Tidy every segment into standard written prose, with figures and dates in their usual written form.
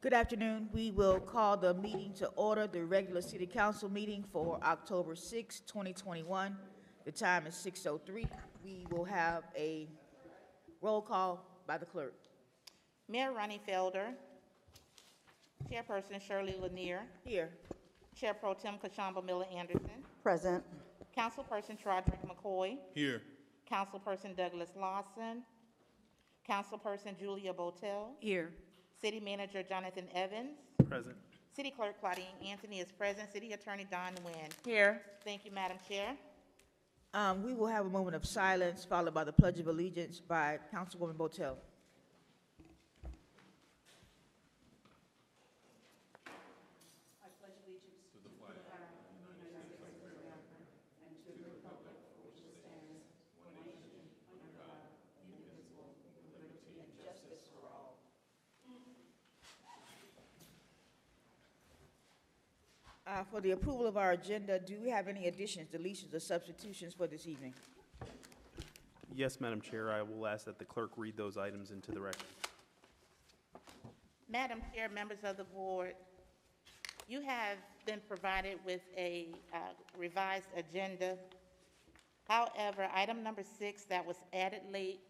Good afternoon. We will call the meeting to order, the regular City Council meeting for October 6, 2021. The time is 6:03. We will have a roll call by the clerk. Mayor Ronnie Felder, Chairperson Shirley Lanier, Here. Chair Pro Tem Kashamba Miller Anderson, Present. Councilperson Troderick McCoy, Here. Councilperson Douglas Lawson, Councilperson Julia Botel, Here. City Manager Jonathan Evans, Present. City Clerk Claudine Anthony is present, City Attorney Don Nguyen. Here. Thank you, Madam Chair. We will have a moment of silence followed by the Pledge of Allegiance by Councilwoman Botel. For the approval of our agenda, do we have any additions, deletions, or substitutions for this evening? Yes, Madam Chair, I will ask that the clerk read those items into the record. Madam Chair, members of the board, you have been provided with a revised agenda. However, item number 6 that was added late,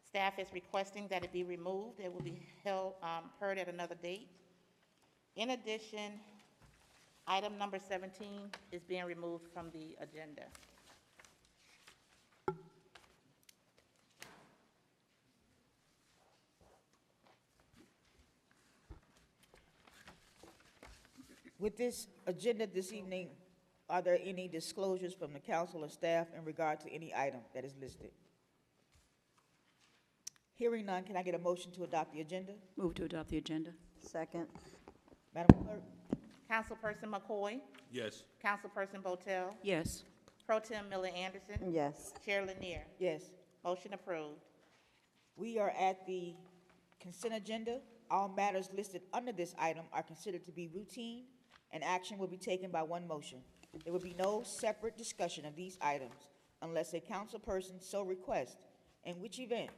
staff is requesting that it be removed. It will be heard at another date. In addition, item number 17 is being removed from the agenda. With this agenda this evening, are there any disclosures from the council or staff in regard to any item that is listed? Hearing none, can I get a motion to adopt the agenda? Move to adopt the agenda. Second. Madam Clerk? Councilperson McCoy, Yes. Councilperson Botel, Yes. Pro Tem Miller Anderson, Yes. Chair Lanier. Yes. Motion approved. We are at the consent agenda. All matters listed under this item are considered to be routine, and action will be taken by one motion. There will be no separate discussion of these items unless a council person so requests, in which event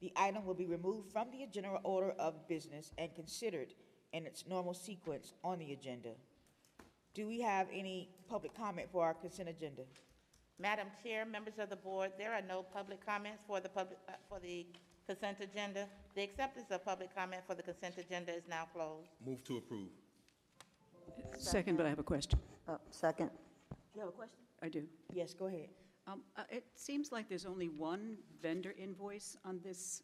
the item will be removed from the general order of business and considered in its normal sequence on the agenda. Do we have any public comment for our consent agenda? Madam Chair, members of the board, there are no public comments for the consent agenda. The acceptance of public comment for the consent agenda is now closed. Move to approve. Second, but I have a question. Second. Do you have a question? I do. Yes, go ahead. It seems like there's only one vendor invoice on this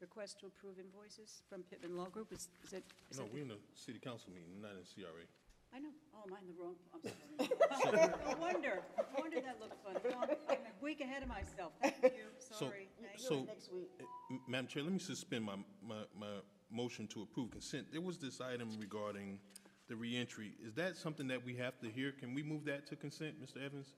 request to approve invoices from Pittman Law Group. Is it? No, we're in a city council meeting, not in CRA. I know. Oh, am I in the wrong? I'm sorry. No wonder that looked funny. No, I'm a week ahead of myself. Thank you. Sorry. So, Next week. Madam Chair, let me suspend my motion to approve consent. There was this item regarding the reentry. Is that something that we have to hear? Can we move that to consent, Mr. Evans?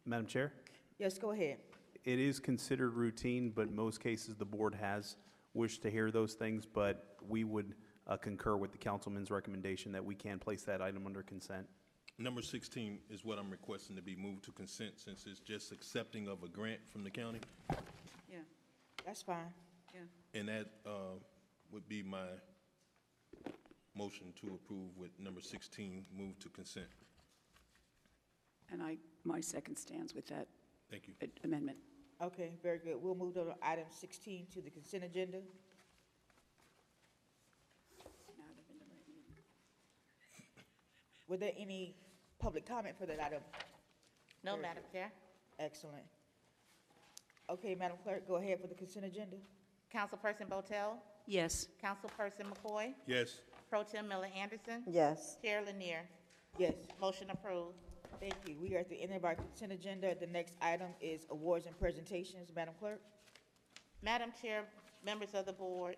Madam Chair, Yes, go ahead. it is considered routine, but most cases the board has wished to hear those things, but we would concur with the councilman's recommendation that we can place that item under consent. Number 16 is what I'm requesting to be moved to consent since it's just accepting of a grant from the county. Yeah, That's fine. yeah. And that would be my motion to approve with number 16 moved to consent. And my second stands with that Thank you. amendment. Okay, very good. We'll move to item 16 to the consent agenda. Now they're in the right meeting. Were there any public comment for that item? No, Very Madam Chair. Excellent. Okay, Madam Clerk, go ahead for the consent agenda. Councilperson Botel, Yes. Councilperson McCoy, Yes. Pro Tem Miller Anderson, Yes. Chair Lanier. Yes, Motion approved. thank you. We are at the end of our consent agenda. The next item is awards and presentations. Madam Clerk? Madam Chair, members of the board,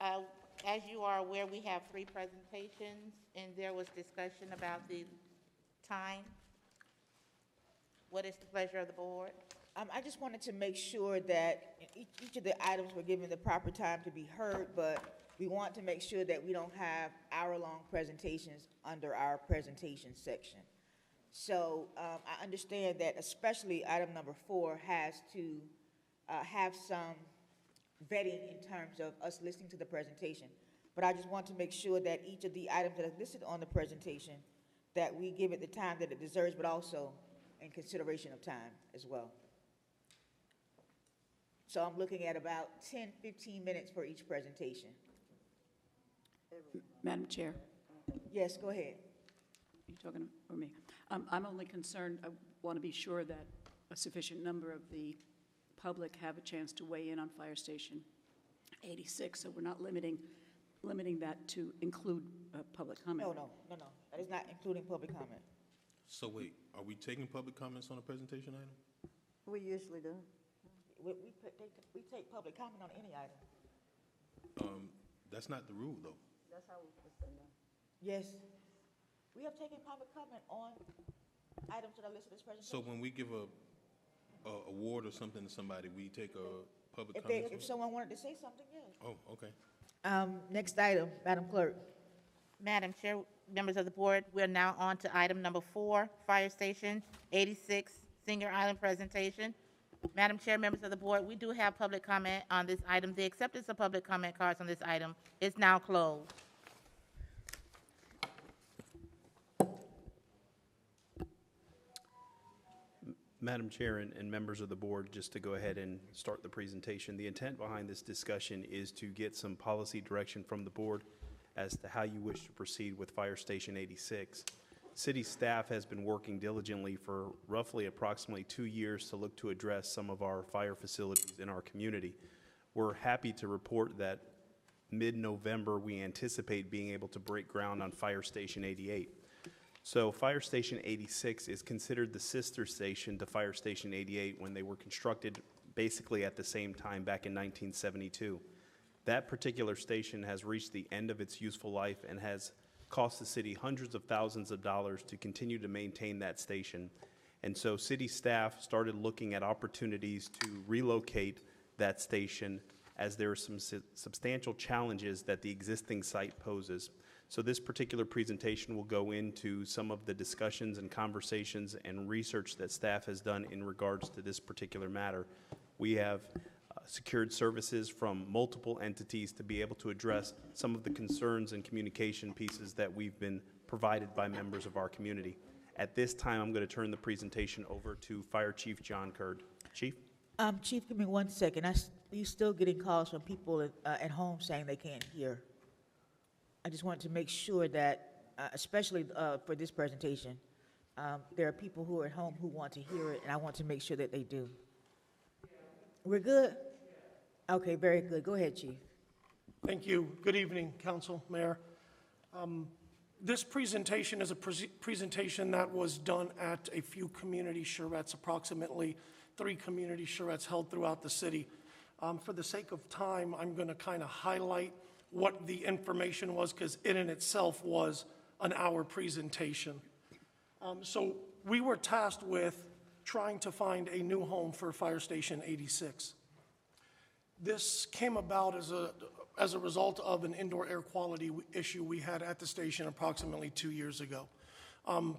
as you are aware, we have 3 presentations, and there was discussion about the time. What is the pleasure of the board? I just wanted to make sure that each of the items were given the proper time to be heard, but we want to make sure that we don't have hour-long presentations under our presentation section. So I understand that especially item number 4 has to have some vetting in terms of us listening to the presentation. But I just want to make sure that each of the items that are listed on the presentation, that we give it the time that it deserves, but also in consideration of time as well. So I'm looking at about 10, 15 minutes for each presentation. Madam Chair, Yes, go ahead. are you talking or me? I'm only concerned, I want to be sure that a sufficient number of the public have a chance to weigh in on Fire Station 86, so we're not limiting that to include public comment. No. That is not including public comment. So wait, are we taking public comments on a presentation item? We usually do. We take public comment on any item. That's not the rule, though. That's how it's been done. Yes. We have taken public comment on items that are listed as So presentation. when we give a award or something to somebody, we take a public comment? If someone wanted to say something, yes. Oh, okay. Next item, Madam Clerk. Madam Chair, members of the board, we're now on to item number 4, Fire Station 86 Senior Island presentation. Madam Chair, members of the board, we do have public comment on this item. The acceptance of public comment cards on this item is now closed. Madam Chair and members of the board, just to go ahead and start the presentation, the intent behind this discussion is to get some policy direction from the board as to how you wish to proceed with Fire Station 86. City staff has been working diligently for roughly approximately 2 years to look to address some of our fire facilities in our community. We're happy to report that mid-November, we anticipate being able to break ground on Fire Station 88. So Fire Station 86 is considered the sister station to Fire Station 88 when they were constructed basically at the same time back in 1972. That particular station has reached the end of its useful life and has cost the city hundreds of thousands of dollars to continue to maintain that station. And so city staff started looking at opportunities to relocate that station as there are some substantial challenges that the existing site poses. So this particular presentation will go into some of the discussions and conversations and research that staff has done in regards to this particular matter. We have secured services from multiple entities to be able to address some of the concerns and communication pieces that we've been provided by members of our community. At this time, I'm going to turn the presentation over to Fire Chief John Curd. Chief? Chief, give me 1 second. We're still getting calls from people at home saying they can't hear. I just wanted to make sure that, especially for this presentation, there are people who are at home who want to hear it, and I want to make sure that they do. We're good? Okay, very good. Go ahead, Chief. Thank you. Good evening, Council, Mayor. This presentation is a presentation that was done at a few community charrettes, approximately 3 community charrettes held throughout the city. For the sake of time, I'm going to kind of highlight what the information was, because it in itself was an hour presentation. So we were tasked with trying to find a new home for Fire Station 86. This came about as a result of an indoor air quality issue we had at the station approximately 2 years ago.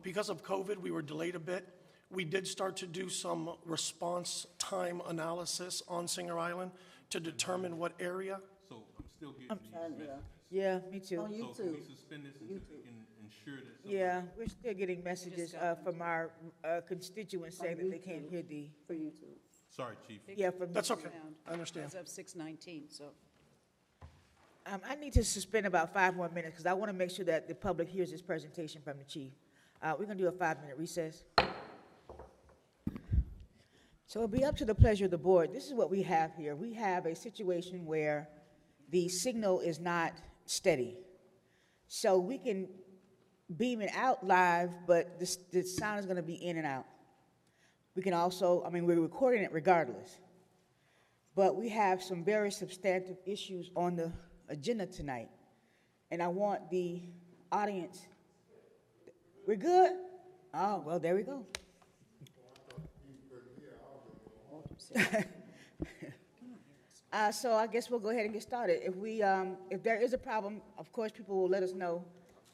Because of COVID, we were delayed a bit. We did start to do some response time analysis on Singer Island to determine what area. So I'm still getting these messages. Yeah, me too. On So can we YouTube. suspend this until we can ensure that somebody? Yeah, we're still getting messages from our constituents saying that they can't hear the, For YouTube. Sorry, Chief. yeah, from. That's okay, Sound I understand. As of 6:19, so. I need to suspend about 5 more minutes because I want to make sure that the public hears this presentation from the chief. We're going to do a 5-minute recess. So it'll be up to the pleasure of the board. This is what we have here. We have a situation where the signal is not steady. So we can beam it out live, but the sound is going to be in and out. We can also, we're recording it regardless. But we have some very substantive issues on the agenda tonight. And I want the audience, we're good? Oh, well, there we go. So I guess we'll go ahead and get started. If there is a problem, of course, people will let us know,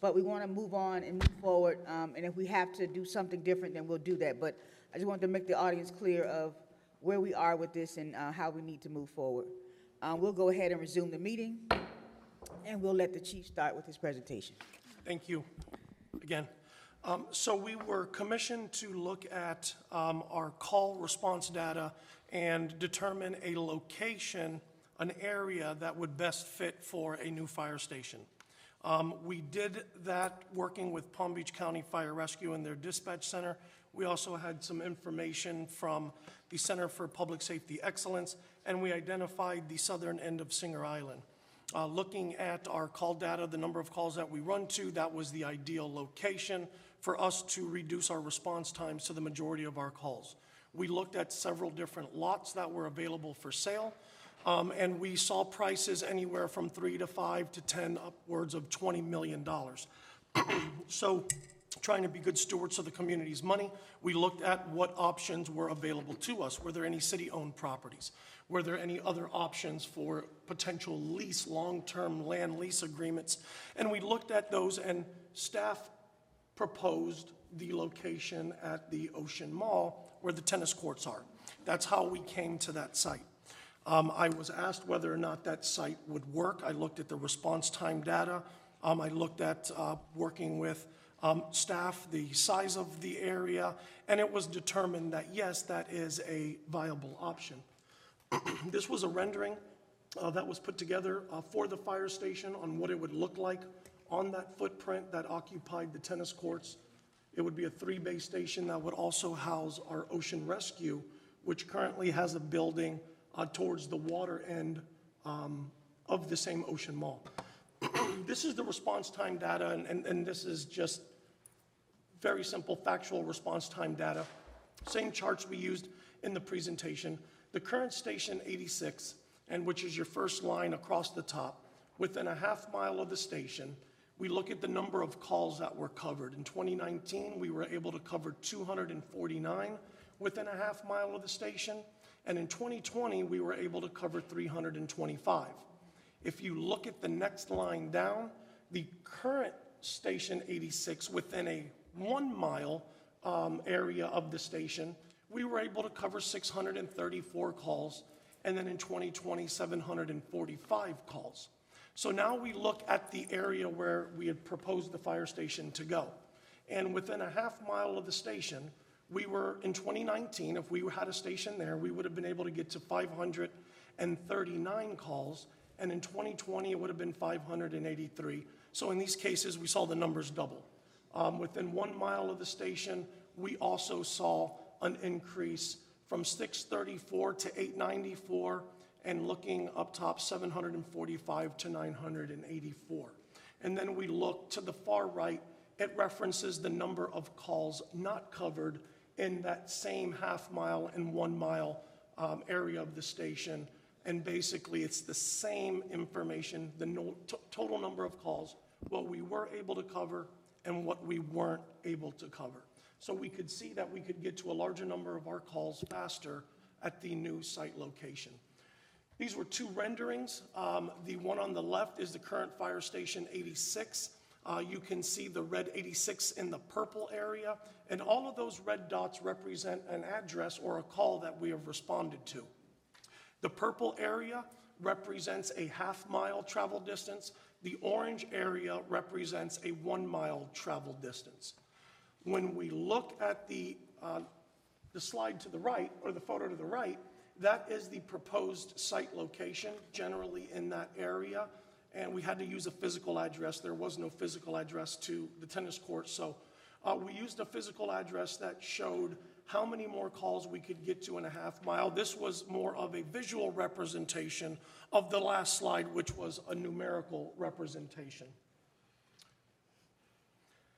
but we want to move on and move forward. And if we have to do something different, then we'll do that. But I just wanted to make the audience clear of where we are with this and how we need to move forward. We'll go ahead and resume the meeting, and we'll let the chief start with his presentation. Thank you again. So we were commissioned to look at our call response data and determine a location, an area that would best fit for a new fire station. We did that working with Palm Beach County Fire Rescue and their dispatch center. We also had some information from the Center for Public Safety Excellence, and we identified the southern end of Singer Island. Looking at our call data, the number of calls that we run to, that was the ideal location for us to reduce our response times to the majority of our calls. We looked at several different lots that were available for sale, and we saw prices anywhere from 3 to 5 to 10, upwards of $20 million. So, trying to be good stewards of the community's money, we looked at what options were available to us. Were there any city-owned properties? Were there any other options for potential lease, long-term land lease agreements? And we looked at those, and staff proposed the location at the Ocean Mall where the tennis courts are. That's how we came to that site. I was asked whether or not that site would work. I looked at the response time data. I looked at working with staff, the size of the area, and it was determined that yes, that is a viable option. This was a rendering that was put together for the fire station on what it would look like on that footprint that occupied the tennis courts. It would be a 3-bay station that would also house our Ocean Rescue, which currently has a building towards the water end of the same Ocean Mall. This is the response time data, and this is just very simple factual response time data. Same charts we used in the presentation. The current station 86, and which is your first line across the top, within a half mile of the station, we look at the number of calls that were covered. In 2019, we were able to cover 249 within a half mile of the station, and in 2020, we were able to cover 325. If you look at the next line down, the current station 86 within a 1 mile area of the station, we were able to cover 634 calls, and then in 2020, 745 calls. So now we look at the area where we had proposed the fire station to go. And within a half mile of the station, we were, in 2019, if we had a station there, we would have been able to get to 539 calls, and in 2020, it would have been 583. So in these cases, we saw the numbers double. Within 1 mile of the station, we also saw an increase from 634 to 894, and looking up top, 745 to 984. And then we look to the far right, it references the number of calls not covered in that same half mile and 1 mile area of the station. And basically, it's the same information, the total number of calls, what we were able to cover and what we weren't able to cover. So we could see that we could get to a larger number of our calls faster at the new site location. These were 2 renderings. The one on the left is the current fire station 86. You can see the red 86 in the purple area, and all of those red dots represent an address or a call that we have responded to. The purple area represents a half mile travel distance. The orange area represents a 1 mile travel distance. When we look at the slide to the right, or the photo to the right, that is the proposed site location, generally in that area. And we had to use a physical address. There was no physical address to the tennis court. So we used a physical address that showed how many more calls we could get to in a half mile. This was more of a visual representation of the last slide, which was a numerical representation.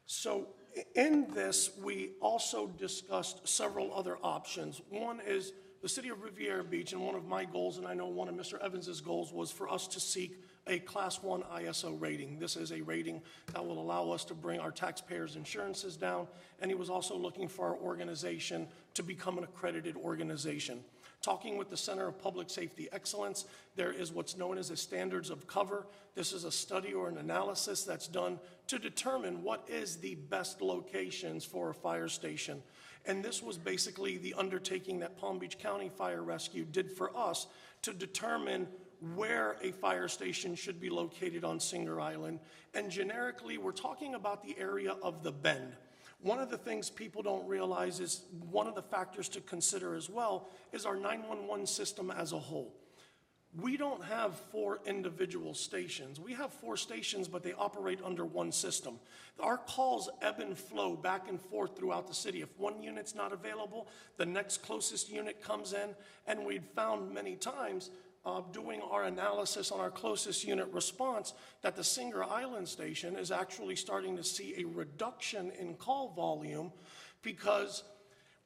So in this, we also discussed several other options. One is the city of Riviera Beach, and one of my goals, and I know one of Mr. Evans's goals, was for us to seek a Class 1 ISO rating. This is a rating that will allow us to bring our taxpayers' insurances down, and he was also looking for our organization to become an accredited organization. Talking with the Center of Public Safety Excellence, there is what's known as a standards of cover. This is a study or an analysis that's done to determine what is the best locations for a fire station. And this was basically the undertaking that Palm Beach County Fire Rescue did for us to determine where a fire station should be located on Singer Island. And generically, we're talking about the area of the Bend. One of the things people don't realize is one of the factors to consider as well is our 911 system as a whole. We don't have 4 individual stations. We have 4 stations, but they operate under one system. Our calls ebb and flow back and forth throughout the city. If one unit's not available, the next closest unit comes in, and we've found many times doing our analysis on our closest unit response that the Singer Island station is actually starting to see a reduction in call volume, because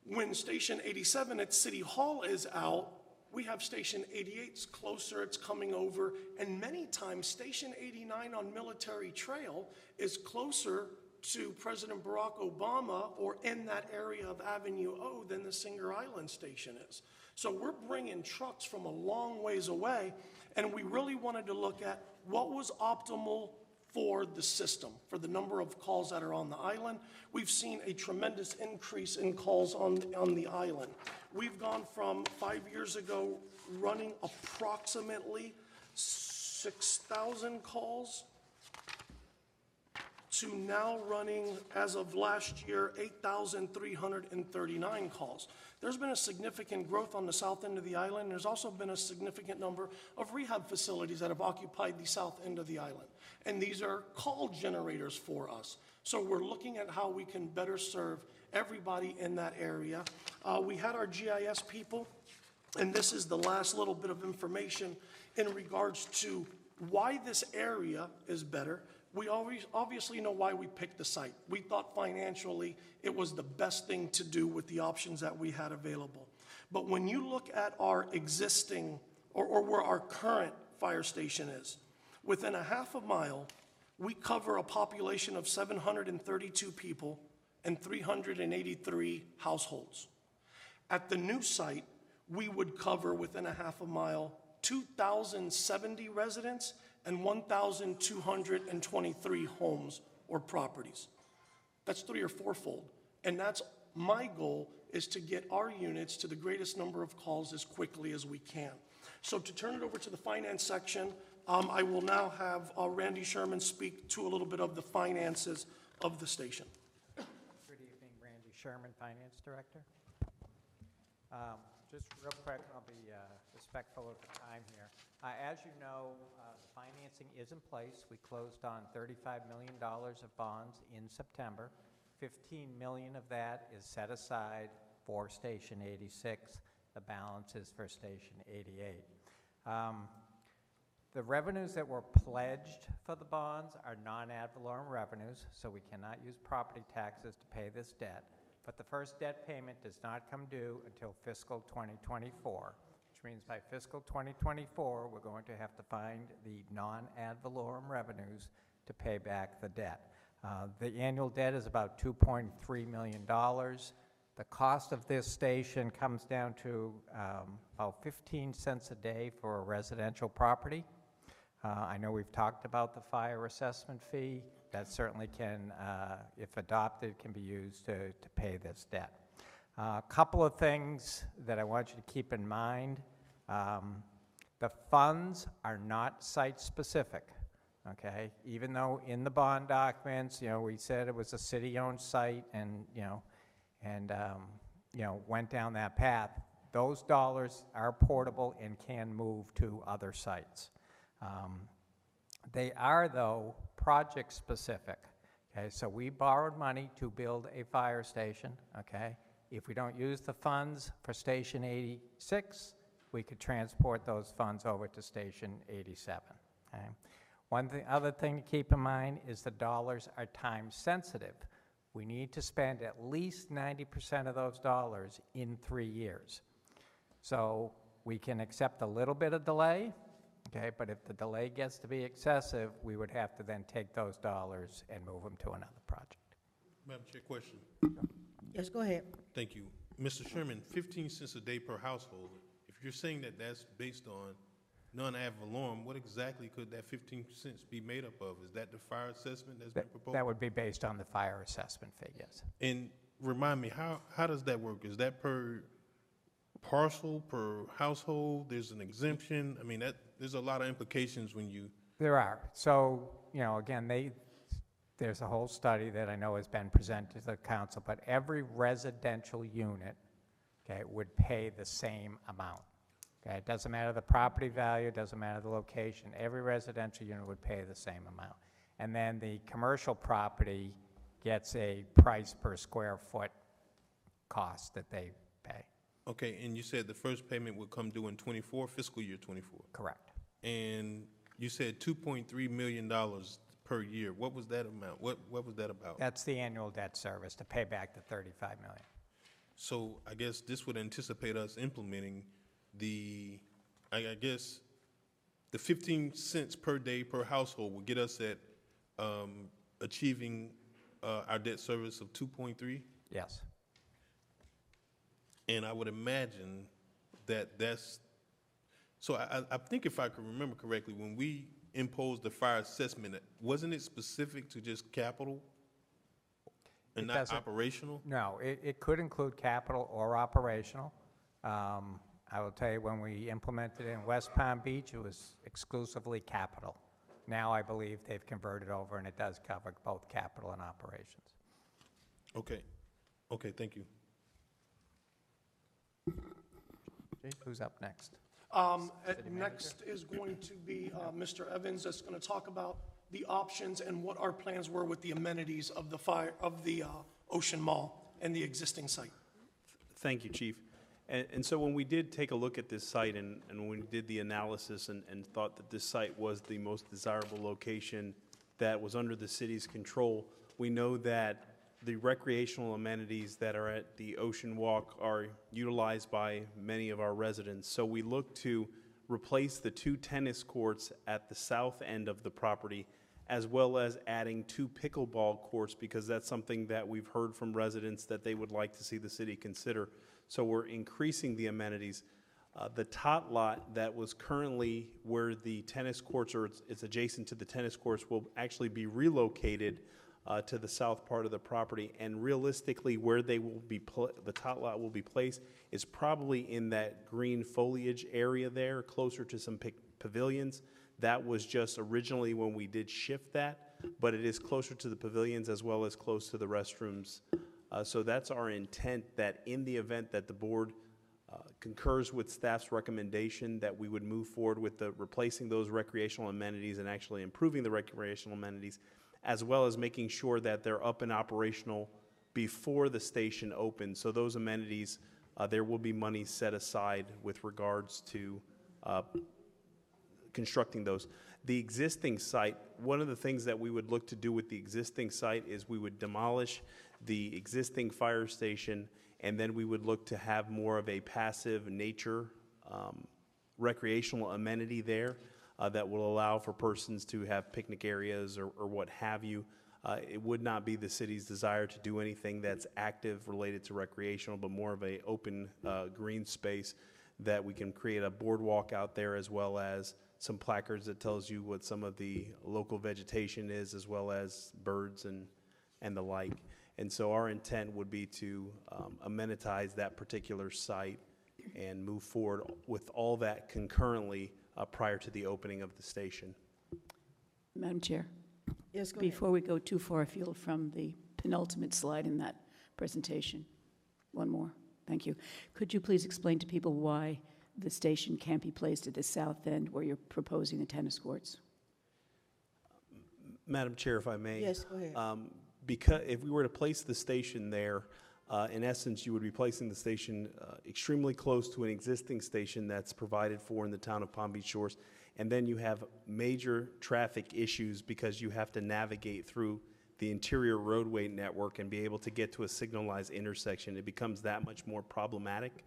when Station 87 at City Hall is out, we have Station 88's closer, it's coming over, and many times Station 89 on Military Trail is closer to President Barack Obama or in that area of Avenue O than the Singer Island station is. So we're bringing trucks from a long ways away, and we really wanted to look at what was optimal for the system, for the number of calls that are on the island. We've seen a tremendous increase in calls on the island. We've gone from 5 years ago running approximately 6,000 calls to now running, as of last year, 8,339 calls. There's been a significant growth on the south end of the island. There's also been a significant number of rehab facilities that have occupied the south end of the island. And these are call generators for us. So we're looking at how we can better serve everybody in that area. We had our GIS people, and this is the last little bit of information in regards to why this area is better. We obviously know why we picked the site. We thought financially it was the best thing to do with the options that we had available. But when you look at our existing, or where our current fire station is, within a half a mile, we cover a population of 732 people and 383 households. At the new site, we would cover within a half a mile 2,070 residents and 1,223 homes or properties. That's 3 or 4-fold. And that's my goal, is to get our units to the greatest number of calls as quickly as we can. So to turn it over to the finance section, I will now have Randy Sherman speak to a little bit of the finances of the station. Good evening, Randy Sherman, Finance Director. Just real quick, I'll be respectful of the time here. As you know, the financing is in place. We closed on $35 million of bonds in September. $15 million of that is set aside for Station 86. The balance is for Station 88. The revenues that were pledged for the bonds are non-ad valorem revenues, so we cannot use property taxes to pay this debt. But the first debt payment does not come due until fiscal 2024, which means by fiscal 2024, we're going to have to find the non-ad valorem revenues to pay back the debt. The annual debt is about $2.3 million. The cost of this station comes down to about 15 cents a day for a residential property. I know we've talked about the fire assessment fee. That certainly can, if adopted, can be used to pay this debt. A couple of things that I want you to keep in mind. The funds are not site-specific, okay? Even though in the bond documents, we said it was a city-owned site and, went down that path, those dollars are portable and can move to other sites. They are, though, project-specific, okay? So we borrowed money to build a fire station, okay? If we don't use the funds for Station 86, we could transport those funds over to Station 87, okay? Other thing to keep in mind is the dollars are time-sensitive. We need to spend at least 90% of those dollars in 3 years. So we can accept a little bit of delay, okay, but if the delay gets to be excessive, we would have to then take those dollars and move them to another project. Madam Chair, question. Yes, go ahead. Thank you. Mr. Sherman, 15 cents a day per household. If you're saying that that's based on non-ad valorem, what exactly could that 15 cents be made up of? Is that the fire assessment that's been proposed? That would be based on the fire assessment fee, yes. And remind me, how does that work? Is that per parcel per household? There's an exemption? I mean, there's a lot of implications when you, There are. So, again, there's a whole study that I know has been presented to the council, but every residential unit, okay, would pay the same amount. Okay, it doesn't matter the property value, it doesn't matter the location, every residential unit would pay the same amount. And then the commercial property gets a price per square foot cost that they pay. okay, and you said the first payment would come due in 24, fiscal year 24. Correct. And you said $2.3 million per year. What was that amount? What was that about? That's the annual debt service to pay back the $35 million. So I guess this would anticipate us implementing I guess, the 15 cents per day per household will get us at achieving our debt service of 2.3. Yes. And I would imagine so I think if I can remember correctly, when we imposed the fire assessment, wasn't it specific to just capital and not doesn't- operational? No, it could include capital or operational. I will tell you, when we implemented it in West Palm Beach, it was exclusively capital. Now I believe they've converted over, and it does cover both capital and operations. Okay, thank you. Who's up next? Next is going to be Mr. Evans, that's going to talk about the options and what our plans were with the amenities of the Ocean Mall and the existing site. Thank you, Chief. And so when we did take a look at this site and when we did the analysis and thought that this site was the most desirable location that was under the city's control, we know that the recreational amenities that are at the Ocean Walk are utilized by many of our residents. So we look to replace the 2 tennis courts at the south end of the property, as well as adding 2 pickleball courts, because that's something that we've heard from residents that they would like to see the city consider. So we're increasing the amenities. The tot lot that was currently where the tennis courts, or it's adjacent to the tennis courts, will actually be relocated to the south part of the property. And realistically, where they will be, the tot lot will be placed is probably in that green foliage area there, closer to some pavilions. That was just originally when we did shift that, but it is closer to the pavilions as well as close to the restrooms. So that's our intent, that in the event that the board concurs with staff's recommendation, that we would move forward with replacing those recreational amenities and actually improving the recreational amenities, as well as making sure that they're up and operational before the station opens. So those amenities, there will be money set aside with regards to constructing those. The existing site, one of the things that we would look to do with the existing site is we would demolish the existing fire station, and then we would look to have more of a passive nature recreational amenity there that will allow for persons to have picnic areas or what have you. It would not be the city's desire to do anything that's active related to recreational, but more of a open green space that we can create a boardwalk out there, as well as some placards that tells you what some of the local vegetation is, as well as birds and the like. And so our intent would be to amenitize that particular site and move forward with all that concurrently prior to the opening of the station. Madam Chair, Yes, go ahead. before we go too far afield from the penultimate slide in that presentation, one more, thank you. Could you please explain to people why the station can't be placed at the south end where you're proposing the tennis courts? Madam Chair, if I may. Yes, go ahead. Because if we were to place the station there, in essence, you would be placing the station extremely close to an existing station that's provided for in the town of Palm Beach Shores. And then you have major traffic issues because you have to navigate through the interior roadway network and be able to get to a signalized intersection. It becomes that much more problematic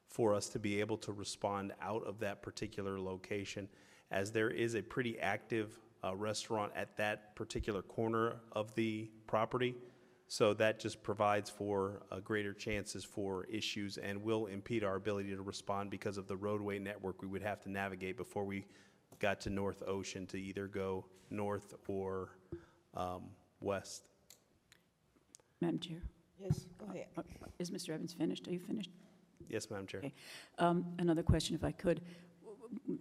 for us to be able to respond out of that particular location, as there is a pretty active restaurant at that particular corner of the property. So that just provides for greater chances for issues and will impede our ability to respond because of the roadway network we would have to navigate before we got to North Ocean to either go north or west. Madam Chair, Yes, go ahead. is Mr. Evans finished? Are you finished? Yes, Madam Chair. Okay. Another question, if I could.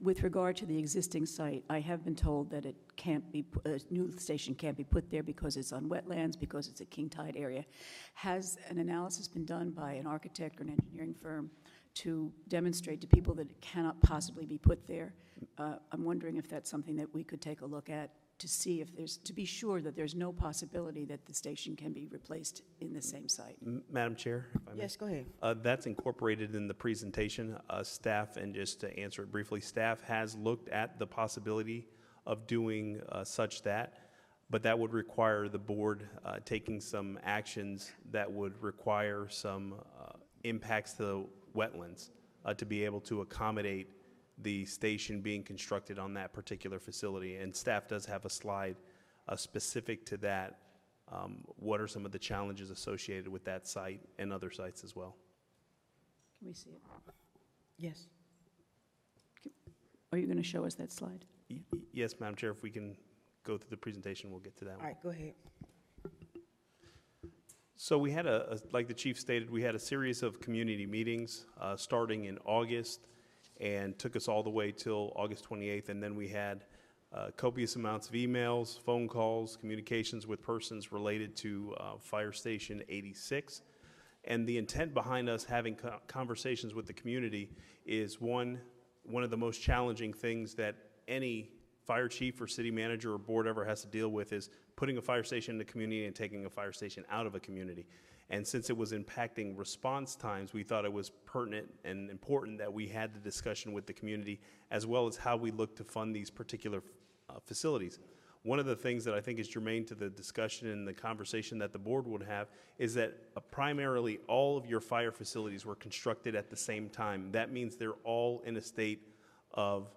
With regard to the existing site, I have been told that it can't be, a new station can't be put there because it's on wetlands, because it's a king tide area. Has an analysis been done by an architect or an engineering firm to demonstrate to people that it cannot possibly be put there? I'm wondering if that's something that we could take a look at to see if there's, to be sure that there's no possibility that the station can be replaced in the same site. Madam Chair, if I may. Yes, go ahead. That's incorporated in the presentation. Staff, and just to answer it briefly, staff has looked at the possibility of doing such that, but that would require the board taking some actions that would require some impacts to the wetlands to be able to accommodate the station being constructed on that particular facility. And staff does have a slide specific to that. What are some of the challenges associated with that site and other sites as well? Can we see it? Yes. Are you going to show us that slide? Yes, Madam Chair, if we can go through the presentation, we'll get to that All one. right, go ahead. So we had like the chief stated, we had a series of community meetings starting in August and took us all the way till August 28th. And then we had copious amounts of emails, phone calls, communications with persons related to Fire Station 86. And the intent behind us having conversations with the community is one of the most challenging things that any fire chief or city manager or board ever has to deal with is putting a fire station in a community and taking a fire station out of a community. And since it was impacting response times, we thought it was pertinent and important that we had the discussion with the community as well as how we look to fund these particular facilities. One of the things that I think is germane to the discussion and the conversation that the board would have is that primarily all of your fire facilities were constructed at the same time. That means they're all in a state of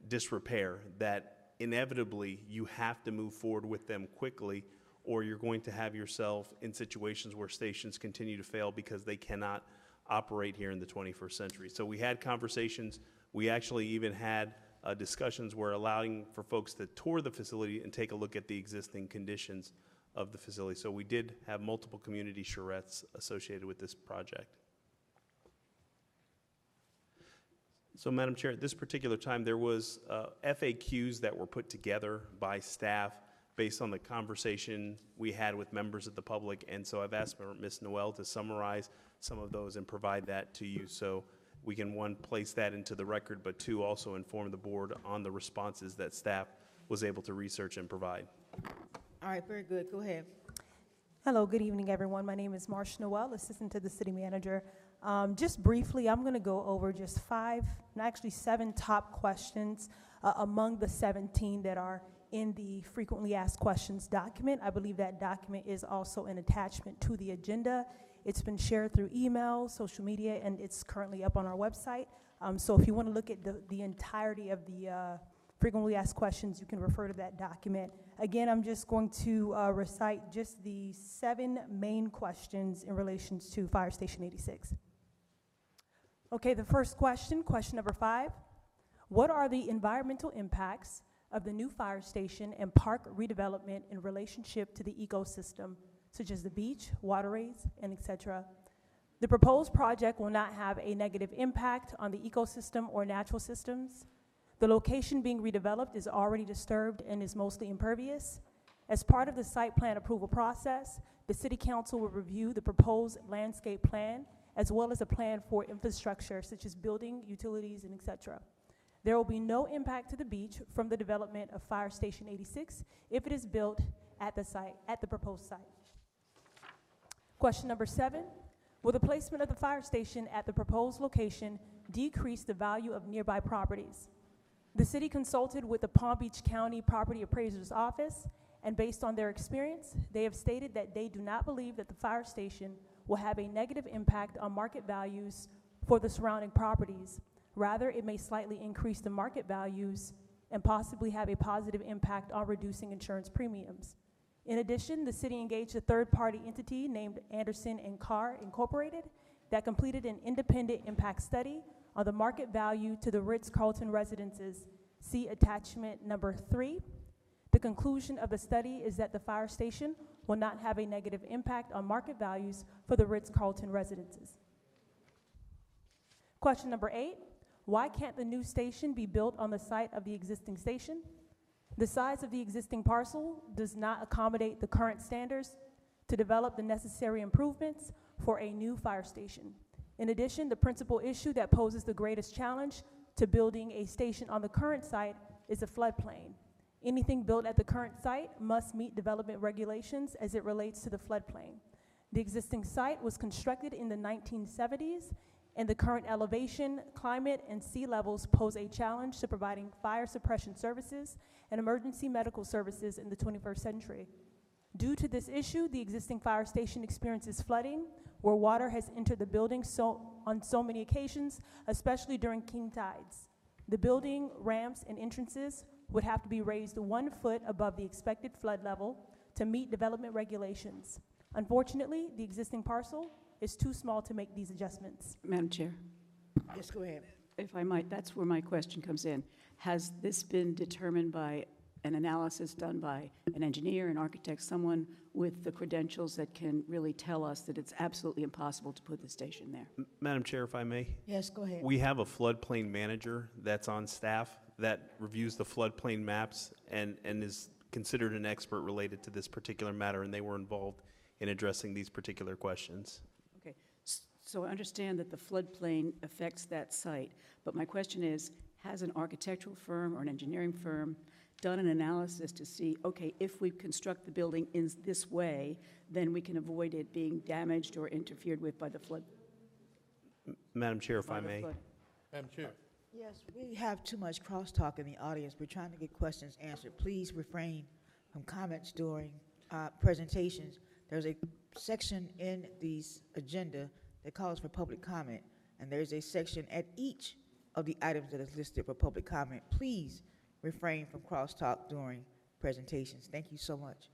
disrepair that inevitably you have to move forward with them quickly, or you're going to have yourself in situations where stations continue to fail because they cannot operate here in the 21st century. So we had conversations. We actually even had discussions where allowing for folks to tour the facility and take a look at the existing conditions of the facility. So we did have multiple community charrettes associated with this project. So, Madam Chair, at this particular time, there was FAQs that were put together by staff based on the conversation we had with members of the public, and so I've asked Ms. Noel to summarize some of those and provide that to you so we can, one, place that into the record, but two, also inform the board on the responses that staff was able to research and provide. All right, very good. Go ahead. Hello, good evening, everyone. My name is Marcia Noel, Assistant to the City Manager. Just briefly, I'm going to go over just 7 top questions among the 17 that are in the frequently asked questions document. I believe that document is also an attachment to the agenda. It's been shared through email, social media, and it's currently up on our website. So if you want to look at the entirety of the frequently asked questions, you can refer to that document. Again, I'm just going to recite just the 7 main questions in relation to Fire Station 86. Okay, the first question, question number 5. What are the environmental impacts of the new fire station and park redevelopment in relationship to the ecosystem, such as the beach, waterways, and etc.? The proposed project will not have a negative impact on the ecosystem or natural systems. The location being redeveloped is already disturbed and is mostly impervious. As part of the site plan approval process, the City Council will review the proposed landscape plan as well as a plan for infrastructure such as building, utilities, and etc. There will be no impact to the beach from the development of Fire Station 86 if it is built at the site, at the proposed site. Question number 7, will the placement of the fire station at the proposed location decrease the value of nearby properties? The city consulted with the Palm Beach County Property Appraiser's Office, and based on their experience, they have stated that they do not believe that the fire station will have a negative impact on market values for the surrounding properties. Rather, it may slightly increase the market values and possibly have a positive impact on reducing insurance premiums. In addition, the city engaged a third-party entity named Anderson & Carr Incorporated that completed an independent impact study on the market value to the Ritz-Carlton residences. See attachment number 3. The conclusion of the study is that the fire station will not have a negative impact on market values for the Ritz-Carlton residences. Question number 8, why can't the new station be built on the site of the existing station? The size of the existing parcel does not accommodate the current standards to develop the necessary improvements for a new fire station. In addition, the principal issue that poses the greatest challenge to building a station on the current site is a floodplain. Anything built at the current site must meet development regulations as it relates to the floodplain. The existing site was constructed in the 1970s, and the current elevation, climate, and sea levels pose a challenge to providing fire suppression services and emergency medical services in the 21st century. Due to this issue, the existing fire station experiences flooding, where water has entered the building on so many occasions, especially during king tides. The building, ramps, and entrances would have to be raised 1 foot above the expected flood level to meet development regulations. Unfortunately, the existing parcel is too small to make these adjustments. Madam Chair, Yes, go ahead. if I might, that's where my question comes in. Has this been determined by an analysis done by an engineer, an architect, someone with the credentials that can really tell us that it's absolutely impossible to put the station there? Madam Chair, if I may, Yes, go ahead. we have a floodplain manager that's on staff that reviews the floodplain maps and is considered an expert related to this particular matter, and they were involved in addressing these particular questions. Okay, so I understand that the floodplain affects that site, but my question is, has an architectural firm or an engineering firm done an analysis to see, okay, if we construct the building in this way, then we can avoid it being damaged or interfered with by the flood? Madam Chair, if by I the may. flood? Madam Chair. Yes, we have too much crosstalk in the audience. We're trying to get questions answered. Please refrain from comments during presentations. There's a section in the agenda that calls for public comment, and there's a section at each of the items that is listed for public comment. Please refrain from crosstalk during presentations. Thank you so much.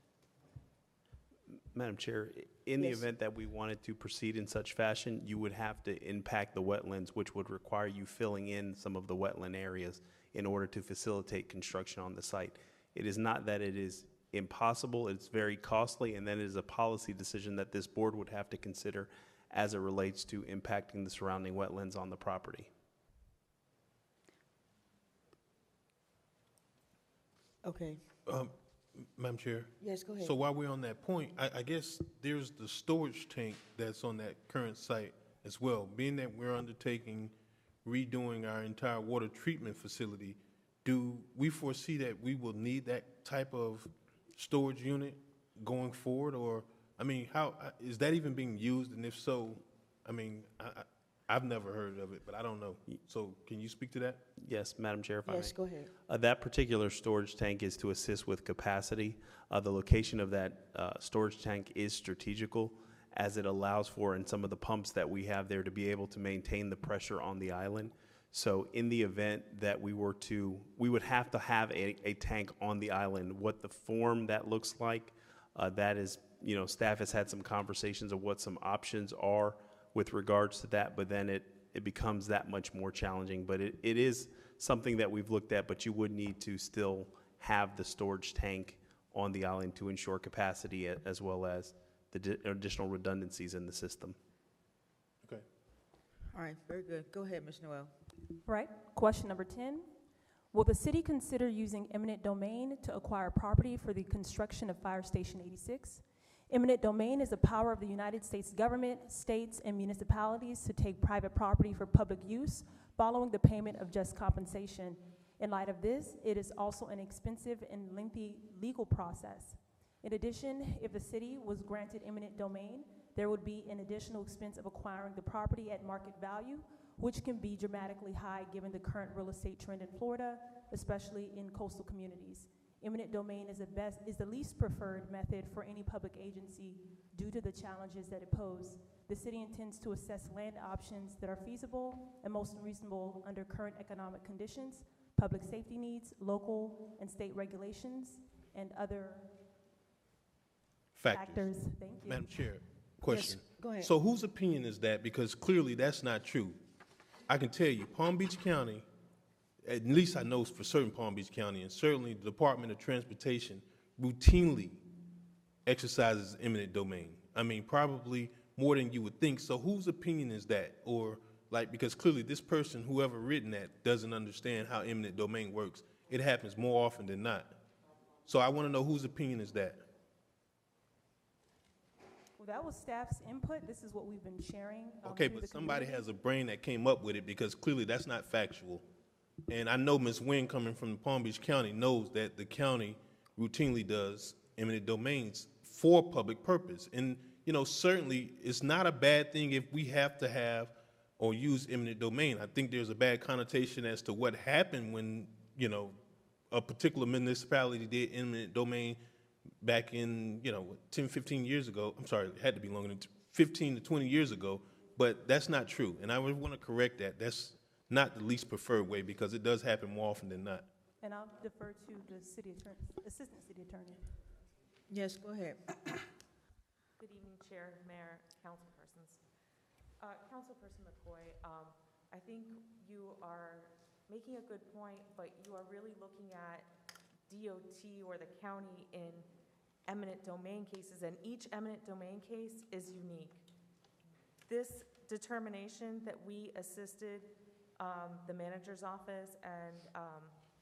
Madam Chair, in the Yes. event that we wanted to proceed in such fashion, you would have to impact the wetlands, which would require you filling in some of the wetland areas in order to facilitate construction on the site. It is not that it is impossible, it's very costly, and then it is a policy decision that this board would have to consider as it relates to impacting the surrounding wetlands on the property. Okay. Madam Chair. Yes, go ahead. So while we're on that point, I guess there's the storage tank that's on that current site as well. Being that we're undertaking redoing our entire water treatment facility, do we foresee that we will need that type of storage unit going forward? Or, I mean, how is that even being used? And if so, I mean, I've never heard of it, but I don't know. So can you speak to that? Yes, Madam Chair, if I may. Yes, go ahead. That particular storage tank is to assist with capacity. The location of that storage tank is strategical, as it allows for, in some of the pumps that we have there, to be able to maintain the pressure on the island. So in the event that we would have to have a tank on the island. What the form that looks like, that is, staff has had some conversations of what some options are with regards to that, but then it becomes that much more challenging. But it is something that we've looked at, but you would need to still have the storage tank on the island to ensure capacity as well as the additional redundancies in the system. Okay. All right, very good. Go ahead, Ms. Noel. Right. Question number 10. Will the city consider using eminent domain to acquire property for the construction of Fire Station 86? Eminent domain is the power of the United States government, states, and municipalities to take private property for public use following the payment of just compensation. In light of this, it is also an expensive and lengthy legal process. In addition, if the city was granted eminent domain, there would be an additional expense of acquiring the property at market value, which can be dramatically high given the current real estate trend in Florida, especially in coastal communities. Eminent domain is the least preferred method for any public agency due to the challenges that it poses. The city intends to assess land options that are feasible and most reasonable under current economic conditions, public safety needs, local and state regulations, and other factors. Thank you. Madam Chair, question. Yes, go ahead. So whose opinion is that? Because clearly that's not true. I can tell you, Palm Beach County, at least I know for certain Palm Beach County, and certainly the Department of Transportation routinely exercises eminent domain. I mean, probably more than you would think. So whose opinion is that? Or Like, because clearly this person, whoever written that, doesn't understand how eminent domain works. It happens more often than not. So I want to know whose opinion is that? Well, that was staff's input. This is what we've been sharing. Okay, through but the somebody community. has a brain that came up with it, because clearly that's not factual. And I know Ms. Nguyen, coming from Palm Beach County, knows that the county routinely does eminent domains for public purpose. And, you know, certainly it's not a bad thing if we have to have or use eminent domain. I think there's a bad connotation as to what happened when, you know, a particular municipality did eminent domain back in, you know, 10, 15 years ago. I'm sorry, it had to be longer than 15 to 20 years ago, but that's not true. And I would want to correct that. That's not the least preferred way, because it does happen more often than not. And I'll defer to the city attorney, assistant city attorney. Yes, go ahead. Good evening, Chair, Mayor, councilpersons. Councilperson McCoy, I think you are making a good point, but you are really looking at DOT or the county in eminent domain cases, and each eminent domain case is unique. This determination that we assisted the manager's office and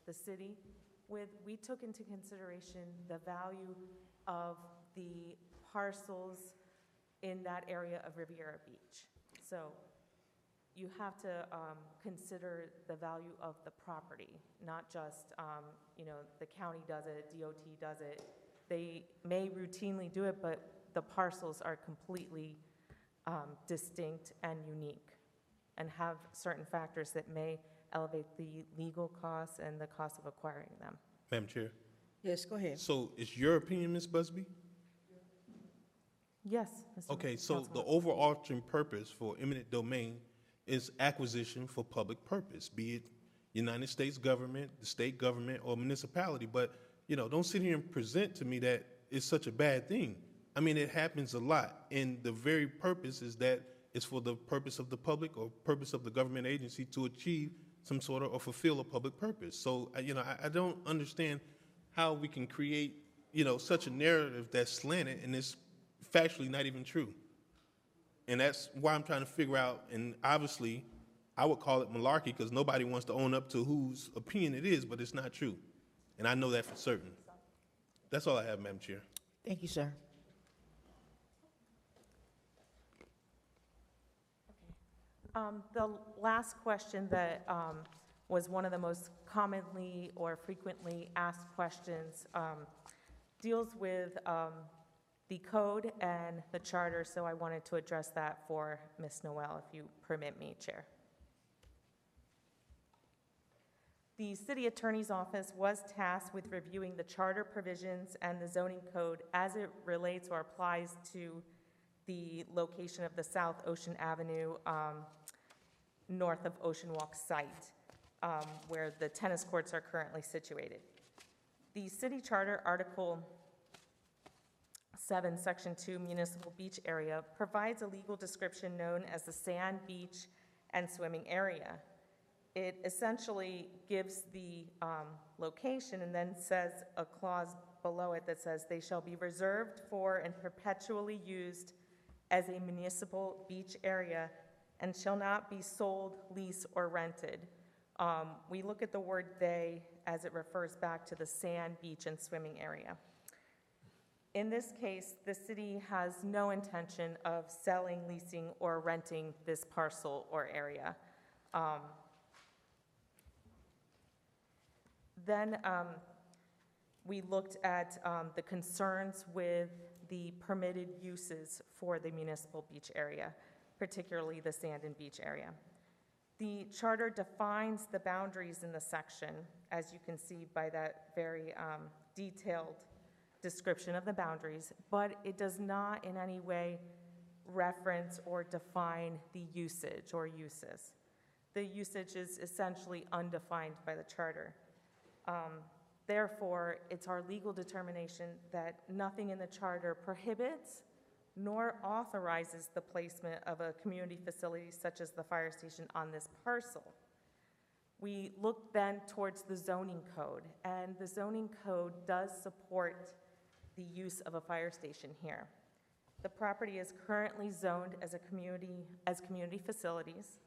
the city with, we took into consideration the value of the parcels in that area of Riviera Beach. So you have to consider the value of the property, not just, you know, the county does it, DOT does it. They may routinely do it, but the parcels are completely distinct and unique and have certain factors that may elevate the legal costs and the cost of acquiring them. Madam Chair. Yes, go ahead. So it's your opinion, Ms. Busby? Yes, Mr. Okay, so the Councilman. overarching purpose for eminent domain is acquisition for public purpose, be it United States government, the state government, or municipality. But, you know, don't sit here and present to me that it's such a bad thing. I mean, it happens a lot, and the very purpose is that it's for the purpose of the public or purpose of the government agency to achieve some sort of or fulfill a public purpose. So, you know, I don't understand how we can create, you know, such a narrative that's slanted and it's factually not even true. And that's why I'm trying to figure out, and obviously I would call it malarkey because nobody wants to own up to whose opinion it is, but it's not true. And I know that for certain. That's all I have, Madam Chair. Thank you, sir. The last question that was one of the most commonly or frequently asked questions deals with the code and the charter, so I wanted to address that for Ms. Noel, if you permit me, Chair. The City Attorney's Office was tasked with reviewing the charter provisions and the zoning code as it relates or applies to the location of the South Ocean Avenue north of Ocean Walk site, where the tennis courts are currently situated. The City Charter, Article 7, Section 2, Municipal Beach Area, provides a legal description known as the sand, beach, and swimming area. It essentially gives the location and then says a clause below it that says they shall be reserved for and perpetually used as a municipal beach area and shall not be sold, leased, or rented. We look at the word "they" as it refers back to the sand, beach, and swimming area. In this case, the city has no intention of selling, leasing, or renting this parcel or area. Then we looked at the concerns with the permitted uses for the municipal beach area, particularly the sand and beach area. The charter defines the boundaries in the section, as you can see by that very detailed description of the boundaries, but it does not in any way reference or define the usage or uses. The usage is essentially undefined by the charter. Therefore, it's our legal determination that nothing in the charter prohibits nor authorizes the placement of a community facility such as the fire station on this parcel. We look then towards the zoning code, and the zoning code does support the use of a fire station here. The property is currently zoned as community facilities,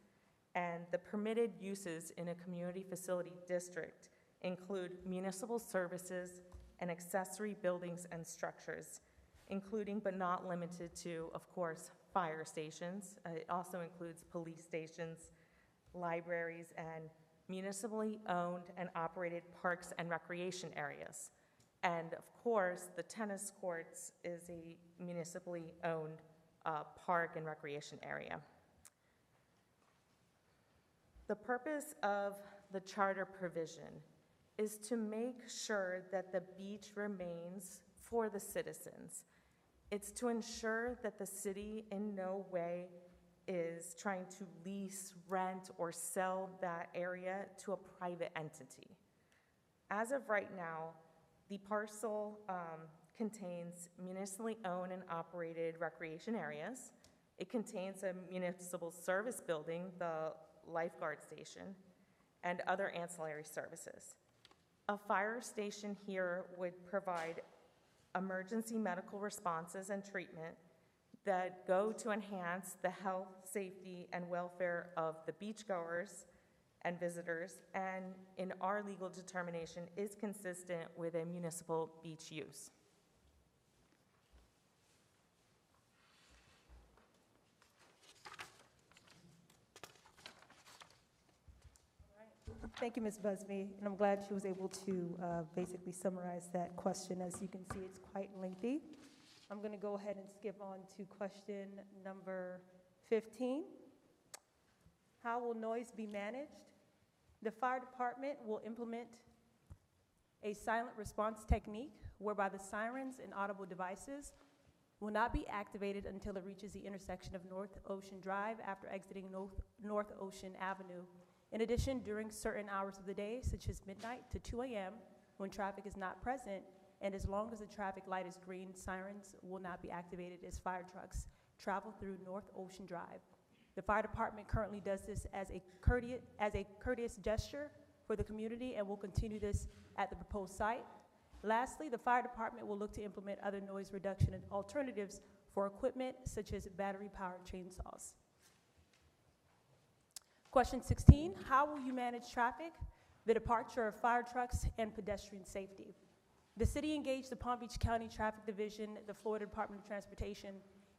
And the permitted uses in a community facility district include municipal services and accessory buildings and structures, including but not limited to, of course, fire stations. It also includes police stations, libraries, and municipally owned and operated parks and recreation areas. And of course, the tennis courts is a municipally owned park and recreation area. The purpose of the charter provision is to make sure that the beach remains for the citizens. It's to ensure that the city in no way is trying to lease, rent, or sell that area to a private entity. As of right now, the parcel contains municipally owned and operated recreation areas. It contains a municipal service building, the lifeguard station, and other ancillary services. A fire station here would provide emergency medical responses and treatment that go to enhance the health, safety, and welfare of the beachgoers and visitors, and in our legal determination is consistent with a municipal beach use. Thank you, Ms. Busby, and I'm glad she was able to basically summarize that question. As you can see, it's quite lengthy. I'm going to go ahead and skip on to question number 15. How will noise be managed? The fire department will implement a silent response technique whereby the sirens and audible devices will not be activated until it reaches the intersection of North Ocean Drive after exiting North Ocean Avenue. In addition, during certain hours of the day, such as midnight to 2 a.m., when traffic is not present, and as long as the traffic light is green, sirens will not be activated as fire trucks travel through North Ocean Drive. The fire department currently does this as a courteous gesture for the community and will continue this at the proposed site. Lastly, the fire department will look to implement other noise reduction and alternatives for equipment such as battery-powered chainsaws. Question 16, how will you manage traffic, the departure of fire trucks, and pedestrian safety? The city engaged the Palm Beach County Traffic Division, the Florida Department of Transportation,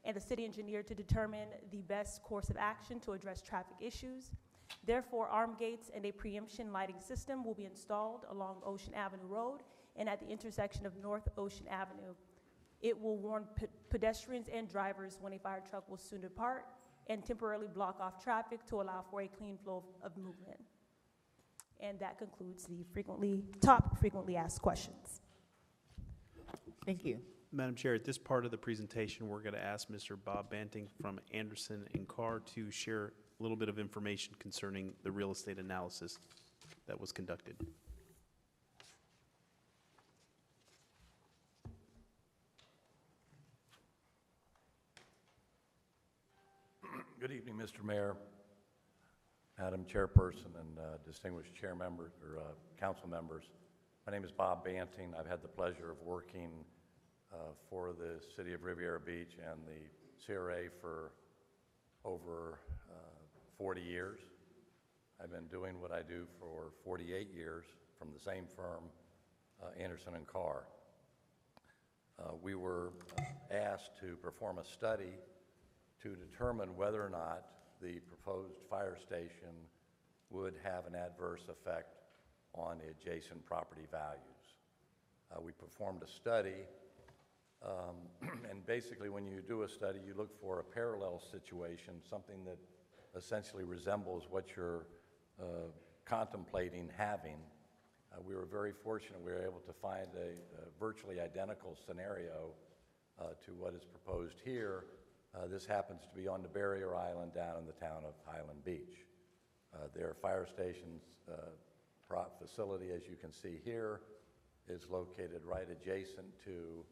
and the city engineer to determine the best course of action to address traffic issues. Therefore, armed gates and a preemption lighting system will be installed along Ocean Avenue Road and at the intersection of North Ocean Avenue. It will warn pedestrians and drivers when a fire truck will soon depart and temporarily block off traffic to allow for a clean flow of movement. And that concludes the top frequently asked questions. Thank you. Madam Chair, at this part of the presentation, we're going to ask Mr. Bob Banting from Anderson and Carr to share a little bit of information concerning the real estate analysis that was conducted. Good evening, Mr. Mayor, Madam Chairperson, and distinguished chair members or council members. My name is Bob Banting. I've had the pleasure of working for the City of Riviera Beach and the CRA for over 40 years. I've been doing what I do for 48 years from the same firm, Anderson and Carr. We were asked to perform a study to determine whether or not the proposed fire station would have an adverse effect on adjacent property values. We performed a study, and basically when you do a study, you look for a parallel situation, something that essentially resembles what you're contemplating having. We were very fortunate we were able to find a virtually identical scenario to what is proposed here. This happens to be on the barrier island down in the town of Highland Beach. Their fire station's facility, as you can see here, is located right adjacent to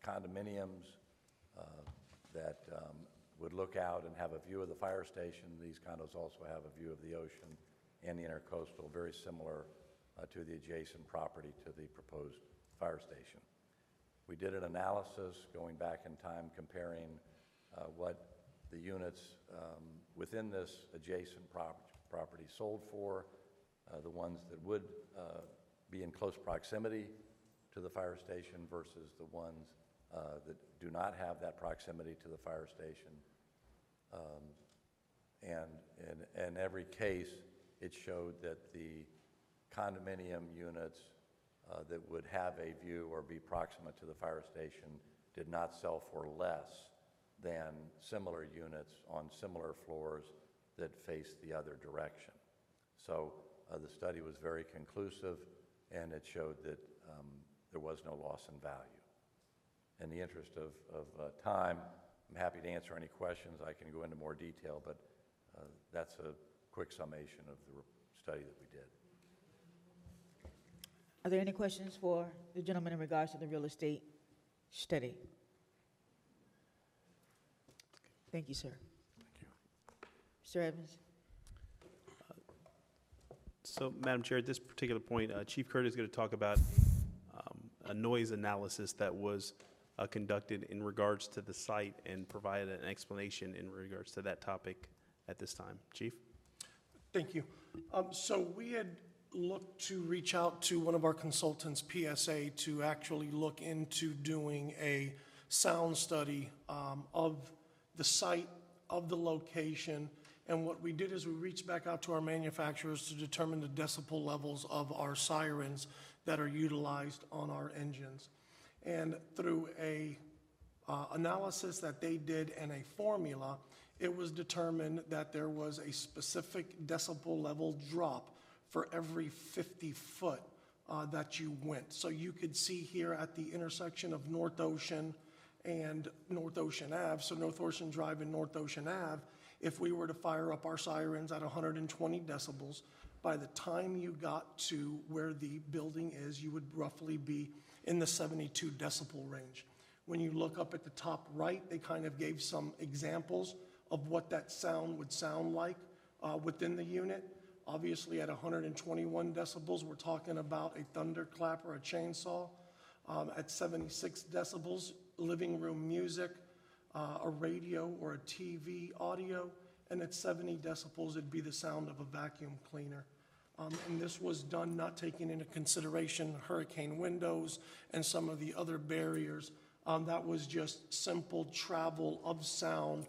condominiums that would look out and have a view of the fire station. These condos also have a view of the ocean and the intercoastal, very similar to the adjacent property to the proposed fire station. We did an analysis going back in time comparing what the units within this adjacent property sold for, the ones that would be in close proximity to the fire station versus the ones that do not have that proximity to the fire station. And in every case, it showed that the condominium units that would have a view or be proximate to the fire station did not sell for less than similar units on similar floors that face the other direction. So the study was very conclusive, and it showed that there was no loss in value. In the interest of time, I'm happy to answer any questions. I can go into more detail, but that's a quick summation of the study that we did. Are there any questions for the gentleman in regards to the real estate study? Thank you, sir. Thank you. Mr. Evans? So, Madam Chair, at this particular point, Chief Curtis is going to talk about a noise analysis that was conducted in regards to the site and provide an explanation in regards to that topic at this time. Chief? Thank you. So we had looked to reach out to one of our consultants, PSA, to actually look into doing a sound study of the site, of the location. And what we did is we reached back out to our manufacturers to determine the decibel levels of our sirens that are utilized on our engines. And through a analysis that they did and a formula, it was determined that there was a specific decibel level drop for every 50 foot that you went. So you could see here at the intersection of North Ocean and North Ocean Ave, so North Ocean Drive and North Ocean Ave, if we were to fire up our sirens at 120 decibels, by the time you got to where the building is, you would roughly be in the 72 decibel range. When you look up at the top right, they kind of gave some examples of what that sound would sound like within the unit. Obviously, at 121 decibels, we're talking about a thunderclap or a chainsaw. At 76 decibels, living room music, a radio or a TV audio, and at 70 decibels, it'd be the sound of a vacuum cleaner. And this was done not taking into consideration hurricane windows and some of the other barriers. That was just simple travel of sound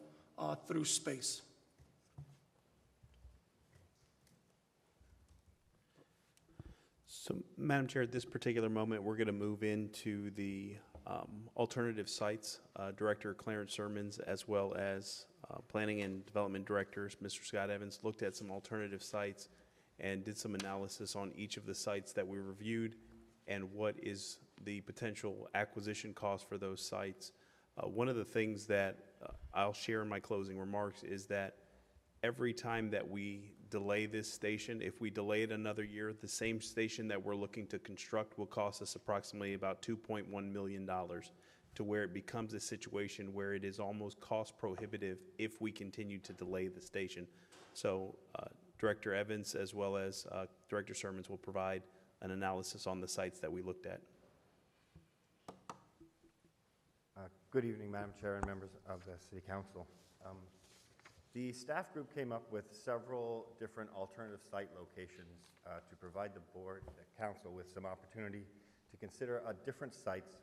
through space. So, Madam Chair, at this particular moment, we're going to move into the alternative sites. Director Clarence Sermons, as well as Planning and Development Directors, Mr. Scott Evans, looked at some alternative sites and did some analysis on each of the sites that we reviewed and what is the potential acquisition cost for those sites. One of the things that I'll share in my closing remarks is that every time that we delay this station, if we delay it another year, the same station that we're looking to construct will cost us approximately about $2.1 million, to where it becomes a situation where it is almost cost prohibitive if we continue to delay the station. So Director Evans as well as Director Sermons will provide an analysis on the sites that we looked at. Good evening, Madam Chair and members of the City Council. The staff group came up with several different alternative site locations to provide the board, the council, with some opportunity to consider different sites.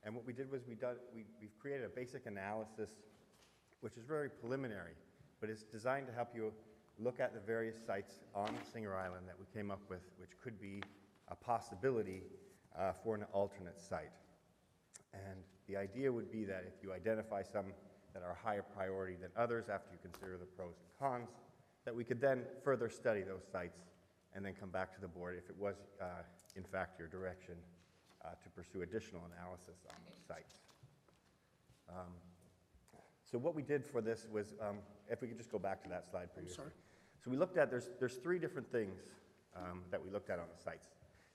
And what we did was we've created a basic analysis, which is very preliminary, but it's designed to help you look at the various sites on Singer Island that we came up with, which could be a possibility for an alternate site. And the idea would be that if you identify some that are higher priority than others after you consider the pros and cons, that we could then further study those sites and then come back to the board if it was, in fact, your direction to pursue additional analysis on those sites. So what we did for this was, if we could just go back to that slide previously. Sorry. So we looked at, there's three different things that we looked at on the sites.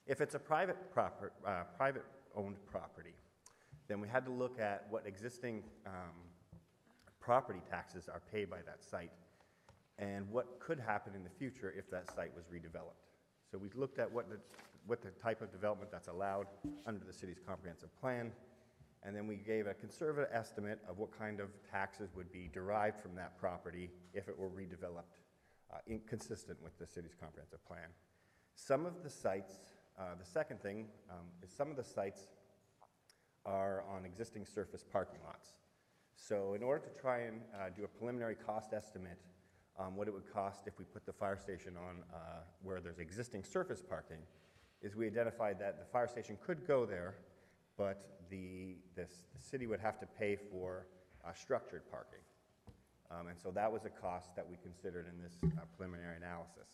If it's a private owned property, then we had to look at what existing property taxes are paid by that site and what could happen in the future if that site was redeveloped. So we looked at what the type of development that's allowed under the city's comprehensive plan, And then we gave a conservative estimate of what kind of taxes would be derived from that property if it were redeveloped, consistent with the city's comprehensive plan. Some of the sites, the second thing is some of the sites are on existing surface parking lots. So in order to try and do a preliminary cost estimate on what it would cost if we put the fire station on where there's existing surface parking, is we identified that the fire station could go there, but the city would have to pay for structured parking. And so that was a cost that we considered in this preliminary analysis,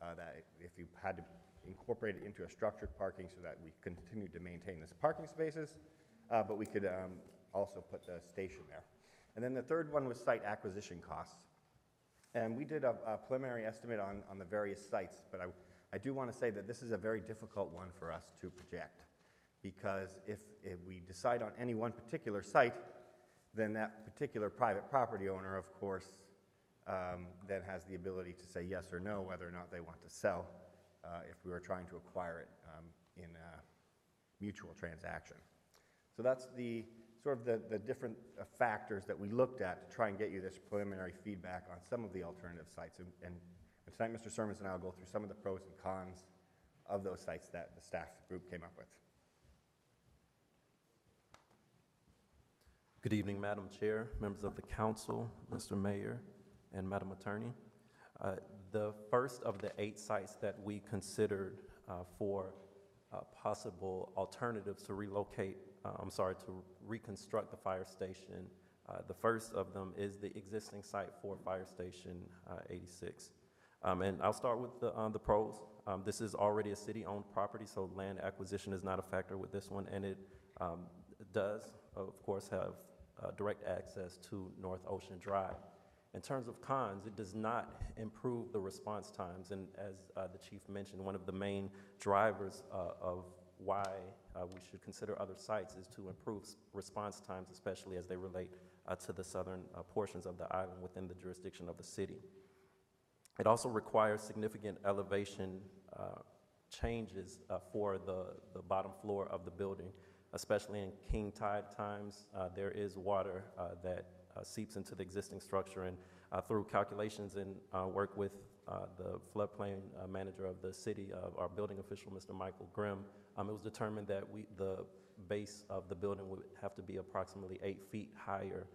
that if you had to incorporate it into a structured parking so that we continued to maintain this parking spaces, but we could also put the station there. And then the third one was site acquisition costs. And we did a preliminary estimate on the various sites, but I do want to say that this is a very difficult one for us to project, because if we decide on any one particular site, then that particular private property owner, of course, then has the ability to say yes or no whether or not they want to sell if we were trying to acquire it in a mutual transaction. So that's the sort of the different factors that we looked at to try and get you this preliminary feedback on some of the alternative sites. And tonight, Mr. Sermons and I will go through some of the pros and cons of those sites that the staff group came up with. Good evening, Madam Chair, members of the council, Mr. Mayor, and Madam Attorney. The first of the 8 sites that we considered for possible alternatives to to reconstruct the fire station. The first of them is the existing site for Fire Station 86. And I'll start with the pros. This is already a city-owned property, so land acquisition is not a factor with this one, and it does, of course, have direct access to North Ocean Drive. In terms of cons, it does not improve the response times, and as the chief mentioned, one of the main drivers of why we should consider other sites is to improve response times, especially as they relate to the southern portions of the island within the jurisdiction of the city. It also requires significant elevation changes for the bottom floor of the building, especially in king tide times. There is water that seeps into the existing structure, and through calculations and work with the floodplain manager of the city, our building official, Mr. Michael Grimm, it was determined that the base of the building would have to be approximately 8 feet higher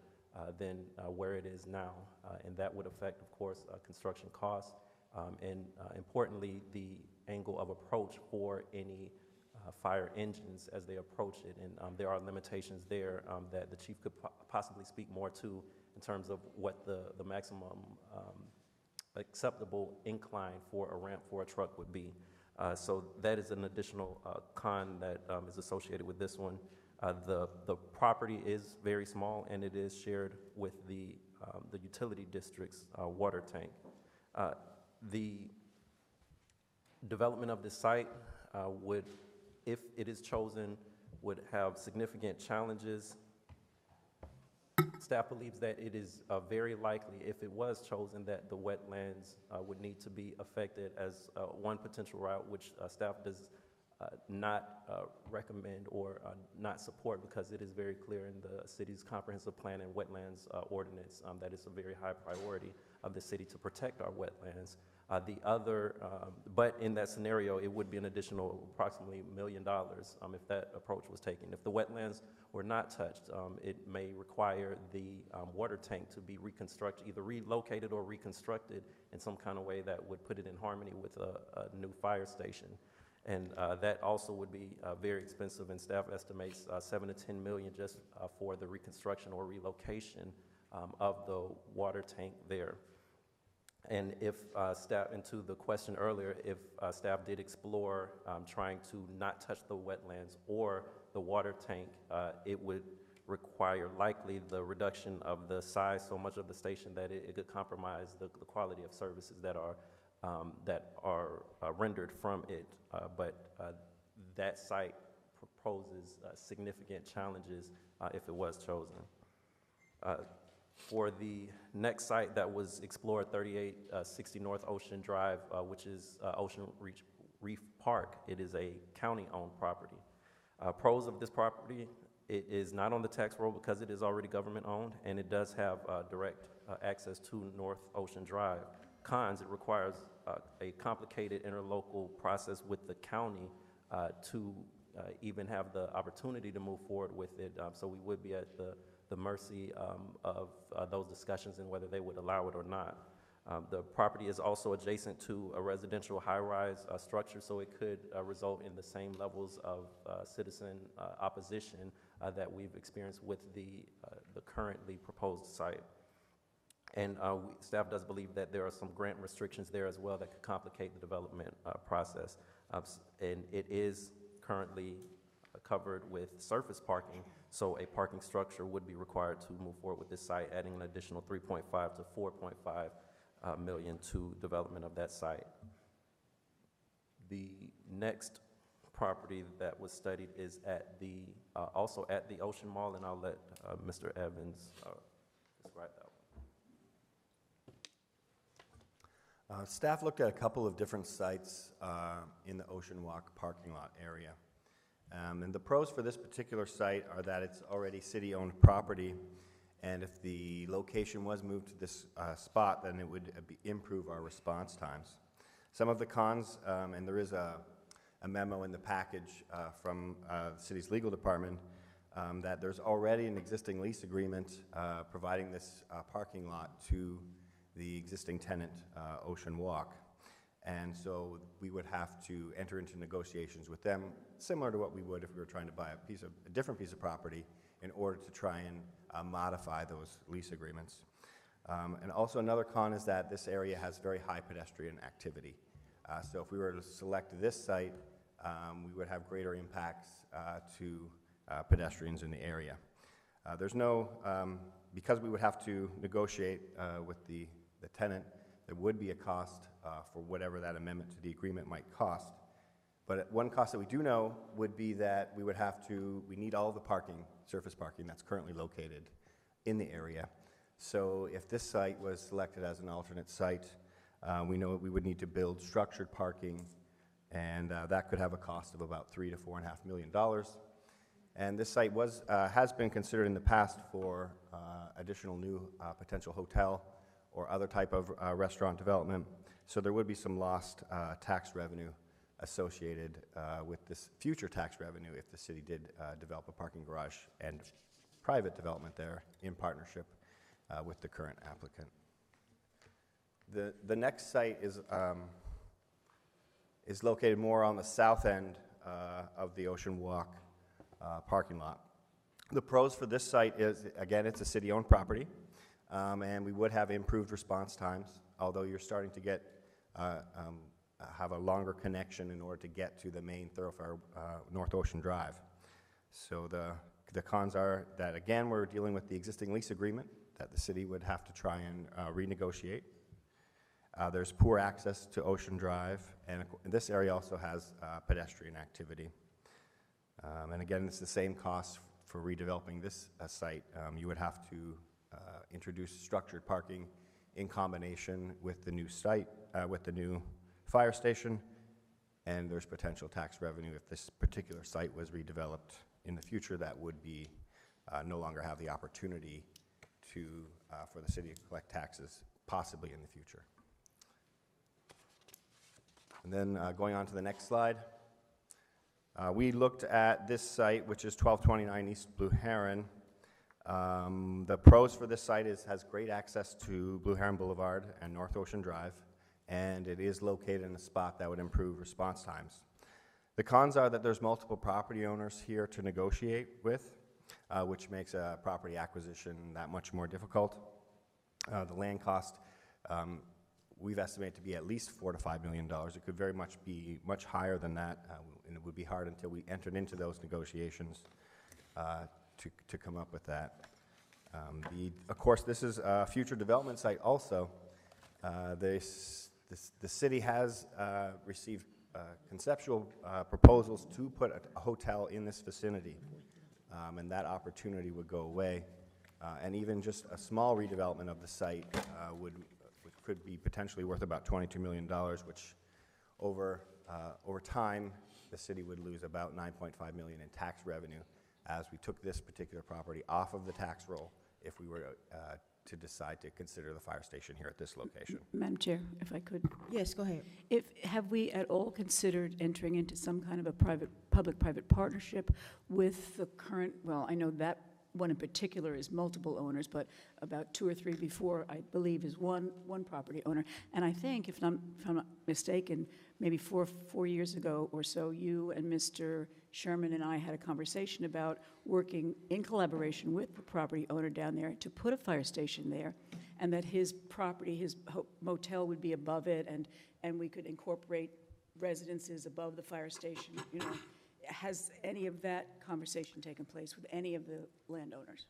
than where it is now, and that would affect, of course, construction costs, and importantly, the angle of approach for any fire engines as they approach it, and there are limitations there that the chief could possibly speak more to in terms of what the maximum acceptable incline for a ramp for a truck would be. So that is an additional con that is associated with this one. The property is very small, and it is shared with the utility district's water tank. The development of this site would, if it is chosen, would have significant challenges. Staff believes that it is very likely, if it was chosen, that the wetlands would need to be affected as one potential route, which staff does not recommend or not support, because it is very clear in the city's comprehensive plan and wetlands ordinance that it's a very high priority of the city to protect our wetlands. But in that scenario, it would be an additional approximately $1 million if that approach was taken. If the wetlands were not touched, it may require the water tank to be reconstructed, either relocated or reconstructed in some kind of way that would put it in harmony with a new fire station. And that also would be very expensive, and staff estimates $7 to $10 million just for the reconstruction or relocation of the water tank there. And if staff, and to the question earlier, if staff did explore trying to not touch the wetlands or the water tank, it would require likely the reduction of the size so much of the station that it could compromise the quality of services that are rendered from it. But that site proposes significant challenges if it was chosen. For the next site that was explored, 3860 North Ocean Drive, which is Ocean Reef Park, it is a county-owned property. Pros of this property It is not on the tax roll because it is already government-owned, and it does have direct access to North Ocean Drive. Cons, it requires a complicated interlocal process with the county to even have the opportunity to move forward with it. So we would be at the mercy of those discussions and whether they would allow it or not. The property is also adjacent to a residential high-rise structure, so it could result in the same levels of citizen opposition that we've experienced with the currently proposed site. And staff does believe that there are some grant restrictions there as well that could complicate the development process. And it is currently covered with surface parking, so a parking structure would be required to move forward with this site, adding an additional 3.5 to 4.5 million to development of that site. The next property that was studied is at the also at the Ocean Mall, and I'll let Mr. Evans describe that one. Staff looked at a couple of different sites in the Ocean Walk parking lot area. And the pros for this particular site are that it's already city-owned property, and if the location was moved to this spot, then it would improve our response times. Some of the cons, and there is a memo in the package from the city's legal department, that there's already an existing lease agreement providing this parking lot to the existing tenant, Ocean Walk. And so we would have to enter into negotiations with them, similar to what we would if we were trying to buy a different piece of property in order to try and modify those lease agreements. And also another con is that this area has very high pedestrian activity. So if we were to select this site, we would have greater impacts to pedestrians in the area. There's no, because we would have to negotiate with the tenant, there would be a cost for whatever that amendment to the agreement might cost. But one cost that we do know would be that we would have to, we need all of the parking, surface parking that's currently located in the area. So if this site was selected as an alternate site, we know we would need to build structured parking, and that could have a cost of about $3 to $4.5 million. And this site has been considered in the past for additional new potential hotel or other type of restaurant development. So there would be some lost tax revenue associated with this future tax revenue if the city did develop a parking garage and private development there in partnership with the current applicant. The next site is located more on the south end of the Ocean Walk parking lot. The pros for this site is, again, it's a city-owned property, and we would have improved response times, although you're starting to get have a longer connection in order to get to the main thoroughfare, North Ocean Drive. So the cons are that, again, we're dealing with the existing lease agreement that the city would have to try and renegotiate. There's poor access to Ocean Drive, and this area also has pedestrian activity. And again, it's the same cost for redeveloping this site. You would have to introduce structured parking in combination with the new site, with the new fire station, and there's potential tax revenue if this particular site was redeveloped in the future that would be no longer have the opportunity to for the city to collect taxes possibly in the future. And then going on to the next slide, we looked at this site, which is 1229 East Blue Heron. The pros for this site has great access to Blue Heron Boulevard and North Ocean Drive, and it is located in a spot that would improve response times. The cons are that there's multiple property owners here to negotiate with, which makes a property acquisition that much more difficult. The land cost, we've estimated to be at least $4 to $5 million. It could very much be much higher than that, and it would be hard until we entered into those negotiations to come up with that. Of course, this is a future development site also. The city has received conceptual proposals to put a hotel in this vicinity, and that opportunity would go away. And even just a small redevelopment of the site could be potentially worth about $22 million, which over time, the city would lose about $9.5 million in tax revenue as we took this particular property off of the tax roll if we were to decide to consider the fire station here at this location. Madam Chair, if I could. Yes, go ahead. Have we at all considered entering into some kind of a public-private partnership with the current, well, I know that one in particular is multiple owners, but about 2 or 3 before, I believe, is one property owner. And I think, if I'm not mistaken, maybe four years ago or so, you and Mr. Sherman and I had a conversation about working in collaboration with the property owner down there to put a fire station there, and that his property, his motel would be above it, and we could incorporate residences above the fire station, you know. Has any of that conversation taken place with any of the landowners?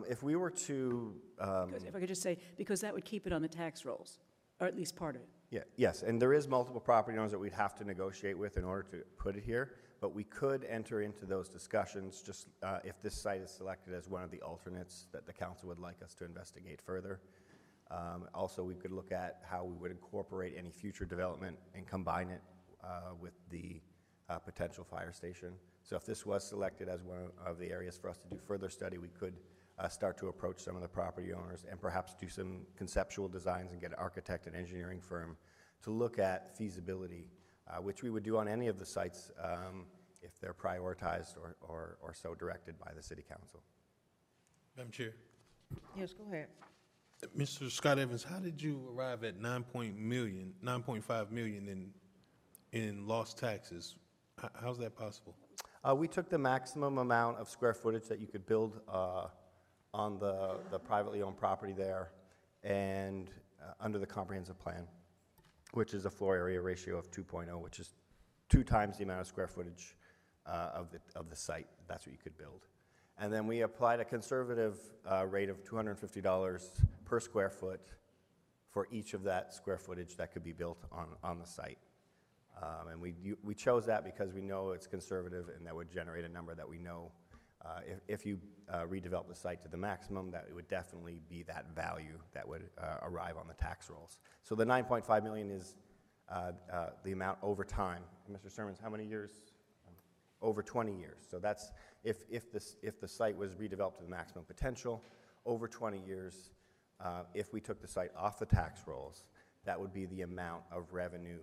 If we were to... If I could just say, because that would keep it on the tax rolls, or at least part of it. Yeah, yes, and there is multiple property owners that we'd have to negotiate with in order to put it here, but we could enter into those discussions just if this site is selected as one of the alternates that the council would like us to investigate further. Also, we could look at how we would incorporate any future development and combine it with the potential fire station. So if this was selected as one of the areas for us to do further study, we could start to approach some of the property owners and perhaps do some conceptual designs and get an architect and engineering firm to look at feasibility, which we would do on any of the sites if they're prioritized or so directed by the City Council. Madam Chair. Yes, go ahead. Mr. Scott Evans, how did you arrive at 9.5 million in lost taxes? How's that possible? We took the maximum amount of square footage that you could build on the privately owned property there and under the comprehensive plan, which is a floor area ratio of 2.0, which is 2 times the amount of square footage of the site. That's what you could build. And then we applied a conservative rate of $250 per square foot for each of that square footage that could be built on the site. And we chose that because we know it's conservative and that would generate a number that we know if you redevelop the site to the maximum, that it would definitely be that value that would arrive on the tax rolls. So the 9.5 million is the amount over time. Mr. Sermons, how many years? Over 20 years. So that's if the site was redeveloped to the maximum potential over 20 years, if we took the site off the tax rolls, that would be the amount of revenue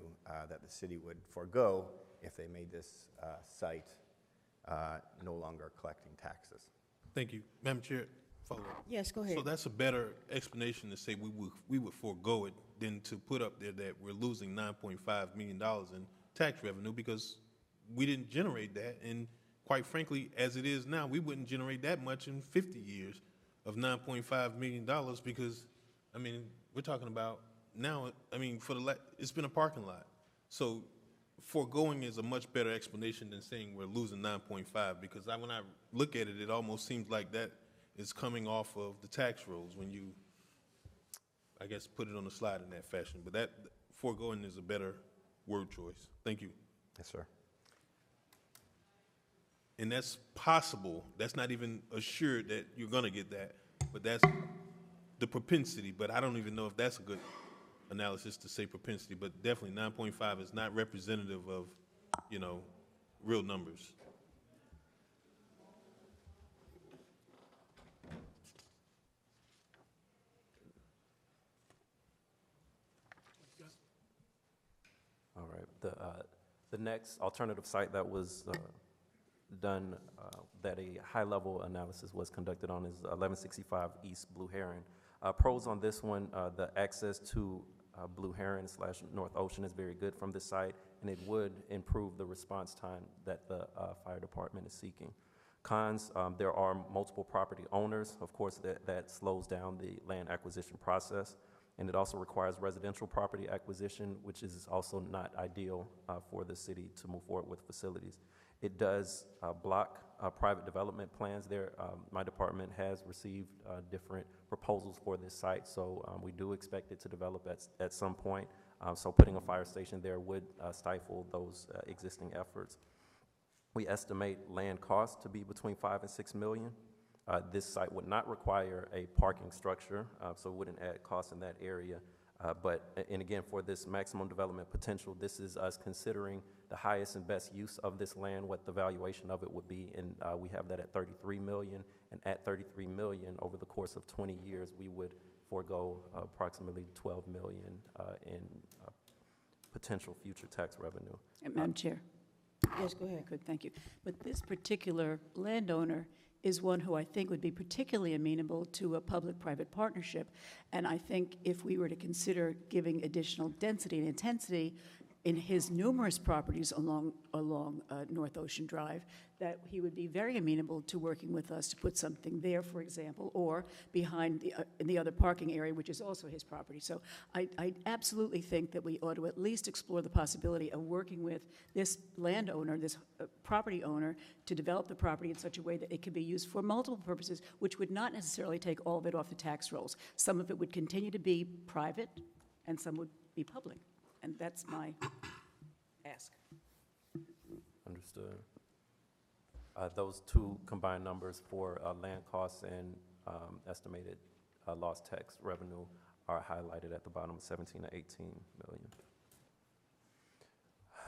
that the city would forego if they made this site no longer collecting taxes. Thank you. Madam Chair, follow up. Yes, go ahead. So that's a better explanation to say we would forego it than to put up there that we're losing $9.5 million in tax revenue because we didn't generate that. And quite frankly, as it is now, we wouldn't generate that much in 50 years of $9.5 million because, I mean, we're talking about now, I mean, it's been a parking lot. So foregoing is a much better explanation than saying we're losing 9.5 because when I look at it, it almost seems like that is coming off of the tax rolls when you, I guess, put it on the slide in that fashion. But that foregoing is a better word choice. Thank you. Yes, sir. And that's possible. That's not even assured that you're going to get that, but that's the propensity. But I don't even know if that's a good analysis to say propensity, but definitely 9.5 is not representative of, you know, real numbers. All right. The next alternative site that was done, that a high-level analysis was conducted on is 1165 East Blue Heron. Pros on this one, the access to Blue Heron / North Ocean is very good from this site, and it would improve the response time that the fire department is seeking. Cons, there are multiple property owners. Of course, that slows down the land acquisition process, and it also requires residential property acquisition, which is also not ideal for the city to move forward with facilities. It does block private development plans there. My department has received different proposals for this site, so we do expect it to develop at some point. So putting a fire station there would stifle those existing efforts. We estimate land costs to be between $5 and $6 million. This site would not require a parking structure, so it wouldn't add costs in that area. And again, for this maximum development potential, this is us considering the highest and best use of this land, what the valuation of it would be, and we have that at $33 million. And at $33 million, over the course of 20 years, we would forego approximately $12 million in potential future tax revenue. Madam Chair. Yes, go ahead. Good, thank you. But this particular landowner is one who I think would be particularly amenable to a public-private partnership. And I think if we were to consider giving additional density and intensity in his numerous properties along North Ocean Drive, that he would be very amenable to working with us to put something there, for example, or behind in the other parking area, which is also his property. So I absolutely think that we ought to at least explore the possibility of working with this landowner, this property owner, to develop the property in such a way that it could be used for multiple purposes, which would not necessarily take all of it off the tax rolls. Some of it would continue to be private, and some would be public. And that's my ask. Understood. Those two combined numbers for land costs and estimated lost tax revenue are highlighted at the bottom, 17 to 18 million.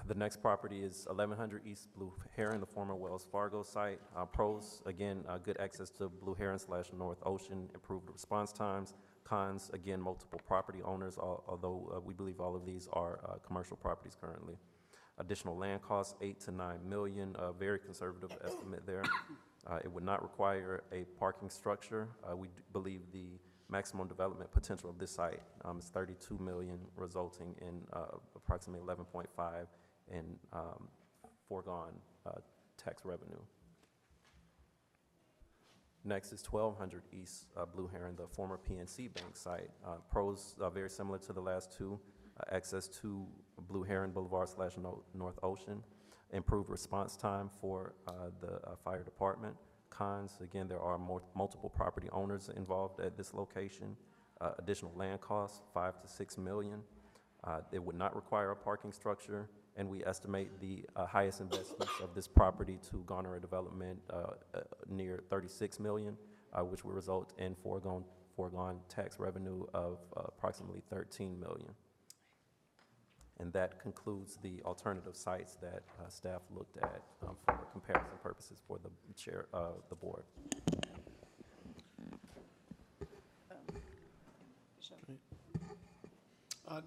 The next property is 1100 East Blue Heron, the former Wells Fargo site. Pros, again, good access to Blue Heron / North Ocean, improved response times. Cons, again, multiple property owners, although we believe all of these are commercial properties currently. Additional land costs, 8 to 9 million, a very conservative estimate there. It would not require a parking structure. We believe the maximum development potential of this site is 32 million, resulting in approximately 11.5 in foregone tax revenue. Next is 1200 East Blue Heron, the former PNC Bank site. Pros are very similar to the last two. Access to Blue Heron Boulevard / North Ocean. Improved response time for the fire department. Cons, again, there are multiple property owners involved at this location. Additional land costs, 5 to 6 million. It would not require a parking structure, and we estimate the highest and best use of this property to garner a development near 36 million, which will result in foregone tax revenue of approximately 13 million. And that concludes the alternative sites that staff looked at for comparison purposes for the chair of the board.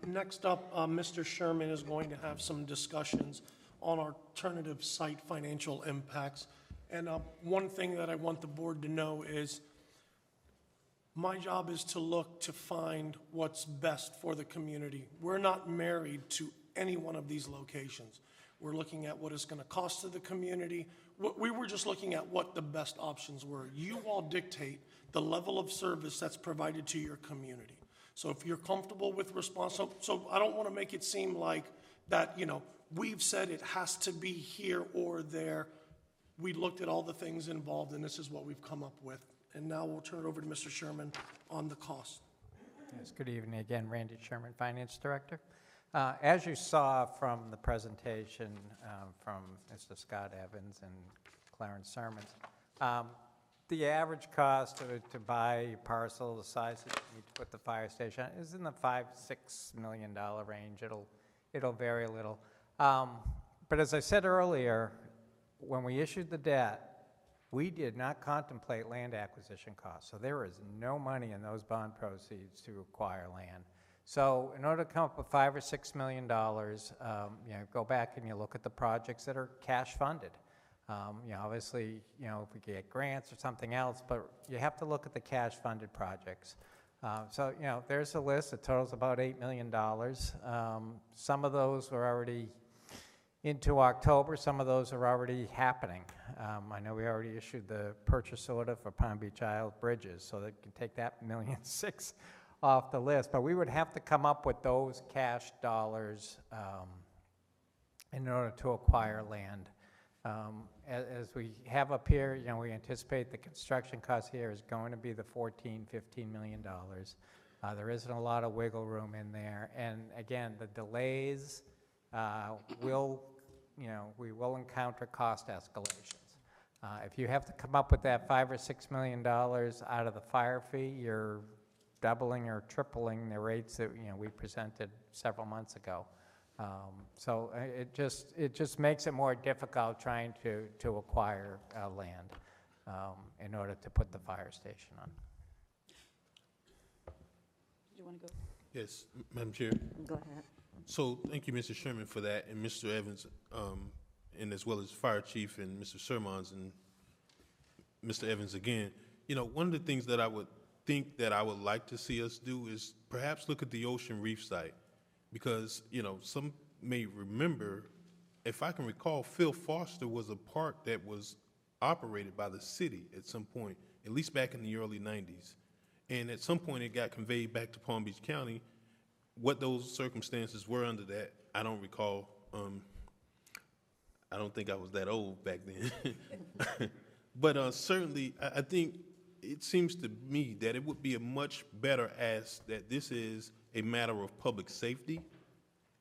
Next up, Mr. Sherman is going to have some discussions on alternative site financial impacts. And one thing that I want the board to know is my job is to look to find what's best for the community. We're not married to any one of these locations. We're looking at what it's going to cost to the community. We were just looking at what the best options were. You all dictate the level of service that's provided to your community. So if you're comfortable with response, so I don't want to make it seem like that, you know, we've said it has to be here or there. We looked at all the things involved, and this is what we've come up with. And now we'll turn it over to Mr. Sherman on the cost. Yes, good evening again, Randy Sherman, Finance Director. As you saw from the presentation from Mr. Scott Evans and Clarence Sermons, the average cost to buy a parcel the size that you need to put the fire station is in the $5-6 million range. It'll vary a little. But as I said earlier, when we issued the debt, we did not contemplate land acquisition costs. So there is no money in those bond proceeds to acquire land. So in order to come up with $5 or $6 million, go back and you look at the projects that are cash funded. Obviously, if we get grants or something else, but you have to look at the cash funded projects. So there's a list that totals about $8 million. Some of those were already into October. Some of those are already happening. I know we already issued the purchase order for Palm Beach Isle Bridges, so they can take that $1.6 million off the list. But we would have to come up with those cash dollars in order to acquire land. As we have up here, we anticipate the construction cost here is going to be the $14-15 million. There isn't a lot of wiggle room in there. And again, the delays we will encounter cost escalations. If you have to come up with that $5 or $6 million out of the fire fee, doubling or tripling the rates that, we presented several months ago. So it just makes it more difficult trying to acquire land in order to put the fire station on. Do you want to go? Yes, Madam Chair. Go ahead. So thank you, Mr. Sherman, for that, and Mr. Evans, and as well as Fire Chief and Mr. Sermons and Mr. Evans again. One of the things that I would think that I would like to see us do is perhaps look at the Ocean Reef site, because, some may remember, if I can recall, Phil Foster was a park that was operated by the city at some point, at least back in the early 90s. And at some point, it got conveyed back to Palm Beach County. What those circumstances were under that, I don't recall. I don't think I was that old back then. But certainly, I think it seems to me that it would be a much better ask that this is a matter of public safety.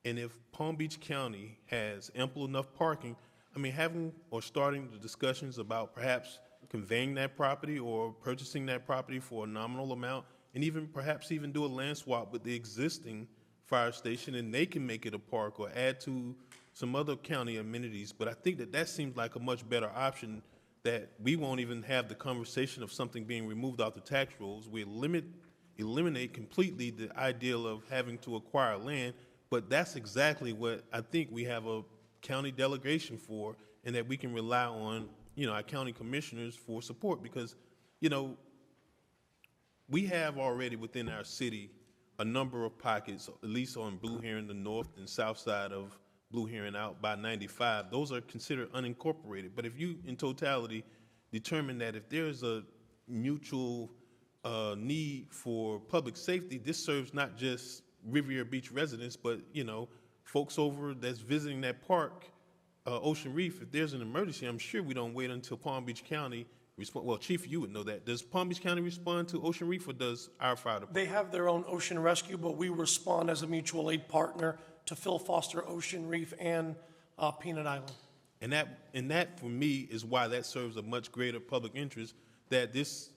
And if Palm Beach County has ample enough parking, having or starting the discussions about perhaps conveying that property or purchasing that property for a nominal amount, and even perhaps even do a land swap with the existing fire station, and they can make it a park or add to some other county amenities. But I think that seems like a much better option, that we won't even have the conversation of something being removed off the tax rolls. We eliminate completely the ideal of having to acquire land, but that's exactly what I think we have a county delegation for, and that we can rely on, our county commissioners for support, because, we have already within our city a number of pockets, at least on Blue Heron, the north and south side of Blue Heron out by 95. Those are considered unincorporated. But if you, in totality, determine that if there's a mutual need for public safety, this serves not just Riviera Beach residents, but, folks over that's visiting that park, Ocean Reef. If there's an emergency, I'm sure we don't wait until Palm Beach County respond. Well, Chief, you would know that. Does Palm Beach County respond to Ocean Reef, or does our fire department? They have their own ocean rescue, but we respond as a mutual aid partner to Phil Foster Ocean Reef and Peanut Island. And that for me is why that serves a much greater public interest, that this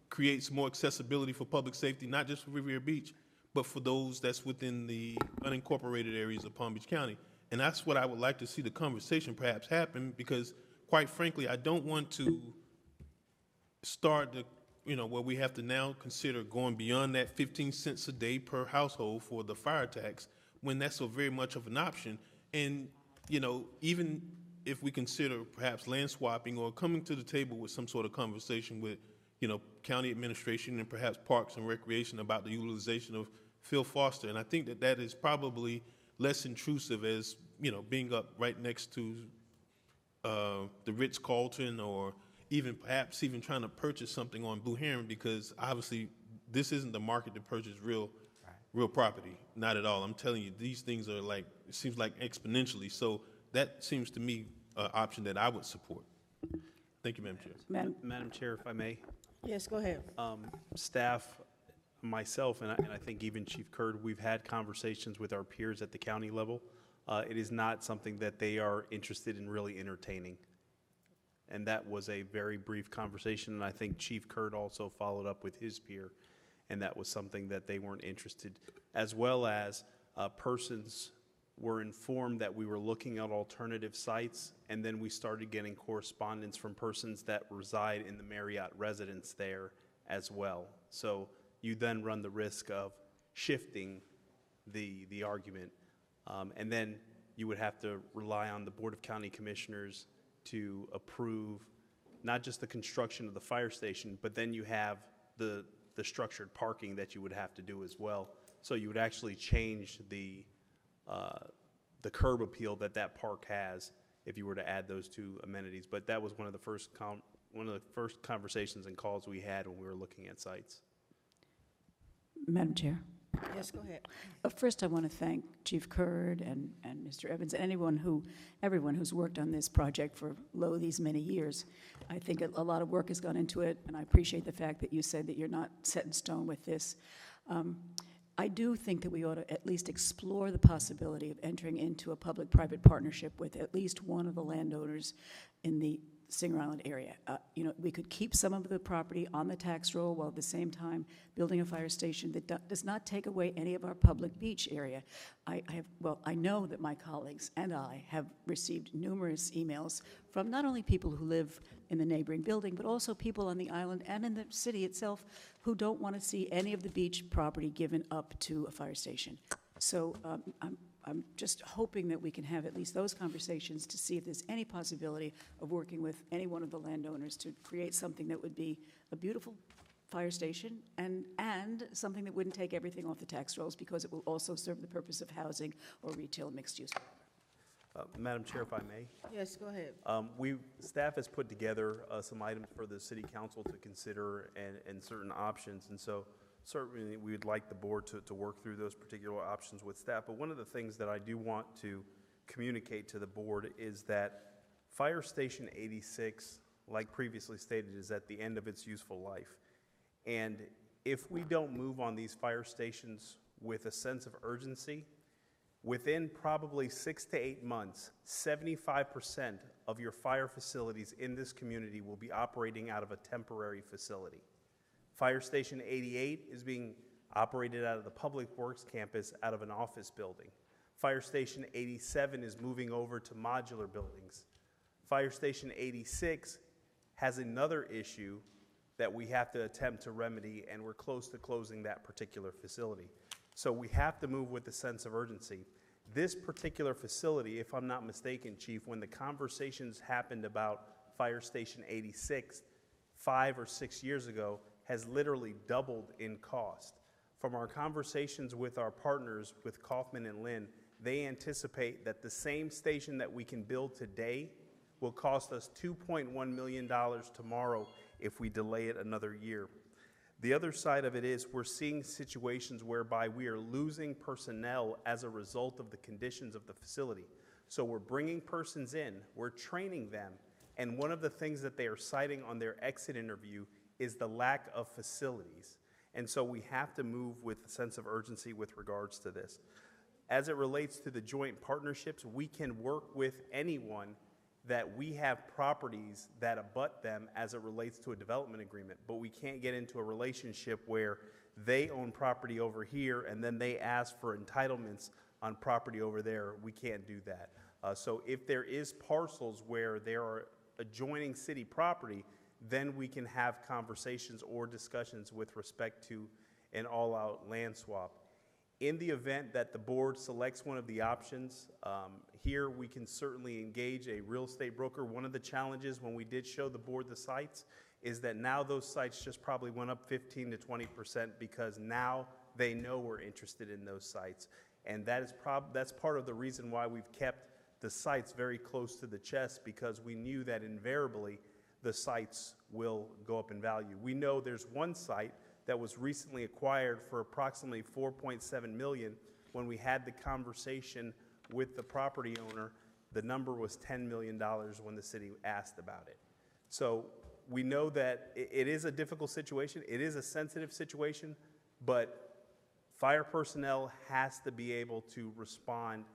creates more accessibility for public safety, not just for Riviera Beach, but for those that's within the unincorporated areas of Palm Beach County. And that's what I would like to see the conversation perhaps happen, because quite frankly, I don't want to start where we have to now consider going beyond that 15 cents a day per household for the fire tax, when that's so very much of an option. And, even if we consider perhaps land swapping or coming to the table with some sort of conversation with, county administration and perhaps Parks and Recreation about the utilization of Phil Foster. And I think that is probably less intrusive as, being up right next to the Ritz-Carlton, or even perhaps even trying to purchase something on Blue Heron, because obviously this isn't the market to purchase real property. Not at all. I'm telling you, these things are it seems like exponentially. So that seems to me an option that I would support. Thank you, Madam Chair. Madam Chair, if I may. Yes, go ahead. Staff, myself, and I think even Chief Curd, we've had conversations with our peers at the county level. It is not something that they are interested in really entertaining. And that was a very brief conversation, and I think Chief Curd also followed up with his peer, and that was something that they weren't interested, as well as persons were informed that we were looking at alternative sites, and then we started getting correspondence from persons that reside in the Marriott residence there as well. So you then run the risk of shifting the argument, and then you would have to rely on the Board of County Commissioners to approve not just the construction of the fire station, but then you have the structured parking that you would have to do as well. So you would actually change the curb appeal that park has if you were to add those two amenities. But that was one of the first conversations and calls we had when we were looking at sites. Madam Chair. Yes, go ahead. First, I want to thank Chief Curd and Mr. Evans and everyone who's worked on this project for these many years. I think a lot of work has gone into it, and I appreciate the fact that you said that you're not set in stone with this. I do think that we ought to at least explore the possibility of entering into a public-private partnership with at least one of the landowners in the Singer Island area. You know, we could keep some of the property on the tax roll while at the same time building a fire station that does not take away any of our public beach area. I know that my colleagues and I have received numerous emails from not only people who live in the neighboring building, but also people on the island and in the city itself who don't want to see any of the beach property given up to a fire station. So I'm just hoping that we can have at least those conversations to see if there's any possibility of working with any one of the landowners to create something that would be a beautiful fire station and something that wouldn't take everything off the tax rolls, because it will also serve the purpose of housing or retail mixed use. Madam Chair, if I may. Yes, go ahead. Staff has put together some items for the city council to consider and certain options, and so certainly we would like the board to work through those particular options with staff. But one of the things that I do want to communicate to the board is that Fire Station 86, like previously stated, is at the end of its useful life. And if we don't move on these fire stations with a sense of urgency, within probably 6 to 8 months, 75% of your fire facilities in this community will be operating out of a temporary facility. Fire Station 88 is being operated out of the Public Works campus out of an office building. Fire Station 87 is moving over to modular buildings. Fire Station 86 has another issue that we have to attempt to remedy, and we're close to closing that particular facility. So we have to move with a sense of urgency. This particular facility, if I'm not mistaken, Chief, when the conversations happened about Fire Station 86 5 or 6 years ago, has literally doubled in cost. From our conversations with our partners, with Kaufman and Lynn, they anticipate that the same station that we can build today will cost us $2.1 million tomorrow if we delay it another year. The other side of it is we're seeing situations whereby we are losing personnel as a result of the conditions of the facility. So we're bringing persons in, we're training them, and one of the things that they are citing on their exit interview is the lack of facilities. And so we have to move with a sense of urgency with regards to this. As it relates to the joint partnerships, we can work with anyone that we have properties that abut them as it relates to a development agreement, but we can't get into a relationship where they own property over here and then they ask for entitlements on property over there. We can't do that. So if there is parcels where there are adjoining city property, then we can have conversations or discussions with respect to an all-out land swap. In the event that the board selects one of the options, here we can certainly engage a real estate broker. One of the challenges when we did show the board the sites is that now those sites just probably went up 15 to 20% because now they know we're interested in those sites. And that's part of the reason why we've kept the sites very close to the chest, because we knew that invariably the sites will go up in value. We know there's one site that was recently acquired for approximately $4.7 million. When we had the conversation with the property owner, the number was $10 million when the city asked about it. So we know that it is a difficult situation, it is a sensitive situation, but fire personnel has to be able to respond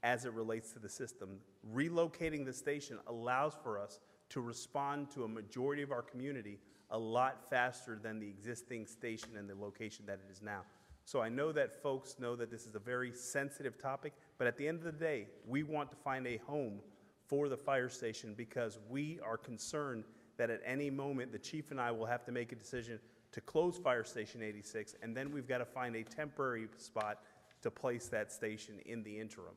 as it relates to the system. Relocating the station allows for us to respond to a majority of our community a lot faster than the existing station and the location that it is now. So I know that folks know that this is a very sensitive topic, but at the end of the day, we want to find a home for the fire station because we are concerned that at any moment the chief and I will have to make a decision to close Fire Station 86, and then we've got to find a temporary spot to place that station in the interim.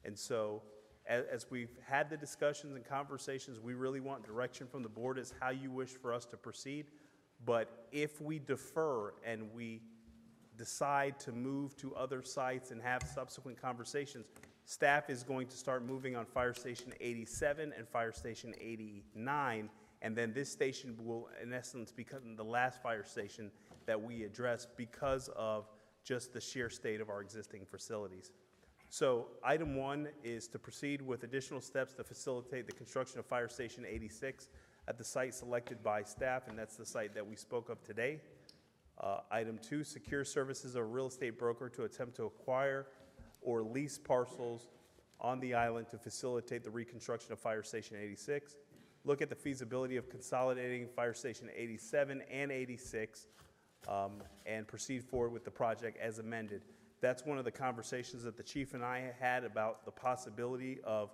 And so as we've had the discussions and conversations, we really want direction from the board as how you wish for us to proceed. But if we defer and we decide to move to other sites and have subsequent conversations, staff is going to start moving on Fire Station 87 and Fire Station 89, and then this station will, in essence, become the last fire station that we address because of just the sheer state of our existing facilities. So item 1 is to proceed with additional steps to facilitate the construction of Fire Station 86 at the site selected by staff, and that's the site that we spoke of today. Item 2, secure services of a real estate broker to attempt to acquire or lease parcels on the island to facilitate the reconstruction of Fire Station 86. look at the feasibility of consolidating Fire Station 87 and 86, and proceed forward with the project as amended. That's one of the conversations that the chief and I had about the possibility of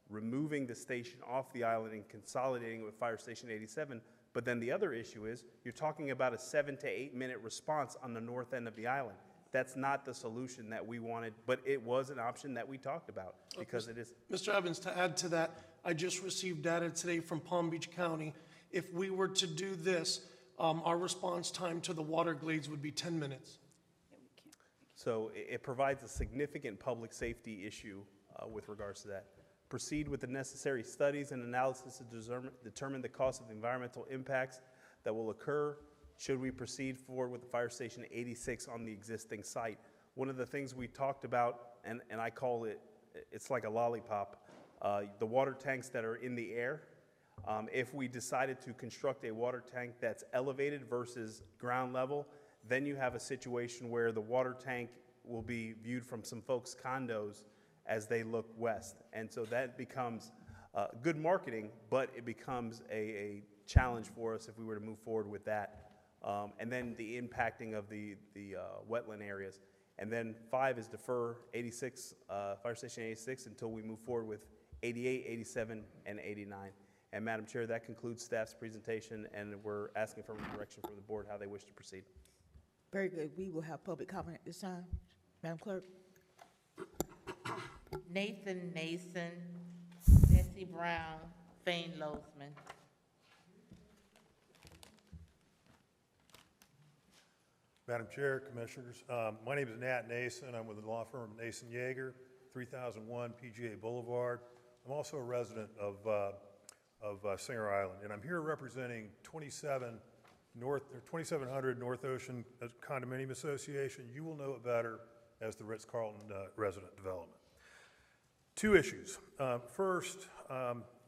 removing the station off the island and consolidating with Fire Station 87. But then the other issue is you're talking about a 7 to 8 minute response on the north end of the island. That's not the solution that we wanted, but it was an option that we talked about because it is. Mr. Evans, to add to that, I just received data today from Palm Beach County. If we were to do this, our response time to the water glades would be 10 minutes. So it provides a significant public safety issue with regards to that. Proceed with the necessary studies and analysis to determine the cost of the environmental impacts that will occur should we proceed forward with the Fire Station 86 on the existing site. One of the things we talked about, and I call it, it's like a lollipop, the water tanks that are in the air. If we decided to construct a water tank that's elevated versus ground level, then you have a situation where the water tank will be viewed from some folks' condos as they look west. And so that becomes good marketing, but it becomes a challenge for us if we were to move forward with that. And then the impacting of the wetland areas. And then 5 is defer 86, Fire Station 86 until we move forward with 88, 87, and 89. And Madam Chair, that concludes staff's presentation, and we're asking for direction from the board how they wish to proceed. Very good. We will have public comment at this time. Madam Clerk? Nathan Nason, Bessie Brown, Fane Losman. Madam Chair, Commissioners, my name is Nat Nason. I'm with the law firm Nason Yeager, 3001 PGA Boulevard. I'm also a resident of Singer Island, and I'm here representing 2700 North Ocean Condominium Association. You will know it better as the Ritz-Carlton Resident Development. 2 issues. First,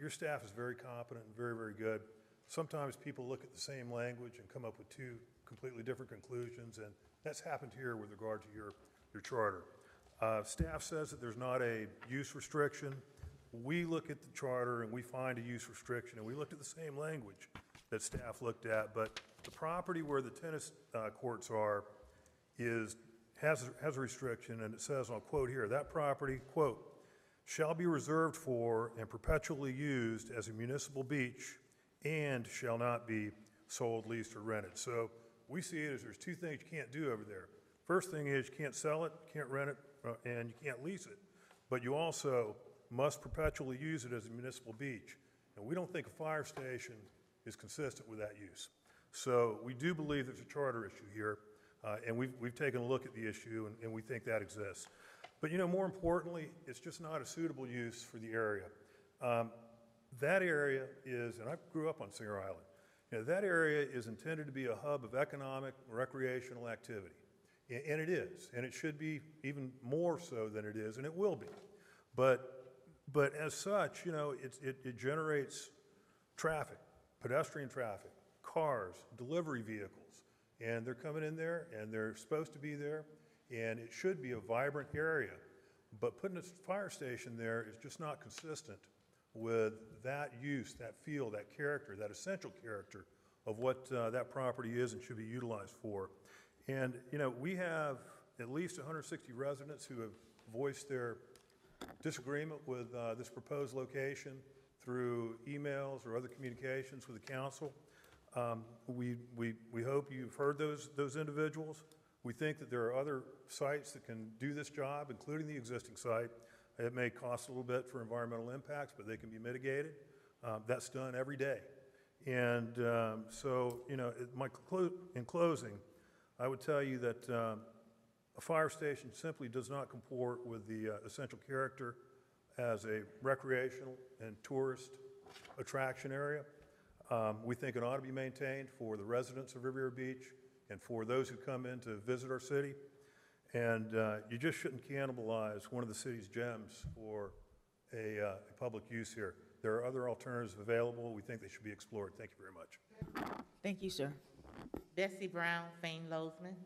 your staff is very competent and very, very good. Sometimes people look at the same language and come up with 2 completely different conclusions, and that's happened here with regard to your charter. Staff says that there's not a use restriction. We look at the charter and we find a use restriction, and we looked at the same language that staff looked at, but the property where the tennis courts are has a restriction, and it says, and I'll quote here, that property, quote, shall be reserved for and perpetually used as a municipal beach and shall not be sold, leased, or rented. So we see it as there's 2 things you can't do over there. First thing is you can't sell it, can't rent it, and you can't lease it, but you also must perpetually use it as a municipal beach. And we don't think a fire station is consistent with that use. So we do believe there's a charter issue here, and we've taken a look at the issue, and we think that exists. But more importantly, it's just not a suitable use for the area. That area is, and I grew up on Singer Island, that area is intended to be a hub of economic, recreational activity. And it is, and it should be even more so than it is, and it will be. But as such, it generates traffic, pedestrian traffic, cars, delivery vehicles, and they're coming in there, and they're supposed to be there, and it should be a vibrant area. But putting a fire station there is just not consistent with that use, that feel, that character, that essential character of what that property is and should be utilized for. And, we have at least 160 residents who have voiced their disagreement with this proposed location through emails or other communications with the council. We hope you've heard those individuals. We think that there are other sites that can do this job, including the existing site. It may cost a little bit for environmental impacts, but they can be mitigated. That's done every day. And in closing, I would tell you that a fire station simply does not comport with the essential character as a recreational and tourist attraction area. We think it ought to be maintained for the residents of Riviera Beach and for those who come in to visit our city. And you just shouldn't cannibalize one of the city's gems for a public use here. There are other alternatives available. We think they should be explored. Thank you very much. Thank you, sir. Bessie Brown, Fane Losman.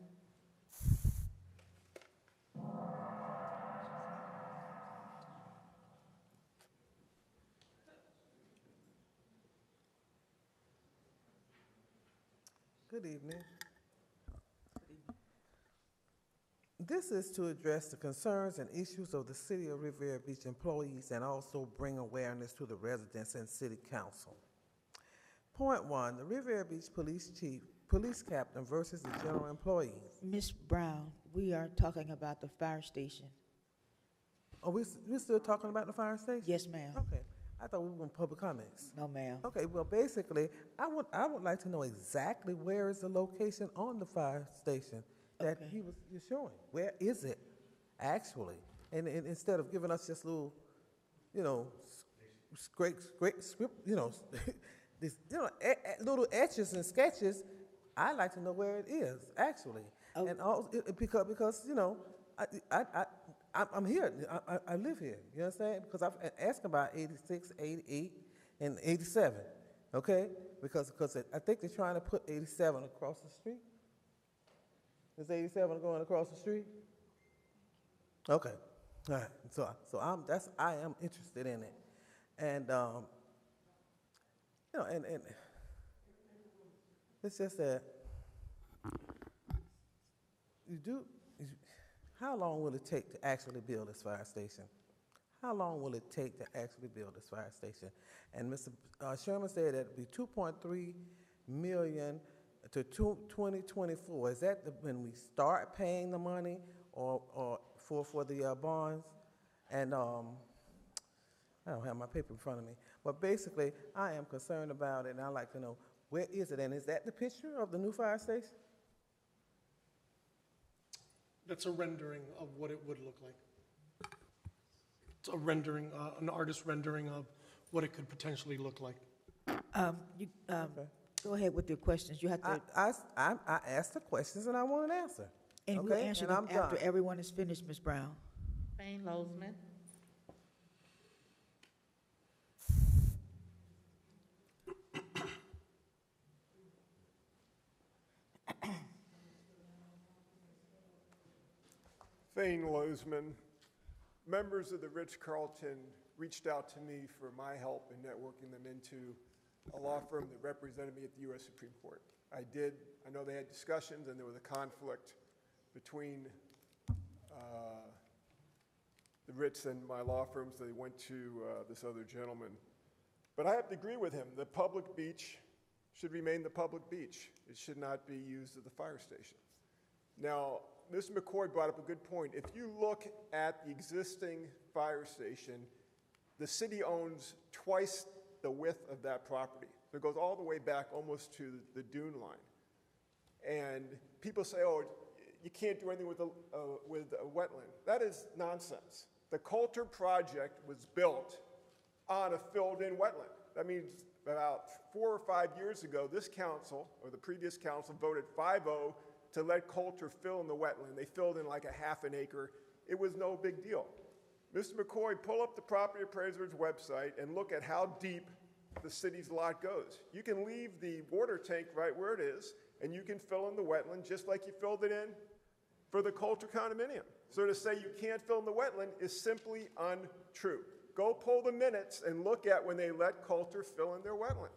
Good evening. This is to address the concerns and issues of the City of Riviera Beach employees and also bring awareness to the residents and City Council. Point 1, the Riviera Beach Police Chief, Police Captain versus the general employees. Ms. Brown, we are talking about the fire station. Are we still talking about the fire station? Yes, ma'am. Okay. I thought we were in public comments. No, ma'am. Okay, well, basically, I would like to know exactly where is the location on the fire station that Okay. you're showing. Where is it, actually? And instead of giving us just little, great script, this, little etches and sketches, I'd like to know where it is, actually. Oh. And all, because I'm here. I live here. You understand? Because I've asked about 86, 88, and 87. Okay? Because I think they're trying to put 87 across the street. Is 87 going across the street? Okay. All right. So I am interested in it, and and it's just that how long will it take to actually build this fire station? How long will it take to actually build this fire station? And Mr. Sherman said that it'd be $2.3 million to 2024. Is that when we start paying the money, or for the bonds? And I don't have my paper in front of me, but basically I am concerned about it, and I'd like to know where is it, and is that the picture of the new fire station? That's a rendering of what it would look like. It's a rendering, an artist rendering of what it could potentially look like. Go ahead with your questions. You have to, I asked the questions and I want an answer. and we'll answer and them I'm after done. everyone is finished, Ms. Brown. Fane Lozman. Fane Lozman. Members of the Ritz-Carlton reached out to me for my help in networking them into a law firm that represented me at the U.S. Supreme Court. I did. I know they had discussions and there was a conflict between the Ritz and my law firms. They went to this other gentleman. But I have to agree with him. The public beach should remain the public beach. It should not be used as a fire station. Now, Mr. McCoy brought up a good point. If you look at the existing fire station, the city owns twice the width of that property. So it goes all the way back almost to the dune line. And people say, oh, you can't do anything with a wetland. That is nonsense. The Coulter project was built on a filled-in wetland. That means about 4 or 5 years ago, this council, or the previous council, voted 5-0 to let Coulter fill in the wetland. They filled in like a half an acre. It was no big deal. Mr. McCoy, pull up the property appraiser's website and look at how deep the city's lot goes. You can leave the water tank right where it is, and you can fill in the wetland just like you filled it in for the Coulter condominium. So to say you can't fill in the wetland is simply untrue. Go pull the minutes and look at when they let Coulter fill in their wetland.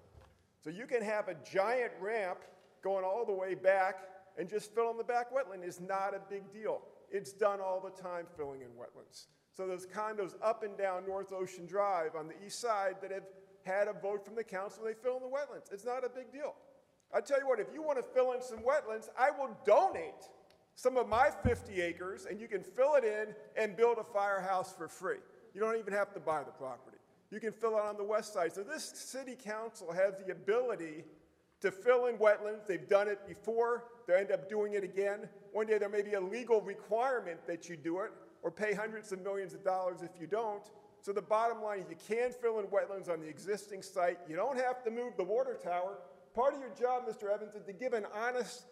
So you can have a giant ramp going all the way back and just fill in the back wetland is not a big deal. It's done all the time, filling in wetlands. So those condos up and down North Ocean Drive on the east side that have had a vote from the council, they fill in the wetlands. It's not a big deal. I tell you what, if you want to fill in some wetlands, I will donate some of my 50 acres, and you can fill it in and build a firehouse for free. You don't even have to buy the property. You can fill it on the west side. So this city council has the ability to fill in wetlands. They've done it before. They end up doing it again. One day there may be a legal requirement that you do it, or pay hundreds of millions of dollars if you don't. So the bottom line is you can fill in wetlands on the existing site. You don't have to move the water tower. Part of your job, Mr. Evans, is to give an honest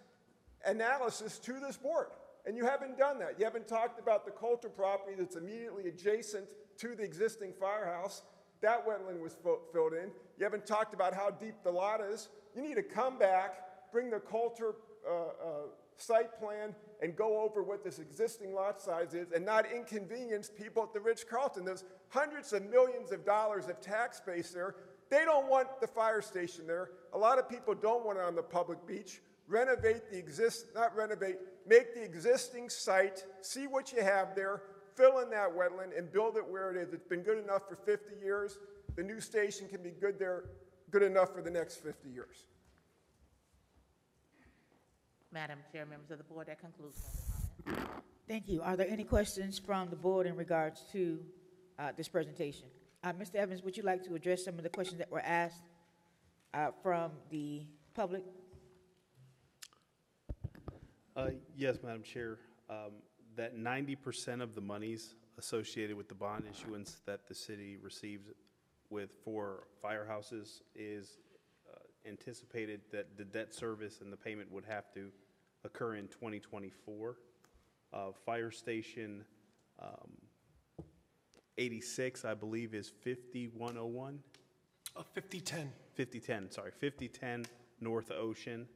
analysis to this board. And you haven't done that. You haven't talked about the Coulter property that's immediately adjacent to the existing firehouse. That wetland was filled in. You haven't talked about how deep the lot is. You need to come back, bring the Coulter site plan, and go over what this existing lot size is and not inconvenience people at the Ritz-Carlton. There's hundreds of millions of dollars of tax base there. They don't want the fire station there. A lot of people don't want it on the public beach. renovate not renovate, make the existing site, see what you have there, fill in that wetland, and build it where it is. It's been good enough for 50 years. The new station can be good enough for the next 50 years. Madam Chair, members of the board, that concludes my comments. Thank you. Are there any questions from the board in regards to this presentation? Mr. Evans, would you like to address some of the questions that were asked from the public? Yes, Madam Chair. That 90% of the monies associated with the bond issuance that the city received for firehouses is anticipated that the debt service and the payment would have to occur in 2024. Fire Station 86, I believe, is 5101. 5010. 5010, sorry, 5010 North Ocean.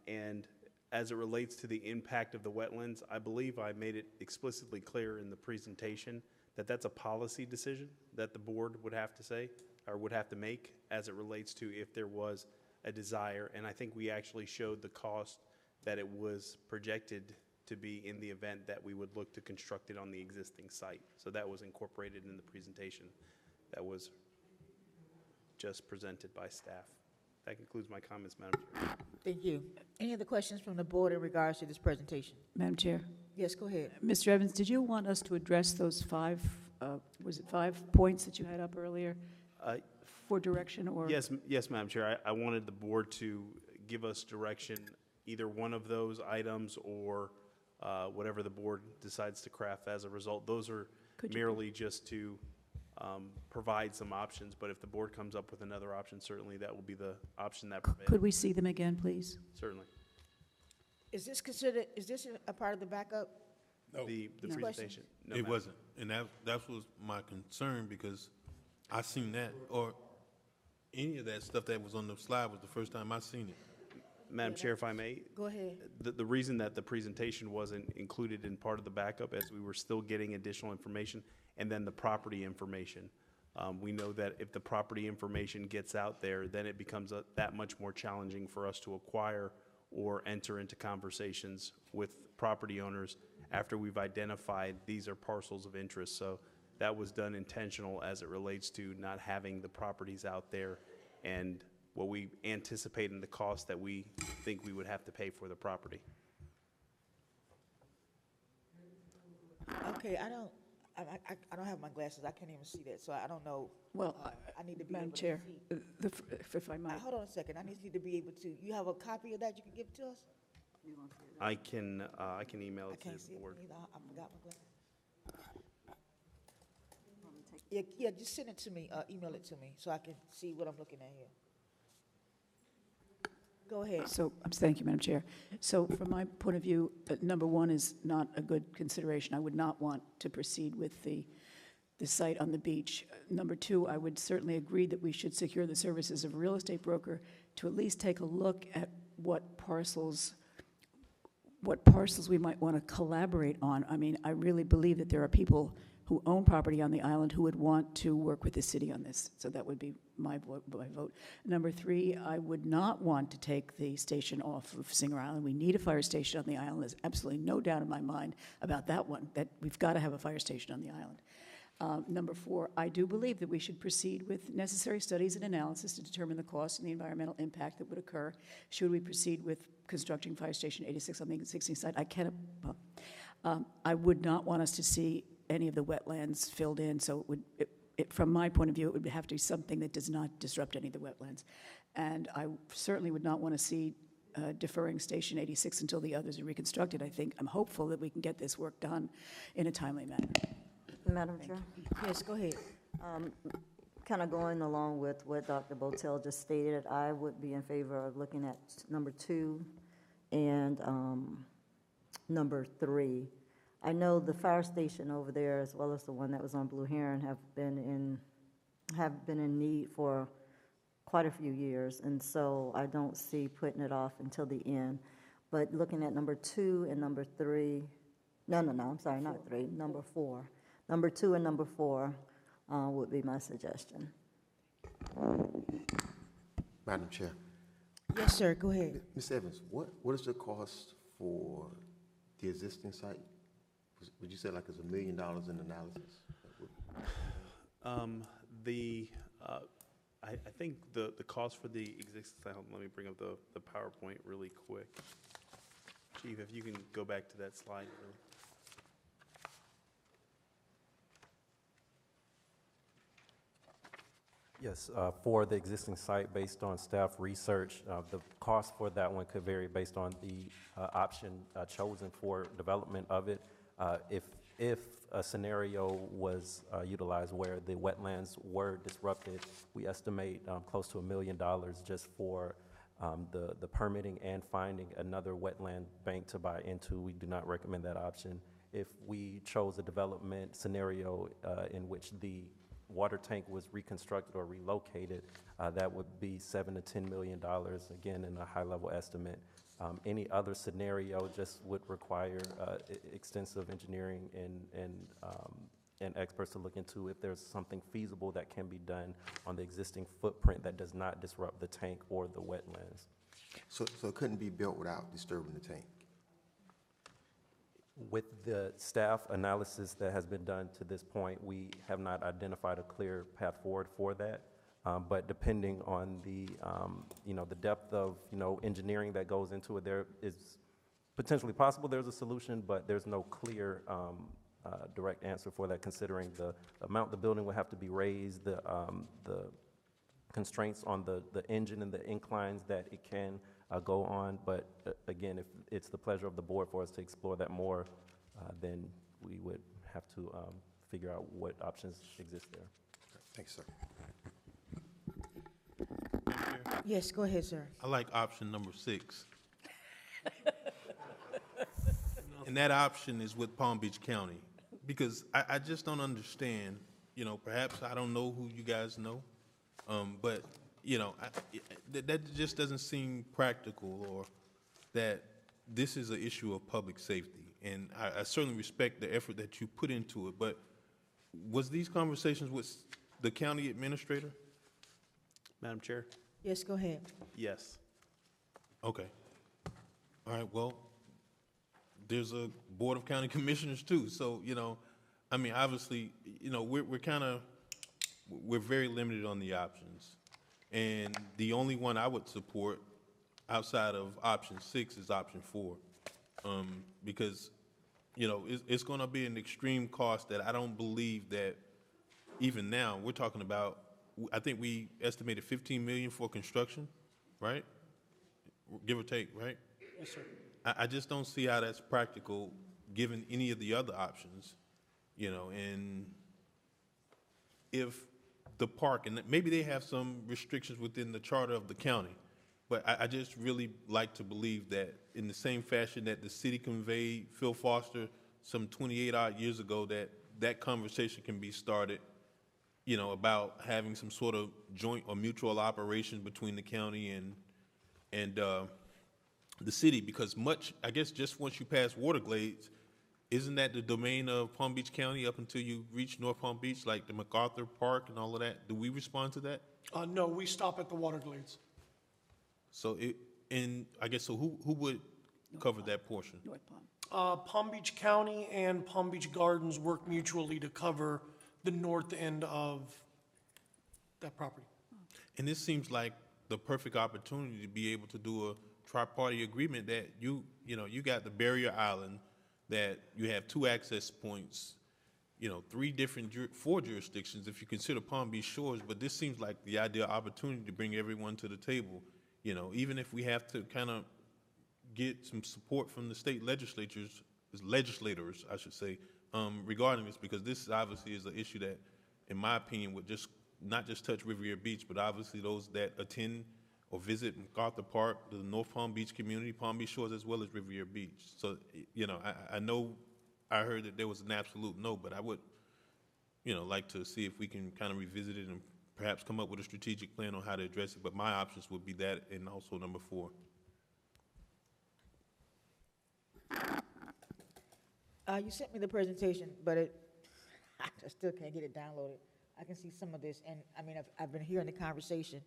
And as it relates to the impact of the wetlands, I believe I made it explicitly clear in the presentation that that's a policy decision that the board would have to say, or would have to make as it relates to if there was a desire. And I think we actually showed the cost that it was projected to be in the event that we would look to construct it on the existing site. So that was incorporated in the presentation that was just presented by staff. That concludes my comments, Madam Chair. Thank you. Any other questions from the board in regards to this presentation? Madam Chair. Yes, go ahead. Mr. Evans, did you want us to address those five points that you had up earlier for direction or? Yes, Madam Chair. I wanted the board to give us direction, either one of those items or whatever the board decides to craft as a result. Those are merely just to provide some options, but if the board comes up with another option, certainly that will be the option that prevails. Could we see them again, please? Certainly. Is this a part of the backup? No. The presentation? No, It ma'am. wasn't, and that was my concern, because I seen that, or any of that stuff that was on the slide was the first time I seen it. Madam Chair, if I may? Go ahead. The reason that the presentation wasn't included in part of the backup is we were still getting additional information, and then the property information. We know that if the property information gets out there, then it becomes that much more challenging for us to acquire or enter into conversations with property owners after we've identified these are parcels of interest. So that was done intentional as it relates to not having the properties out there and what we anticipate in the cost that we think we would have to pay for the property. Okay, I don't have my glasses. I can't even see that, so I don't know. Well, I need to be Madam able Chair, to see. if I might. Hold on a second. I need to be able to. You have a copy of that you can give to us? I can email I it to can't the see it board. either. I forgot my glasses. Yeah, just send it to me. Email it to me so I can see what I'm looking at here. Go ahead. So, thank you, Madam Chair. So from my point of view, number one is not a good consideration. I would not want to proceed with the site on the beach. Number two, I would certainly agree that we should secure the services of a real estate broker to at least take a look at what parcels we might want to collaborate on. I mean, I really believe that there are people who own property on the island who would want to work with the city on this. So that would be my vote. Number three, I would not want to take the station off of Singer Island. We need a fire station on the island. There's absolutely no doubt in my mind about that one, that we've got to have a fire station on the island. Number four, I do believe that we should proceed with necessary studies and analysis to determine the cost and the environmental impact that would occur should we proceed with constructing Fire Station 86 on the existing site. I would not want us to see any of the wetlands filled in, so from my point of view, it would have to be something that does not disrupt any of the wetlands. And I certainly would not want to see deferring Station 86 until the others are reconstructed. I'm hopeful that we can get this work done in a timely manner. Madam Chair? Yes, go ahead. Kind of going along with what Dr. Botel just stated, I would be in favor of looking at number 2 and number 3. I know the fire station over there, as well as the one that was on Blue Heron, have been in need for quite a few years, and so I don't see putting it off until the end. But looking at number 2 and number 3, I'm sorry, not 3, number 4. Number 2 and number 4 would be my suggestion. Madam Chair. Yes, sir, go ahead. Ms. Evans, what is the cost for the existing site? Would you say like it's $1 million in analysis? I think the cost for the existing site, let me bring up the PowerPoint really quick. Chief, if you can go back to that slide. Really. Yes, for the existing site, based on staff research, the cost for that one could vary based on the option chosen for development of it. If a scenario was utilized where the wetlands were disrupted, we estimate close to $1 million just for the permitting and finding another wetland bank to buy into. We do not recommend that option. If we chose a development scenario in which the water tank was reconstructed or relocated, that would be $7 to $10 million, again, in a high-level estimate. Any other scenario just would require extensive engineering and experts to look into if there's something feasible that can be done on the existing footprint that does not disrupt the tank or the wetlands. So it couldn't be built without disturbing the tank? With the staff analysis that has been done to this point, we have not identified a clear path forward for that. But depending on the, the depth of, engineering that goes into it, there is potentially possible there's a solution, but there's no clear direct answer for that, considering the amount the building would have to be raised, the constraints on the engine and the inclines that it can go on. But again, if it's the pleasure of the board for us to explore that more, then we would have to figure out what options exist there. Thanks, sir. Yes, go ahead, sir. I like option number 6. And that option is with Palm Beach County, because I just don't understand, perhaps I don't know who you guys know, but, that just doesn't seem practical, or that this is an issue of public safety. And I certainly respect the effort that you put into it, but was these conversations with the county administrator? Madam Chair? Yes, go ahead. Yes. Okay. All right, well, there's a Board of County Commissioners too, so, obviously, we're very limited on the options. And the only one I would support outside of option 6 is option 4. Because, it's gonna be an extreme cost that I don't believe that even now, we're talking about, I think we estimated 15 million for construction, right? Give or take, right? Yes, sir. I just don't see how that's practical, given any of the other options, and if the park, and maybe they have some restrictions within the charter of the county, but I just really like to believe that in the same fashion that the city conveyed Phil Foster some 28 odd years ago, that conversation can be started, about having some sort of joint or mutual operation between the county and the city, because I guess just once you pass Waterglades, isn't that the domain of Palm Beach County up until you reach North Palm Beach, like the MacArthur Park and all of that? Do we respond to that? No, we stop at the Waterglades. So who would cover that portion? North Palm. Palm Beach County and Palm Beach Gardens work mutually to cover the north end of that property. And this seems like the perfect opportunity to be able to do a tri-party agreement that you got the barrier island, that you have 2 access points, 4 jurisdictions if you consider Palm Beach Shores, but this seems like the ideal opportunity to bring everyone to the table, even if we have to kind of get some support from the state legislators, I should say, regarding this, because this obviously is an issue that, in my opinion, would not just touch Riviera Beach, but obviously those that attend or visit MacArthur Park, the North Palm Beach community, Palm Beach Shores, as well as Riviera Beach. So, I know I heard that there was an absolute no, but I would, like to see if we can kind of revisit it and perhaps come up with a strategic plan on how to address it. But my options would be that, and also number 4. You sent me the presentation, but I still can't get it downloaded. I can see some of this, and I've been hearing the conversation,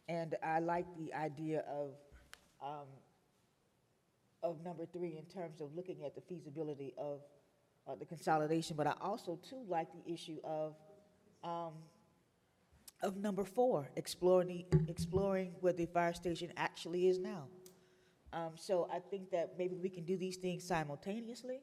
and I like the idea of of number 3 in terms of looking at the feasibility of the consolidation, but I also too like the issue of number 4, exploring where the fire station actually is now. So I think that maybe we can do these things simultaneously,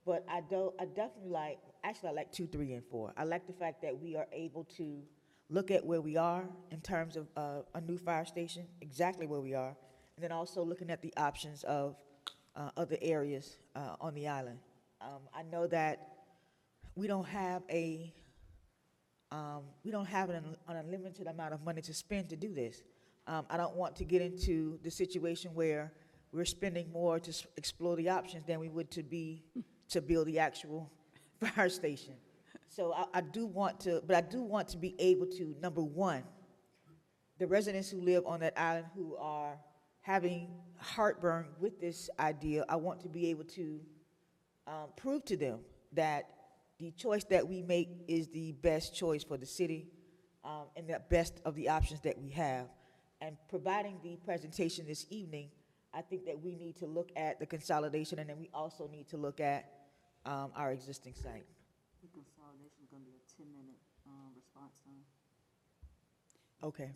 but I definitely like, actually I like 2, 3, and 4. I like the fact that we are able to look at where we are in terms of a new fire station, exactly where we are, and then also looking at the options of other areas on the island. I know that we don't have an unlimited amount of money to spend to do this. I don't want to get into the situation where we're spending more to explore the options than we would to build the actual fire station. So I do want to be able to, number 1, the residents who live on that island who are having heartburn with this idea, I want to be able to prove to them that the choice that we make is the best choice for the city and the best of the options that we have. And providing the presentation this evening, I think that we need to look at the consolidation, and then we also need to look at our existing site. The consolidation is going to be a 10-minute response time, Okay.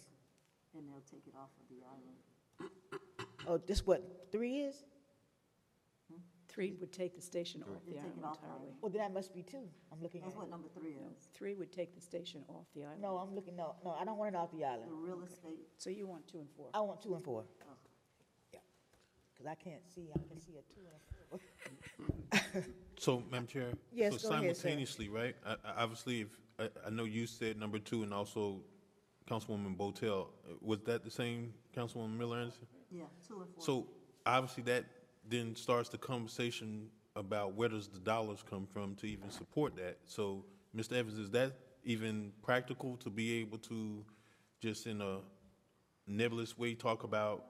and they'll take it off of the island. Oh, this what 3 is? 3 would take the station off the They take island it off the entirely. island. Well, then that must be 2. I'm looking That's at. what number 3 is. 3 would take the station off the island. No, I'm looking. No, I don't want it off the island. The real estate, So you want 2 and 4? I want 2 and 4. Yeah, because I can't see. I can see a 2 and a 4. So, Madam Chair? Yes, So go ahead, sir. simultaneously, right, obviously, I know you said number 2 and also Councilwoman Botel, was that the same, Councilwoman Miller Anderson? yeah, 2 and 4. So obviously that then starts the conversation about where does the dollars come from to even support that. So, Mr. Evans, is that even practical to be able to just in a nebulous way talk about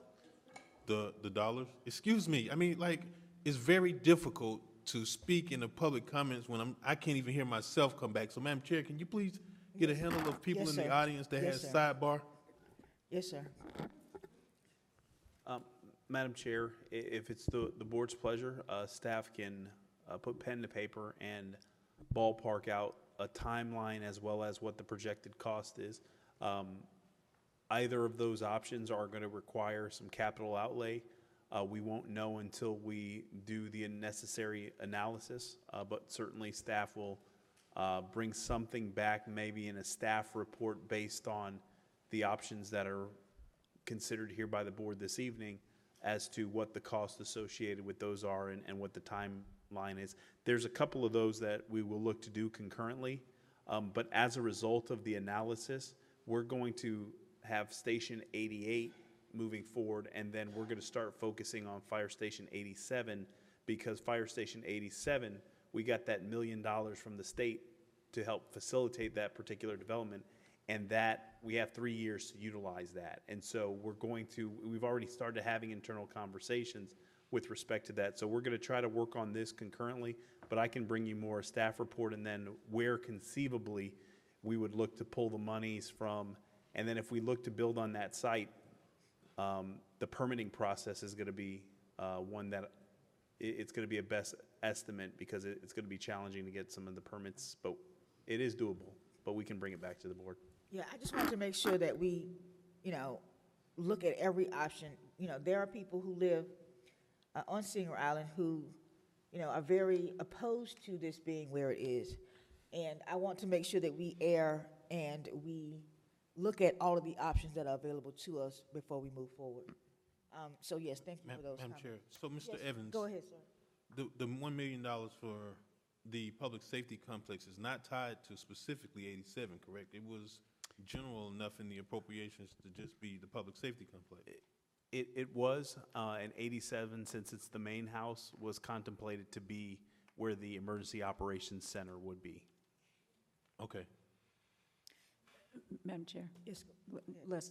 the dollars? Excuse me, I mean, like, it's very difficult to speak in the public comments when I can't even hear myself come back. So, Madam Chair, can you please get a handle of people Yes, in the sir. audience that Yes, has sir. sidebar? Yes, sir. Madam Chair, if it's the board's pleasure, staff can put pen to paper and ballpark out a timeline as well as what the projected cost is. Either of those options are going to require some capital outlay. We won't know until we do the necessary analysis, but certainly staff will bring something back, maybe in a staff report based on the options that are considered here by the board this evening as to what the costs associated with those are and what the timeline is. There's a couple of those that we will look to do concurrently, but as a result of the analysis, we're going to have Station 88 moving forward, and then we're going to start focusing on Fire Station 87, because Fire Station 87, we got that $1 million from the state to help facilitate that particular development, and that we have 3 years to utilize that. And so we've already started having internal conversations with respect to that. So we're going to try to work on this concurrently, but I can bring you more a staff report, and then where conceivably we would look to pull the monies from. And then if we look to build on that site, the permitting process is going to be one that it's going to be a best estimate, because it's going to be challenging to get some of the permits, but it is doable, but we can bring it back to the board. Yeah, I just want to make sure that we, look at every option. There are people who live on Singer Island who, are very opposed to this being where it is. And I want to make sure that we err and we look at all of the options that are available to us before we move forward. So yes, thank you for those Madam comments. Chair, so Mr. Yes, Evans. go ahead, sir. The $1 million for the public safety complex is not tied to specifically 87, correct? It was general enough in the appropriations to just be the public safety complex. It was, and 87, since it's the main house, was contemplated to be where the Emergency Operations Center would be. Okay. Madam Chair? Yes.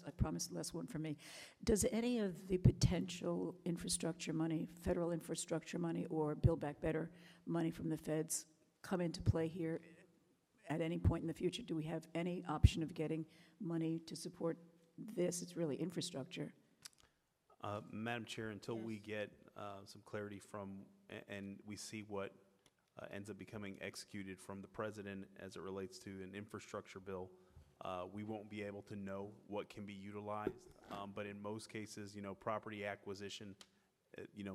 I promise, last one for me. Does any of the potential infrastructure money, federal infrastructure money, or Build Back Better money from the feds come into play here at any point in the future? Do we have any option of getting money to support this? It's really infrastructure. Madam Chair, until we get some clarity from, and we see what ends up becoming executed from the president as it relates to an infrastructure bill, we won't be able to know what can be utilized. But in most cases, property acquisition,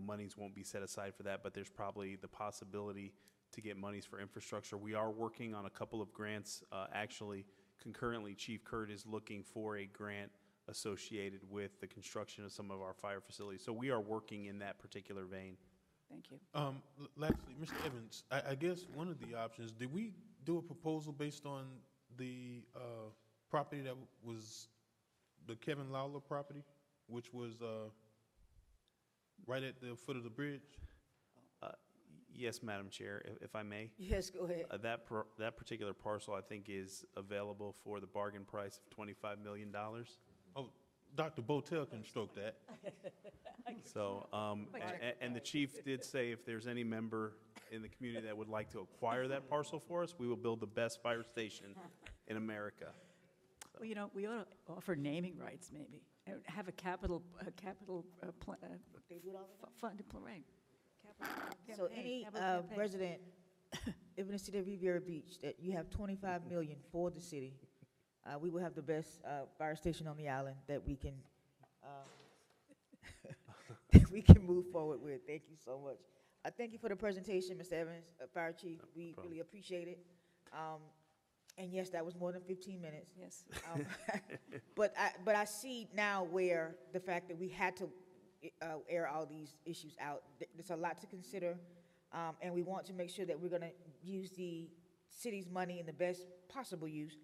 monies won't be set aside for that, but there's probably the possibility to get monies for infrastructure. We are working on a couple of grants. Actually, concurrently, Chief Kurt is looking for a grant associated with the construction of some of our fire facilities. So we are working in that particular vein. Thank you. Lastly, Mr. Evans, I guess one of the options, did we do a proposal based on the property that was the Kevin Lawler property, which was right at the foot of the bridge? Yes, Madam Chair, if I may. Yes, go ahead. That particular parcel, I think, is available for the bargain price of $25 million. Oh, Dr. Botel can stroke that. So, and the chief did say if there's any member in the community that would like to acquire that parcel for us, we will build the best fire station in America. Well, we ought to offer naming rights, maybe, and have a capital fund, right? So any resident in the city of Riviera Beach that you have 25 million for the city, we will have the best fire station on the island that we can move forward with. Thank you so much. Thank you for the presentation, Mr. Evans, Fire Chief. We really appreciate it. And yes, that was more than 15 minutes. Yes. But I see now where the fact that we had to air all these issues out. There's a lot to consider, and we want to make sure that we're going to use the city's money in the best possible use.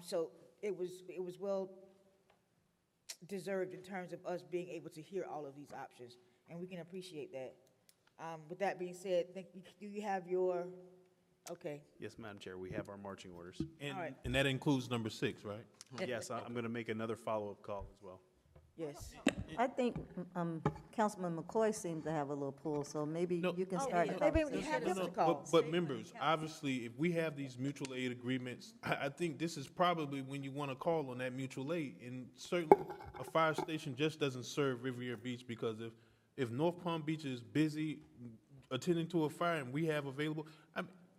So it was well deserved in terms of us being able to hear all of these options, and we can appreciate that. With that being said, do you have your, okay. Yes, Madam Chair, we have our marching orders. And that includes number 6, right? Yes, I'm going to make another follow-up call as well. Yes. I think Councilman McCoy seemed to have a little pull, so maybe you can start the Maybe we conversation. have him to call. But members, obviously, if we have these mutual aid agreements, I think this is probably when you want to call on that mutual aid. And certainly, a fire station just doesn't serve Riviera Beach, because if North Palm Beach is busy attending to a fire and we have available,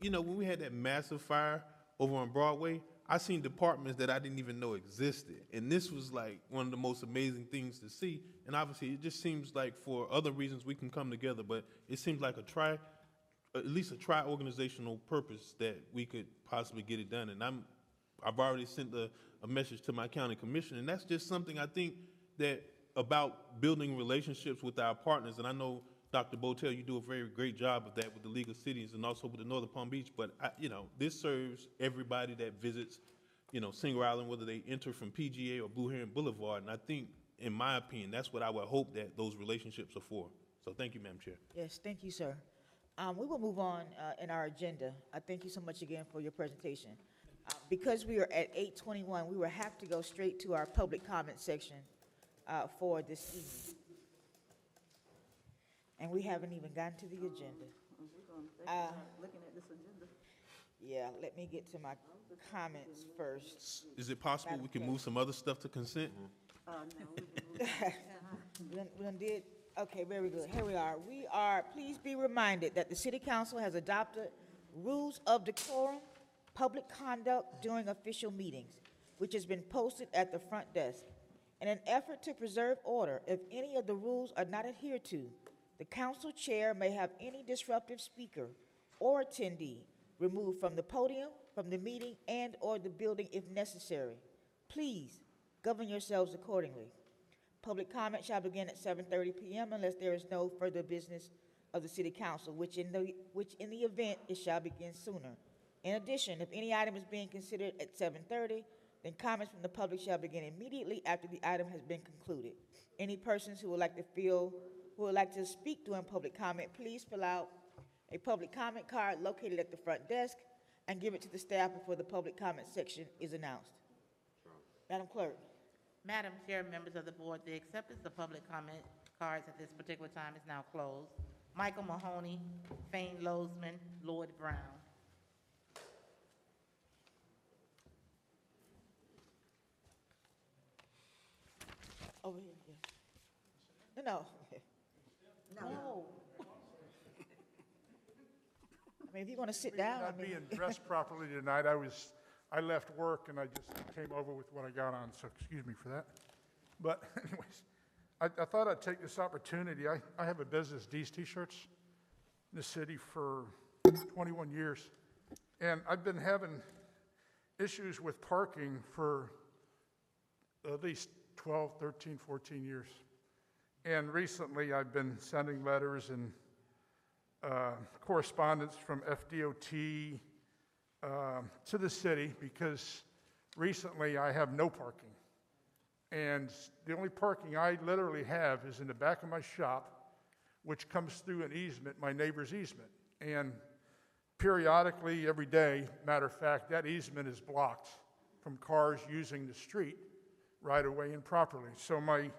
when we had that massive fire over on Broadway, I seen departments that I didn't even know existed. And this was like one of the most amazing things to see. And obviously, it just seems like for other reasons we can come together, but it seems like at least a tri-organizational purpose that we could possibly get it done. And I've already sent a message to my county commission, and that's just something I think that about building relationships with our partners. And I know, Dr. Botel, you do a very great job of that with the League of Cities and also with the Northern Palm Beach. But, this serves everybody that visits, Singer Island, whether they enter from PGA or Blue Heron Boulevard. And I think, in my opinion, that's what I would hope that those relationships are for. So thank you, Madam Chair. Yes, thank you, sir. We will move on in our agenda. I thank you so much again for your presentation. Because we are at 8:21, we will have to go straight to our public comment section for this evening. And we haven't even gotten to the agenda. Looking at this agenda. Yeah, let me get to my comments first. Is it possible we can move some other stuff to consent? We done did, okay, very good. Here we are. Please be reminded that the City Council has adopted rules of decorum, public conduct during official meetings, which has been posted at the front desk. In an effort to preserve order, if any of the rules are not adhered to, the council chair may have any disruptive speaker or attendee removed from the podium, from the meeting, and/or the building if necessary. Please govern yourselves accordingly. Public comment shall begin at 7:30 p.m. unless there is no further business of the City Council, which in the event it shall begin sooner. In addition, if any item is being considered at 7:30, then comments from the public shall begin immediately after the item has been concluded. Any persons who would like to speak during public comment, please fill out a public comment card located at the front desk and give it to the staff before the public comment section is announced. Madam Clerk. Madam Chair, members of the board, the acceptance of public comment cards at this particular time is now closed. Michael Mahoney, Fane Losman, Lloyd Brown. Over here, yeah. No. No. I mean, if you want to sit down, I Not mean. being dressed properly tonight, I left work and I just came over with what I got on, so excuse me for that. But anyways, I thought I'd take this opportunity. I have a business, D's T-shirts, in the city for 21 years. And I've been having issues with parking for at least 12, 13, 14 years. And recently I've been sending letters and correspondence from FDOT to the city because recently I have no parking. And the only parking I literally have is in the back of my shop, which comes through an easement, my neighbor's easement. And periodically, every day, matter of fact, that easement is blocked from cars using the street right away and properly. So my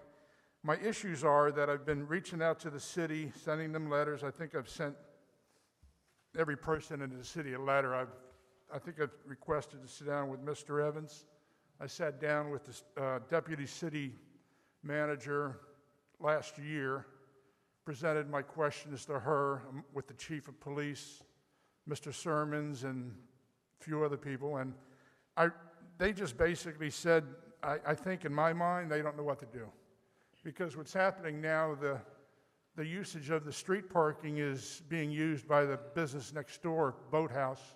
issues are that I've been reaching out to the city, sending them letters. I think I've sent every person in the city a letter. I think I've requested to sit down with Mr. Evans. I sat down with the deputy city manager last year, presented my questions to her with the chief of police, Mr. Sermons, and a few other people. And they just basically said, I think in my mind, they don't know what to do. Because what's happening now, the usage of the street parking is being used by the business next door, Boathouse,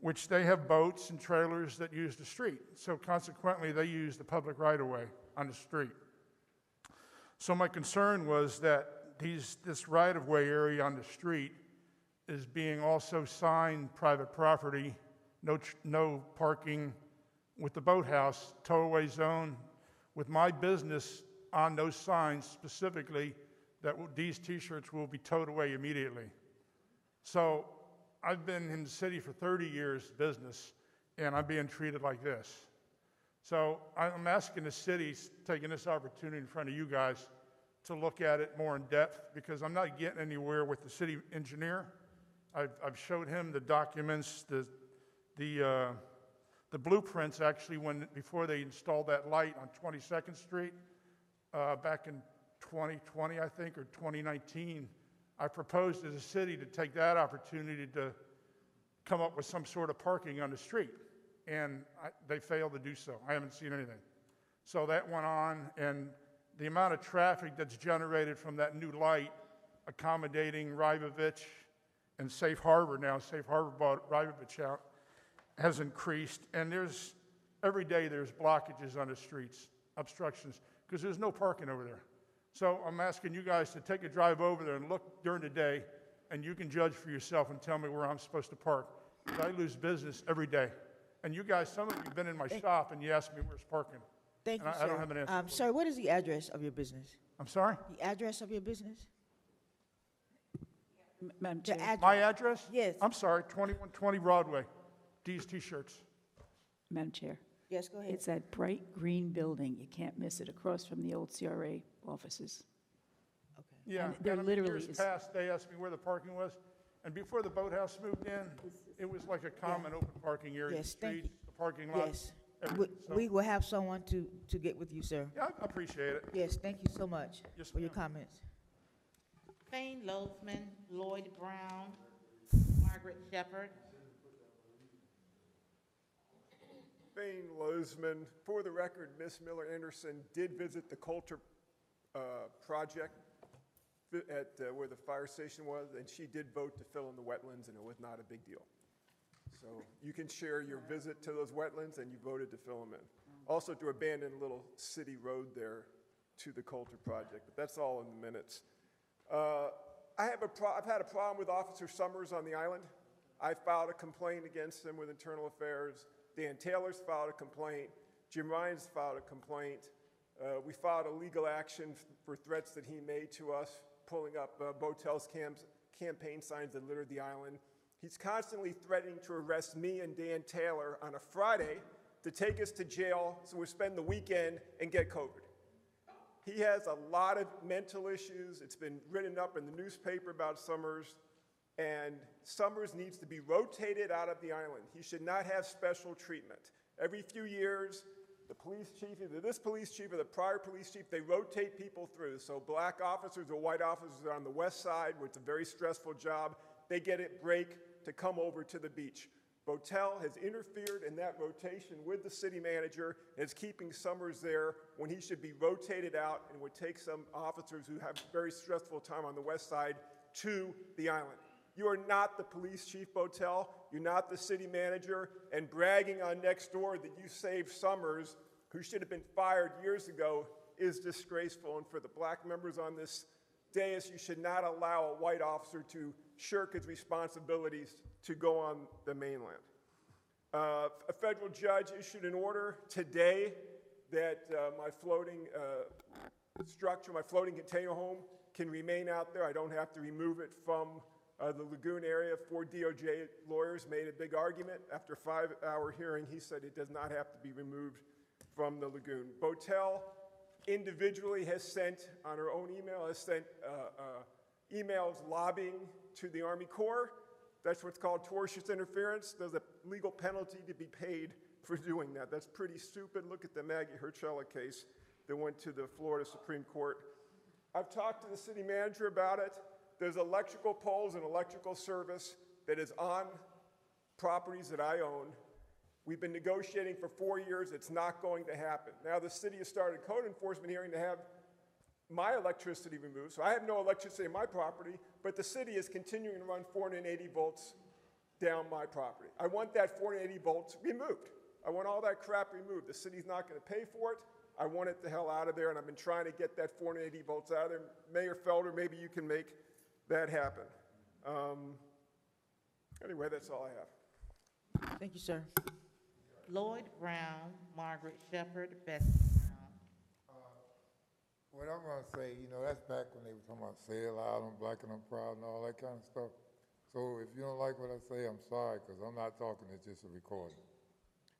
which they have boats and trailers that use the street. So consequently, they use the public right-of-way on the street. So my concern was that this right-of-way area on the street is being also signed private property, no parking with the Boathouse, tow-away zone, with my business on those signs specifically that these T-shirts will be towed away immediately. So I've been in the city for 30 years business, and I'm being treated like this. So I'm asking the city, taking this opportunity in front of you guys, to look at it more in depth, because I'm not getting anywhere with the city engineer. I've showed him the documents, the blueprints actually before they installed that light on 22nd Street back in 2020, I think, or 2019. I proposed to the city to take that opportunity to come up with some sort of parking on the street, and they failed to do so. I haven't seen anything. So that went on, and the amount of traffic that's generated from that new light accommodating Rybovich and Safe Harbor now, Safe Harbor bought Rybovich out, has increased, and every day there's blockages on the streets, obstructions, because there's no parking over there. So I'm asking you guys to take a drive over there and look during the day, and you can judge for yourself and tell me where I'm supposed to park. Because I lose business every day. And you guys, some of you have been in my shop, and you ask me where's parking. Thank you, And sir. I don't have an answer. Sir, what is the address of your business? I'm sorry? The address of your business? Madam The Chair. address. My address? Yes. I'm sorry, 2120 Broadway. D's T-shirts. Madam Chair. Yes, go ahead. It's that bright green building. You can't miss it, across from the old CRA offices. Yeah, And there and I mean, literally years is- past, they asked me where the parking was, and before the Boathouse moved in, it was like a common open parking area, the Yes, thank streets, the parking lot. Yes. everything. So, We will have someone to get with you, sir. yeah, I appreciate it. Yes, thank you so much Yes, for your ma'am. comments. Thane Loafman, Lloyd Brown, Margaret Shepherd. Thane Lozman. For the record, Miss Miller Anderson did visit the Coulter project at where the fire station was, and she did vote to fill in the wetlands, and it was not a big deal. So you can share your visit to those wetlands, and you voted to fill them in. Also to abandon a little city road there to the Coulter project, but that's all in the minutes. I've had a problem with Officer Summers on the island. I filed a complaint against him with Internal Affairs. Dan Taylor's filed a complaint. Jim Ryan's filed a complaint. We filed a legal action for threats that he made to us, pulling up Botel's campaign signs that littered the island. He's constantly threatening to arrest me and Dan Taylor on a Friday to take us to jail so we spend the weekend and get COVID. He has a lot of mental issues. It's been written up in the newspaper about Summers, and Summers needs to be rotated out of the island. He should not have special treatment. Every few years, the police chief, either this police chief or the prior police chief, they rotate people through. So black officers or white officers are on the west side, where it's a very stressful job. They get a break to come over to the beach. Botel has interfered in that rotation with the city manager and is keeping Summers there when he should be rotated out and would take some officers who have very stressful time on the west side to the island. You are not the police chief, Botel. You're not the city manager. And bragging on next door that you saved Summers, who should have been fired years ago, is disgraceful. And for the black members on this dais, you should not allow a white officer to shirk his responsibilities to go on the mainland. A federal judge issued an order today that my floating structure, my floating container home, can remain out there. I don't have to remove it from the lagoon area. 4 DOJ lawyers made a big argument. After a 5-hour hearing, he said it does not have to be removed from the lagoon. Botel individually has sent, on her own email, has sent emails lobbying to the Army Corps. That's what's called tortious interference. There's a legal penalty to be paid for doing that. That's pretty stupid. Look at the Maggie Herchella case that went to the Florida Supreme Court. I've talked to the city manager about it. There's electrical poles and electrical service that is on properties that I own. We've been negotiating for 4 years. It's not going to happen. Now the city has started a code enforcement hearing to have my electricity removed. So I have no electricity on my property, but the city is continuing to run 480 volts down my property. I want that 480 volts removed. I want all that crap removed. The city's not going to pay for it. I want it the hell out of there, and I've been trying to get that 480 volts out of there. Mayor Felder, maybe you can make that happen. Anyway, that's all I have. Thank you, sir. Lloyd Brown, Margaret Shepherd, Bessie Brown. What I'm going to say, that's back when they were talking about sail out, I'm black and I'm proud and all that kind of stuff. So if you don't like what I say, I'm sorry, because I'm not talking, it's just a recording.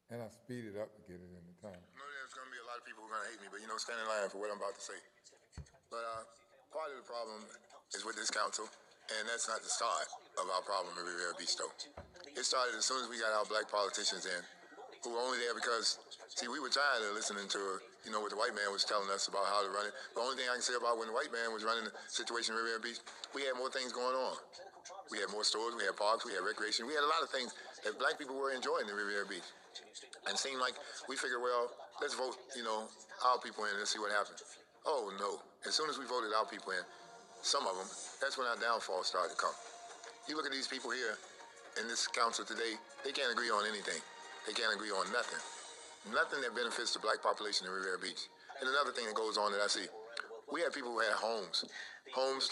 And I speed it up to get it in the time. I know there's going to be a lot of people who are going to hate me, but stand in line for what I'm about to say. But part of the problem is with this council, and that's not the start of our problem in Riviera Beach, though. It started as soon as we got our black politicians in, who were only there because, we were tired of listening to, what the white man was telling us about how to run it. The only thing I can say about when the white man was running the situation in Riviera Beach, we had more things going on. We had more stores, we had parks, we had recreation. We had a lot of things that black people were enjoying in Riviera Beach. And it seemed like we figured, well, let's vote, our people in and see what happens. Oh, no. As soon as we voted our people in, some of them, that's when our downfall started to come. You look at these people here in this council today, they can't agree on anything. They can't agree on nothing. Nothing that benefits the black population in Riviera Beach. And another thing that goes on that I see, we had people who had homes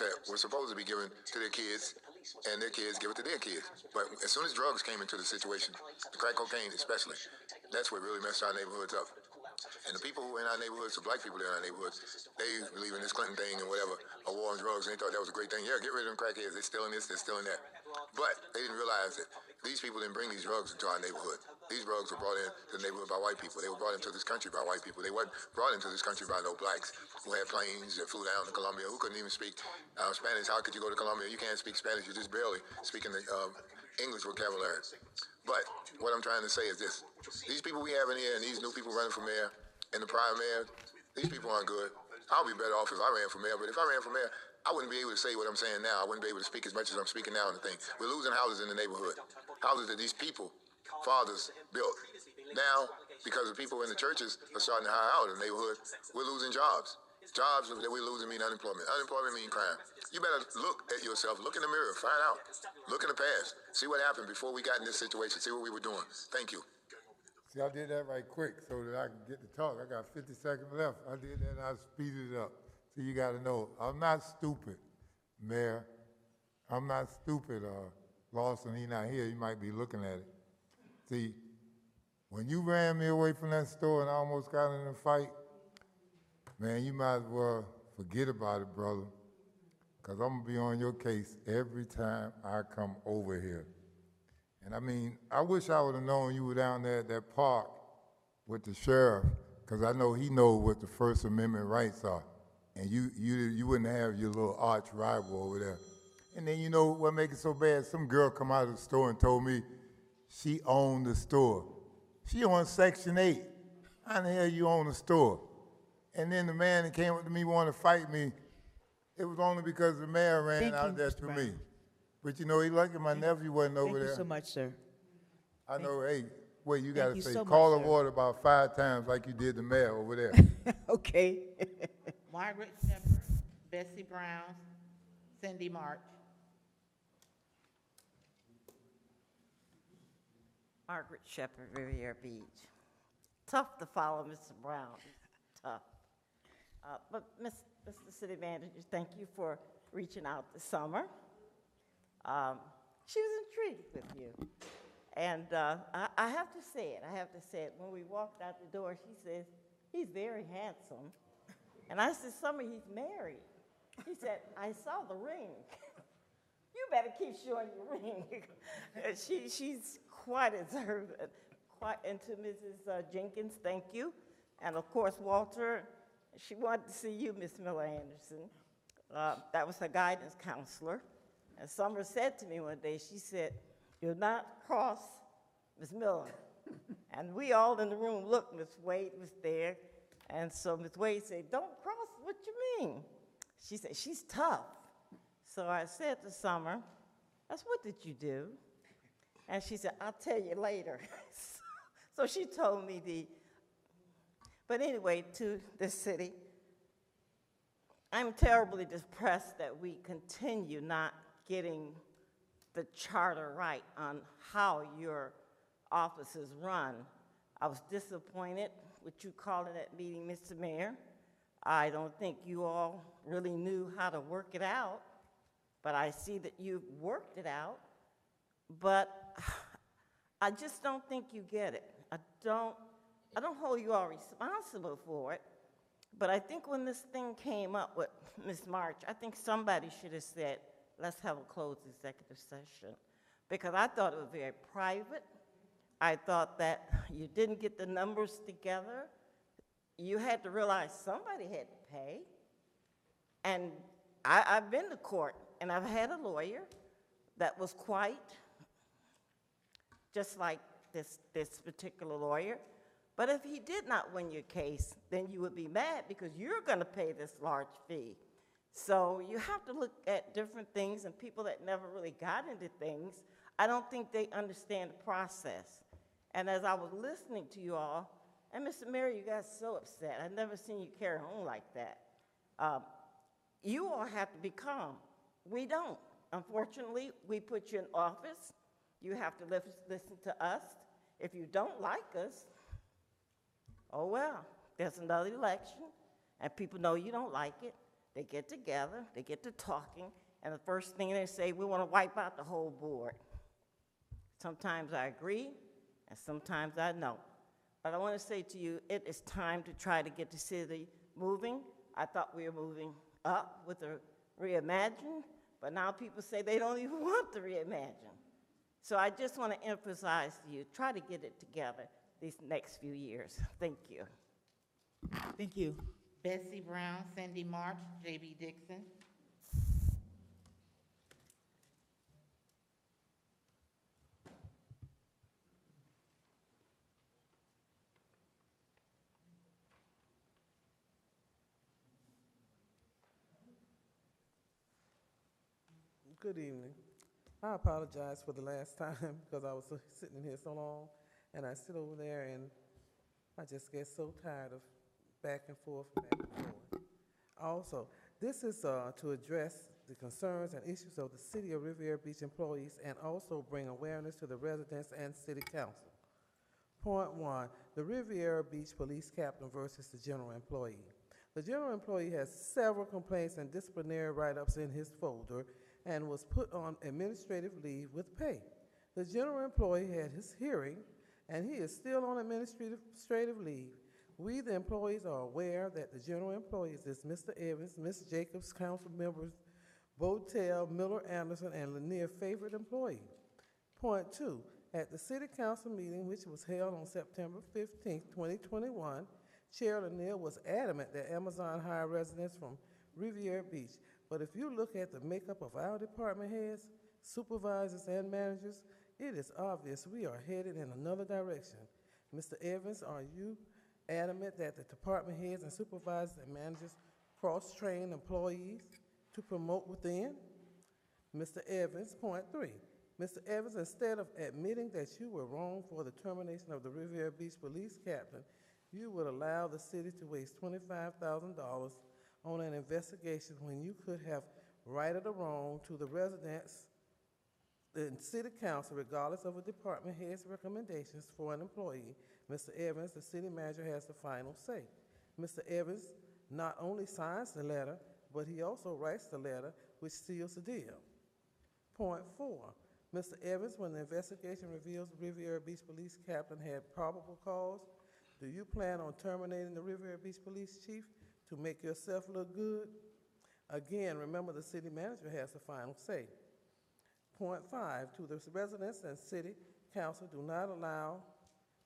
that were supposed to be given to their kids, and their kids give it to their kids. But as soon as drugs came into the situation, the crack cocaine especially, that's what really messed our neighborhoods up. And the people who are in our neighborhoods, the black people that are in our neighborhoods, they believe in this Clinton thing and whatever, a war on drugs, and they thought that was a great thing. Yeah, get rid of them crackheads. They're still in this, they're still in that. But they didn't realize that these people didn't bring these drugs into our neighborhood. These drugs were brought into the neighborhood by white people. They were brought into this country by white people. They weren't brought into this country by no blacks who had planes that flew down to Colombia, who couldn't even speak Spanish. How could you go to Colombia? You can't speak Spanish. You're just barely speaking the English vocabulary. But what I'm trying to say is this. These people we have in here and these new people running for mayor and the prior mayor, these people aren't good. I'll be better off if I ran for mayor, but if I ran for mayor, I wouldn't be able to say what I'm saying now. I wouldn't be able to speak as much as I'm speaking now in the thing. We're losing houses in the neighborhood. Houses that these people, fathers, built. Now, because the people in the churches are starting to hire out in the neighborhood, we're losing jobs. Jobs that we're losing mean unemployment. Unemployment mean crime. You better look at yourself, look in the mirror, find out. Look in the past, see what happened before we got in this situation, see what we were doing. Thank you. See, I did that right quick so that I can get to talk. I got 50 seconds left. I did that and I speeded it up. So you got to know, I'm not stupid, Mayor. I'm not stupid. Lawson, he not here. He might be looking at it. See, when you ran me away from that store and I almost got in a fight, man, you might as well forget about it, brother, because I'm going to be on your case every time I come over here. And I mean, I wish I would have known you were down there at that park with the sheriff, because I know he knows what the First Amendment rights are. And you wouldn't have your little arch rival over there. And then you know what makes it so bad? Some girl come out of the store and told me she owned the store. She on Section 8. how the hell you own a store? And then the man that came up to me wanted to fight me. It was only because the mayor ran Thank you, out there Mr. to Brown. me. But you know, he lucky my nephew wasn't over Thank there. you so much, sir. I know, hey, wait, you Thank gotta you say, so much, call the sir. water about 5 times like you did the mayor over there. Okay. Margaret Shepherd, Bessie Brown, Cindy March. Margaret Shepherd, Riviera Beach. Tough to follow Mr. Brown, tough. But Mr. City Manager, thank you for reaching out this summer. She was intrigued with you. And I have to say it, when we walked out the door, she says, he's very handsome. And I said, Summer, he's married. He said, I saw the ring. You better keep showing your ring. She's quite observant. And to Mrs. Jenkins, thank you. And of course, Walter, she wanted to see you, Miss Miller Anderson. That was her guidance counselor. And Summer said to me one day, she said, you're not cross, Miss Miller. And we all in the room looked, Miss Wade was there. And so Miss Wade said, don't cross, what you mean? She said, she's tough. So I said to Summer, that's what did you do? And she said, I'll tell you later. So she told me but anyway, to this city, I'm terribly depressed that we continue not getting the charter right on how your office is run. I was disappointed with you calling that meeting, Mr. Mayor. I don't think you all really knew how to work it out, but I see that you've worked it out. But I just don't think you get it. I don't hold you all responsible for it, but I think when this thing came up with Ms. March, I think somebody should have said, let's have a closed executive session, because I thought it was very private. I thought that you didn't get the numbers together. You had to realize somebody had to pay. And I've been to court, and I've had a lawyer that was quite just like this particular lawyer. But if he did not win your case, then you would be mad because you're going to pay this large fee. So you have to look at different things, and people that never really got into things, I don't think they understand the process. And as I was listening to you all, and Mr. Mayor, you got so upset. I've never seen you carry on like that. You all have to be calm. We don't. Unfortunately, we put you in office. You have to listen to us. If you don't like us, oh well, there's another election, and people know you don't like it. They get together, they get to talking, and the first thing they say, we want to wipe out the whole board. Sometimes I agree, and sometimes I don't. But I want to say to you, it is time to try to get the city moving. I thought we were moving up with the reimagine, but now people say they don't even want the reimagine. So I just want to emphasize to you, try to get it together these next few years. Thank you. Thank you. Bessie Brown, Cindy March, J.B. Dixon. Good evening. I apologize for the last time because I was sitting in here so long, and I sit over there and I just get so tired of back and forth, back and forth. Also, this is to address the concerns and issues of the City of Riviera Beach employees and also bring awareness to the residents and City Council. Point 1, the Riviera Beach Police Captain versus the general employee. The general employee has several complaints and disciplinary write-ups in his folder and was put on administrative leave with pay. The general employee had his hearing, and he is still on administrative leave. We, the employees, are aware that the general employees is Mr. Evans, Ms. Jacobs, council members Botel, Miller Anderson, and Lanier favorite employee. Point 2, at the City Council meeting, which was held on September 15, 2021, Chair Lanier was adamant that Amazon hire residents from Riviera Beach. But if you look at the makeup of our department heads, supervisors, and managers, it is obvious we are headed in another direction. Mr. Evans, are you adamant that the department heads and supervisors and managers cross-train employees to promote within. Mr. Evans, point 3. Mr. Evans, instead of admitting that you were wrong for the termination of the Riviera Beach police captain, you would allow the city to waste $25,000 on an investigation when you could have righted a wrong to the residents and city council, regardless of a department head's recommendations for an employee. Mr. Evans, the city manager, has the final say. Mr. Evans not only signs the letter, but he also writes the letter, which seals the deal. Point 4. Mr. Evans, when the investigation reveals Riviera Beach police captain had probable cause, do you plan on terminating the Riviera Beach police chief to make yourself look good? Again, remember the city manager has the final say. Point 5, to the residents and city council, do not allow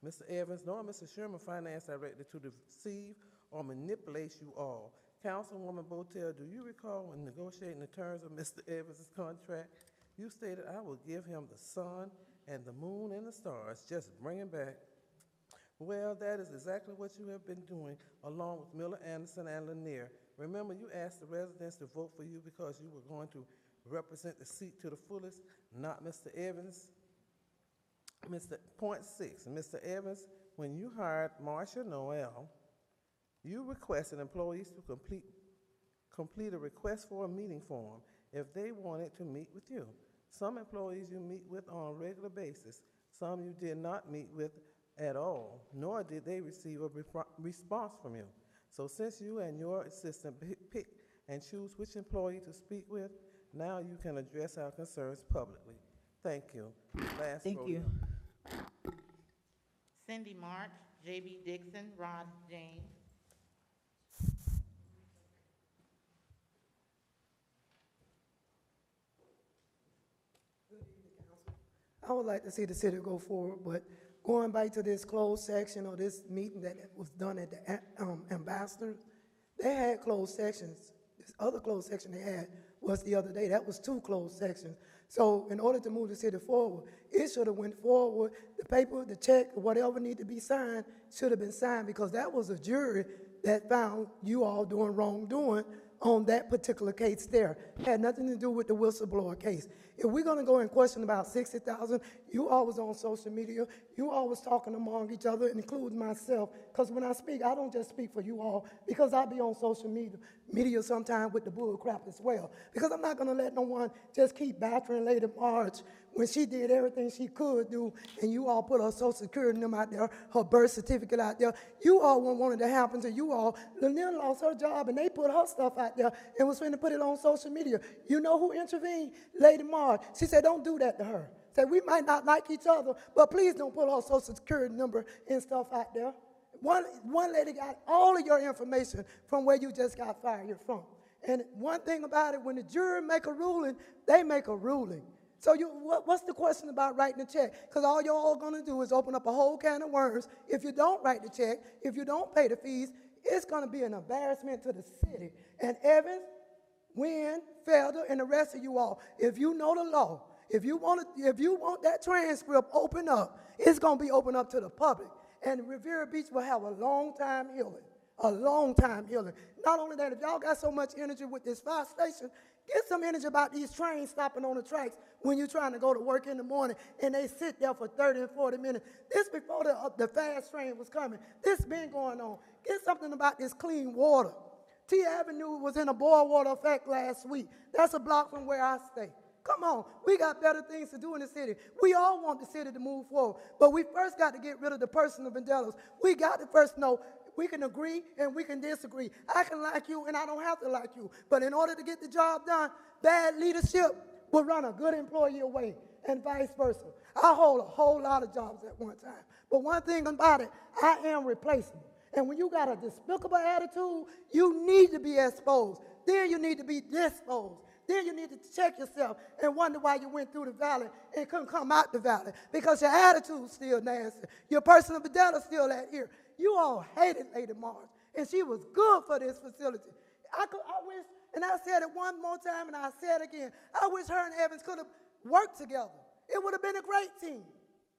Mr. Evans nor Mr. Sherman, finance director, to deceive or manipulate you all. Councilwoman Botel, do you recall when negotiating the terms of Mr. Evans' contract, you stated, I will give him the sun and the moon and the stars, just bring him back. Well, that is exactly what you have been doing, along with Miller Anderson and Lanier. Remember, you asked the residents to vote for you because you were going to represent the seat to the fullest, not Mr. Evans. Point 6, Mr. Evans, when you hired Marcia Noel, you requested employees to complete a request for a meeting form if they wanted to meet with you. Some employees you meet with on a regular basis. Some you did not meet with at all, nor did they receive a response from you. So since you and your assistant pick and choose which employee to speak with, now you can address our concerns publicly. Thank you. Thank you. Cindy March, J.B. Dixon, Rod James. I would like to see the city go forward, but going back to this closed section or this meeting that was done at the Ambassadors, they had closed sections. This other closed section they had was the other day. That was 2 closed sections. So in order to move the city forward, it should have went forward. The paper, the check, whatever need to be signed should have been signed, because that was a jury that found you all doing wrongdoing on that particular case there. It had nothing to do with the whistleblower case. If we're going to go and question about 60,000, you all was on social media. You all was talking among each other, including myself, because when I speak, I don't just speak for you all, because I be on social media sometimes with the bull crap as well, because I'm not going to let no one just keep battering Lady March when she did everything she could do, and you all put her social security number out there, her birth certificate out there. You all wanted to happen to you all. Lanier lost her job, and they put her stuff out there and was going to put it on social media. You know who intervened? Lady Marge. She said, don't do that to her. Said, we might not like each other, but please don't put her social security number and stuff out there. One lady got all of your information from where you just got fired from. And one thing about it, when the jury make a ruling, they make a ruling. So what's the question about writing a check? Because all you're all going to do is open up a whole can of worms. If you don't write the check, if you don't pay the fees, it's going to be an embarrassment to the city. And Evans, Wynn, Felder, and the rest of you all, if you know the law, if you want that transcript open up, it's going to be open up to the public. And Riviera Beach will have a long time healing. A long time healing. Not only that, if y'all got so much energy with this fire station, get some energy about these trains stopping on the tracks when you're trying to go to work in the morning and they sit there for 30 and 40 minutes. This before the fast train was coming. This been going on. Get something about this clean water. T Avenue was in a boil water effect last week. That's a block from where I stay. Come on, we got better things to do in the city. We all want the city to move forward, but we first got to get rid of the personal vendettas. We got to first know we can agree and we can disagree. I can like you and I don't have to like you, but in order to get the job done, bad leadership will run a good employee away and vice versa. I hold a whole lot of jobs at one time, but one thing about it, I am replaceable. And when you got a despicable attitude, you need to be exposed. Then you need to be disposed. Then you need to check yourself and wonder why you went through the valley and couldn't come out the valley, because your attitude's still nasty. Your personal vendetta still out here. You all hated Lady Marge, and she was good for this facility. I wish, and I said it one more time, and I said it again, I wish her and Evans could have worked together. It would have been a great team.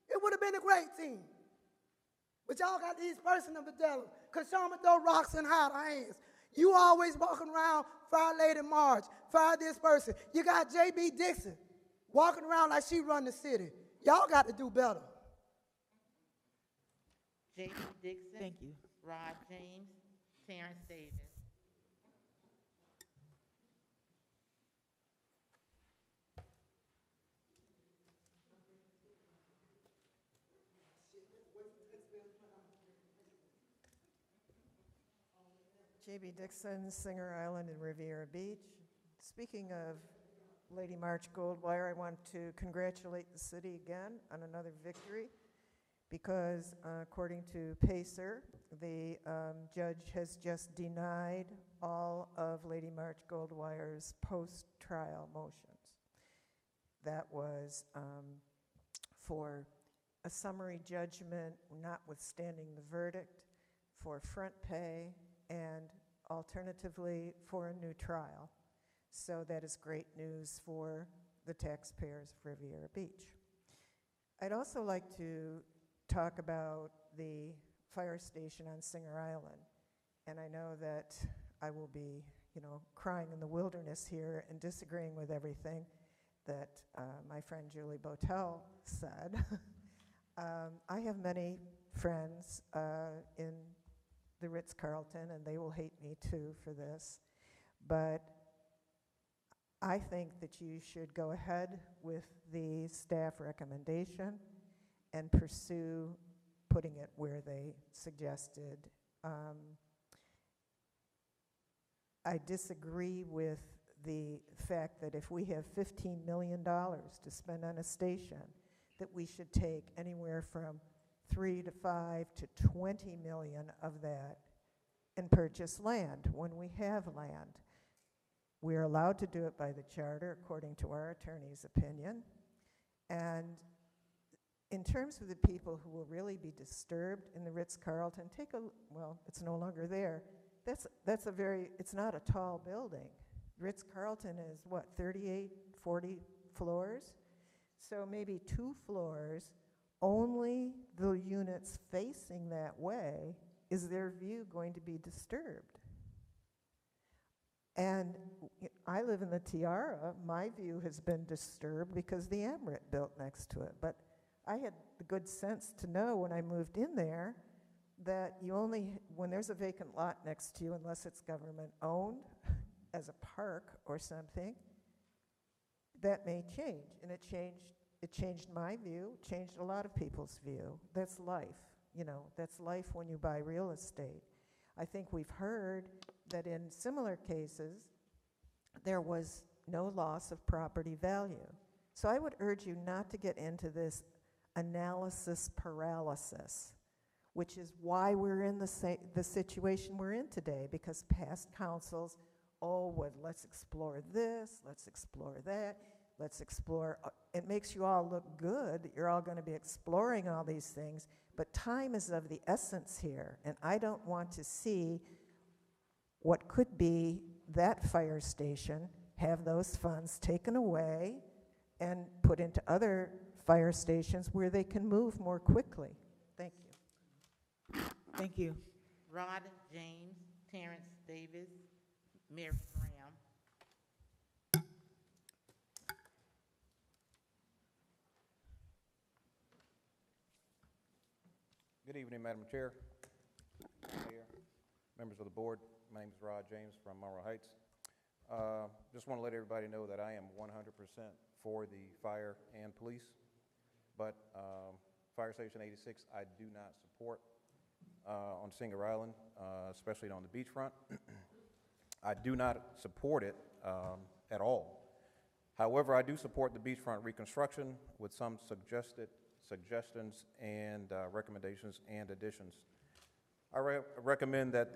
It would have been a great team. But y'all got these personal bedevilers, because Sherman throw rocks and hide our hands. You always walking around, fire Lady March, fire this person. You got J.B. Dixon walking around like she run the city. Y'all got to do better. J.B. Dixon. Thank you. Rod James, Terrence Davis. J.B. Dixon, Singer Island and Riviera Beach. Speaking of Lady March Goldwire, I want to congratulate the city again on another victory because according to Pacer, the judge has just denied all of Lady March Goldwire's post-trial motions. That was for a summary judgment notwithstanding the verdict, for front pay, and alternatively for a new trial. So that is great news for the taxpayers of Riviera Beach. I'd also like to talk about the fire station on Singer Island. And I know that I will be, crying in the wilderness here and disagreeing with everything that my friend Julie Botel said. I have many friends in the Ritz-Carlton, and they will hate me too for this, but I think that you should go ahead with the staff recommendation and pursue putting it where they suggested. I disagree with the fact that if we have $15 million to spend on a station, that we should take anywhere from 3 to 5 to 20 million of that and purchase land when we have land. We're allowed to do it by the charter, according to our attorney's opinion. And in terms of the people who will really be disturbed in the Ritz-Carlton, well, it's no longer there. It's not a tall building. Ritz-Carlton is what, 38, 40 floors? So maybe 2 floors, only the units facing that way is their view going to be disturbed. And I live in the Tiara. My view has been disturbed because the Amrit built next to it. But I had the good sense to know when I moved in there that when there's a vacant lot next to you, unless it's government owned as a park or something, that may change. And it changed my view, changed a lot of people's view. That's life. That's life when you buy real estate. I think we've heard that in similar cases, there was no loss of property value. So I would urge you not to get into this analysis paralysis, which is why we're in the situation we're in today, because past councils, let's explore this, let's explore that, let's explore. It makes you all look good that you're all going to be exploring all these things, but time is of the essence here, and I don't want to see what could be that fire station have those funds taken away and put into other fire stations where they can move more quickly. Thank you. Thank you. Rod James, Terrence Davis, Mary Graham. Good evening, Madam Chair, Mayor, members of the board. My name is Rod James from Monroe Heights. Just want to let everybody know that I am 100% for the fire and police, but Fire Station 86 I do not support on Singer Island, especially on the beachfront. I do not support it at all. However, I do support the beachfront reconstruction with some suggestions and recommendations and additions. I recommend that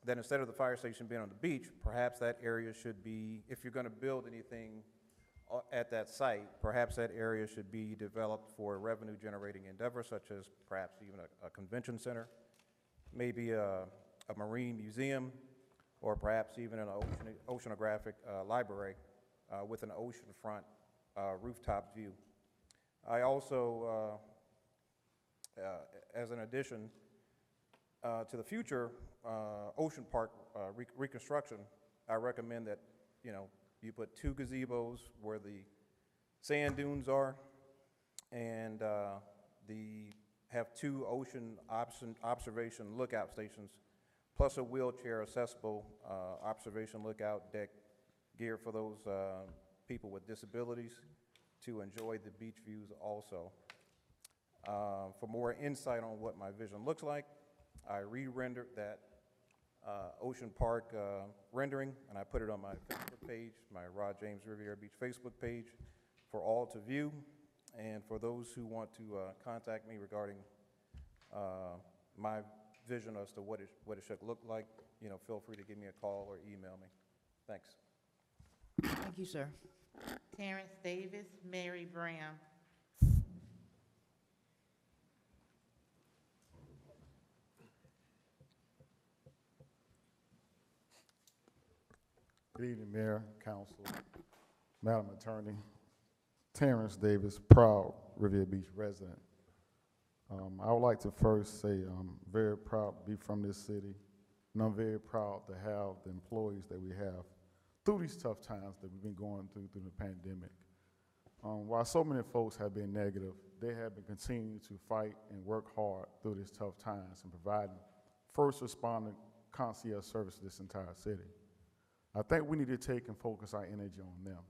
that instead of the fire station being on the beach, perhaps that area should be, if you're going to build anything at that site, perhaps that area should be developed for a revenue-generating endeavor, such as perhaps even a convention center, maybe a marine museum, or perhaps even an oceanographic library with an oceanfront rooftop view. I also As an addition to the future Ocean Park reconstruction, I recommend that, you put 2 gazebos where the sand dunes are, and have 2 ocean observation lookout stations, plus a wheelchair accessible observation lookout deck geared for those people with disabilities to enjoy the beach views also. For more insight on what my vision looks like, I re-rendered that Ocean Park rendering, and I put it on my Facebook page, my Rod James Riviera Beach Facebook page, for all to view. And for those who want to contact me regarding my vision as to what it should look like, feel free to give me a call or email me. Thanks. Thank you, sir. Terrence Davis, Mary Brown. Good evening, Mayor, Council, Madam Attorney. Terrence Davis, proud Riviera Beach resident. I would like to first say I'm very proud to be from this city, and I'm very proud to have the employees that we have through these tough times that we've been going through the pandemic. While so many folks have been negative, they have been continuing to fight and work hard through these tough times and providing first responder concierge service to this entire city. I think we need to take and focus our energy on them.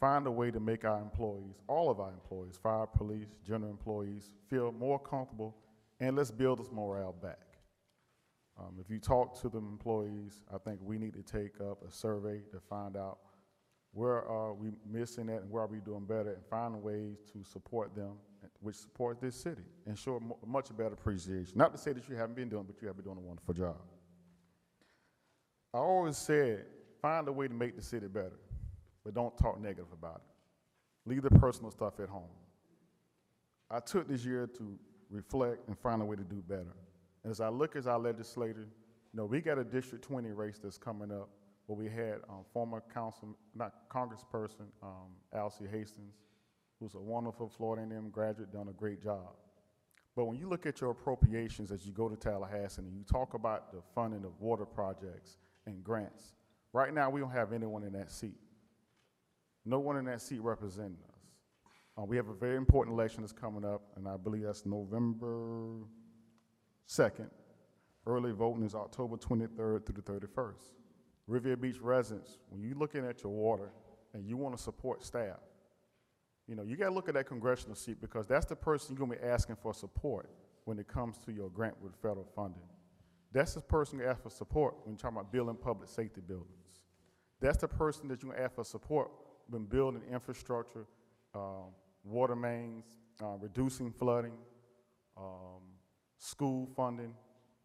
Find a way to make our employees, all of our employees, fire, police, general employees, feel more comfortable, and let's build this morale back. If you talk to the employees, I think we need to take up a survey to find out where are we missing it and where are we doing better, and find ways to support them, which support this city, and show much better appreciation. Not to say that you haven't been doing, but you have been doing a wonderful job. I always said, find a way to make the city better, but don't talk negative about it. Leave the personal stuff at home. I took this year to reflect and find a way to do better. And as I look as our legislator, we got a District 20 race that's coming up, where we had former Congressperson Alcee Hastings, who's a wonderful Florida A&M graduate, done a great job. But when you look at your appropriations as you go to Tallahassee and you talk about the funding of water projects and grants, right now we don't have anyone in that seat. No one in that seat representing us. We have a very important election that's coming up, and I believe that's November 2nd. Early voting is October 23rd through the 31st. Riviera Beach residents, when you're looking at your water and you want to support staff, you got to look at that congressional seat, because that's the person you're going to be asking for support when it comes to your grant with federal funding. That's the person you ask for support when you're talking about building public safety buildings. That's the person that you're going to ask for support when building infrastructure, water mains, reducing flooding, school funding,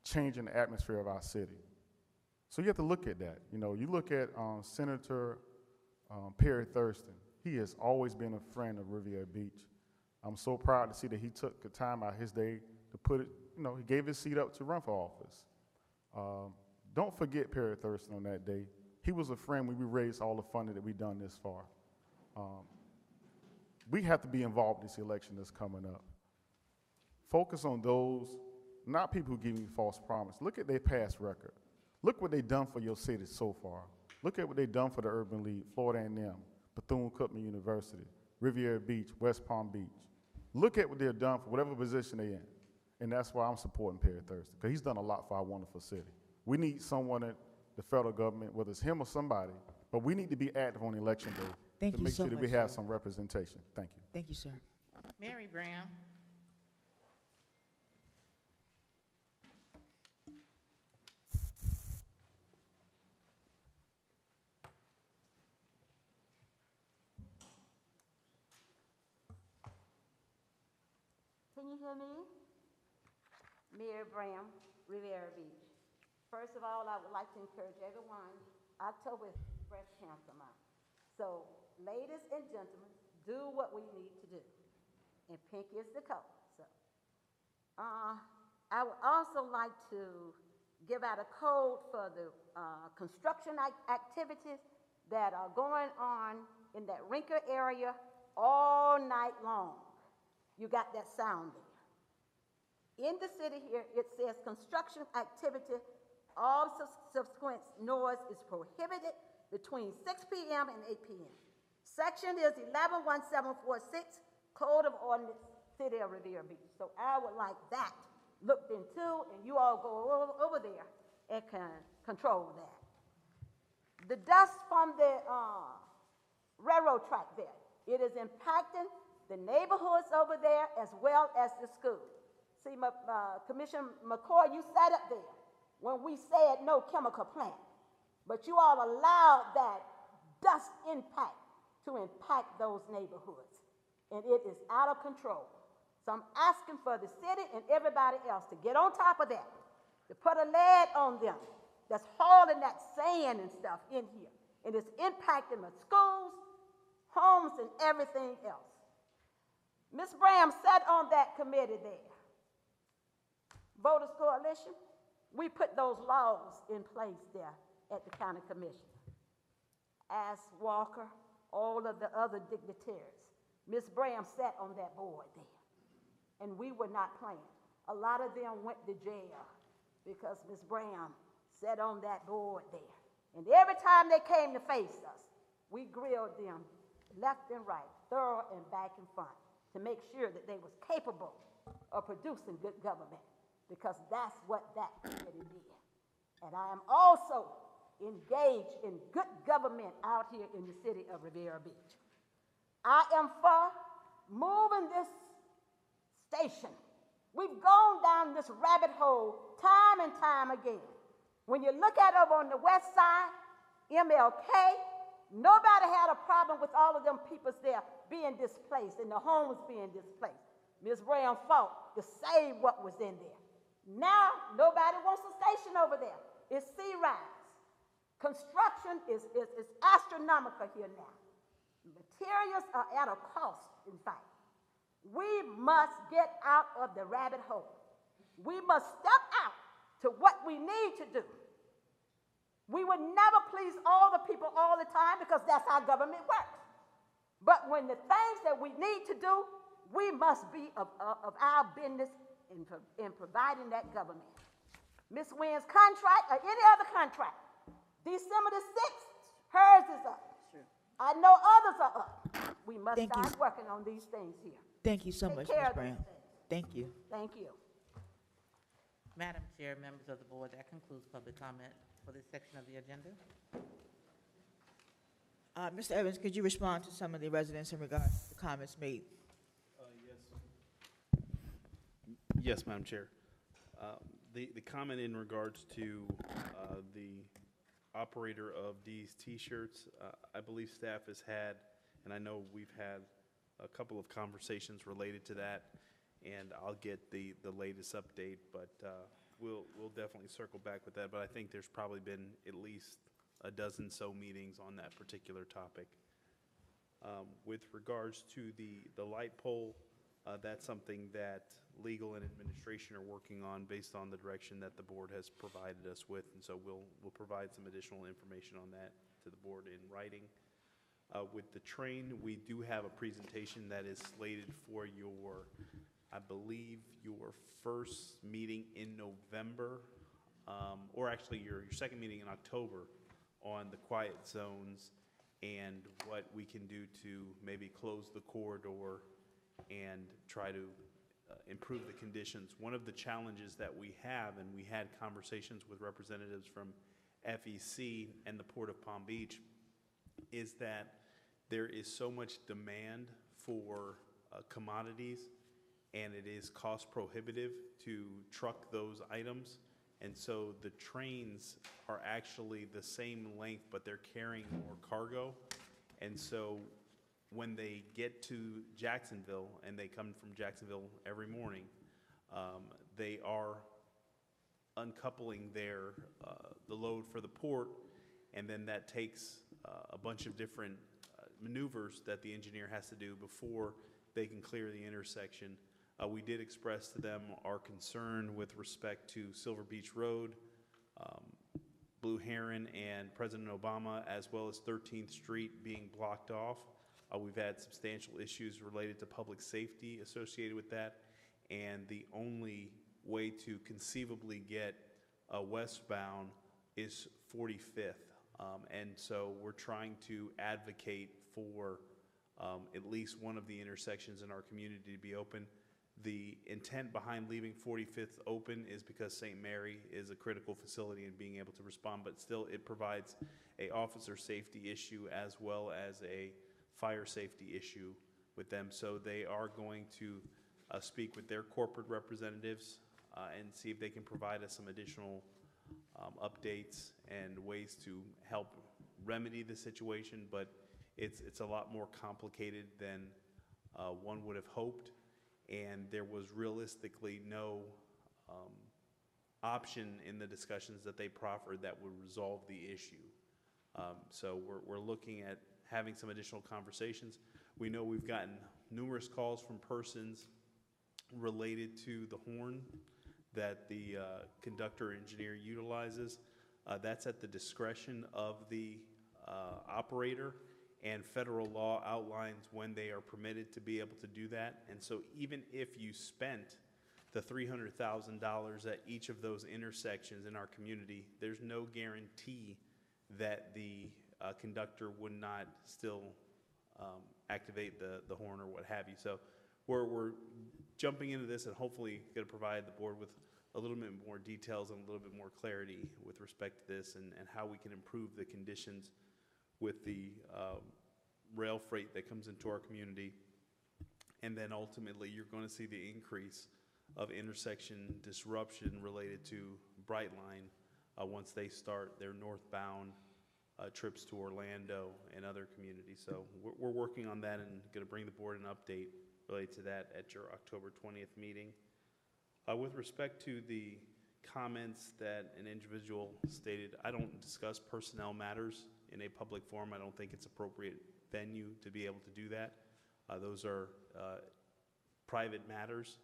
changing the atmosphere of our city. So you have to look at that. You look at Senator Perry Thurston. He has always been a friend of Riviera Beach. I'm so proud to see that he took the time out of his day to put it, he gave his seat up to run for office. Don't forget Perry Thurston on that day. He was a friend when we raised all the funding that we've done this far. We have to be involved in this election that's coming up. Focus on those, not people who give you false promise. Look at their past record. Look what they've done for your city so far. Look at what they've done for the Urban League, Florida A&M, Bethune-Cookman University, Riviera Beach, West Palm Beach. Look at what they've done for whatever position they're in. And that's why I'm supporting Perry Thurston, because he's done a lot for our wonderful city. We need someone at the federal government, whether it's him or somebody, but we need to be active on election day to make sure that we have some representation. Thank you. Thank you, sir. Mary Brown. Can you hear me? Mary Brown, Riviera Beach. First of all, I would like to encourage everyone, October is Breast Cancer Month. So, ladies and gentlemen, do what we need to do. And pink is the color. So, I would also like to give out a code for the construction activities that are going on in that Rinker area all night long. You got that sounding. In the city here, it says construction activity, all subsequent noise is prohibited between 6 p.m. and 8 p.m. Section is 111746, Code of Ordinance, City of Riviera Beach. So I would like that looked into, and you all go over there and can control that. The dust from the railroad track there, it is impacting the neighborhoods over there as well as the school. See, Commissioner McCoy, you sat up there when we said no chemical plant, but you all allowed that dust impact to impact those neighborhoods, and it is out of control. So I'm asking for the city and everybody else to get on top of that, to put a lid on them that's hauling that sand and stuff in here, and it's impacting the schools, homes, and everything else. Ms. Bram sat on that committee there. Voters Coalition, we put those laws in place there at the county commission. As Walker, all of the other dignitaries, Ms. Bram sat on that board there, and we were not playing. A lot of them went to jail because Ms. Bram sat on that board there. And every time they came to face us, we grilled them left and right, thorough and back and front, to make sure that they was capable of producing good government, because that's what that committee did. And I am also engaged in good government out here in the city of Riviera Beach. I am for moving this station. We've gone down this rabbit hole time and time again. When you look at over on the west side, MLK, nobody had a problem with all of them peoples there being displaced and the homes being displaced. Ms. Brown fought to save what was in there. Now, nobody wants a station over there. It's C-Rise. Construction is astronomical here now. Materials are at a cost, in fact. We must get out of the rabbit hole. We must step out to what we need to do. We would never please all the people all the time, because that's how government works. But when the things that we need to do, we must be of our business in providing that government. Ms. Wynn's contract, or any other contract, December the 6th, hers is up. Sure. I know others are up. We must start working on these things here. Thank you so much, Ms. Brown. Thank you. Thank you. Madam Chair, members of the board, that concludes public comment for this section of the agenda. Mr. Evans, could you respond to some of the residents in regards to the comments made? Yes, Madam Chair. The comment in regards to the operator of these T-shirts, I believe staff has had, and I know we've had a couple of conversations related to that, and I'll get the latest update, but we'll definitely circle back with that. But I think there's probably been at least a dozen so meetings on that particular topic. With regards to the light pole, that's something that legal and administration are working on based on the direction that the board has provided us with, and so we'll provide some additional information on that to the board in writing. With the train, we do have a presentation that is slated for your, I believe, your first meeting in November, or actually your second meeting in October, on the quiet zones and what we can do to maybe close the corridor and try to improve the conditions. One of the challenges that we have, and we had conversations with representatives from FEC and the Port of Palm Beach, is that there is so much demand for commodities, and it is cost prohibitive to truck those items. And so the trains are actually the same length, but they're carrying more cargo. And so when they get to Jacksonville, and they come from Jacksonville every morning, they are uncoupling the load for the port, and then that takes a bunch of different maneuvers that the engineer has to do before they can clear the intersection. We did express to them our concern with respect to Silver Beach Road, Blue Heron, and President Obama, as well as 13th Street being blocked off. We've had substantial issues related to public safety associated with that, and the only way to conceivably get westbound is 45th. And so we're trying to advocate for at least one of the intersections in our community to be open. The intent behind leaving 45th open is because St. Mary is a critical facility in being able to respond, but still it provides a officer safety issue as well as a fire safety issue with them. So they are going to speak with their corporate representatives and see if they can provide us some additional updates and ways to help remedy the situation, but it's a lot more complicated than one would have hoped, and there was realistically no option in the discussions that they proffered that would resolve the issue. So we're looking at having some additional conversations. We know we've gotten numerous calls from persons related to the horn that the conductor engineer utilizes. That's at the discretion of the operator, and federal law outlines when they are permitted to be able to do that. And so even if you spent the $300,000 at each of those intersections in our community, there's no guarantee that the conductor would not still activate the horn or what have you. So we're jumping into this and hopefully going to provide the board with a little bit more details and a little bit more clarity with respect to this and how we can improve the conditions with the rail freight that comes into our community. And then ultimately you're going to see the increase of intersection disruption related to Brightline once they start their northbound trips to Orlando and other communities. So we're working on that and going to bring the board an update related to that at your October 20th meeting. With respect to the comments that an individual stated, I don't discuss personnel matters in a public forum. I don't think it's appropriate venue to be able to do that. Those are private matters.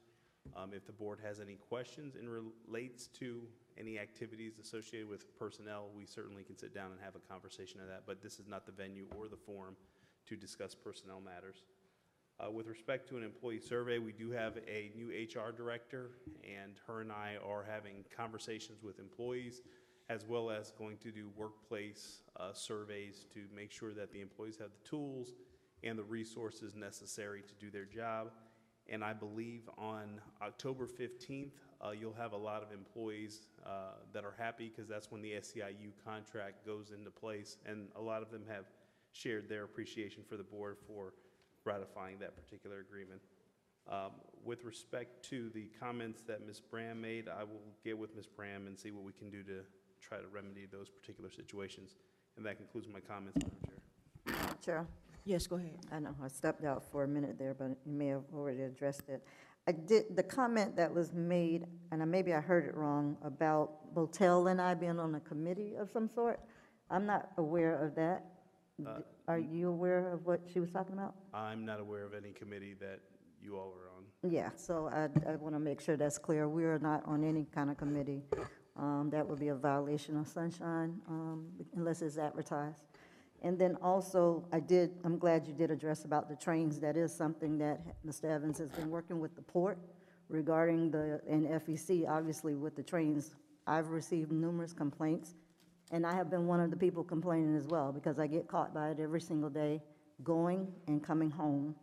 If the board has any questions and relates to any activities associated with personnel, we certainly can sit down and have a conversation of that, but this is not the venue or the forum to discuss personnel matters. With respect to an employee survey, we do have a new HR director, and her and I are having conversations with employees as well as going to do workplace surveys to make sure that the employees have the tools and the resources necessary to do their job. And I believe on October 15th, you'll have a lot of employees that are happy because that's when the SEIU contract goes into place, and a lot of them have shared their appreciation for the board for ratifying that particular agreement. With respect to the comments that Ms. Bram made, I will get with Ms. Bram and see what we can do to try to remedy those particular situations. And that concludes my comments, Madam Chair. Chair? Yes, go ahead. I know I stepped out for a minute there, but you may have already addressed it. The comment that was made, and maybe I heard it wrong, about Botel and I being on a committee of some sort. I'm not aware of that. Are you aware of what she was talking about? I'm not aware of any committee that you all are on. Yeah, so I want to make sure that's clear. We are not on any kind of committee. That would be a violation of sunshine unless it's advertised. And then also, I'm glad you did address about the trains. That is something that Mr. Evans has been working with the port regarding and FEC, obviously with the trains. I've received numerous complaints, and I have been one of the people complaining as well because I get caught by it every single day going and coming home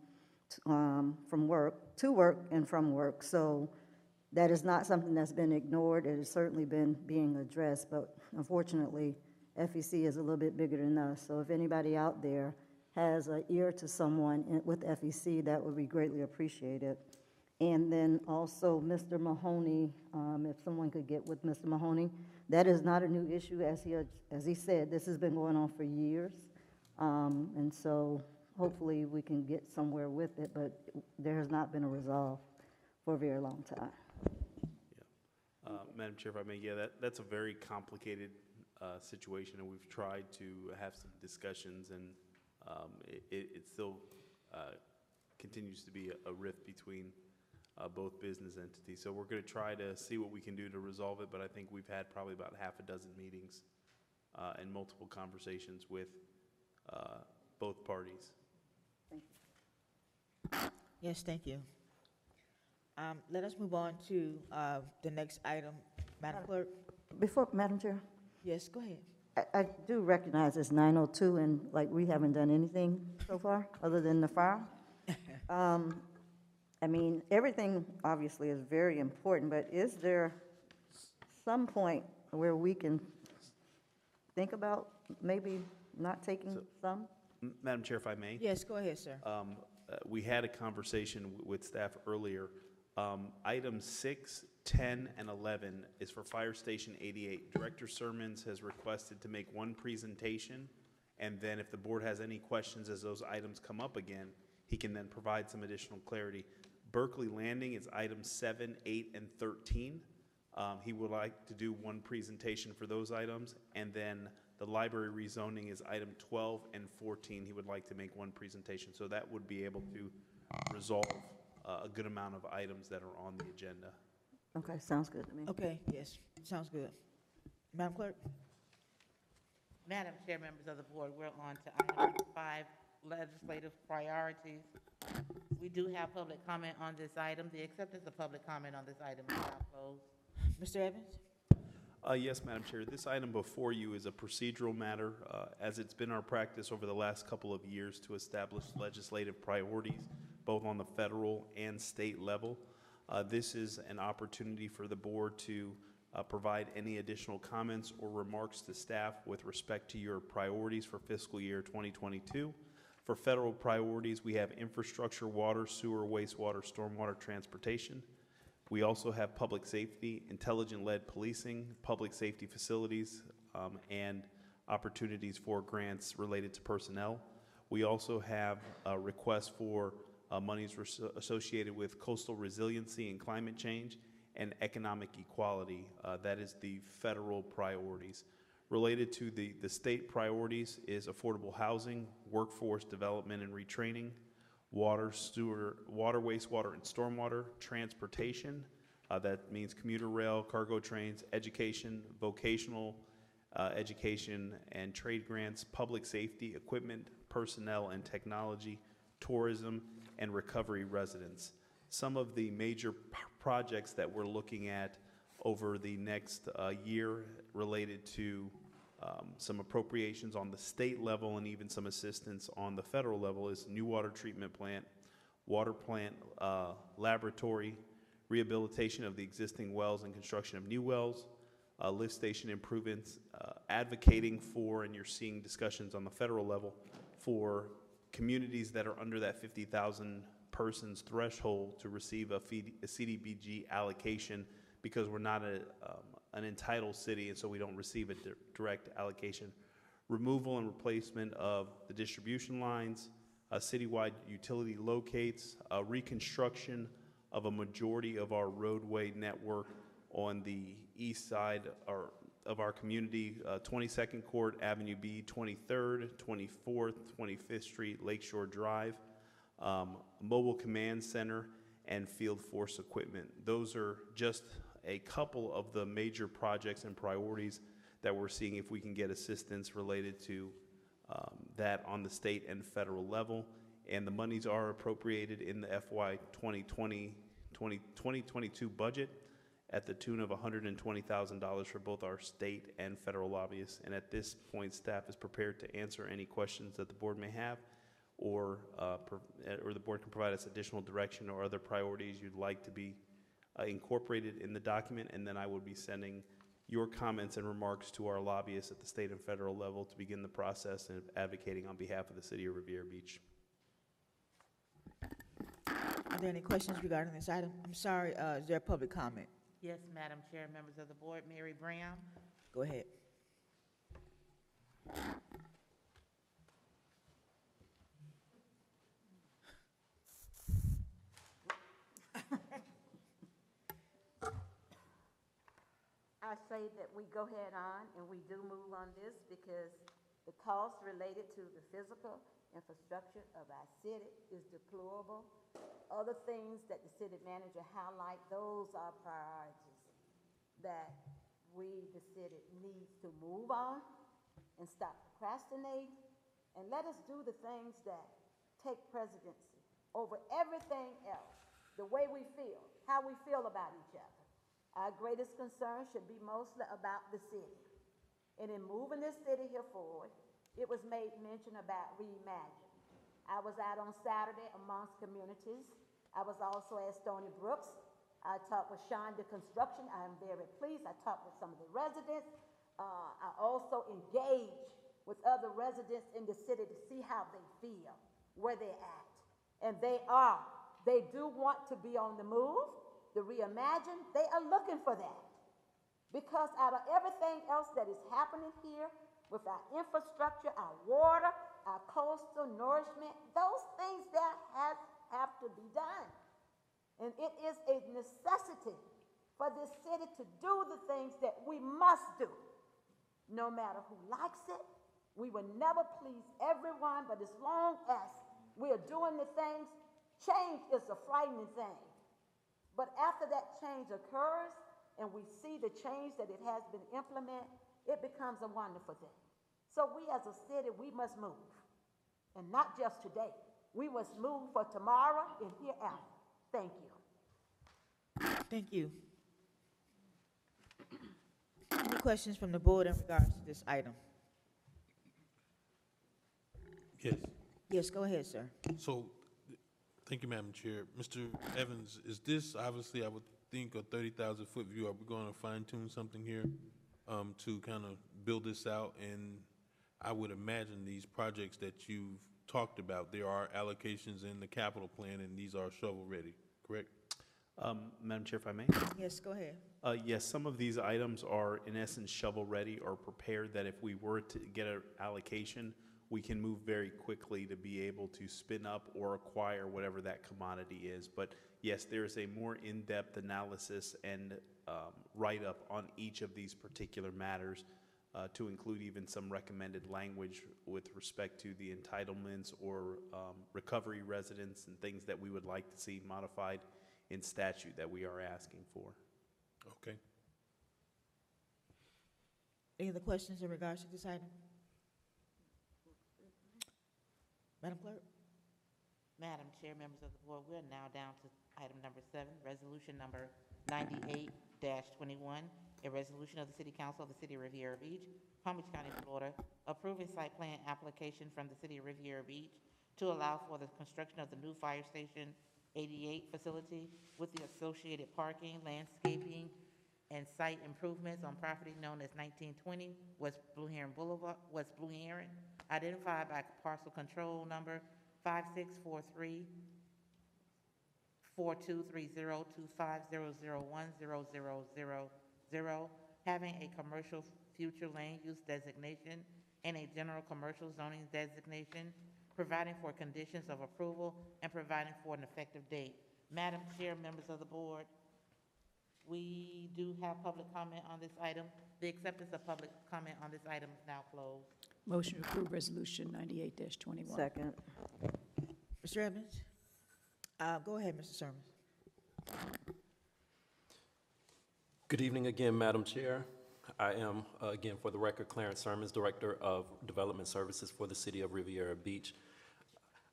from work, to work and from work. So that is not something that's been ignored. It has certainly been being addressed, but unfortunately, FEC is a little bit bigger than us. So if anybody out there has an ear to someone with FEC, that would be greatly appreciated. And then also Mr. Mahoney, if someone could get with Mr. Mahoney, that is not a new issue. As he said, this has been going on for years. And so hopefully we can get somewhere with it, but there has not been a resolve for a very long time. Yeah. Madam Chair, if I may, yeah, that's a very complicated situation, and we've tried to have some discussions, and it still continues to be a rift between both business entities. So we're going to try to see what we can do to resolve it, but I think we've had probably about half a dozen meetings and multiple conversations with both parties. Thank you. Yes, thank you. Let us move on to the next item. Madam Clerk? Before, Madam Chair, Yes, go ahead. I do recognize it's 9:02, and like, we haven't done anything so far, other than the file. I mean, everything obviously is very important, but is there some point where we can think about maybe not taking some? Madam Chair, if I may? Yes, go ahead, sir. We had a conversation with staff earlier. Items 6, 10, and 11 is for Fire Station 88. Director Sermons has requested to make one presentation, and then if the board has any questions as those items come up again, he can then provide some additional clarity. Berkeley Landing is items 7, 8, and 13. He would like to do one presentation for those items, and then the library rezoning is item 12 and 14. He would like to make one presentation, so that would be able to resolve a good amount of items that are on the agenda. Okay, sounds good to me. Okay, yes, sounds good. Madam Clerk? Madam Chair, members of the board, we're on to item number 5, legislative priorities. We do have public comment on this item. The acceptance of public comment on this item is now closed. Mr. Evans? Yes, Madam Chair. This item before you is a procedural matter, as it's been our practice over the last couple of years to establish legislative priorities, both on the federal and state level. This is an opportunity for the board to provide any additional comments or remarks to staff with respect to your priorities for fiscal year 2022. For federal priorities, we have infrastructure, water, sewer, wastewater, stormwater, transportation. We also have public safety, intelligent-led policing, public safety facilities, and opportunities for grants related to personnel. We also have requests for monies associated with coastal resiliency and climate change and economic equality. That is the federal priorities. Related to the state priorities is affordable housing, workforce development and retraining, water, sewer, water, wastewater, and stormwater, transportation. That means commuter rail, cargo trains, education, vocational education and trade grants, public safety, equipment, personnel and technology, tourism, and recovery residents. Some of the major projects that we're looking at over the next year related to some appropriations on the state level and even some assistance on the federal level is new water treatment plant, water plant laboratory, rehabilitation of the existing wells and construction of new wells, lift station improvements, advocating for, and you're seeing discussions on the federal level, for communities that are under that 50,000 persons threshold to receive a CDBG allocation because we're not an entitled city, and so we don't receive a direct allocation. Removal and replacement of the distribution lines, citywide utility locates, reconstruction of a majority of our roadway network on the east side of our community, 22nd Court, Avenue B, 23rd, 24th, 25th Street, Lakeshore Drive, mobile command center, and field force equipment. Those are just a couple of the major projects and priorities that we're seeing if we can get assistance related to that on the state and federal level. And the monies are appropriated in the FY 2022 budget at the tune of $120,000 for both our state and federal lobbyists. And at this point, staff is prepared to answer any questions that the board may have, or the board can provide us additional direction or other priorities you'd like to be incorporated in the document, and then I will be sending your comments and remarks to our lobbyists at the state and federal level to begin the process of advocating on behalf of the city of Riviera Beach. Are there any questions regarding this item? I'm sorry, is there a public comment? Yes, Madam Chair, members of the board, Mary Brown. Go ahead. I say that we go ahead on and we do move on this because the cost related to the physical infrastructure of our city is deplorable. Other things that the city manager highlight, those are priorities that we, the city, needs to move on and stop procrastinating and let us do the things that take presidency over everything else, the way we feel. how we feel about each other. Our greatest concern should be mostly about the city. And in moving this city here forward, it was made mention about reimagine. I was out on Saturday amongst communities. I was also at Stony Brooks. I talked with Sean the Construction. I am very pleased. I talked with some of the residents. I also engaged with other residents in the city to see how they feel, where they're at. And they do want to be on the move, the reimagine. They are looking for that. Because out of everything else that is happening here with our infrastructure, our water, our coastal nourishment, those things that have to be done. And it is a necessity for this city to do the things that we must do. No matter who likes it, we will never please everyone, but as long as we are doing the things, change is a frightening thing. But after that change occurs, and we see the change that it has been implemented, it becomes a wonderful thing. So we as a city, we must move. And not just today. We must move for tomorrow and hereafter. Thank you. Thank you. Any questions from the board in regards to this item? Yes. Yes, go ahead, sir. So, thank you, Madam Chair. Mr. Evans, is this, obviously, I would think a 30,000-foot view, are we going to fine-tune something here to kind of build this out? And I would imagine these projects that you've talked about, there are allocations in the capital plan, and these are shovel-ready, correct? Madam Chair, if I may? Yes, go ahead. Yes, some of these items are, in essence, shovel-ready or prepared, that if we were to get an allocation, we can move very quickly to be able to spin up or acquire whatever that commodity is. But yes, there is a more in-depth analysis and write-up on each of these particular matters, to include even some recommended language with respect to the entitlements or recovery residents and things that we would like to see modified in statute that we are asking for. Okay. Any other questions in regards to this item? Madam Clerk? Madam Chair, members of the board, we're now down to item number 7, resolution number 98-21, a resolution of the City Council of the City of Riviera Beach, Palm Beach County, Florida, approving site plan application from the City of Riviera Beach to allow for the construction of the new Fire Station 88 facility with the associated parking, landscaping, and site improvements on property known as 1920 West Blue Heron Boulevard, West Blue Heron, identified by parcel control number 5643-4230-25001000, having a commercial future land use designation and a general commercial zoning designation, providing for conditions of approval, and providing for an effective date. Madam Chair, members of the board, we do have public comment on this item. The acceptance of public comment on this item is now closed. Motion to approve resolution 98-21. Second. Mr. Evans? Go ahead, Mr. Sermons. Good evening again, Madam Chair. I am, again, for the record, Clarence Sermons, Director of Development Services for the City of Riviera Beach.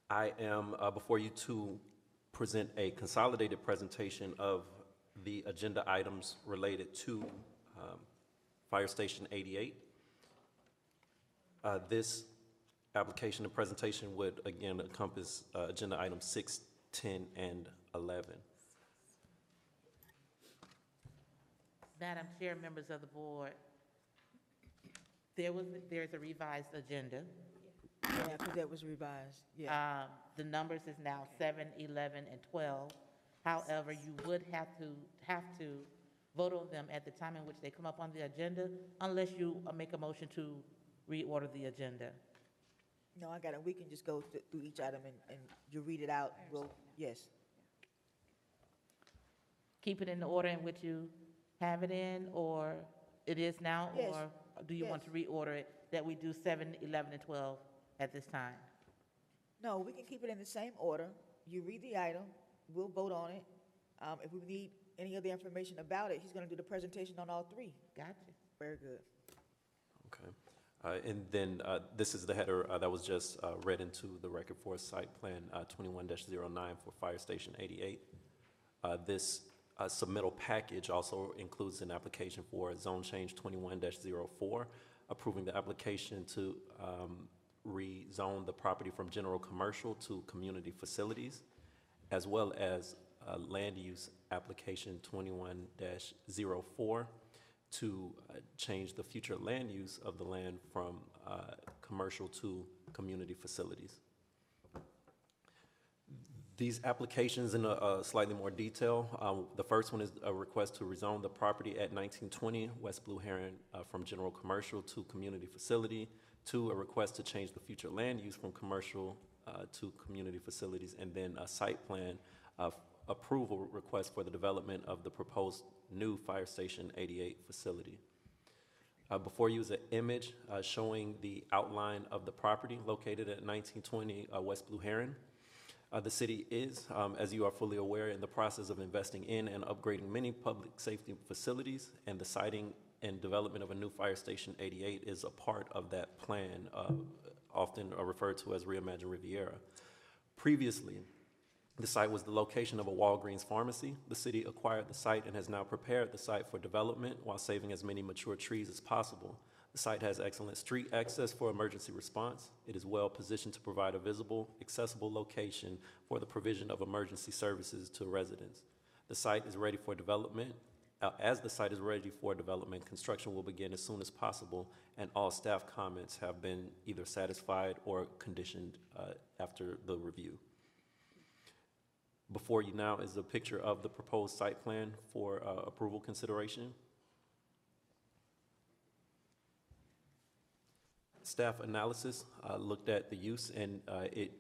I am before you to present a consolidated presentation of the agenda items related to Fire Station 88. This application and presentation would, again, encompass agenda items 6, 10, and 11. Madam Chair, members of the board, there's a revised agenda. Yeah, because that was revised, yeah. The numbers is now 7, 11, and 12. However, you would have to vote on them at the time in which they come up on the agenda, unless you make a motion to reorder the agenda. No, I got it. We can just go through each item and you read it out. We'll, yes. Keep it in the order in which you have it in, or it is now? Yes. Or do you want to reorder it, that we do 7, 11, and 12 at this time? No, we can keep it in the same order. You read the item, we'll vote on it. If we need any other information about it, he's going to do the presentation on all 3. Gotcha. Very good. Okay. And then this is the header that was just read into the record for site plan 21-09 for Fire Station 88. This submittal package also includes an application for zone change 21-04, approving the application to rezone the property from general commercial to community facilities, as well as land use application 21-04 to change the future land use of the land from commercial to community facilities. These applications in a slightly more detail. The first one is a request to rezone the property at 1920 West Blue Heron from general commercial to community facility. 2, a request to change the future land use from commercial to community facilities, and then a site plan approval request for the development of the proposed new Fire Station 88 facility. Before you is an image showing the outline of the property located at 1920 West Blue Heron. The city is, as you are fully aware, in the process of investing in and upgrading many public safety facilities, and the siting and development of a new Fire Station 88 is a part of that plan, often referred to as Reimagine Riviera. Previously, the site was the location of a Walgreens pharmacy. The city acquired the site and has now prepared the site for development while saving as many mature trees as possible. The site has excellent street access for emergency response. It is well positioned to provide a visible, accessible location for the provision of emergency services to residents. The site is ready for development. As the site is ready for development, construction will begin as soon as possible, and all staff comments have been either satisfied or conditioned after the review. Before you now is a picture of the proposed site plan for approval consideration. Staff analysis looked at the use, and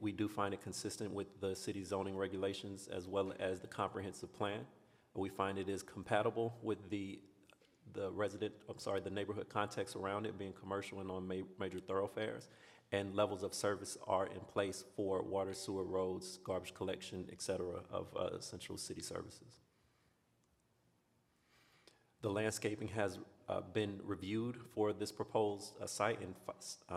we do find it consistent with the city zoning regulations as well as the comprehensive plan. We find it is compatible with the neighborhood context around it, being commercial and on major thoroughfares, and levels of service are in place for water, sewer, roads, garbage collection, et cetera, of central city services. The landscaping has been reviewed for this proposed site, and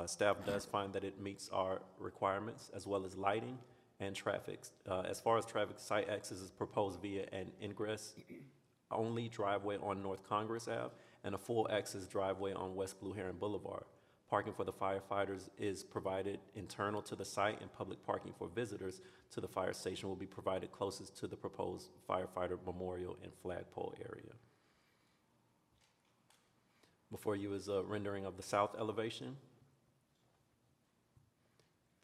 staff does find that it meets our requirements, as well as lighting and traffic. As far as traffic, site access is proposed via an ingress-only driveway on North Congress Ave and a full access driveway on West Blue Heron Boulevard. Parking for the firefighters is provided internal to the site, and public parking for visitors to the fire station will be provided closest to the proposed firefighter memorial and flagpole area. Before you is a rendering of the south elevation,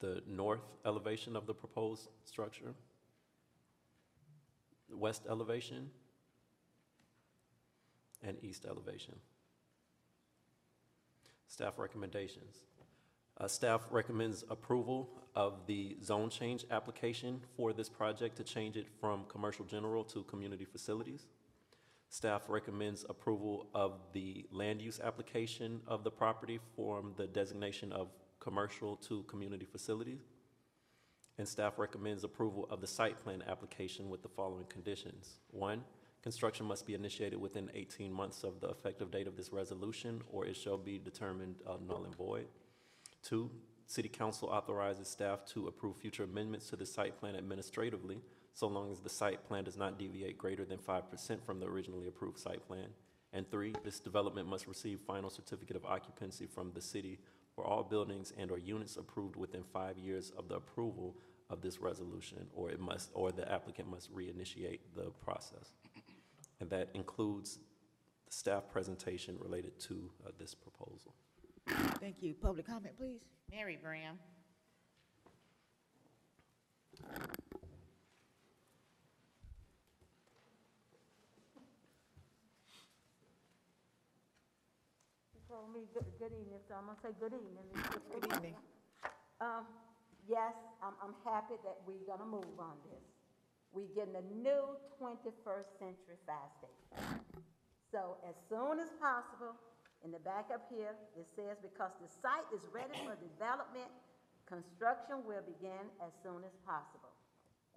the north elevation of the proposed structure, the west elevation, and east elevation. Staff recommendations. Staff recommends approval of the zone change application for this project to change it from commercial general to community facilities. Staff recommends approval of the land use application of the property from the designation of commercial to community facilities. And staff recommends approval of the site plan application with the following conditions. 1, construction must be initiated within 18 months of the effective date of this resolution, or it shall be determined null and void. 2, City Council authorizes staff to approve future amendments to the site plan administratively, so long as the site plan does not deviate greater than 5% from the originally approved site plan. And 3, this development must receive final certificate of occupancy from the city for all buildings and or units approved within 5 years of the approval of this resolution, or the applicant must reinitiate the process. And that includes the staff presentation related to this proposal. Thank you. Public comment, please. Mary Graham. You told me good evening, so I'm gonna say good evening. Good evening. Yes, I'm happy that we're gonna move on this. We're getting a new 21st century fire station. So as soon as possible, in the back up here, it says because the site is ready for development, construction will begin as soon as possible.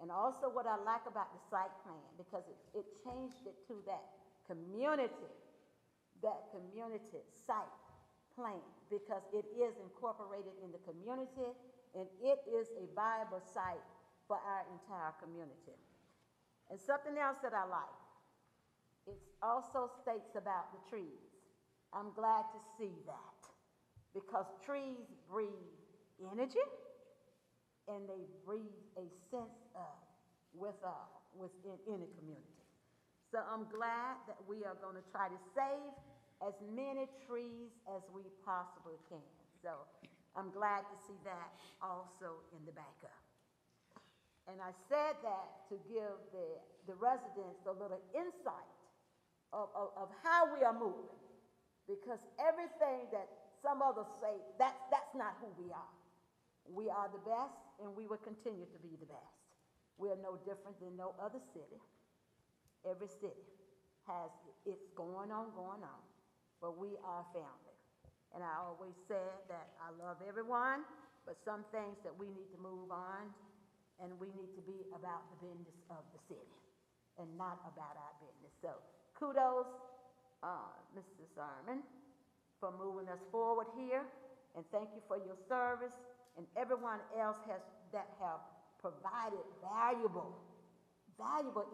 And also what I like about the site plan, because it changed it to that community site plan, because it is incorporated in the community, and it is a viable site for our entire community. And something else that I like, It also states about the trees. I'm glad to see that because trees breathe energy and they breathe a sense of within any community. So I'm glad that we are going to try to save as many trees as we possibly can. So I'm glad to see that also in the backup. And I said that to give the residents a little insight of how we are moving. Because everything that some others say, that's not who we are. We are the best, and we will continue to be the best. We are no different than no other city. Every city has its going on, but we are family. And I always said that I love everyone, but some things that we need to move on, and we need to be about the business of the city and not about our business. So kudos, Mr. Sermon, for moving us forward here, and thank you for your service, and everyone else that have provided valuable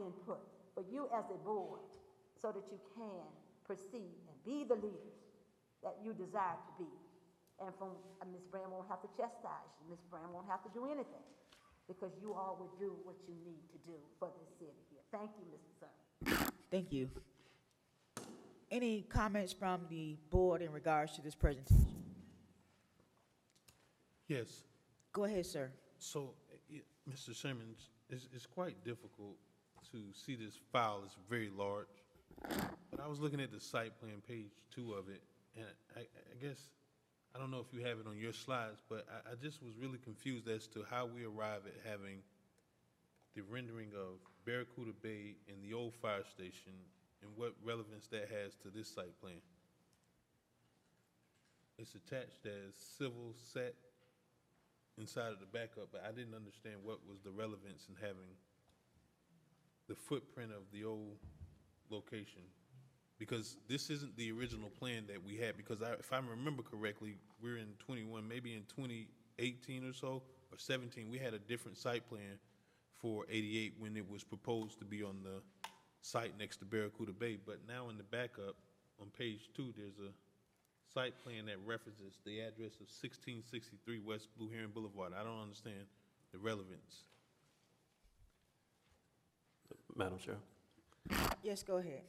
input for you as a board so that you can proceed and be the leaders that you desire to be. And from Ms. Brand won't have to chastise you. Ms. Brand won't have to do anything because you all will do what you need to do for this city here. Thank you, Mr. Sermon. Thank you. Any comments from the board in regards to this presentation? Yes. Go ahead, sir. So, Mr. Simmons, it's quite difficult to see this file. It's very large. But I was looking at the site plan, page 2 of it, and I guess, I don't know if you have it on your slides, but I just was really confused as to how we arrive at having the rendering of Barracuda Bay and the old fire station and what relevance that has to this site plan. It's attached as civil set inside of the backup, but I didn't understand what was the relevance in having the footprint of the old location, because this isn't the original plan that we had, because if I remember correctly, we're in 21, maybe in 2018 or so, or 17, we had a different site plan for 88 when it was proposed to be on the site next to Barracuda Bay. But now in the backup, on page 2, there's a site plan that references the address of 1663 West Blue Heron Boulevard. I don't understand the relevance. Madam Chair. Yes, go ahead.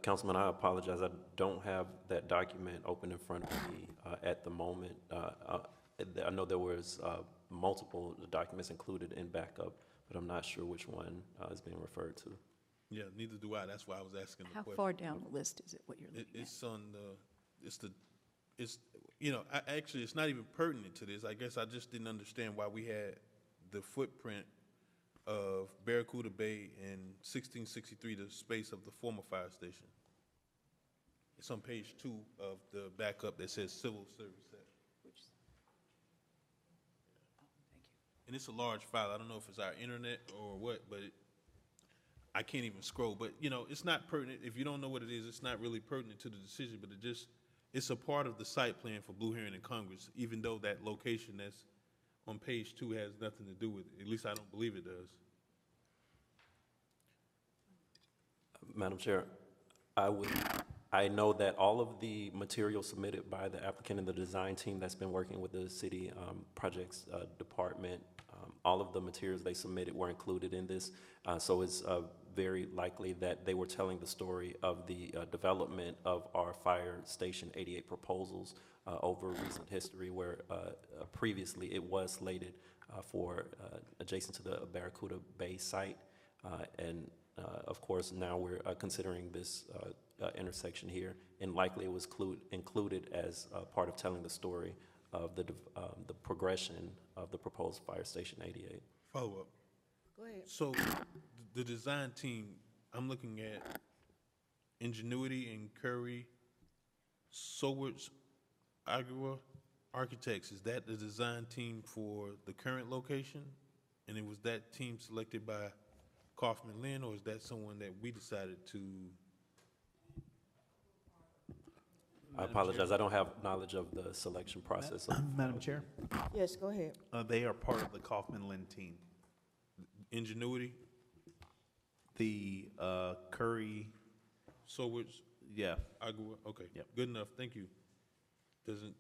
Councilman, I apologize. I don't have that document open in front of me at the moment. I know there was multiple documents included in backup, but I'm not sure which one is being referred to. Yeah, neither do I. That's why I was asking the question. How far down the list is it, what you're looking at? It's on you know, actually, it's not even pertinent to this. I guess I just didn't understand why we had the footprint of Barracuda Bay and 1663, the space of the former fire station. It's on page 2 of the backup that says civil service set. Thank you. And it's a large file. I don't know if it's our internet or what, but I can't even scroll. But, you know, it's not pertinent. If you don't know what it is, it's not really pertinent to the decision, but it's a part of the site plan for Blue Heron and Congress, even though that location that's on page 2 has nothing to do with it. At least I don't believe it does. Madam Chair, I know that all of the material submitted by the applicant and the design team that's been working with the city projects department, all of the materials they submitted were included in this. So it's very likely that they were telling the story of the development of our fire station 88 proposals over recent history, where previously it was slated for adjacent to the Barracuda Bay site. And of course, now we're considering this intersection here, and likely it was included as part of telling the story of the progression of the proposed fire station 88. Follow up. Go ahead. So the design team, I'm looking at Ingenuity and Curry, Sowards, Agua Architects. Is that the design team for the current location? And it was that team selected by Kaufman Lynn, or is that someone that we decided to? I apologize. I don't have knowledge of the selection process. Madam Chair? Yes, go ahead. They are part of the Kaufman Lynn team. Ingenuity? The Curry So which, Yeah. I go, okay, Yep. good enough, thank you. Doesn't,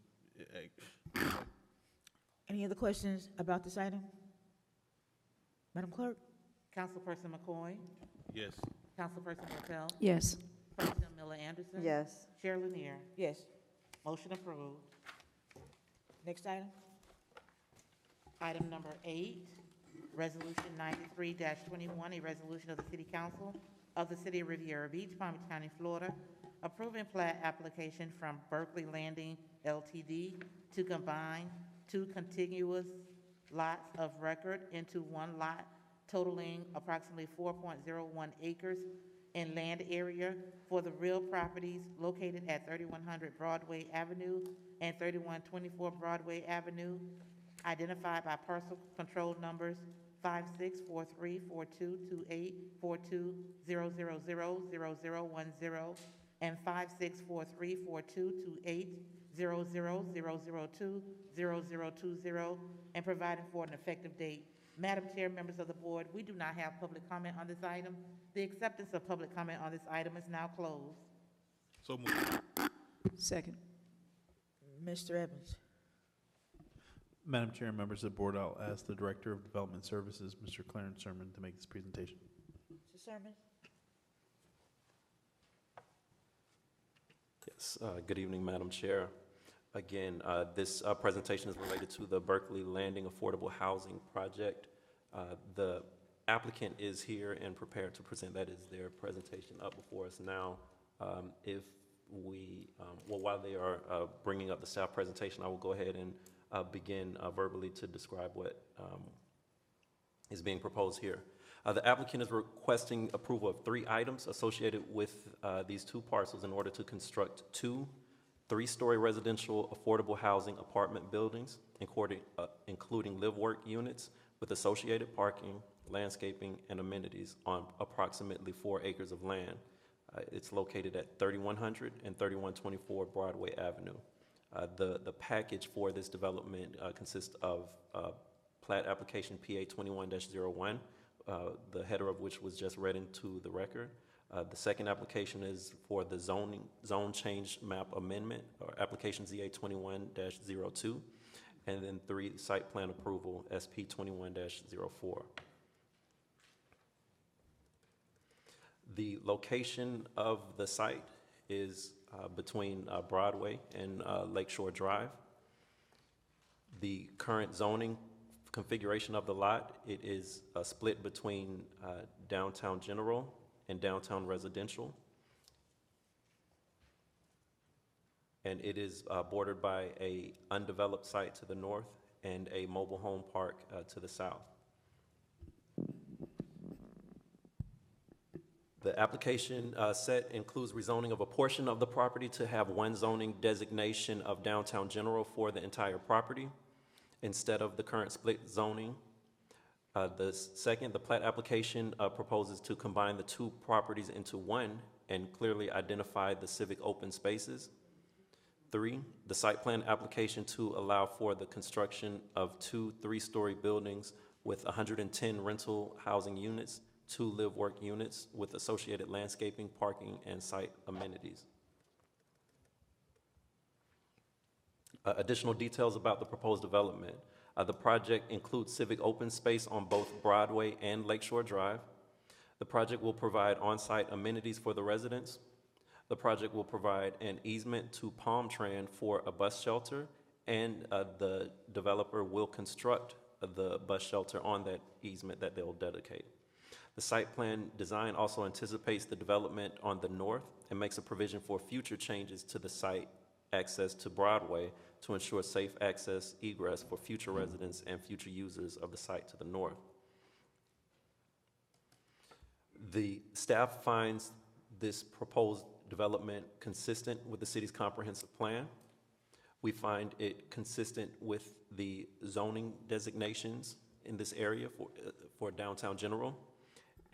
Any other questions about this item? Madam Clerk? Councilperson McCoy? yes. Councilperson Martell? Yes. President Miller Anderson? Yes. Chair Lanier? Yes. Motion approved. Next item? Item number 8, Resolution 93-21, a resolution of the City Council of the City of Riviera Beach, Palm Beach County, Florida, approving plat application from Berkeley Landing LTD to combine 2 contiguous lots of record into 1 lot totaling approximately 4.01 acres in land area for the real properties located at 3100 Broadway Avenue and 3124 Broadway Avenue, identified by parcel control numbers 5643422842000010 and 56434228000020, and providing for an effective date. Madam Chair, members of the board, we do not have public comment on this item. The acceptance of public comment on this item is now closed. So moved. Second. Mr. Evans? Madam Chair and members of the board, I'll ask the Director of Development Services, Mr. Clarence Sherman, to make this presentation. Mr. Sermon? Yes, good evening, Madam Chair. Again, this presentation is related to the Berkeley Landing Affordable Housing Project. The applicant is here and prepared to present. That is their presentation up before us now. If we, while they are bringing up the staff presentation, I will go ahead and begin verbally to describe what is being proposed here. The applicant is requesting approval of 3 items associated with these 2 parcels in order to construct 2 3-story residential affordable housing apartment buildings, including live-work units with associated parking, landscaping, and amenities on approximately 4 acres of land. It's located at 3100 and 3124 Broadway Avenue. The package for this development consists of plat application PA 21-01, the header of which was just read into the record. The second application is for the zone change map amendment, or application ZA 21-02, and then 3, site plan approval, SP 21-04. The location of the site is between Broadway and Lakeshore Drive. The current zoning configuration of the lot, it is split between downtown general and downtown residential. And it is bordered by a undeveloped site to the north and a mobile home park to the south. The application set includes rezoning of a portion of the property to have 1 zoning designation of downtown general for the entire property instead of the current split zoning. The second, the plat application proposes to combine the 2 properties into 1 and clearly identify the civic open spaces. 3, the site plan application to allow for the construction of 2 3-story buildings with 110 rental housing units, 2 live-work units with associated landscaping, parking, and site amenities. Additional details about the proposed development. The project includes civic open space on both Broadway and Lakeshore Drive. The project will provide on-site amenities for the residents. The project will provide an easement to Palm Tran for a bus shelter, and the developer will construct the bus shelter on that easement that they'll dedicate. The site plan design also anticipates the development on the north and makes a provision for future changes to the site access to Broadway to ensure safe access egress for future residents and future users of the site to the north. The staff finds this proposed development consistent with the city's comprehensive plan. We find it consistent with the zoning designations in this area for downtown general,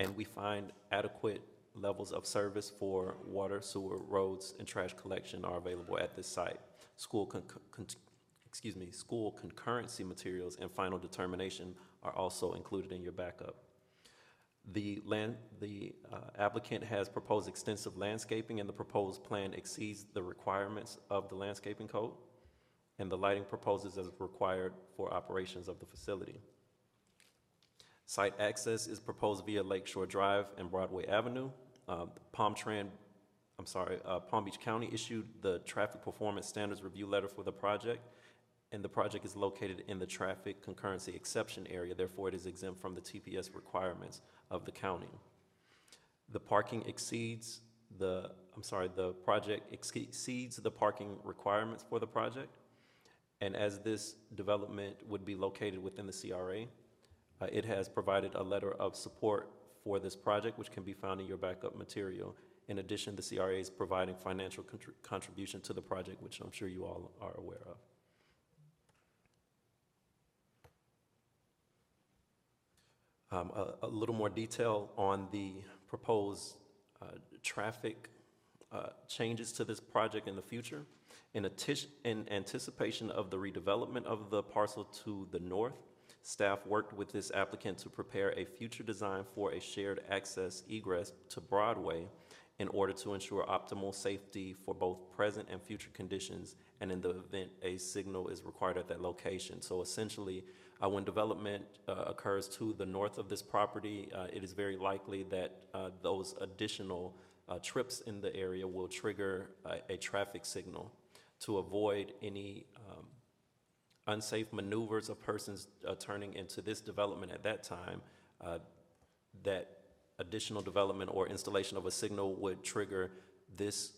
and we find adequate levels of service for water, sewer, roads, and trash collection are available at this site. School concurrency materials and final determination are also included in your backup. The applicant has proposed extensive landscaping, and the proposed plan exceeds the requirements of the landscaping code, and the lighting proposed is required for operations of the facility. Site access is proposed via Lakeshore Drive and Broadway Avenue. Palm Beach County issued the Traffic Performance Standards Review Letter for the project, and the project is located in the traffic concurrency exception area. Therefore, it is exempt from the TPS requirements of the county. The project exceeds the parking requirements for the project, and as this development would be located within the CRA, it has provided a letter of support for this project, which can be found in your backup material. In addition, the CRA is providing financial contribution to the project, which I'm sure you all are aware of. A little more detail on the proposed traffic changes to this project in the future. In anticipation of the redevelopment of the parcel to the north, staff worked with this applicant to prepare a future design for a shared access egress to Broadway in order to ensure optimal safety for both present and future conditions, and in the event a signal is required at that location. So essentially, when development occurs to the north of this property, it is very likely that those additional trips in the area will trigger a traffic signal to avoid any unsafe maneuvers of persons turning into this development at that time. That additional development or installation of a signal would trigger this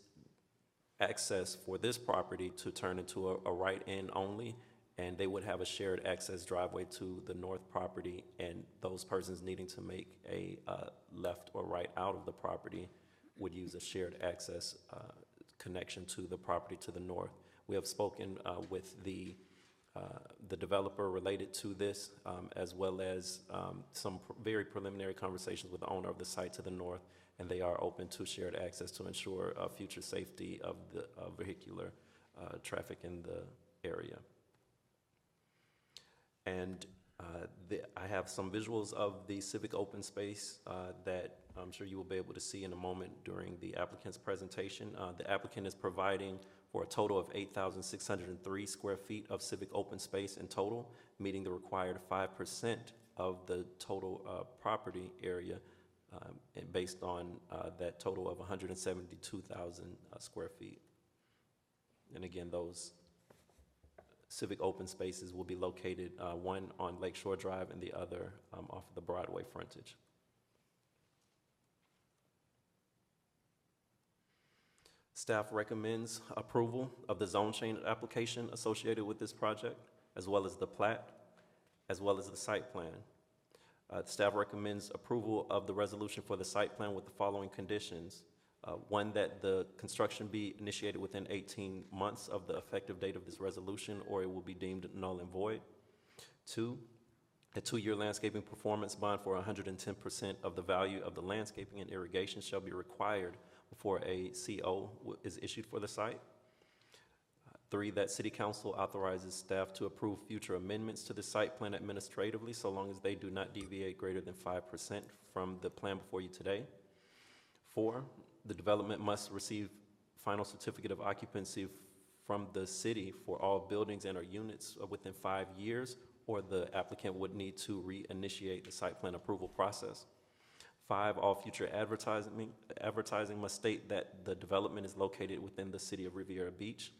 access for this property to turn into a right-in only, and they would have a shared access driveway to the north property, and those persons needing to make a left or right out of the property would use a shared access connection to the property to the north. We have spoken with the developer related to this, as well as some very preliminary conversations with the owner of the site to the north, and they are open to shared access to ensure future safety of the vehicular traffic in the area. And I have some visuals of the civic open space that I'm sure you will be able to see in a moment during the applicant's presentation. The applicant is providing for a total of 8,603 square feet of civic open space in total, meeting the required 5% of the total property area, and based on that total of 172,000 square feet. And again, those civic open spaces will be located, one on Lakeshore Drive and the other off of the Broadway frontage. Staff recommends approval of the zone change application associated with this project, as well as the plat, as well as the site plan. Staff recommends approval of the resolution for the site plan with the following conditions. One, that the construction be initiated within 18 months of the effective date of this resolution, or it will be deemed null and void. Two, a 2-year landscaping performance bond for 110% of the value of the landscaping and irrigation shall be required before a CO is issued for the site. 3, that City Council authorizes staff to approve future amendments to the site plan administratively, so long as they do not deviate greater than 5% from the plan before you today. 4, the development must receive final certificate of occupancy from the city for all buildings and or units within 5 years, or the applicant would need to reinitiate the site plan approval process. 5, all future advertising must state that the development is located within the city of Riviera Beach.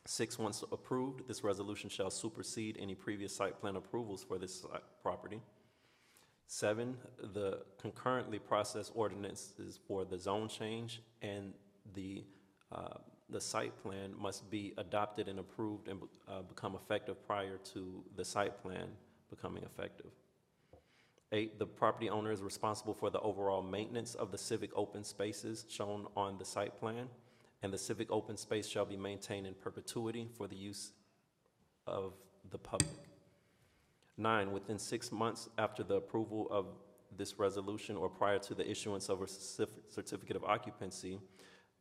6, once approved, this resolution shall supersede any previous site plan approvals for this property. 7, the concurrently processed ordinances for the zone change and the site plan must be adopted and approved and become effective prior to the site plan becoming effective. 8, the property owner is responsible for the overall maintenance of the civic open spaces shown on the site plan, and the civic open space shall be maintained in perpetuity for the use of the public. 9, within 6 months after the approval of this resolution or prior to the issuance of a certificate of occupancy,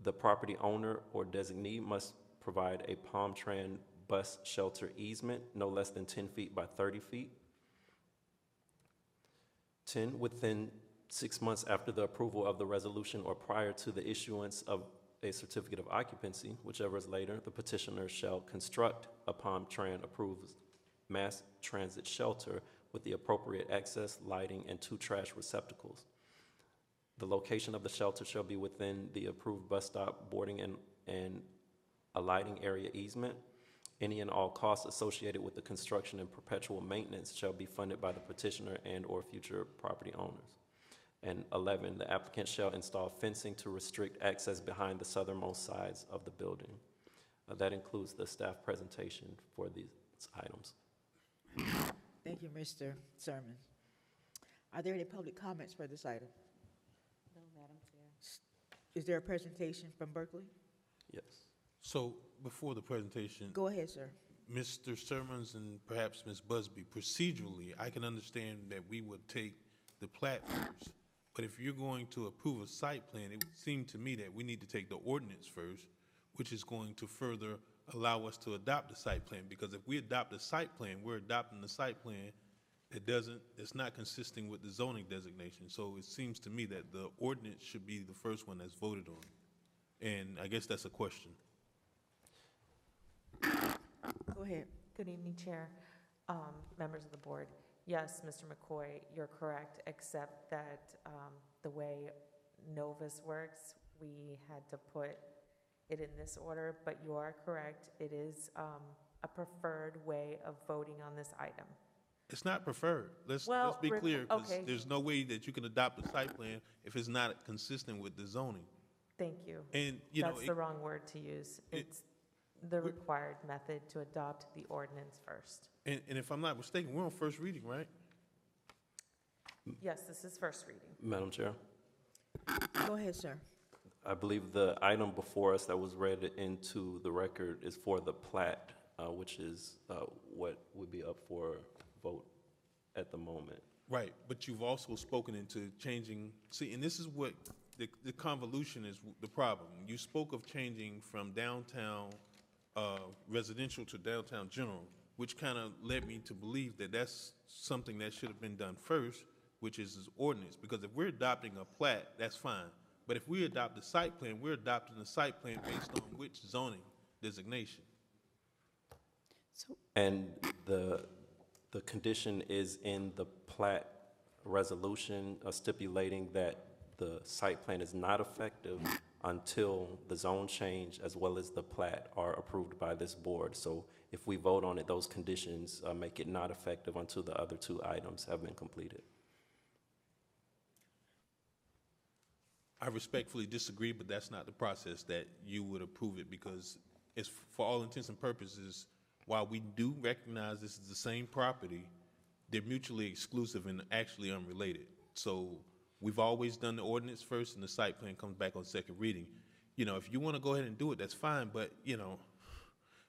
the property owner or designee must provide a palm trend bus shelter easement no less than 10 feet by 30 feet. 10, within 6 months after the approval of the resolution or prior to the issuance of a certificate of occupancy, whichever is later, the petitioner shall construct a Palm-Tran approved mass transit shelter with the appropriate access, lighting, and 2 trash receptacles. The location of the shelter shall be within the approved bus stop, boarding, and a lighting area easement. Any and all costs associated with the construction and perpetual maintenance shall be funded by the petitioner and/or future property owners. And 11, the applicant shall install fencing to restrict access behind the southernmost sides of the building. That includes the staff presentation for these items. Thank you, Mr. Sermon. Are there any public comments for this item? No, Madam Chair. Is there a presentation from Berkeley? Yes. So before the presentation, Go ahead, sir. Mr. Sermons and perhaps Ms. Busby, procedurally, I can understand that we would take the plat first, but if you're going to approve a site plan, it would seem to me that we need to take the ordinance first, which is going to further allow us to adopt the site plan, because if we adopt a site plan, we're adopting the site plan that's not consistent with the zoning designation. So it seems to me that the ordinance should be the first one that's voted on. And I guess that's a question. Go ahead. Good evening, Chair, members of the board. Yes, Mr. McCoy, you're correct, except that the way Novus works, we had to put it in this order, but you are correct. It is a preferred way of voting on this item. It's not preferred. Let's be clear, because there's no way that you can adopt a site plan if it's not consistent with the zoning. Thank you. And, That's the wrong word to use. It's the required method to adopt the ordinance first. And if I'm not mistaken, we're on first reading, right? Yes, this is first reading. Madam Chair, Go ahead, sir. I believe the item before us that was read into the record is for the plat, which is what would be up for vote at the moment. Right, but you've also spoken into changing, see, and this is what the convolution is the problem. You spoke of changing from downtown residential to downtown general, which kind of led me to believe that that's something that should have been done first, which is this ordinance. Because if we're adopting a plat, that's fine. But if we adopt the site plan, we're adopting the site plan based on which zoning designation. And the condition is in the plat resolution stipulating that the site plan is not effective until the zone change as well as the plat are approved by this board. So if we vote on it, those conditions make it not effective until the other 2 items have been completed. I respectfully disagree, but that's not the process that you would approve it, because it's, for all intents and purposes, while we do recognize this is the same property, they're mutually exclusive and actually unrelated. So we've always done the ordinance first and the site plan comes back on second reading. You know, if you want to go ahead and do it, that's fine, but, you know,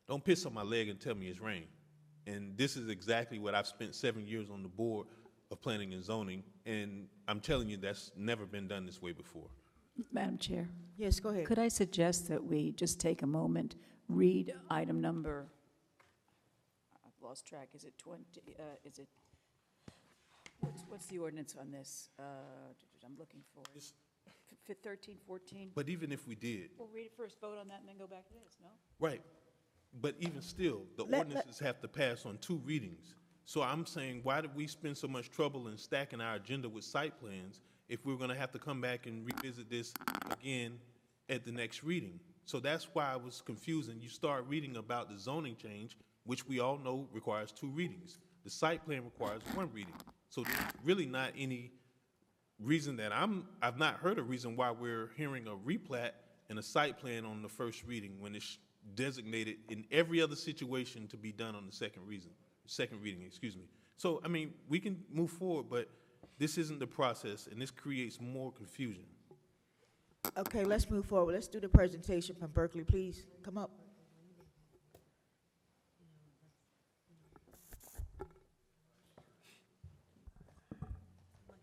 don't piss on my leg and tell me it's rain. And this is exactly what I've spent 7 years on the board of planning and zoning, and I'm telling you that's never been done this way before. Madam Chair? Yes, go ahead. Could I suggest that we just take a moment, read item number, I've lost track, is it 20, is it, what's the ordinance on this? I'm looking for it. 13, 14? But even if we did. We'll read it first, vote on that, and then go back to this, no? Right. But even still, the ordinances have to pass on 2 readings. So I'm saying, why did we spend so much trouble in stacking our agenda with site plans if we're going to have to come back and revisit this again at the next reading? So that's why I was confusing. You start reading about the zoning change, which we all know requires 2 readings. The site plan requires 1 reading. So there's really not any reason that I've not heard a reason why we're hearing a replat and a site plan on the first reading when it's designated in every other situation to be done on the second reading, excuse me. So, I mean, we can move forward, but this isn't the process, and this creates more confusion. Okay, let's move forward. Let's do the presentation from Berkeley, please. Come up.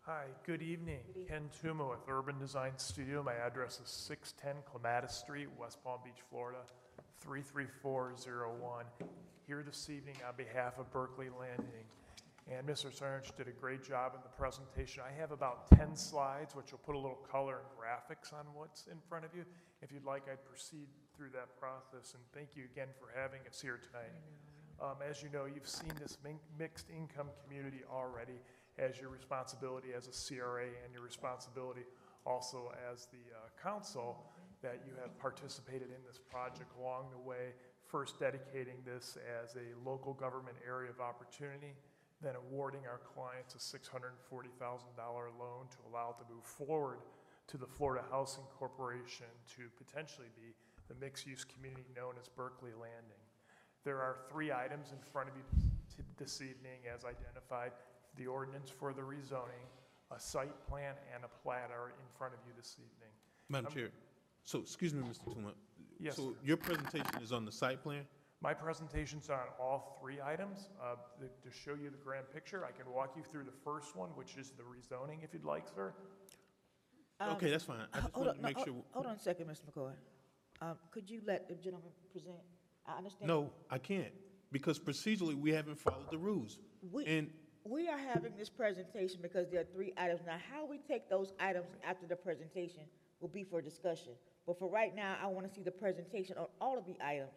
Hi, good evening. Ken Tuma with Urban Design Studio. My address is 610 Clematis Street, West Palm Beach, Florida, 33401. Here this evening on behalf of Berkeley Landing And Mr. Cernich did a great job in the presentation. I have about 10 slides, which will put a little color and graphics on what's in front of you. If you'd like, I'd proceed through that process, and thank you again for having us here tonight. As you know, you've seen this mixed income community already as your responsibility as a CRA and your responsibility also as the council, that you have participated in this project along the way, first dedicating this as a local government area of opportunity, then awarding our clients a $640,000 loan to allow it to move forward to the Florida Housing Corporation to potentially be the mixed-use community known as Berkeley Landing. There are 3 items in front of you this evening as identified: the ordinance for the rezoning, a site plan, and a plat are in front of you this evening. Madam Chair, so, excuse me, Mr. Tuma. Yes, So sir. your presentation is on the site plan? My presentation's on all 3 items. To show you the grand picture, I can walk you through the first one, which is the rezoning, if you'd like, sir. Okay, that's fine. I just wanted to make sure. Hold on a second, Mr. McCoy. Could you let the gentleman present? I understand. No, I can't, because procedurally, we haven't followed the rules. And We are having this presentation because there are 3 items. Now, how we take those items after the presentation will be for discussion. But for right now, I want to see the presentation on all of the items,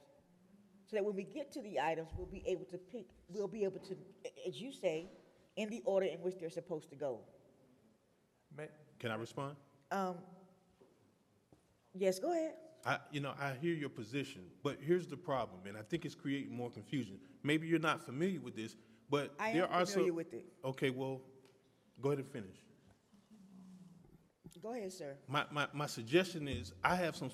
so that when we get to the items, we'll be able to, as you say, in the order in which they're supposed to go. Can I respond? Yes, go ahead. I hear your position, but here's the problem, and I think it's creating more confusion. Maybe you're not familiar with this, but I there am are familiar some. with it. Okay, well, go ahead and finish. Go ahead, sir. My suggestion is, I have some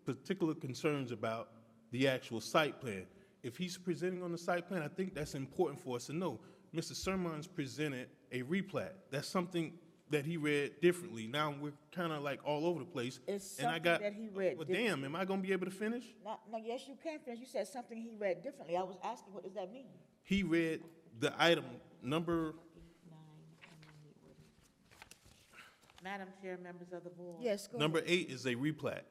particular concerns about the actual site plan. If he's presenting on the site plan, I think that's important for us to know. Mr. Sermon's presented a replat. That's something that he read differently. Now we're kind of like all over the place. It's and I something got, that he read well, differently. damn, am I going to be able to finish? No, yes, you can finish. You said something he read differently. I was asking, what does that mean? He read the item number. Madam Chair, members of the board. Yes, go Number ahead. 8 is a replat.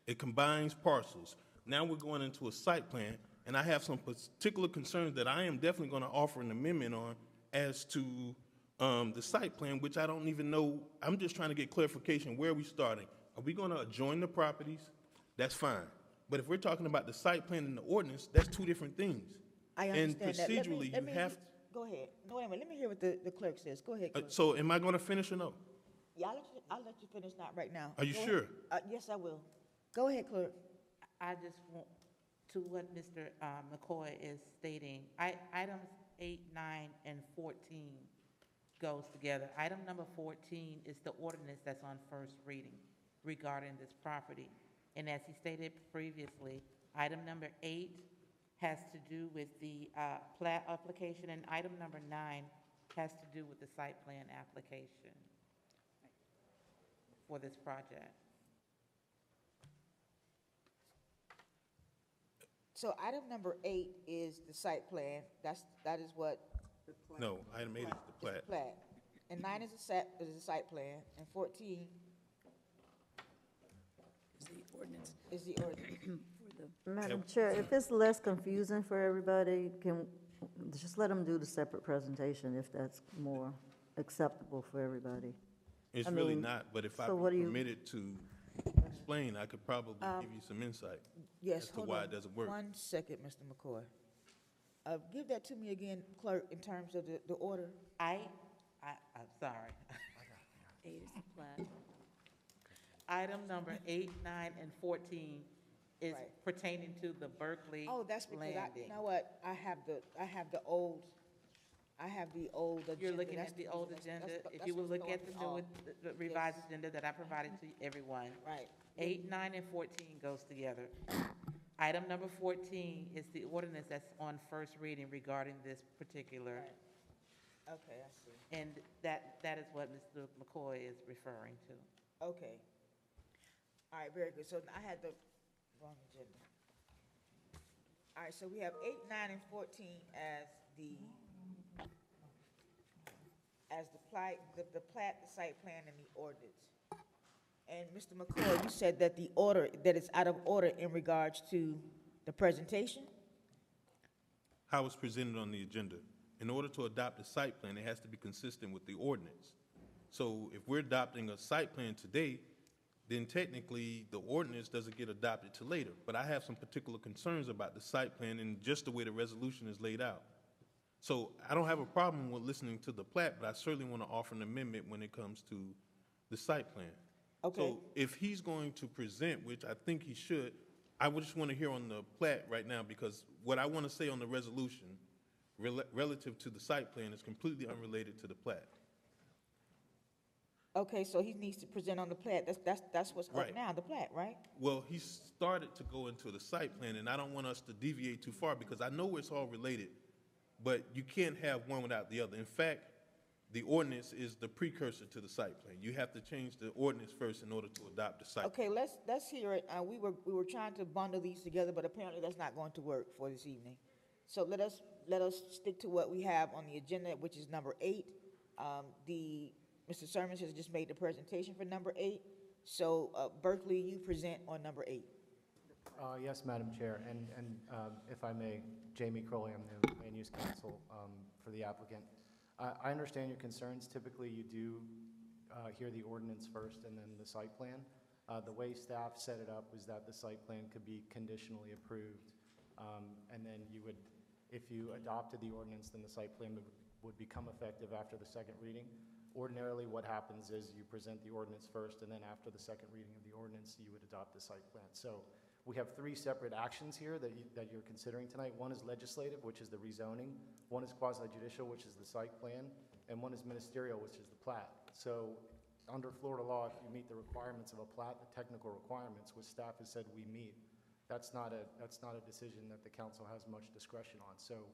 It combines parcels. Now we're going into a site plan, and I have some particular concerns that I am definitely going to offer an amendment on as to the site plan, which I don't even know. I'm just trying to get clarification. Where are we starting? Are we going to adjoin the properties? That's fine. But if we're talking about the site plan and the ordinance, that's 2 different things. I understand and that. procedurally, Let me you have. Go ahead. No, wait a minute. Let me hear what the clerk says. Go ahead, clerk. So am I going to finish or no? Yeah, I'll let you finish, not right now. Are you Go ahead. sure? Yes, I will. Go ahead, clerk. I just want to what Mr. McCoy is stating. Items 8, 9, and 14 goes together. Item number 14 is the ordinance that's on first reading regarding this property. And as he stated previously, item number 8 has to do with the plat application, and item number 9 has to do with the site plan application for this project. So item number 8 is the site plan. That is what? No, item 8 is the It's plat. the plat. And 9 is the site plan, and 14 Is the ordinance is the ordinance. for the Madam Chair, if it's less confusing for everybody, can, just let them do the separate presentation if that's more acceptable for everybody. It's I really mean, not, but if I so were what do you- permitted to explain, I could probably give you some insight Yes, as to hold why on it doesn't work. 1 second, Mr. McCoy. Give that to me again, clerk, in terms of the order. I'm sorry. 8 is the plat. Item number 8, 9, and 14 is Right. pertaining to the Berkeley Oh, that's because landing. you know what? I have the old agenda. You're looking That's at the old that's- agenda. that's- If that's you will what's look at the throwing me new, off. the revised agenda that I provided to everyone. Right. 8, 9, and 14 goes together. Item number 14 is the ordinance that's on first reading regarding this particular, Right. Okay, I see. and that is what Mr. McCoy is referring to. Okay. All right, very good. So I had the wrong agenda. All right, so we have 8, 9, and 14 as the plat, the plat, the site plan, and the ordinance. And Mr. McCoy, you said that that it's out of order in regards to the presentation? How it's presented on the agenda. in order to adopt a site plan, it has to be consistent with the ordinance. So if we're adopting a site plan today, then technically the ordinance doesn't get adopted till later. But I have some particular concerns about the site plan and just the way the resolution is laid out. So I don't have a problem with listening to the plat, but I certainly want to offer an amendment when it comes to the site plan. Okay. So if he's going to present, which I think he should, I would just want to hear on the plat right now, because what I want to say on the resolution relative to the site plan is completely unrelated to the plat. Okay, so he needs to present on the plat. That's what's up Right. now, the plat, right? Well, he started to go into the site plan, and I don't want us to deviate too far because I know it's all related, but you can't have one without the other. In fact, the ordinance is the precursor to the site plan. You have to change the ordinance first in order to adopt the site. Okay, let's hear it. We were trying to bundle these together, but apparently that's not going to work for this evening. So let us stick to what we have on the agenda, which is number 8. Mr. Sermons has just made the presentation for number 8. So Berkeley, you present on number 8. Yes, Madam Chair, and if I may, Jamie Crowley, I'm the Land Use Counsel for the applicant. I understand your concerns. Typically, you do hear the ordinance first and then the site plan. The way staff set it up was that the site plan could be conditionally approved, and then you would, if you adopted the ordinance, then the site plan would become effective after the second reading. Ordinarily, what happens is you present the ordinance first, and then after the second reading of the ordinance, you would adopt the site plan. So we have 3 separate actions here that you're considering tonight. One is legislative, which is the rezoning. One is quasi-judicial, which is the site plan. And one is ministerial, which is the plat. So under Florida law, if you meet the requirements of a plat, the technical requirements, which staff has said we meet, that's not a decision that the council has much discretion on. So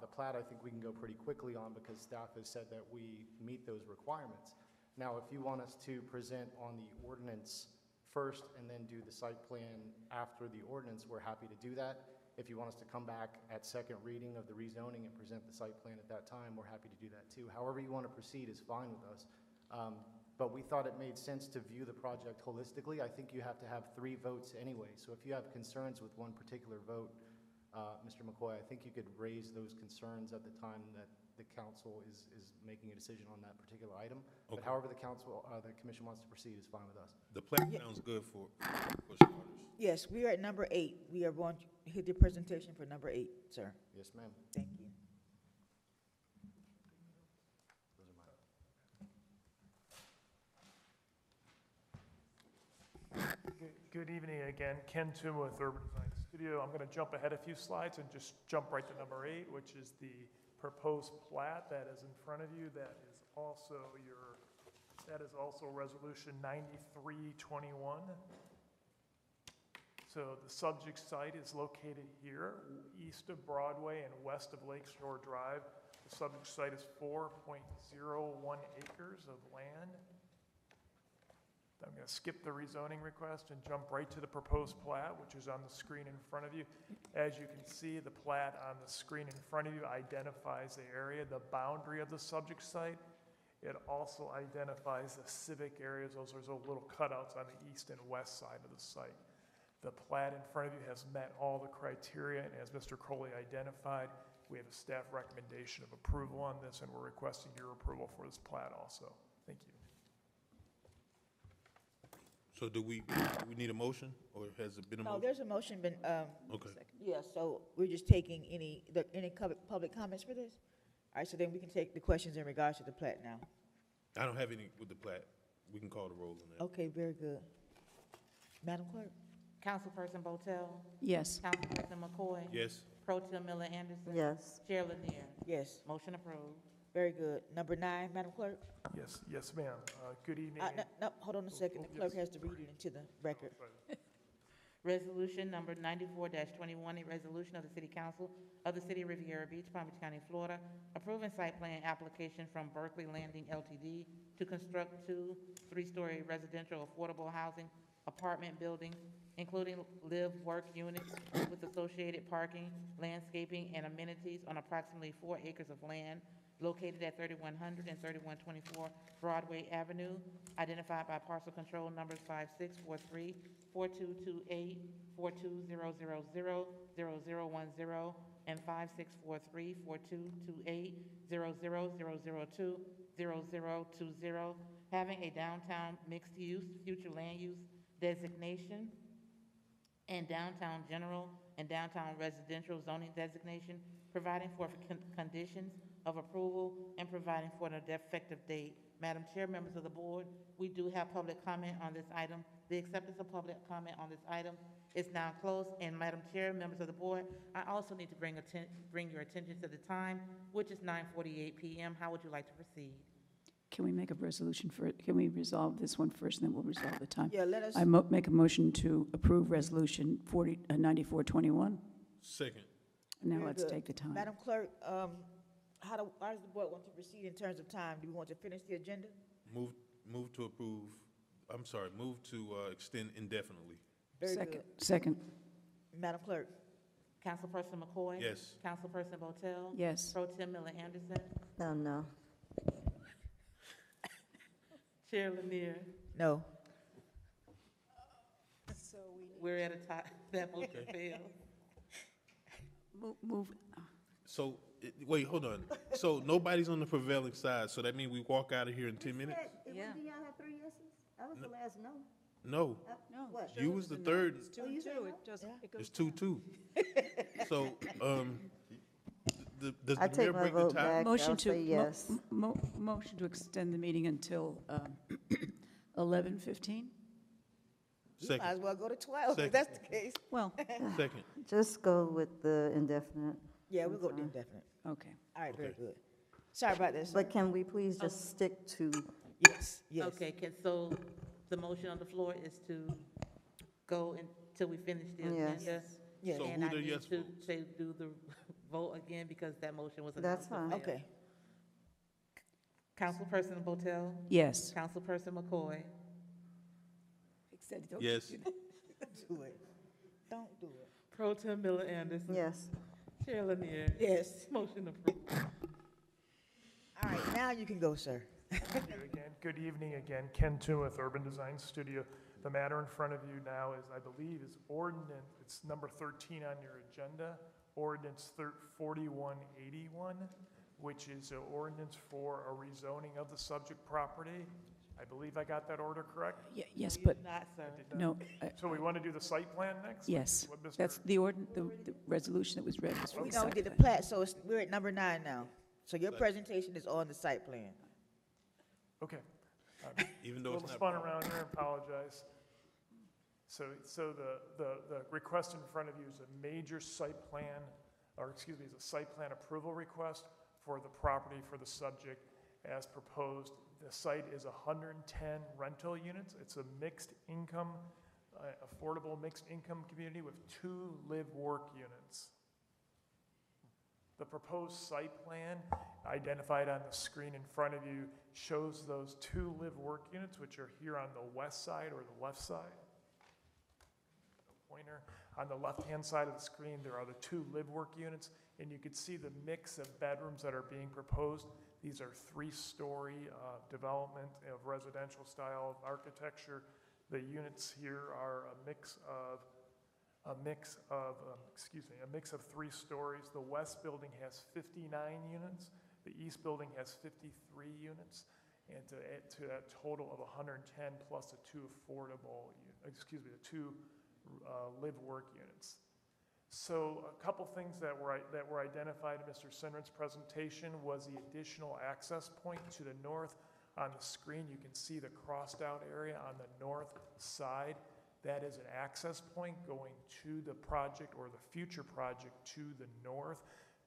the plat, I think we can go pretty quickly on because staff has said that we meet those requirements. Now, if you want us to present on the ordinance first and then do the site plan after the ordinance, we're happy to do that. If you want us to come back at second reading of the rezoning and present the site plan at that time, we're happy to do that too. However you want to proceed is fine with us. But we thought it made sense to view the project holistically. I think you have to have 3 votes anyway. So if you have concerns with one particular vote, Mr. McCoy, I think you could raise those concerns at the time that the council is making a decision on that particular item. Okay. But however the commission wants to proceed is fine with us. The plat sounds good for starters. Yes, we are at number 8. We are going to hit the presentation for number 8, sir. Yes, ma'am. Thank you. Good evening again. Ken Toom with Urban Design Studio. I'm going to jump ahead a few slides and just jump right to number 8, which is the proposed plat that is in front of you. That is also resolution 9321. So the subject site is located here, east of Broadway and west of Lakeshore Drive. The subject site is 4.01 acres of land. I'm going to skip the rezoning request and jump right to the proposed plat, which is on the screen in front of you. As you can see, the plat on the screen in front of you identifies the area, the boundary of the subject site. It also identifies the civic areas. Those are little cutouts on the east and west side of the site. The plat in front of you has met all the criteria, and as Mr. Crowley identified, we have a staff recommendation of approval on this, and we're requesting your approval for this plat also. Thank you. So do we need a motion, or has it been a motion? No, there's a motion been, Okay. yeah, so we're just taking any public comments for this? All right, so then we can take the questions in regards to the plat now. I don't have any with the plat. We can call the roll on that. Okay, very good. Madam Clerk? Councilperson Botel? Yes. Councilperson McCoy? Yes. Pro Tem Miller Anderson? Yes. Chair Lanier? Yes. Motion approved. Very good. Number 9, Madam Clerk? Yes, ma'am. Good evening. No, hold on a second. The clerk has to read it into the record. Resolution number 94-21, a resolution of the City Council of the City of Riviera Beach, Palm Beach County, Florida, approving site plan application from Berkeley Landing LTD to construct 2 3-story residential affordable housing apartment buildings, including live-work units with associated parking, landscaping, and amenities on approximately 4 acres of land located at 3100 and 3124 Broadway Avenue, identified by parcel control numbers 5643, 4228, 42000, 0010, and 5643-4228-00002-0020, having a downtown mixed-use, future land use designation, and downtown general and downtown residential zoning designation, providing for conditions of approval and providing for an effective date. Madam Chair, members of the board, we do have public comment on this item. The acceptance of public comment on this item is now closed. And Madam Chair, members of the board, I also need to bring your attention to the time, which is 9:48 p.m. How would you like to proceed? Can we make a resolution for, can we resolve this one first, and then we'll resolve the time? Yeah, let us. Make a motion to approve Resolution 9421. Second. Now Very let's good. take the time. Madam Clerk, how does the board want to proceed in terms of time? Do we want to finish the agenda? Move to approve, move to extend indefinitely. Very Second. good. Second. Madam Clerk? Councilperson McCoy? Yes. Councilperson Botel? Yes. Pro Tem Miller Anderson? No. Chair Lanier? No. We're at a tie. That motion fails. Move. So, wait, hold on. So nobody's on the prevailing side, so that means we walk out of here in 10 minutes? Yeah. Do y'all have 3 yeses? I was the last no. No. No. What? You was the third. It's 2 and 2. It doesn't, it goes It's 2-2. So, does I the take mayor my break the vote tie? back. Motion I'll to, say yes. motion to extend the meeting until 11:15? You might Second. as well go to 12, if Second. that's the case. Well, Second. Just go with the indefinite. Yeah, we'll go That's to fine. indefinite. okay. All right, very Okay. good. Sorry about this. But can we please just stick to, Yes, yes. Okay, so the motion on the floor is to go until we finish the Yes. agenda? Yes. So And who I the need yes to votes? say, do the vote again because that motion was That's announced. fine. Okay. Councilperson Botel? Yes. Councilperson McCoy? Yes. Do it. Don't do it. Pro Tem Miller Anderson? yes. Chair Lanier? Yes. Motion approved. All right, now you can go, sir. Thank you again. Good evening again. Ken Toon with Urban Design Studio. The matter in front of you now is, I believe, is ordinance, it's number 13 on your agenda, ordinance 4181, which is an ordinance for a rezoning of the subject property. I believe I got that order correct? Yes, but, Not, sir. I did not. no, So we want to do the site plan next? yes. What Mr. That's the resolution that was read was for We the know we site did the plan. plat, so we're at number 9 now. So your presentation is on the site plan. Okay. Even A though it's little not. spun around here, apologize. So the request in front of you is a major site plan, or excuse me, is a site plan approval request for the property for the subject as proposed. The site is 110 rental units. It's a mixed income, affordable mixed income community with 2 live-work units. The proposed site plan identified on the screen in front of you shows those 2 live-work units, which are here on the west side or the left side. Pointer. On the left-hand side of the screen, there are the 2 live-work units, and you can see the mix of bedrooms that are being proposed. These are 3-story development of residential style architecture. The units here are a mix of 3 stories. The west building has 59 units. The east building has 53 units, and to add to that total of 110 plus the 2 live-work units. So a couple things that were identified in Mr. Sinren's presentation was the additional access point to the north. On the screen, you can see the crossed out area on the north side. That is an access point going to the project or the future project to the north.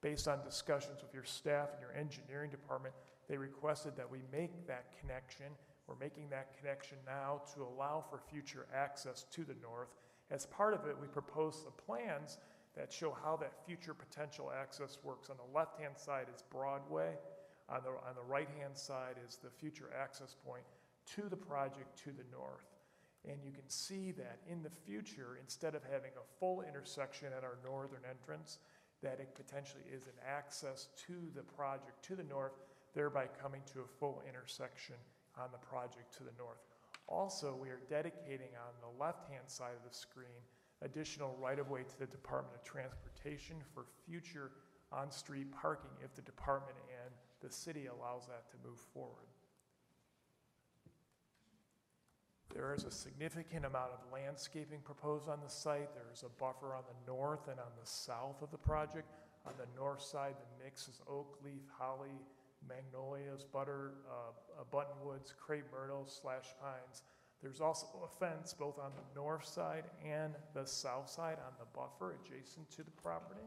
Based on discussions with your staff and your engineering department, they requested that we make that connection. We're making that connection now to allow for future access to the north. As part of it, we proposed some plans that show how that future potential access works. On the left-hand side is Broadway. On the right-hand side is the future access point to the project to the north. And you can see that in the future, instead of having a full intersection at our northern entrance, that it potentially is an access to the project to the north, thereby coming to a full intersection on the project to the north. Also, we are dedicating on the left-hand side of the screen additional right-of-way to the Department of Transportation for future on-street parking if the department and the city allows that to move forward. There is a significant amount of landscaping proposed on the site. There is a buffer on the north and on the south of the project. On the north side, the mix is oak leaf, holly, magnolias, buttonwoods, crepe myrtles, slash pines. There's also a fence both on the north side and the south side on the buffer adjacent to the property.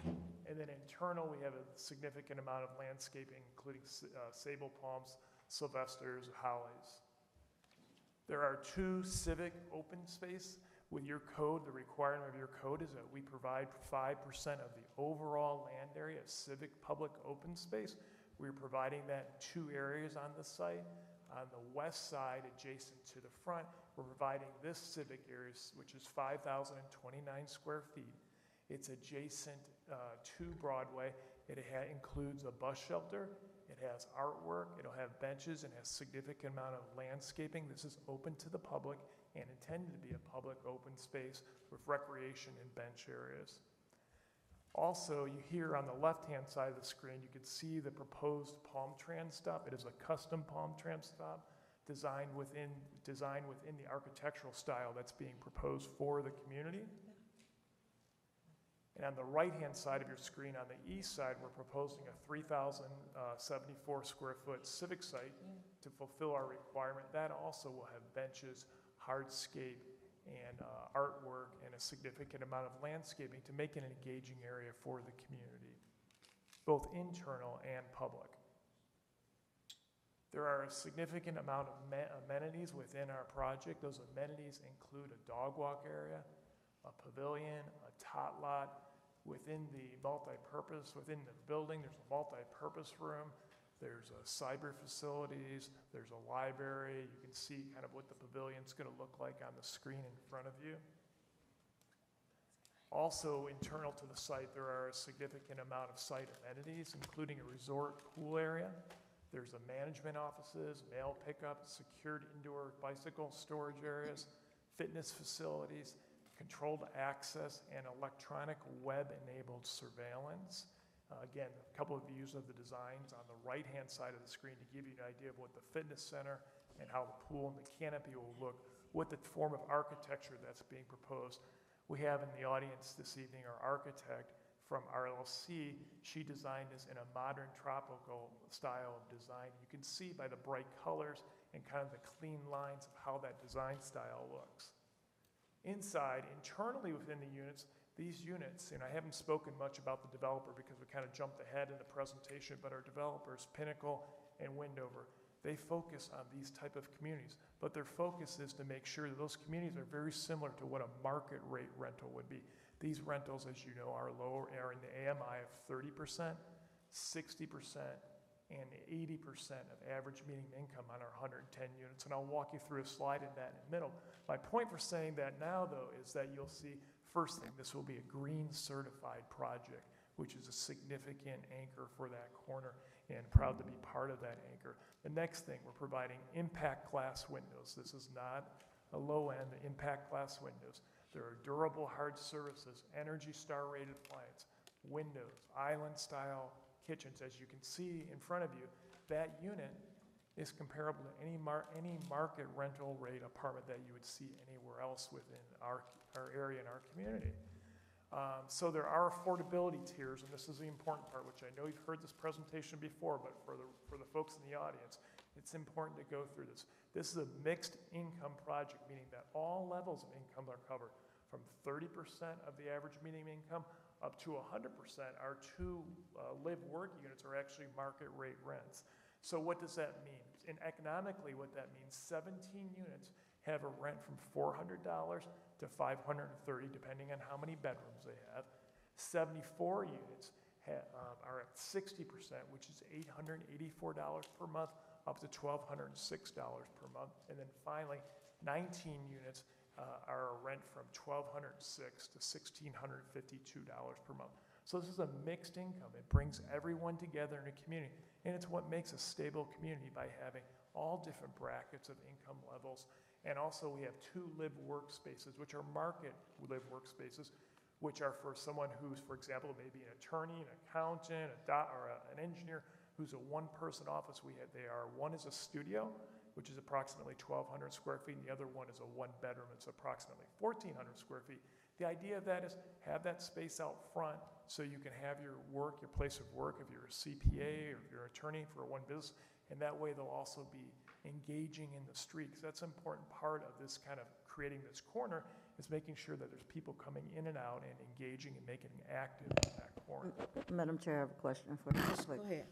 And then internal, we have a significant amount of landscaping, including sable palms, sylvesters, hollies. There are 2 civic open space. With your code, the requirement of your code is that we provide 5% of the overall land area of civic public open space. We're providing that in 2 areas on the site. On the west side, adjacent to the front, we're providing this civic area, which is 5,029 square feet. It's adjacent to Broadway. It includes a bus shelter. It has artwork. It'll have benches and has significant amount of landscaping. This is open to the public and intended to be a public open space with recreation and bench areas. Also, you hear on the left-hand side of the screen, you can see the proposed palm tran stop. It is a custom palm tran stop designed within the architectural style that's being proposed for the community. And on the right-hand side of your screen, on the east side, we're proposing a 3,074 square foot civic site to fulfill our requirement. That also will have benches, hardscape, and artwork, and a significant amount of landscaping to make it an engaging area for the community, both internal and public. There are a significant amount of amenities within our project. Those amenities include a dog walk area, a pavilion, a tot lot. Within the within the building, there's a multi-purpose room. There's cyber facilities. There's a library. You can see kind of what the pavilion's going to look like on the screen in front of you. Also, internal to the site, there are a significant amount of site amenities, including a resort pool area. There's a management offices, mail pickup, secured indoor bicycle storage areas, fitness facilities, controlled access, and electronic web-enabled surveillance. Again, a couple of views of the designs on the right-hand side of the screen to give you an idea of what the fitness center and how the pool and the canopy will look, what the form of architecture that's being proposed. We have in the audience this evening our architect from RLC. She designed this in a modern tropical style of design. You can see by the bright colors and kind of the clean lines of how that design style looks. Inside, internally within the units, these units, and I haven't spoken much about the developer because we kind of jumped ahead in the presentation, but our developers, Pinnacle and Windover, they focus on these type of communities, but their focus is to make sure that those communities are very similar to what a market rate rental would be. These rentals, as you know, are in the AMI of 30%, 60%, and 80% of average median income on our 110 units. And I'll walk you through a slide in that in the middle. My point for saying that now, though, is that you'll see, first thing, this will be a green certified project, which is a significant anchor for that corner, and proud to be part of that anchor. The next thing, we're providing impact glass windows. This is not a low end, impact glass windows. There are durable hard surfaces, Energy Star rated appliance, windows, island style kitchens. As you can see in front of you, that unit is comparable to any market rental rate apartment that you would see anywhere else within our area and our community. So there are affordability tiers, and this is the important part, which I know you've heard this presentation before, but for the folks in the audience, it's important to go through this. This is a mixed income project, meaning that all levels of income are covered, from 30% of the average median income up to 100%. Our 2 live-work units are actually market rate rents. So what does that mean? And economically, what that means, 17 units have a rent from $400 to $530, depending on how many bedrooms they have. 74 units are at 60%, which is $884 per month, up to $1,206 per month. And then finally, 19 units are a rent from $1,206 to $1,652 per month. So this is a mixed income. It brings everyone together in a community, and it's what makes a stable community by having all different brackets of income levels And also, we have 2 live workspaces, which are market live workspaces, which are for someone who's, for example, maybe an attorney, an accountant, an engineer, who's a one-person office. One is a studio, which is approximately 1,200 square feet, and the other one is a one-bedroom. It's approximately 1,400 square feet. The idea of that is have that space out front so you can have your work, your place of work, if you're a CPA or if you're an attorney for one business, and that way they'll also be engaging in the street. Because that's an important part of this kind of creating this corner, is making sure that there's people coming in and out and engaging and making it active in that corner. Madam Chair, I have a question for you. Go ahead.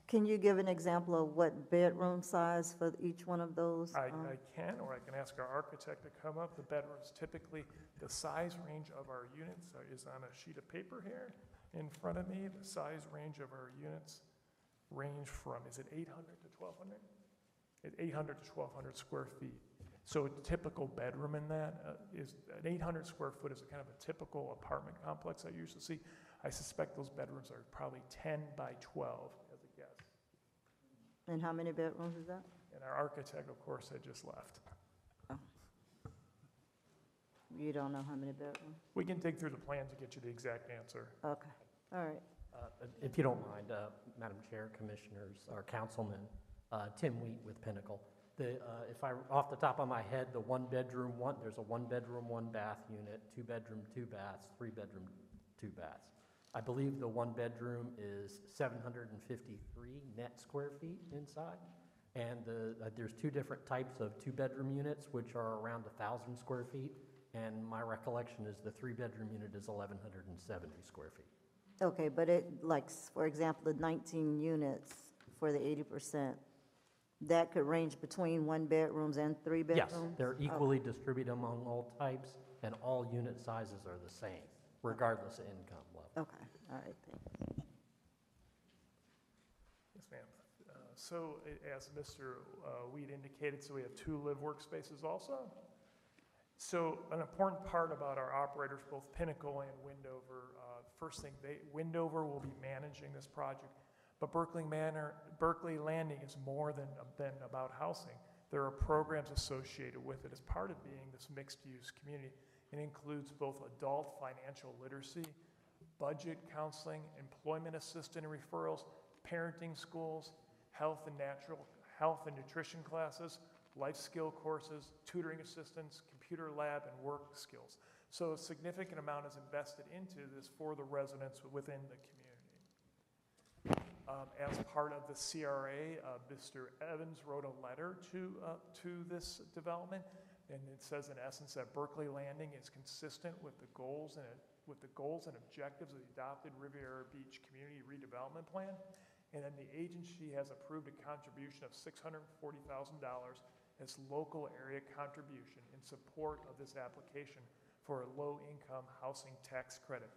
Can you give an example of what bedroom size for each one of those? I can, or I can ask our architect to come up. The bedrooms, typically, the size range of our units is on a sheet of paper here in front of me. The size range of our units range from, is it 800 to 1,200? 800 to 1,200 square feet. So a typical bedroom in that is, an 800 square foot is a kind of a typical apartment complex I usually see. I suspect those bedrooms are probably 10 by 12 as a guess. And how many bedrooms is that? And our architect, of course, had just left. Oh. You don't know how many bedrooms? We can dig through the plan to get you the exact answer. Okay, all right. If you don't mind, Madam Chair, Commissioners, or Councilman, Tim Wheat with Pinnacle. If I, off the top of my head, there's a 1-bedroom, 1-bath unit, 2-bedroom, 2 baths, 3-bedroom, 2 baths. I believe the 1-bedroom is 753 net square feet inside. And there's 2 different types of 2-bedroom units, which are around 1,000 square feet. And my recollection is the 3-bedroom unit is 1,170 square feet. Okay, but for example, the 19 units for the 80%, that could range between 1-bedrooms and 3-bedrooms? Yes, they're equally distributed among all types, and all unit sizes are the same, regardless of income level. Okay, all right, thanks. Yes, ma'am. So as Mr. Weed indicated, so we have 2 live workspaces also. So an important part about our operators, both Pinnacle and Windover, first thing, Windover will be managing this project. But Berkeley Landing is more than about housing. There are programs associated with it as part of being this mixed-use community. It includes both adult financial literacy, budget counseling, employment assistance and referrals, parenting schools, health and nutrition classes, life skill courses, tutoring assistance, computer lab, and work skills. So a significant amount is invested into this for the residents within the community. As part of the CRA, Mr. Evans wrote a letter to this development, and it says in essence that Berkeley Landing is consistent with the goals and objectives of the adopted Riviera Beach Community Redevelopment Plan. And then the agency has approved a contribution of $640,000 as local area contribution in support of this application for a low-income housing tax credit.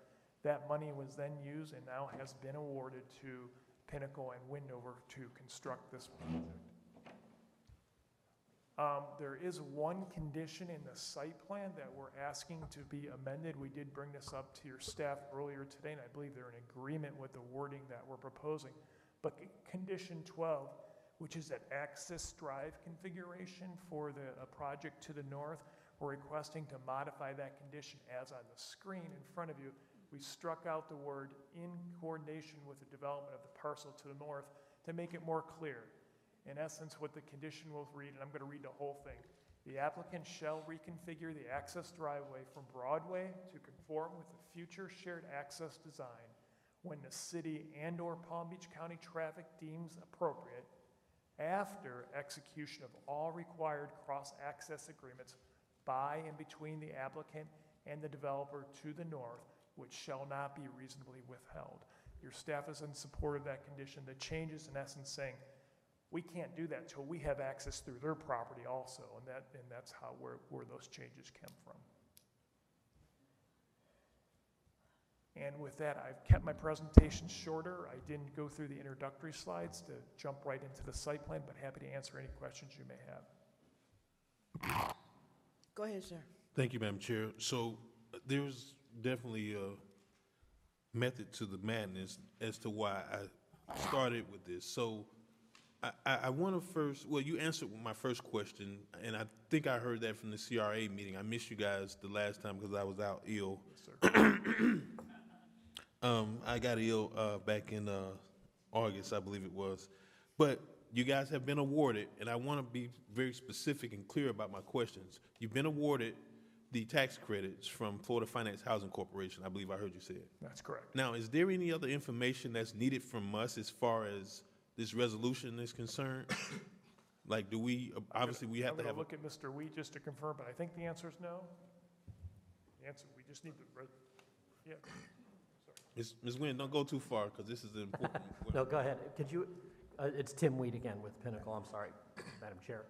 That money was then used and now has been awarded to Pinnacle and Windover to construct this project. There is one condition in the site plan that we're asking to be amended. We did bring this up to your staff earlier today, and I believe they're in agreement with the wording that we're proposing. But condition 12, which is that access drive configuration for the project to the north, we're requesting to modify that condition as on the screen in front of you. We struck out the word in coordination with the development of the parcel to the north to make it more clear. In essence, what the condition will read, and I'm going to read the whole thing. The applicant shall reconfigure the access driveway from Broadway to conform with the future shared access design when the city and/or Palm Beach County traffic deems appropriate, after execution of all required cross-access agreements by and between the applicant and the developer to the north, which shall not be reasonably withheld. Your staff is in support of that condition. The change is in essence saying, we can't do that until we have access through their property also, and that's where those changes come from. And with that, I've kept my presentation shorter. I didn't go through the introductory slides to jump right into the site plan, but happy to answer any questions you may have. Go ahead, sir. Thank you, Madam Chair. So there's definitely a method to the madness as to why I started with this. So I want to first, well, you answered my first question, and I think I heard that from the CRA meeting. I missed you guys the last time because I was out ill. I got ill back in August, I believe it was. But you guys have been awarded, and I want to be very specific and clear about my questions. You've been awarded the tax credits from Florida Finance Housing Corporation, I believe I heard you say it. That's correct. Now, is there any other information that's needed from us as far as this resolution is concerned? Like, do we, obviously, we have I'm to going have. to look at Mr. Wheat just to confirm, but I think the answer is no. The answer, we just need to, yeah. Ms. Nguyen, don't go too far, because this is important. No, go ahead. Could you, it's Tim Wheat again with Pinnacle. I'm sorry, Madam Chair.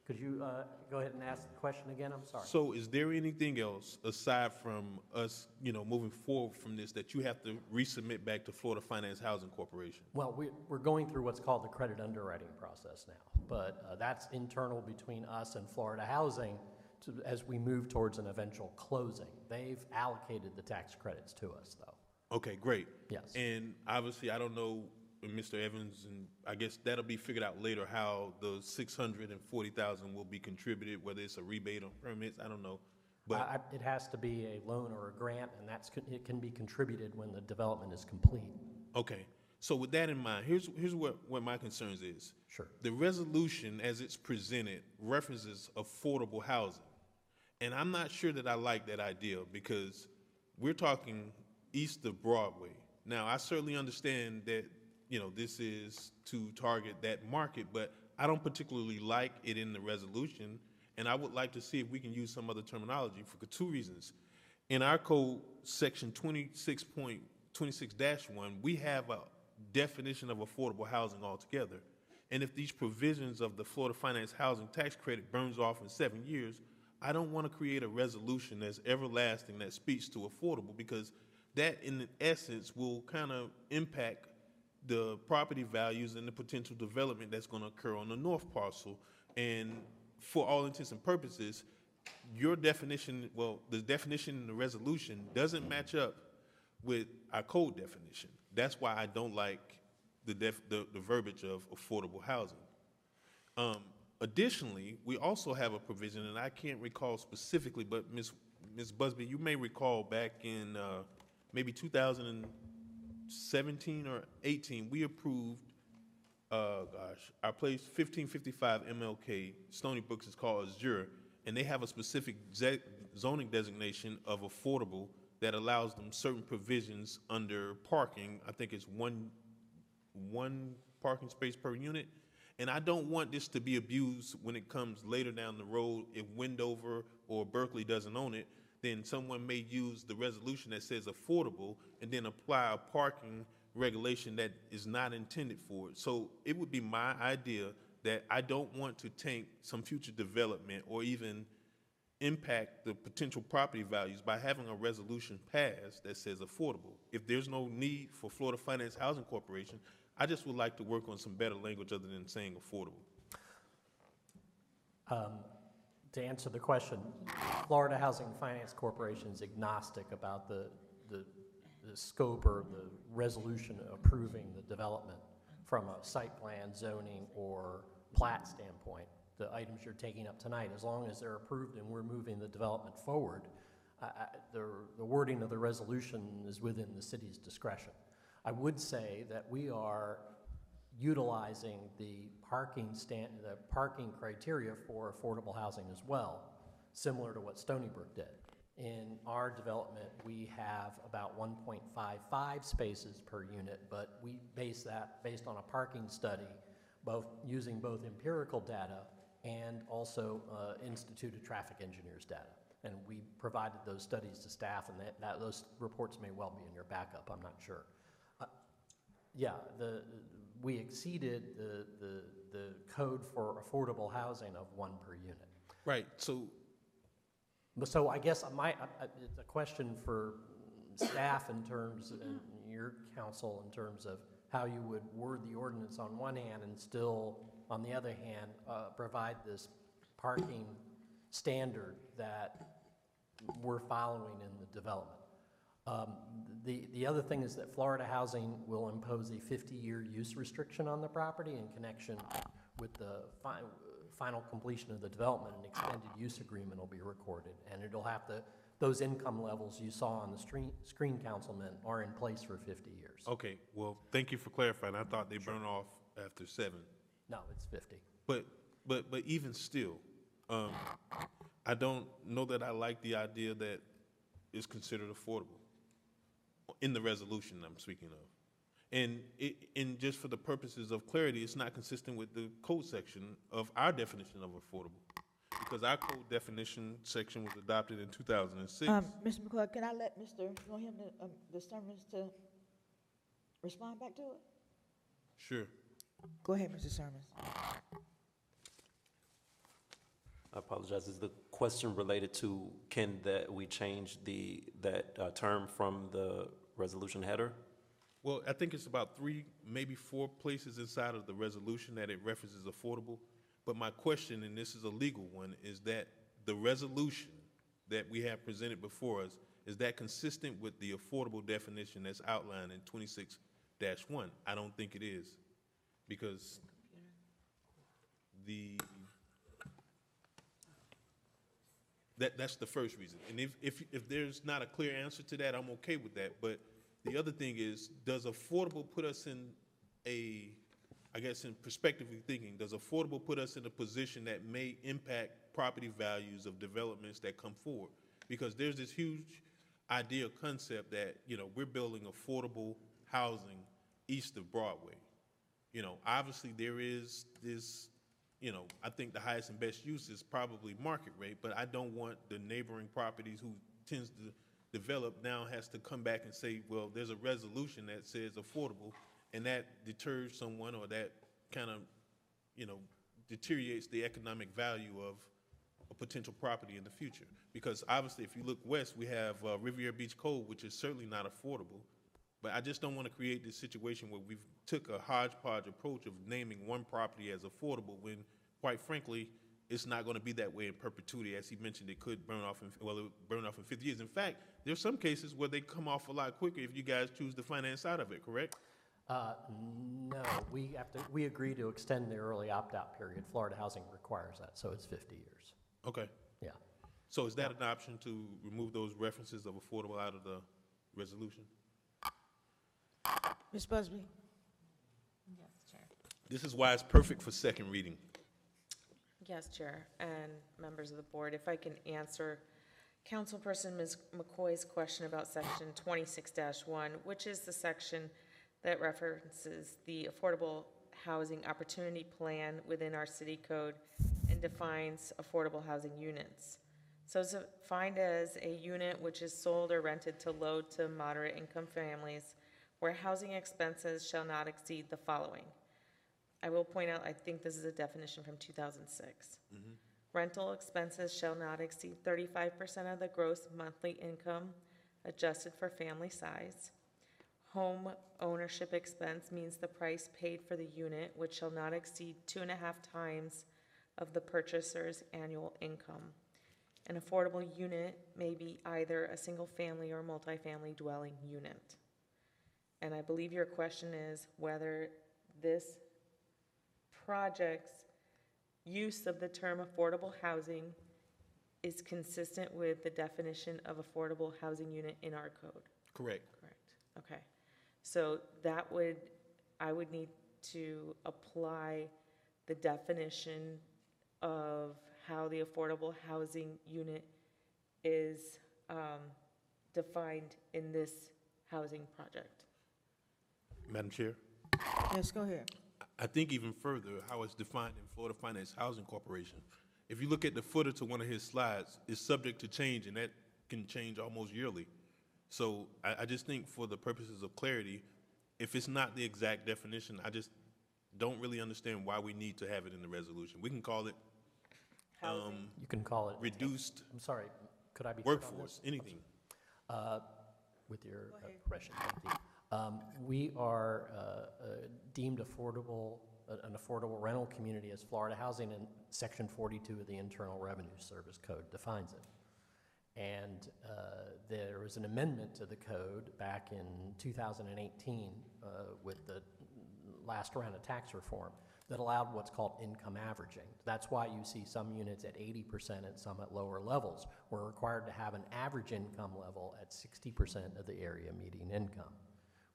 Could you go ahead and ask the question again? I'm sorry. So is there anything else aside from us, moving forward from this that you have to resubmit back to Florida Finance Housing Corporation? Well, we're going through what's called the credit underwriting process now, but that's internal between us and Florida Housing as we move towards an eventual closing. They've allocated the tax credits to us, though. Okay, great. Yes. And obviously, I don't know, Mr. Evans, and I guess that'll be figured out later how the $640,000 will be contributed, whether it's a rebate on permits, I don't know. But It has to be a loan or a grant, and it can be contributed when the development is complete. okay, so with that in mind, here's what my concerns is. Sure. The resolution, as it's presented, references affordable housing, and I'm not sure that I like that idea because we're talking east of Broadway. Now, I certainly understand that this is to target that market, but I don't particularly like it in the resolution, and I would like to see if we can use some other terminology for two reasons. In our code, section 26.26-1, we have a definition of affordable housing altogether. And if these provisions of the Florida Finance Housing Tax Credit burns off in 7 years, I don't want to create a resolution that's everlasting that speaks to affordable, because that, in essence, will kind of impact the property values and the potential development that's going to occur on the north parcel. And for all intents and purposes, your definition, well, the definition in the resolution doesn't match up with our code definition. That's why I don't like the verbiage of affordable housing. Additionally, we also have a provision, and I can't recall specifically, but Ms. Busby, you may recall back in maybe 2017 or 18, we approved, our place 1555 MLK, Stony Brooks is called Azure, and they have a specific zoning designation of affordable that allows them certain provisions under parking. I think it's one parking space per unit. And I don't want this to be abused when it comes later down the road. If Wendover or Berkeley doesn't own it, then someone may use the resolution that says affordable and then apply a parking regulation that is not intended for it. So it would be my idea that I don't want to taint some future development or even impact the potential property values by having a resolution passed that says affordable. If there's no need for Florida Finance Housing Corporation, I just would like to work on some better language other than saying affordable. To answer the question, Florida Housing Finance Corporation is agnostic about the scope or the resolution approving the development from a site plan, zoning, or plat standpoint. The items you're taking up tonight, as long as they're approved and we're moving the development forward, the wording of the resolution is within the city's discretion. I would say that we are utilizing the parking criteria for affordable housing as well, similar to what Stony Brook did. In our development, we have about 1.55 spaces per unit, but we base that based on a parking study, using both empirical data and also instituted traffic engineers data. And we provided those studies to staff, and those reports may well be in your backup, I'm not sure. We exceeded the code for affordable housing of 1 per unit. Right, So I guess it's a question for staff in terms, and your council in terms of how you would word the ordinance on one hand and still, on the other hand, provide this parking standard that we're following in the development. The other thing is that Florida Housing will impose a 50-year use restriction on the property in connection with the final completion of the development. An extended use agreement will be recorded, and it'll have to, those income levels you saw on the screen, Councilman, are in place for 50 years. Okay, well, thank you for clarifying. I thought they burn off after 7. No, it's 50. But even still, I don't know that I like the idea that it's considered affordable in the resolution I'm speaking of. And just for the purposes of clarity, it's not consistent with the code section of our definition of affordable, because our code definition section was adopted in 2006. Mr. McCoy, can I let Mr. the Sermons to respond back to it? Sure. Go ahead, Mr. Sermons. I apologize. Is the question related to can that we change that term from the resolution header? Well, I think it's about 3, maybe 4 places inside of the resolution that it references affordable. But my question, and this is a legal one, is that the resolution that we have presented before us, is that consistent with the affordable definition that's outlined in 26-1? I don't think it is, because that's the first reason. And if there's not a clear answer to that, I'm okay with that. But the other thing is, does affordable put us in I guess in prospectively thinking, does affordable put us in a position that may impact property values of developments that come forward? Because there's this huge idea, concept that, we're building affordable housing east of Broadway. Obviously there is this, I think the highest and best use is probably market rate, but I don't want the neighboring properties who tends to develop now has to come back and say, well, there's a resolution that says affordable, and that deters someone, or that kind of, deteriorates the economic value of a potential property in the future. Because obviously, if you look west, we have Riviera Beach Code, which is certainly not affordable. But I just don't want to create this situation where we've took a hodgepodge approach of naming one property as affordable when, quite frankly, it's not going to be that way in perpetuity. As he mentioned, it could burn off in 50 years. In fact, there's some cases where they come off a lot quicker if you guys choose to finance out of it, correct? No, we agree to extend the early opt-out period. Florida Housing requires that, so it's 50 years. Okay. Yeah. So is that an option to remove those references of affordable out of the resolution? Ms. Busby? Yes, Chair. This is why it's perfect for second reading. Yes, Chair, and members of the board, if I can answer Councilperson Ms. McCoy's question about section 26-1, which is the section that references the Affordable Housing Opportunity Plan within our city code and defines affordable housing units. So it's defined as a unit which is sold or rented to low to moderate income families where housing expenses shall not exceed the following. I will point out, I think this is a definition from 2006. Rental expenses shall not exceed 35% of the gross monthly income adjusted for family size. Home ownership expense means the price paid for the unit, which shall not exceed 2.5 times of the purchaser's annual income. An affordable unit may be either a single-family or multifamily dwelling unit. And I believe your question is whether this project's use of the term affordable housing is consistent with the definition of affordable housing unit in our code. Correct. Correct. Okay. So I would need to apply the definition of how the affordable housing unit is defined in this housing project. Madam Chair? Yes, go ahead. I think even further, how it's defined in Florida Finance Housing Corporation. If you look at the footer to one of his slides, it's subject to change, and that can change almost yearly. So I just think for the purposes of clarity, if it's not the exact definition, I just don't really understand why we need to have it in the resolution. We can call it you can call it reduced. I'm sorry, could I be workforce, anything. With your permission, thank you. We are deemed affordable, an affordable rental community as Florida Housing, and Section 42 of the Internal Revenue Service Code defines it. And there was an amendment to the code back in 2018 with the last round of tax reform that allowed what's called income averaging. That's why you see some units at 80% and some at lower levels. We're required to have an average income level at 60% of the area median income,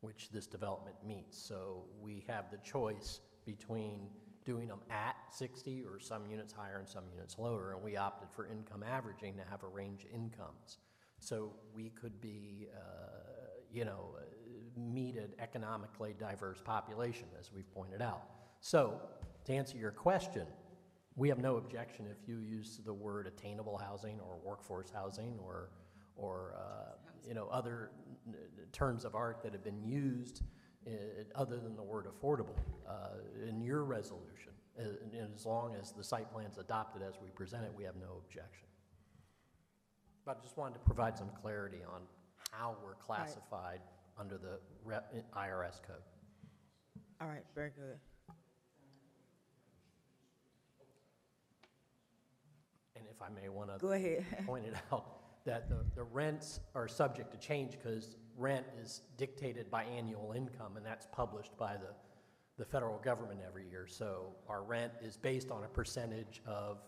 which this development meets. So we have the choice between doing them at 60 or some units higher and some units lower, and we opted for income averaging to have a range of incomes. So we could be, meet an economically diverse population, as we've pointed out. So to answer your question, we have no objection if you use the word attainable housing or workforce housing or other terms of art that have been used other than the word affordable in your resolution. And as long as the site plan's adopted as we present it, we have no objection. But I just wanted to provide some clarity on how we're classified under the IRS code. All right, very good. And if I may want to Go ahead. point it out, that the rents are subject to change because rent is dictated by annual income, and that's published by the federal government every year. So our rent is based on a percentage of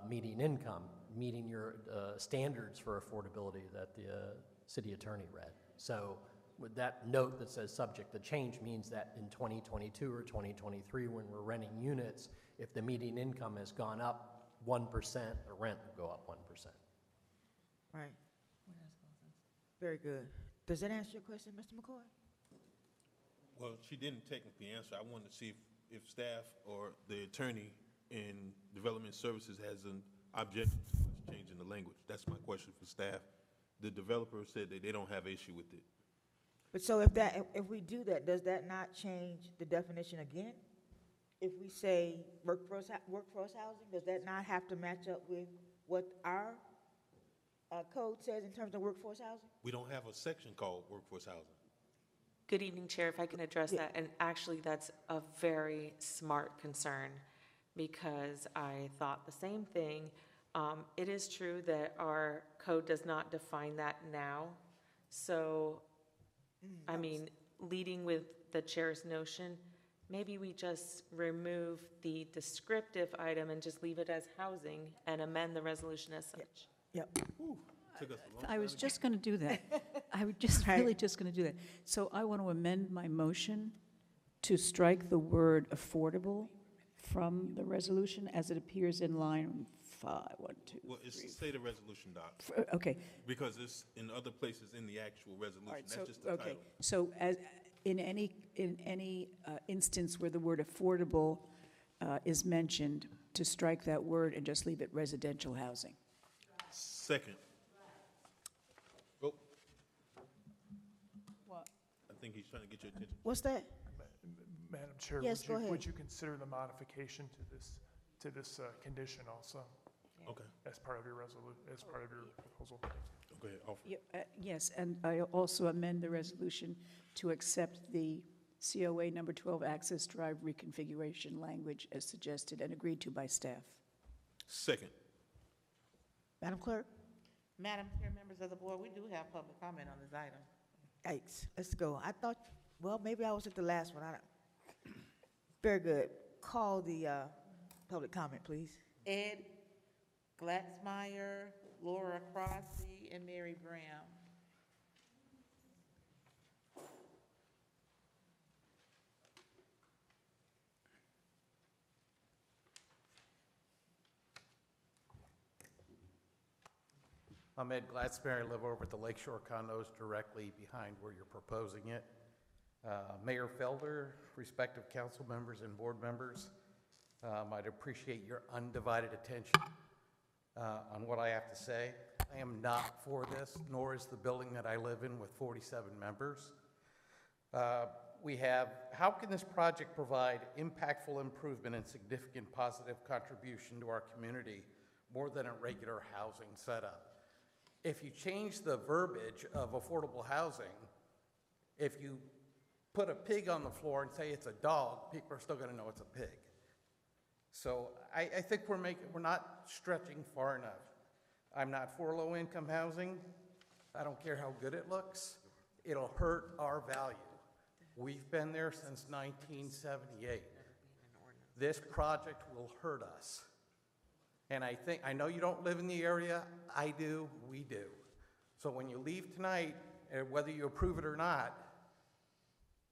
median income, meeting your standards for affordability that the city attorney read. So with that note that says subject to change means that in 2022 or 2023, when we're renting units, if the median income has gone up 1%, the rent will go up 1%. Right. Very good. Does that answer your question, Mr. McCoy? Well, she didn't technically answer. I wanted to see if staff or the attorney in development services has an objection to us changing the language. That's my question for staff. The developer said that they don't have an issue with it. But so if we do that, does that not change the definition again? If we say workforce housing, does that not have to match up with what our code says in terms of workforce housing? We don't have a section called workforce housing. Good evening, Chair, if I can address that. And actually, that's a very smart concern because I thought the same thing. It is true that our code does not define that now. So, I mean, leading with the chair's notion, maybe we just remove the descriptive item and just leave it as housing and amend the resolution as such. Yep. I was just going to do that. I was just really just going to do that. So I want to amend my motion to strike the word affordable from the resolution as it appears in line 5, 1, 2, Well, it's say the resolution, Doc. Okay. Because it's in other places in the actual resolution. All right, That's so, just the okay. title. So as, in any instance where the word affordable is mentioned, to strike that word and just leave it residential housing. Second. Oh. What? I think he's trying to get your attention. What's that? Madam Chair, Yes, go ahead. would you consider the modification to this condition also? Okay. As part of your as part of your proposal? Go ahead, offer. Yes, and I also amend the resolution to accept the COA number 12 access drive reconfiguration language as suggested and agreed to by staff. Second. Madam Clerk? Madam Chair, members of the board, we do have public comment on this item. Yikes, let's go. I thought, well, maybe I was at the last one. Very good. Call the public comment, please. Ed Glatzmeyer, Laura Crosby, and Mary Brown. I'm Ed Glatzmeyer. I live over at the Lakeshore condos directly behind where you're proposing it. Mayor Felder, respective council members and board members, I'd appreciate your undivided attention on what I have to say. I am not for this, nor is the building that I live in with 47 members. How can this project provide impactful improvement and significant positive contribution to our community more than a regular housing setup? If you change the verbiage of affordable housing, if you put a pig on the floor and say it's a dog, people are still going to know it's a pig. So I think we're not stretching far enough. I'm not for low-income housing. I don't care how good it looks. It'll hurt our value. We've been there since 1978. This project will hurt us. And I know you don't live in the area. I do, we do. So when you leave tonight, whether you approve it or not,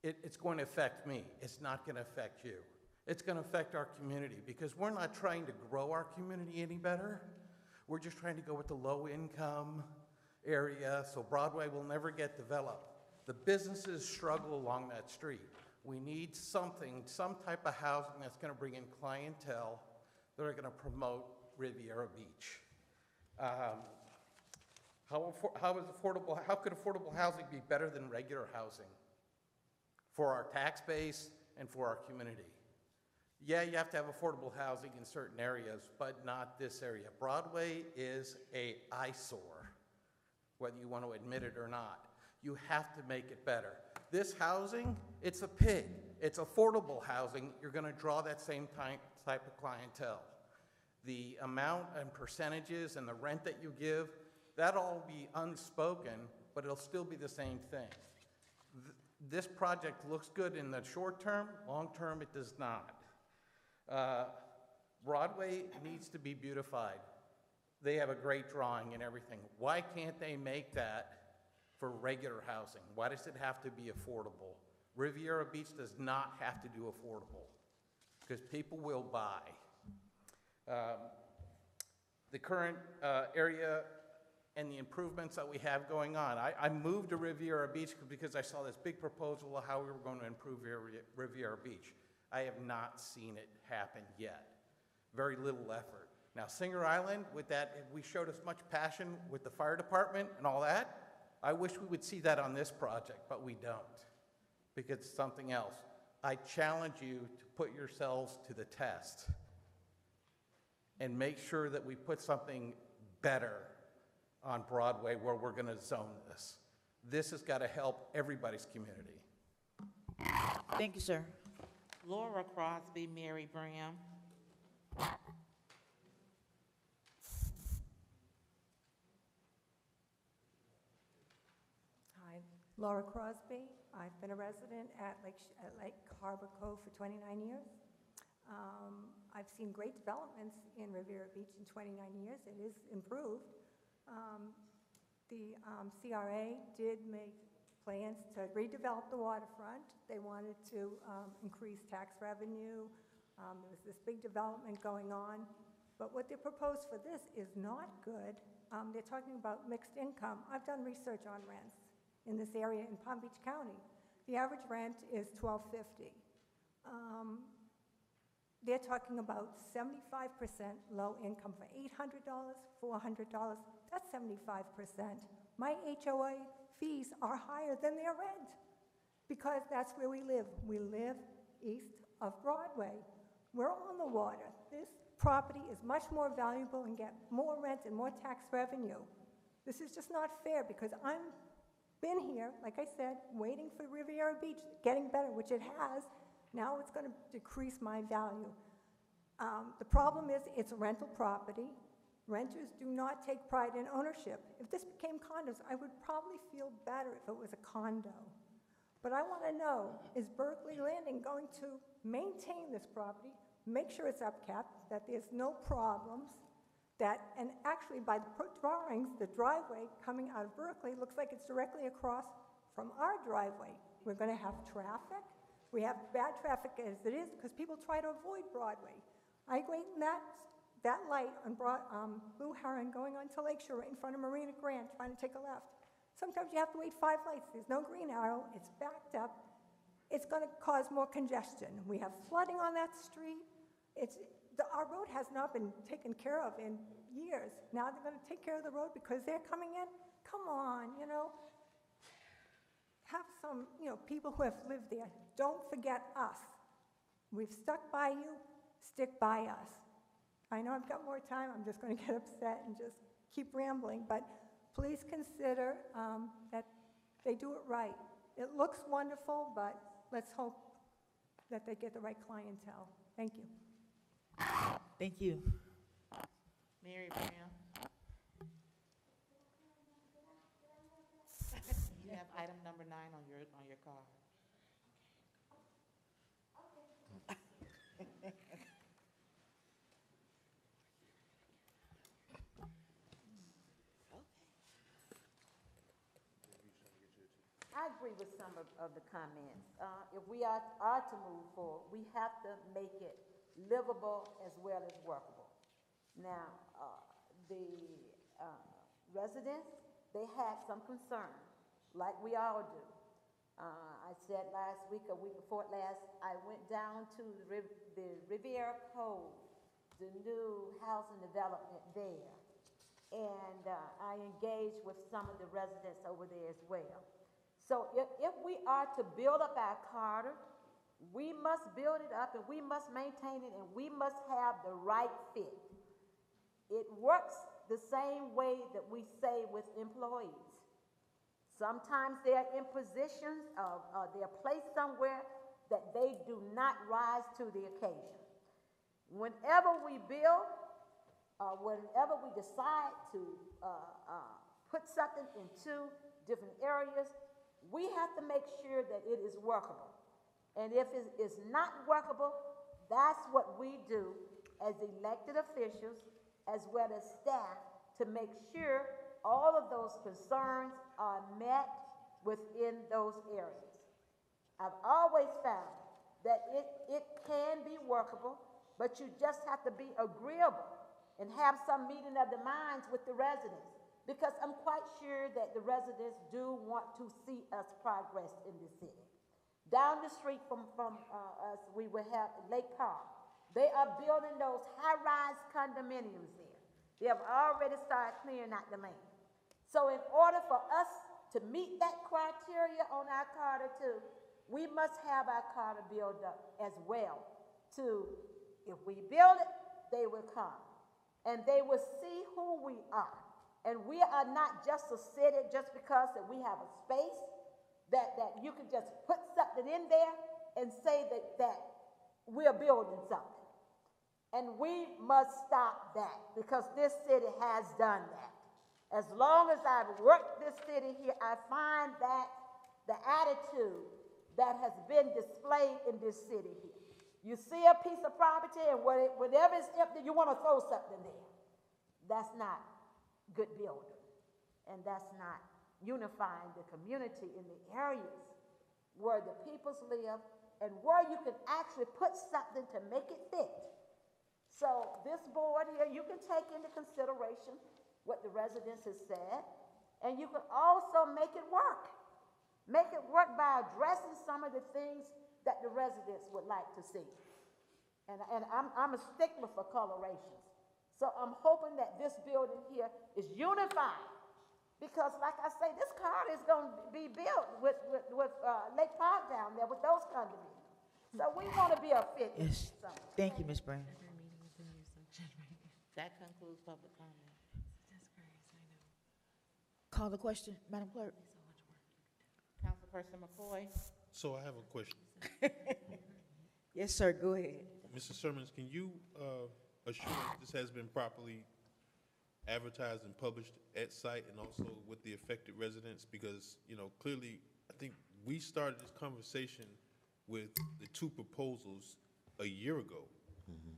it's going to affect me. It's not going to affect you. It's going to affect our community because we're not trying to grow our community any better. We're just trying to go with the low-income area, so Broadway will never get developed. The businesses struggle along that street. We need some type of housing that's going to bring in clientele that are going to promote Riviera Beach. How could affordable housing be better than regular housing for our tax base and for our community? Yeah, you have to have affordable housing in certain areas, but not this area. Broadway is an eyesore, whether you want to admit it or not. You have to make it better. This housing, it's a pig. It's affordable housing. You're going to draw that same type of clientele. The amount and percentages and the rent that you give, that'll all be unspoken, but it'll still be the same thing. This project looks good in the short term. Long term, it does not. Broadway needs to be beautified. They have a great drawing and everything. Why can't they make that for regular housing? Why does it have to be affordable? Riviera Beach does not have to do affordable because people will buy. The current area and the improvements that we have going on. I moved to Riviera Beach because I saw this big proposal of how we were going to improve Riviera Beach. I have not seen it happen yet. Very little effort. Now, Singer Island, with that, we showed as much passion with the fire department and all that. I wish we would see that on this project, but we don't, because it's something else. I challenge you to put yourselves to the test and make sure that we put something better on Broadway where we're going to zone this. This has got to help everybody's community. Thank you, sir. Laura Crosby, Mary Bram. Hi, Laura Crosby. I've been a resident at Lake Harbor Cove for 29 years. I've seen great developments in Riviera Beach in 29 years. It is improved. The CRA did make plans to redevelop the waterfront. They wanted to increase tax revenue. There was this big development going on. But what they proposed for this is not good. They're talking about mixed income. I've done research on rents in this area in Palm Beach County. The average rent is $1,250. They're talking about 75% low income for $800, $400. That's 75%. My HOA fees are higher than their rent because that's where we live. We live east of Broadway. We're on the water. This property is much more valuable and get more rent and more tax revenue. This is just not fair because I've been here, like I said, waiting for Riviera Beach, getting better, which it has. Now it's going to decrease my value. The problem is it's a rental property. Renters do not take pride in ownership. If this became condos, I would probably feel better if it was a condo. But I want to know, is Berkeley Landing going to maintain this property, make sure it's upkept, that there's no problems, and actually by the drawings, the driveway coming out of Berkeley looks like it's directly across from our driveway. We're going to have traffic. We have bad traffic as it is because people try to avoid Broadway. I wait in that light on Blue Heron going onto Lakeshore right in front of Marina Grand trying to take a left. Sometimes you have to wait 5 lights. There's no green arrow. It's backed up. It's going to cause more congestion. We have flooding on that street. Our road has not been taken care of in years. Now they're going to take care of the road because they're coming in? Come on, Have some, people who have lived there. Don't forget us. We've stuck by you. Stick by us. I know I've got more time. I'm just going to get upset and just keep rambling, but please consider that they do it right. It looks wonderful, but let's hope that they get the right clientele. Thank you. Thank you. Mary Bram. You have item number 9 on your card. I agree with some of the comments. If we are to move forward, we have to make it livable as well as workable. Now, the residents, they had some concern, like we all do. I said last week, or week before last, I went down to the Riviera Cove, the new housing development there, and I engaged with some of the residents over there as well. So if we are to build up our corridor, we must build it up and we must maintain it and we must have the right fit. It works the same way that we say with employees. Sometimes they're in positions of, they're placed somewhere that they do not rise to the occasion. Whenever we build, whenever we decide to put something into different areas, we have to make sure that it is workable. And if it is not workable, that's what we do as elected officials, as well as staff, to make sure all of those concerns are met within those areas. I've always found that it can be workable, but you just have to be agreeable and have some meeting of the minds with the residents. Because I'm quite sure that the residents do want to see us progress in the city. Down the street from us, we will have Lake Park. They are building those high-rise condominiums there. They have already started clearing out the land. So in order for us to meet that criteria on our corridor too, we must have our corridor built up as well. If we build it, they will come. And they will see who we are. And we are not just a city just because that we have a space that you can just put something in there and say that we're building something. And we must stop that because this city has done that. As long as I've worked this city here, I find that the attitude that has been displayed in this city here. You see a piece of property and whatever is empty, you want to throw something there. That's not good building, and that's not unifying the community in the areas where the peoples live and where you can actually put something to make it fit. So this board here, you can take into consideration what the residents have said, and you can also make it work. Make it work by addressing some of the things that the residents would like to see. And I'm a stickler for colorations. So I'm hoping that this building here is unified. Because like I say, this corridor is going to be built with Lake Park down there with those condominiums. So we want to be a fit. Yes. Thank you, Ms. Brown. That concludes public comment. Call the question, Madam Clerk. Councilperson McCoy. So I have a question. Yes, sir, go ahead. Mr. Sermons, can you assure that this has been properly advertised and published at site and also with the affected residents? Because, clearly, I think we started this conversation with the 2 proposals a year ago. Mm-hmm.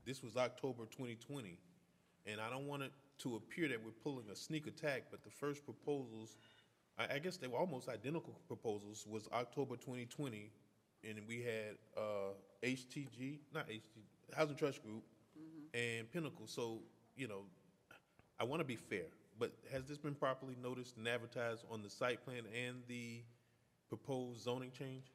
This was October 2020, and I don't want it to appear that we're pulling a sneak attack, but the first proposals, I guess they were almost identical proposals, was October 2020, and we had Housing Trust Group, and Pinnacle. So, I want to be fair, but has this been properly noticed and advertised on the site plan and the proposed zoning change?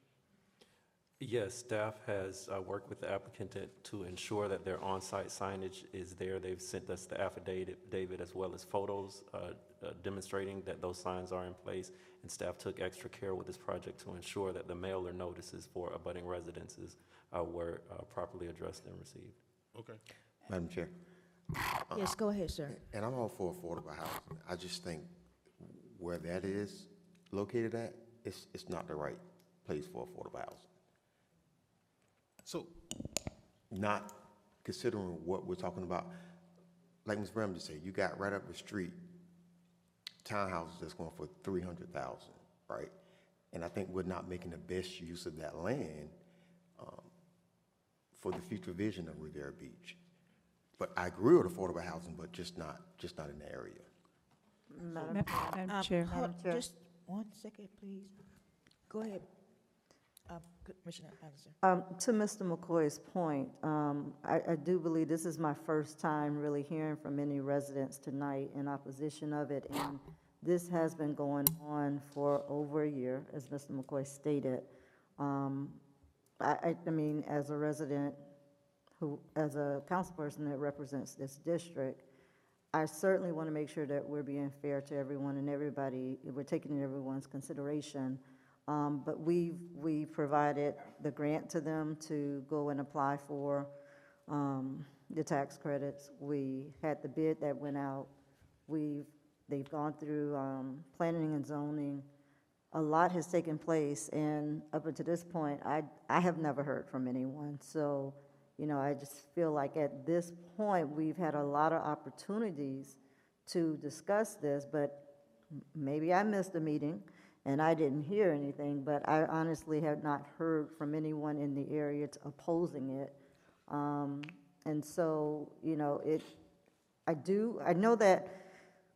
Yes, staff has worked with the applicant to ensure that their on-site signage is there. They've sent us the affidavit as well as photos demonstrating that those signs are in place, and staff took extra care with this project to ensure that the mailer notices for abutting residences were properly addressed and received. Okay. Madam Chair. Yes, go ahead, sir. And I'm all for affordable housing. I just think where that is located at, it's not the right place for affordable housing. So, not considering what we're talking about, like Ms. Bram just said, you got right up the street townhouses that's going for $300,000. right? And I think we're not making the best use of that land for the future vision of Riviera Beach. But I agree with affordable housing, but just not in the area. Madam Chair. Madam Chair. Just 1 second, please. Go ahead. Commissioner Anderson. To Mr. McCoy's point, I do believe this is my first time really hearing from any residents tonight in opposition of it, and this has been going on for over a year, as Mr. McCoy stated. I mean, as a resident as a councilperson that represents this district, I certainly want to make sure that we're being fair to everyone and everybody, we're taking everyone's consideration. But we provided the grant to them to go and apply for the tax credits. We had the bid that went out. They've gone through planning and zoning. A lot has taken place, and up until this point, I have never heard from anyone. So, you know, I just feel like at this point, we've had a lot of opportunities to discuss this, but maybe I missed a meeting and I didn't hear anything, but I honestly have not heard from anyone in the area opposing it. And so, you know, I know that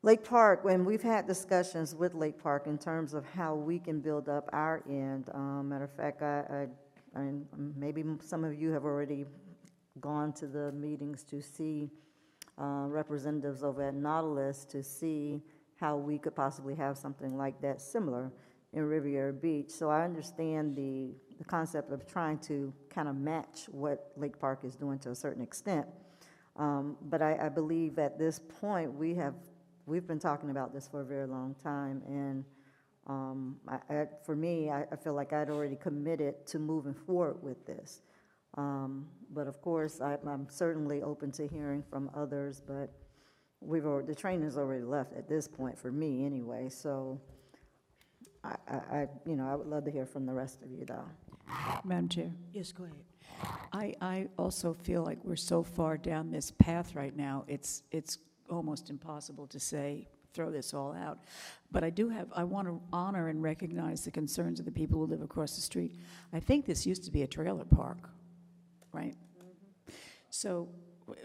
Lake Park, when we've had discussions with Lake Park in terms of how we can build up our end, matter of fact, maybe some of you have already gone to the meetings to see representatives over at Nautilus to see how we could possibly have something like that similar in Riviera Beach. So I understand the concept of trying to kind of match what Lake Park is doing to a certain extent. But I believe at this point we've been talking about this for a very long time, and for me, I feel like I'd already committed to moving forward with this. But of course, I'm certainly open to hearing from others, but the train has already left at this point for me anyway, so I would love to hear from the rest of you, though. Madam Chair. Yes, go ahead. I also feel like we're so far down this path right now, it's almost impossible to say, throw this all out. But I want to honor and recognize the concerns of the people who live across the street. I think this used to be a trailer park, right? Mm-hmm. So,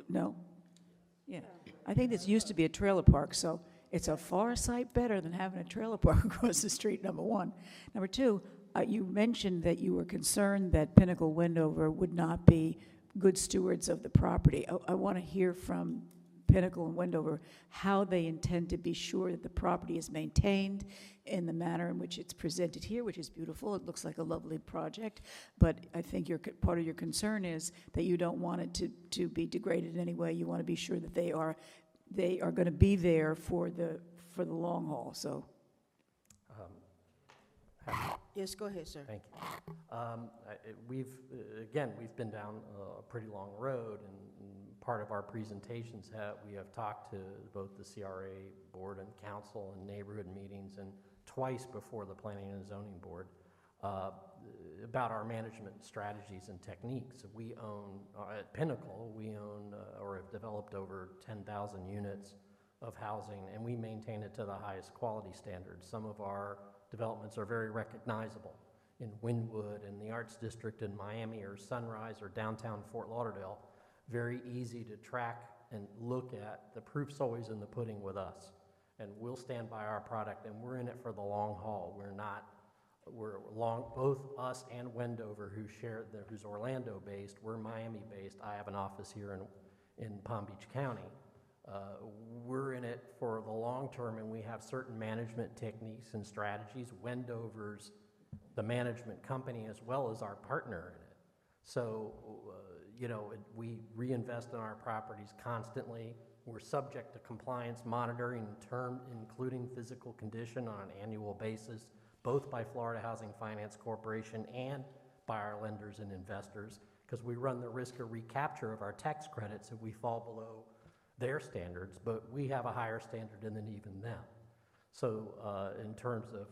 no? Yeah. I think this used to be a trailer park, so it's a far sight better than having a trailer park across the street, number one. Number two, you mentioned that you were concerned that Pinnacle Wendover would not be good stewards of the property. I want to hear from Pinnacle and Wendover how they intend to be sure that the property is maintained in the manner in which it's presented here, which is beautiful. It looks like a lovely project, but I think part of your concern is that you don't want it to be degraded in any way. You want to be sure that they are going to be there for the long haul. So, yes, go ahead, sir. Thank you. We've been down a pretty long road, and part of our presentations we have talked to both the CRA board and council and neighborhood meetings, and twice before the planning and zoning board about our management strategies and techniques. We own, at Pinnacle, or have developed over 10,000 units of housing, and we maintain it to the highest quality standards. Some of our developments are very recognizable in Wynwood, in the Arts District in Miami, or Sunrise, or downtown Fort Lauderdale. Very easy to track and look at. The proof's always in the pudding with us, and we'll stand by our product, and we're in it for the long haul. Both us and Wendover, who's Orlando-based, we're Miami-based. I have an office here in Palm Beach County. We're in it for the long term, and we have certain management techniques and strategies. Wendover's the management company as well as our partner in it. So, we reinvest in our properties constantly. We're subject to compliance monitoring including physical condition on an annual basis, both by Florida Housing Finance Corporation and by our lenders and investors, because we run the risk of recapture of our tax credits if we fall below their standards, but we have a higher standard than even them. So in terms of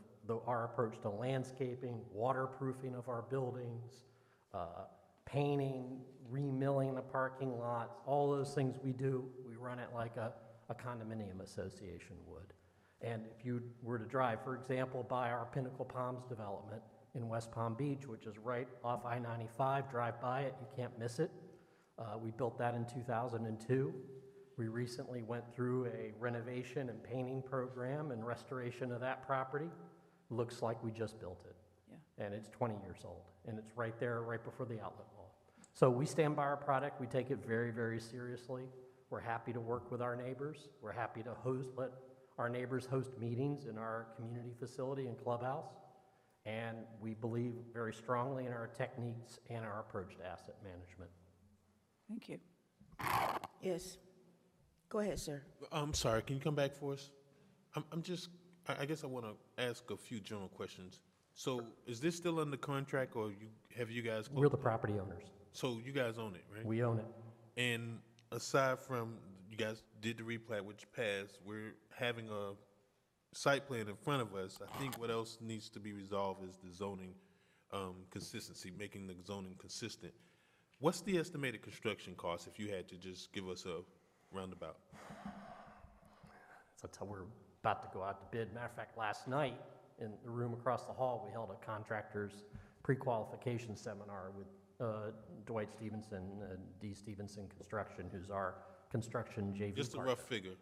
our approach to landscaping, waterproofing of our buildings, painting, remilling the parking lots, all those things we do, we run it like a condominium association would. And if you were to drive, for example, by our Pinnacle Palms development in West Palm Beach, which is right off I-95, drive by it, you can't miss it. We built that in 2002. We recently went through a renovation and painting program and restoration of that property. Looks like we just built it. Yeah. And it's 20 years old, and it's right there, right before the outlet mall. So we stand by our product. We take it very, very seriously. We're happy to work with our neighbors. We're happy to let our neighbors host meetings in our community facility and clubhouse. And we believe very strongly in our techniques and our approach to asset management. Thank you. Yes. Go ahead, sir. I'm sorry, can you come back for us? I guess I want to ask a few general questions. So is this still under contract, or have you guys? We're the property owners. So you guys own it, right? We own it. And aside from, you guys did the replat, which passed, we're having a site plan in front of us. I think what else needs to be resolved is the zoning consistency, making the zoning consistent. What's the estimated construction cost if you had to just give us a roundabout? That's how we're about to go out to bid. Matter of fact, last night in the room across the hall, we held a contractor's pre-qualification seminar with Dwight Stevenson, D. Stevenson Construction, who's our construction JV Just a partner. rough figure.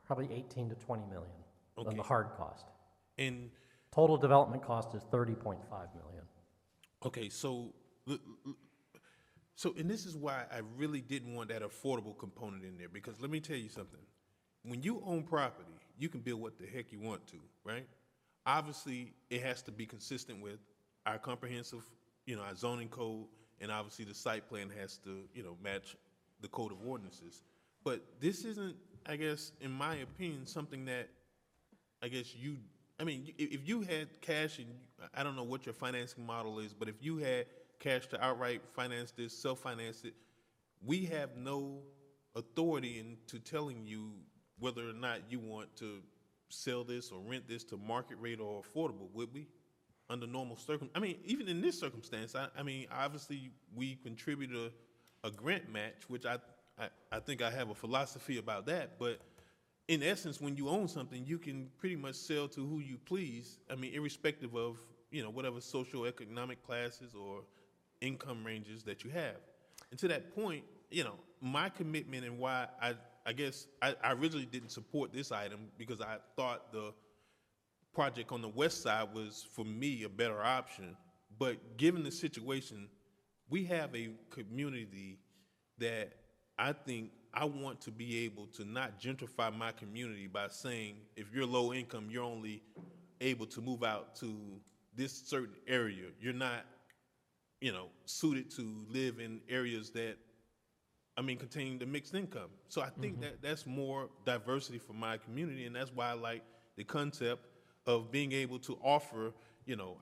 Probably 18 to 20 million on Okay. the hard cost. And total development cost is 30.5 million. okay, so and this is why I really didn't want that affordable component in there, because let me tell you something. When you own property, you can build what the heck you want to, right? Obviously, it has to be consistent with our comprehensive, our zoning code, and obviously the site plan has to, match the code of ordinances. But this isn't, I guess, in my opinion, something that I guess if you had cash, and I don't know what your financing model is, but if you had cash to outright finance this, self-finance it, we have no authority into telling you whether or not you want to sell this or rent this to market rate or affordable, would we? Under normal even in this circumstance, obviously we contribute a grant match, which I think I have a philosophy about that, but in essence, when you own something, you can pretty much sell to who you please, irrespective of, whatever socioeconomic classes or income ranges that you have. And to that point, my commitment and why I guess I originally didn't support this item, because I thought the project on the west side was, for me, a better option. But given the situation, we have a community that I think I want to be able to not gentrify my community by saying, if you're low income, you're only able to move out to this certain area. You're not, suited to live in areas that, contain the mixed income. So I think that that's more diversity for my community, and that's why I like the concept of being able to offer,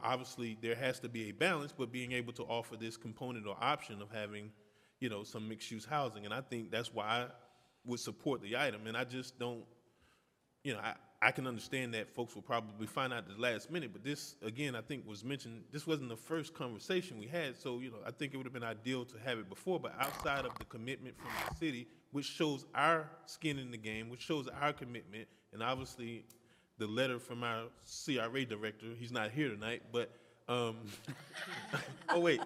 obviously there has to be a balance, but being able to offer this component or option of having, some mixed-use housing. And I think that's why I would support the item. And I just don't, I can understand that folks will probably find out at the last minute, but this, again, I think was mentioned, this wasn't the first conversation we had, so, I think it would have been ideal to have it before, but outside of the commitment from the city, which shows our skin in the game, which shows our commitment, and obviously the letter from our CRA director, he's not here tonight, but, oh wait,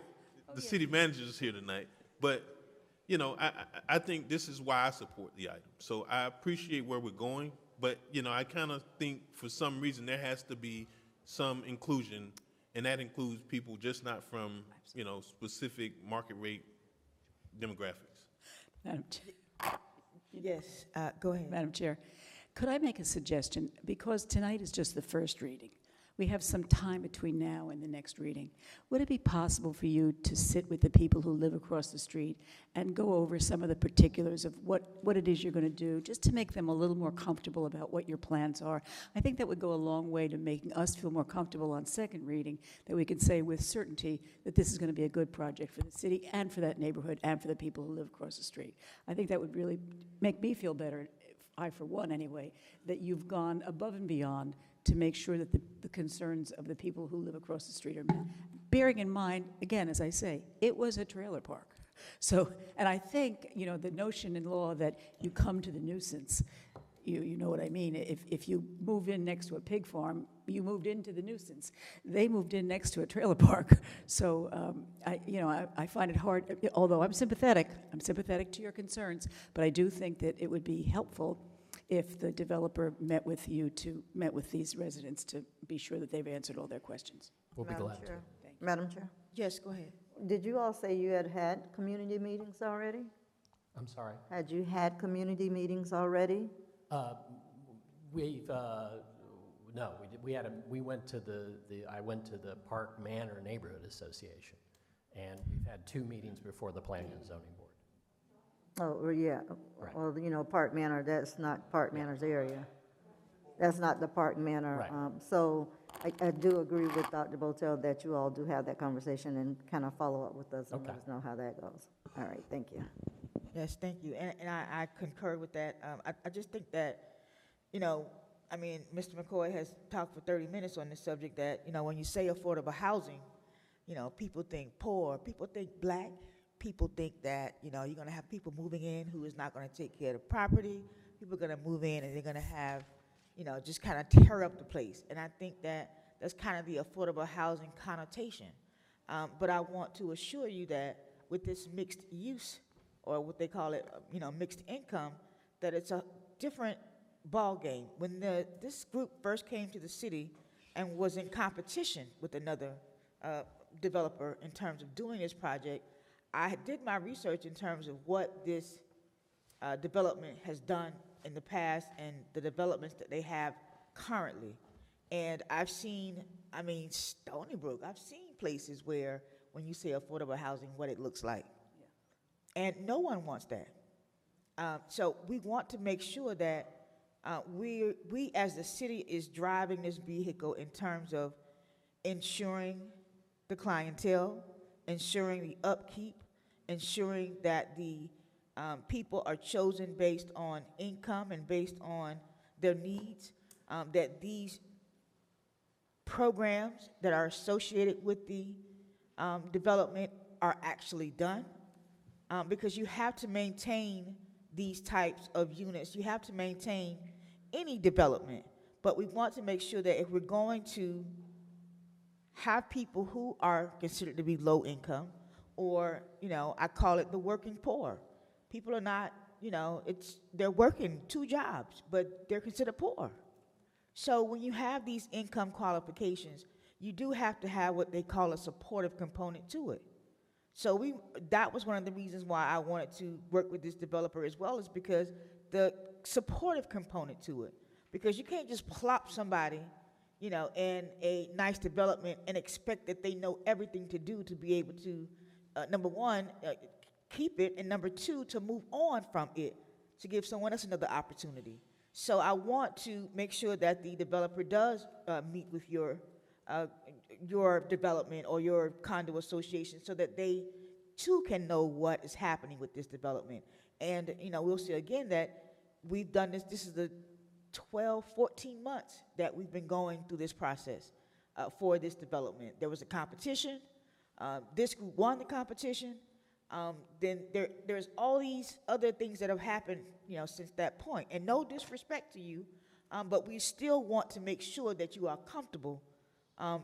the city manager is here tonight, but, I think this is why I support the item. So I appreciate where we're going, but, I kind of think for some reason there has to be some inclusion, and that includes people just not from, specific market rate demographics. Madam Chair. Yes, go ahead. Madam Chair, could I make a suggestion? Because tonight is just the first reading. We have some time between now and the next reading. Would it be possible for you to sit with the people who live across the street and go over some of the particulars of what it is you're going to do, just to make them a little more comfortable about what your plans are? I think that would go a long way to making us feel more comfortable on second reading, that we can say with certainty that this is going to be a good project for the city and for that neighborhood and for the people who live across the street. I think that would really make me feel better, I for one anyway, that you've gone above and beyond to make sure that the concerns of the people who live across the street are met. Bearing in mind, again, as I say, it was a trailer park. So, and I think, the notion in law that you come to the nuisance, you know what I mean. If you move in next to a pig farm, you moved into the nuisance. They moved in next to a trailer park. So I find it hard, although I'm sympathetic to your concerns, but I do think that it would be helpful if the developer met with these residents to be sure that they've answered all their questions. We'll be glad to. Madam Chair, Yes, go ahead. did you all say you had community meetings already? I'm sorry. Had you had community meetings already? We've, no, we went to I went to the Park Manor Neighborhood Association, and we've had 2 meetings before the Planning and Zoning Board. Oh, well, yeah. Right. Well, Park Manor, that's not Park Manor's area. That's not the Park Manor. Right. So I do agree with Dr. Botel that you all do have that conversation and kind of follow up with us and let us know how that goes. All right, thank you. Yes, thank you. And I concur with that. I just think that, Mr. McCoy has talked for 30 minutes on this subject that, when you say affordable housing, people think poor, people think black, people think that, you're going to have people moving in who is not going to take care of the property. People are going to move in and they're going to have, just kind of tear up the place. And I think that that's kind of the affordable housing connotation. But I want to assure you that with this mixed use, or what they call it, mixed income, that it's a different ball game. When this group first came to the city and was in competition with another developer in terms of doing this project, I did my research in terms of what this development has done in the past and the developments that they have currently. And I've seen, Stony Brook, I've seen places where, when you say affordable housing, what it looks like. And no one wants that. So we want to make sure that we as the city is driving this vehicle in terms of ensuring the clientele, ensuring the upkeep, ensuring that the people are chosen based on income and based on their needs, that these programs that are associated with the development are actually done. Because you have to maintain these types of units. You have to maintain any development. But we want to make sure that if we're going to have people who are considered to be low income, or, I call it the working poor. People are not, they're working 2 jobs, but they're considered poor. So when you have these income qualifications, you do have to have what they call a supportive component to it. So that was one of the reasons why I wanted to work with this developer as well, is because the supportive component to it. Because you can't just plop somebody, in a nice development and expect that they know everything to do to be able to, number one, keep it, and number 2, to move on from it, to give someone else another opportunity. So I want to make sure that the developer does meet with your development or your condo association, so that they too can know what is happening with this development. And we'll see again that we've done this is the 14 months that we've been going through this process for this development. There was a competition. This group won the competition. Then there's all these other things that have happened since that point. And no disrespect to you, but we still want to make sure that you are comfortable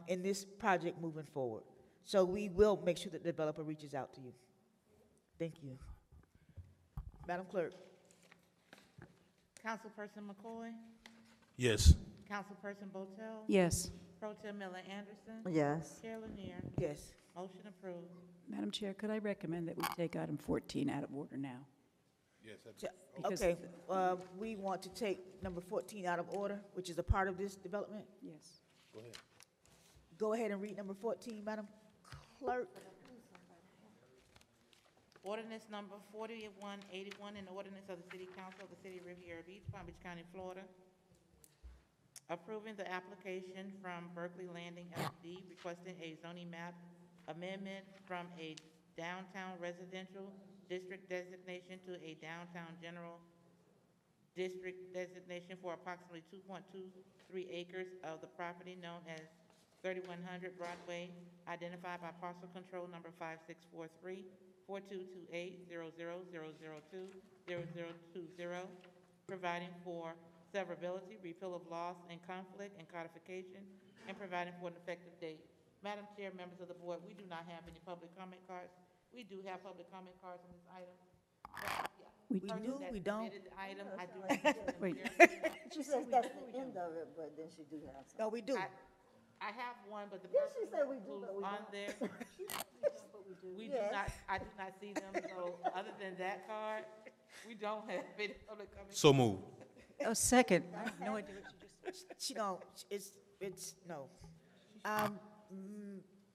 in this project moving forward. So we will make sure that the developer reaches out to you. Thank you. Madam Clerk. Councilperson McCoy? Yes. Councilperson Botel? Yes. Pro Tem Miller Anderson? Yes. Chair Lanier? Yes. Motion approved. Madam Chair, could I recommend that we take item 14 out of order now? Yes. Because Okay, we want to take number 14 out of order, which is a part of this development. Yes. Go ahead. Go ahead and read number 14, Madam Clerk. Ordinance number 4181, an ordinance of the City Council of the City of Riviera Beach, Palm Beach County, Florida, approving the application from Berkeley Landing LD requesting a zoning map amendment from a downtown residential district designation to a downtown general district designation for approximately 2.23 acres of the property known as 3100 Broadway, identified by parcel control number 5643 4228 000020, providing for severability, repeal of laws and conflict, and codification, and providing for an effective date. Madam Chair, members of the board, we do not have any public comment cards. We do have public comment cards on this item. We Person do, that we don't. submitted the item, I do not see them Wait. here. She says that's the end of it, but then she do have some. No, we do. I have one, but the Yeah, person she said we do, who's but we on don't. there, we do Yes. not, I do not see them, so other than that card, we don't have any public comment. So moved. Oh, second. I have no idea what you just. She don't, it's, no.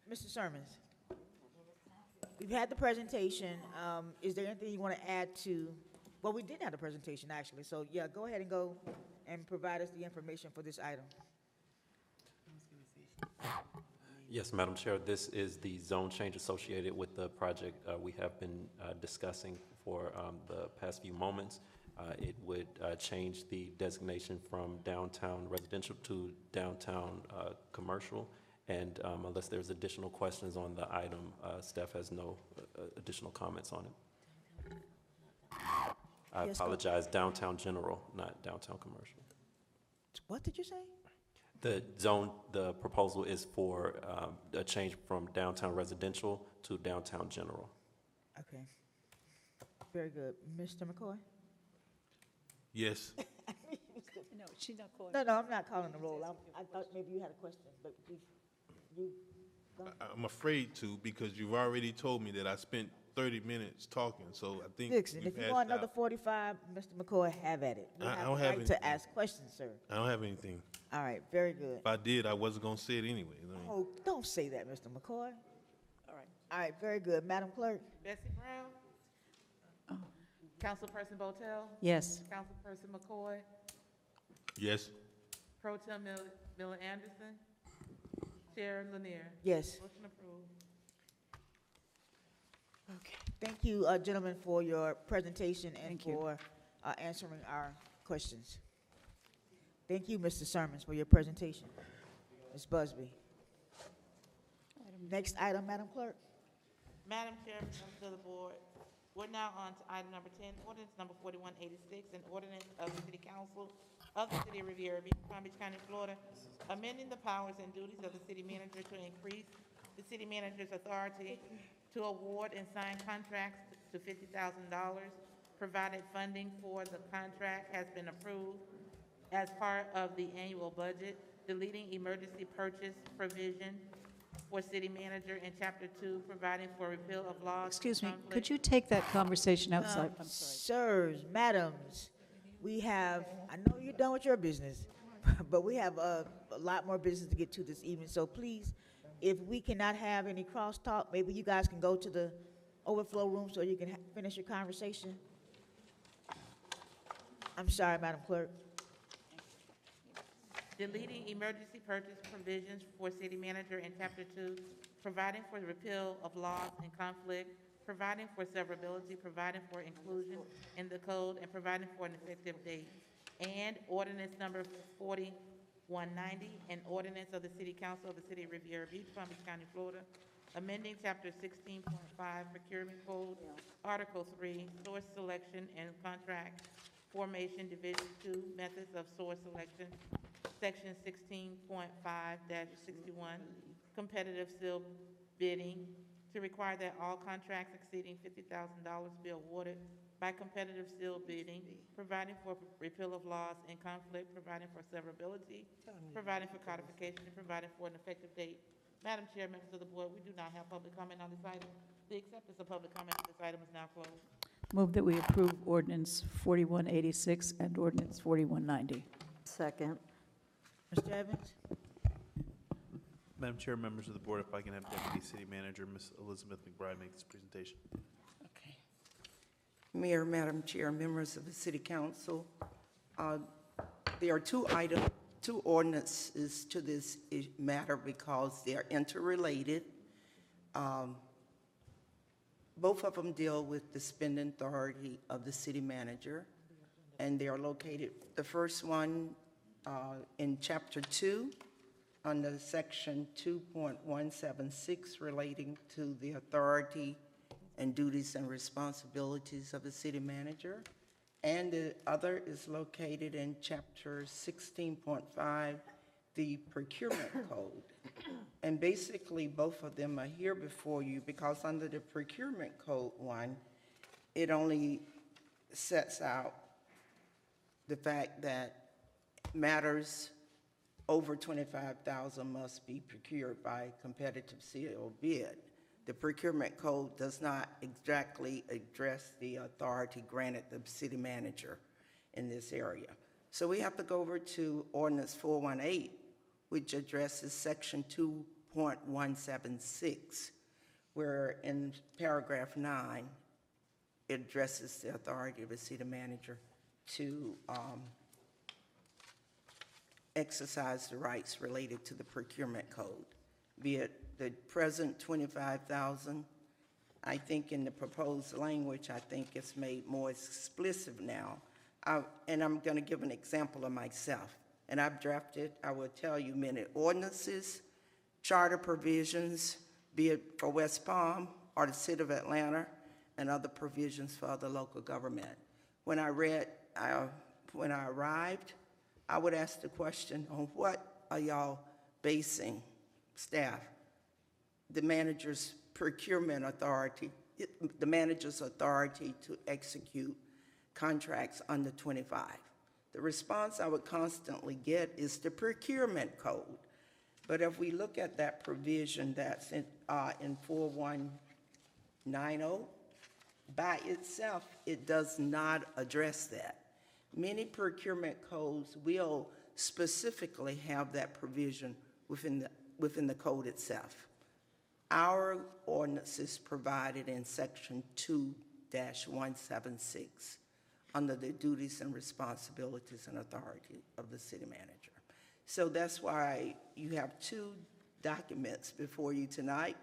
Mr. Sermons, we've had the presentation. Is there anything you want to add to, well, we did have the presentation, actually, so yeah, go ahead and go and provide us the information for this item. Yes, Madam Chair, this is the zone change associated with the project we have been discussing for the past few moments. It would change the designation from downtown residential to downtown commercial. And unless there's additional questions on the item, staff has no additional comments on it. I Yes, go- apologize, downtown general, not downtown commercial. What did you say? The proposal is for a change from downtown residential to downtown general. Okay. Very good. Mr. McCoy? Yes. No, she's not calling. No, I'm not calling the roll. I thought maybe you had a question, but you go. I'm afraid to, because you've already told me that I spent 30 minutes talking, so I think Dixon, we've if you passed want another out. 45, Mr. McCoy, have at it. You I have don't the have right anything. to ask questions, sir. I don't have anything. All right, very good. If I did, I wasn't going to say it anyway. I mean, Oh, don't say that, Mr. McCoy. All right. All right, very good. Madam Clerk? Bessie Brown? Councilperson Botel? Yes. Councilperson McCoy? yes. Pro Tem Miller Anderson? Chair Lanier? Yes. Motion approved. Okay. Thank you, gentlemen, for your presentation and Thank you. for answering our questions. Thank you, Mr. Sermons, for your presentation. Ms. Busby. Next item, Madam Clerk. Madam Chair, members of the board, we're now on to item number 10, ordinance number 4186, an ordinance of the City Council of the City of Riviera Beach, Palm Beach County, Florida, amending the powers and duties of the city manager to increase the city manager's authority to award and sign contracts to $50,000, provided funding for the contract has been approved as part of the annual budget, deleting emergency purchase provision for city manager in Chapter 2, providing for repeal of laws. Excuse me, could you take that conversation outside? I'm sorry. Sirs, madams, we have, I know you're done with your business, but we have a lot more business to get to this evening, so please, if we cannot have any crosstalk, maybe you guys can go to the overflow room so you can finish your conversation. I'm sorry, Madam Clerk. Deleting emergency purchase provisions for city manager in Chapter 2, providing for the repeal of laws in conflict, providing for severability, providing for inclusion in the code, and providing for an effective date. And ordinance number 4190, an ordinance of the City Council of the City of Riviera Beach, Palm Beach County, Florida, amending Chapter 16.5 Procurement Code, Article 3, Source Selection and Contract Formation, Division 2, Methods of Source Selection, Section 16.5-61, Competitive Seal Bidding, to require that all contracts exceeding $50,000 be awarded by competitive seal bidding, providing for repeal of laws in conflict, providing for severability, providing for codification, and providing for an effective date. Madam Chair, members of the board, we do not have public comment on this item. The acceptance of public comment on this item is now closed. Move that we approve ordinance 4186 and ordinance 4190. Second. Mr. Evans? Madam Chair, members of the board, if I can have Deputy City Manager, Ms. Elizabeth McBride, make this presentation. Okay. Mayor, Madam Chair, members of the City Council, there are two ordinances to this matter because they are interrelated. Both of them deal with the spending authority of the city manager, and they are located, the first one in Chapter 2, under Section 2.176, relating to the authority and duties and responsibilities of the city manager. and the other is located in Chapter 16.5, the Procurement Code. And basically, both of them are here before you because under the Procurement Code one, it only sets out the fact that matters over 25,000 must be procured by competitive sealed bid. The Procurement Code does not exactly address the authority granted the city manager in this area. So we have to go over to Ordinance 418, which addresses Section 2.176, where in paragraph 9, it addresses the authority of the city manager to exercise the rights related to the procurement code, be it the present 25,000. I think in the proposed language, I think it's made more explicit now. And I'm going to give an example of myself. And I've drafted, I will tell you, many ordinances, charter provisions, be it for West Palm or the city of Atlanta, and other provisions for other local government. When I arrived, I would ask the question, on what are y'all basing, staff, the manager's procurement authority, the manager's authority to execute contracts under 25? The response I would constantly get is the procurement code. But if we look at that provision that's in 4190, by itself, it does not address that. Many procurement codes will specifically have that provision within the code itself. Our ordinance is provided in Section 2-176 under the duties and responsibilities and authority of the city manager. So that's why you have two documents before you tonight,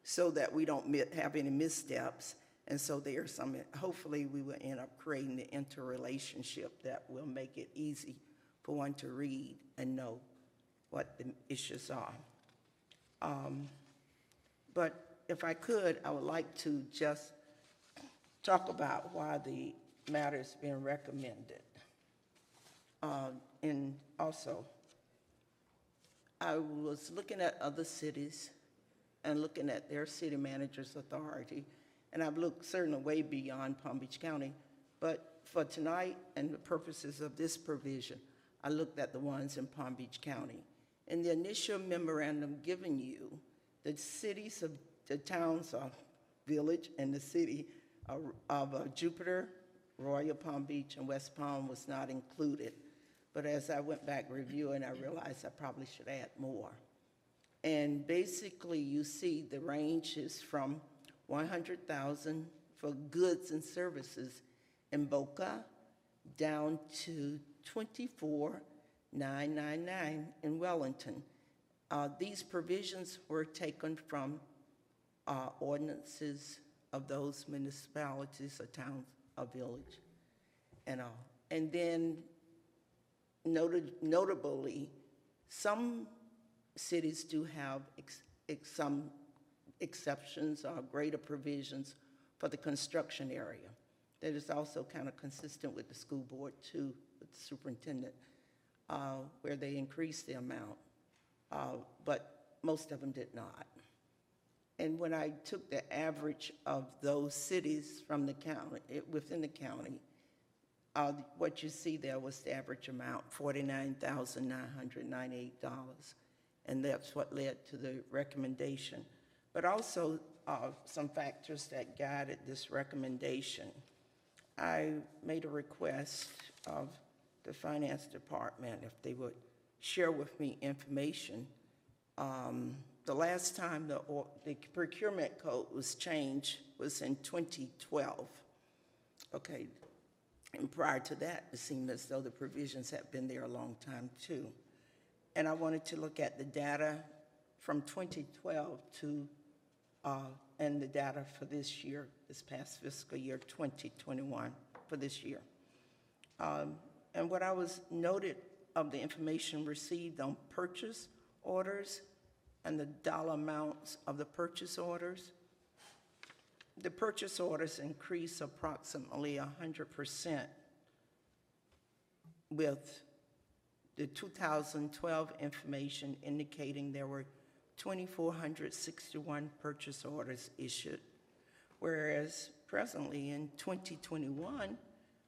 so that we don't have any missteps. And so there's some, hopefully we will end up creating the interrelationship that will make it easy for one to read and know what the issues are. But if I could, I would like to just talk about why the matter is being recommended. And also, I was looking at other cities and looking at their city manager's authority, and I've looked certainly way beyond Palm Beach County, but for tonight and the purposes of this provision, I looked at the ones in Palm Beach County. In the initial memorandum given you, the cities of the towns of Village and the city of Jupiter, Royal Palm Beach, and West Palm was not included. But as I went back reviewing, I realized I probably should add more. And basically, you see the range is from 100,000 for goods and services in Boca down to 24,999 in Wellington. These provisions were taken from ordinances of those municipalities or towns or village and all. And then notably, some cities do have some exceptions or greater provisions for the construction area. That is also kind of consistent with the school board too, with the superintendent, where they increased the amount, but most of them did not. And when I took the average of those cities from the county, within the county, what you see there was the average amount, $49,998. And that's what led to the recommendation. But also some factors that guided this recommendation. I made a request of the finance department if they would share with me information. The last time the procurement code was changed was in 2012. Okay, and prior to that, it seemed as though the provisions had been there a long time too. And I wanted to look at the data from 2012 to, and the data for this year, this past fiscal year, 2021, for this year. And what I was noted of the information received on purchase orders and the dollar amounts of the purchase orders, the purchase orders increased approximately 100% with the 2012 information indicating there were 2,461 purchase orders issued, whereas presently in 2021,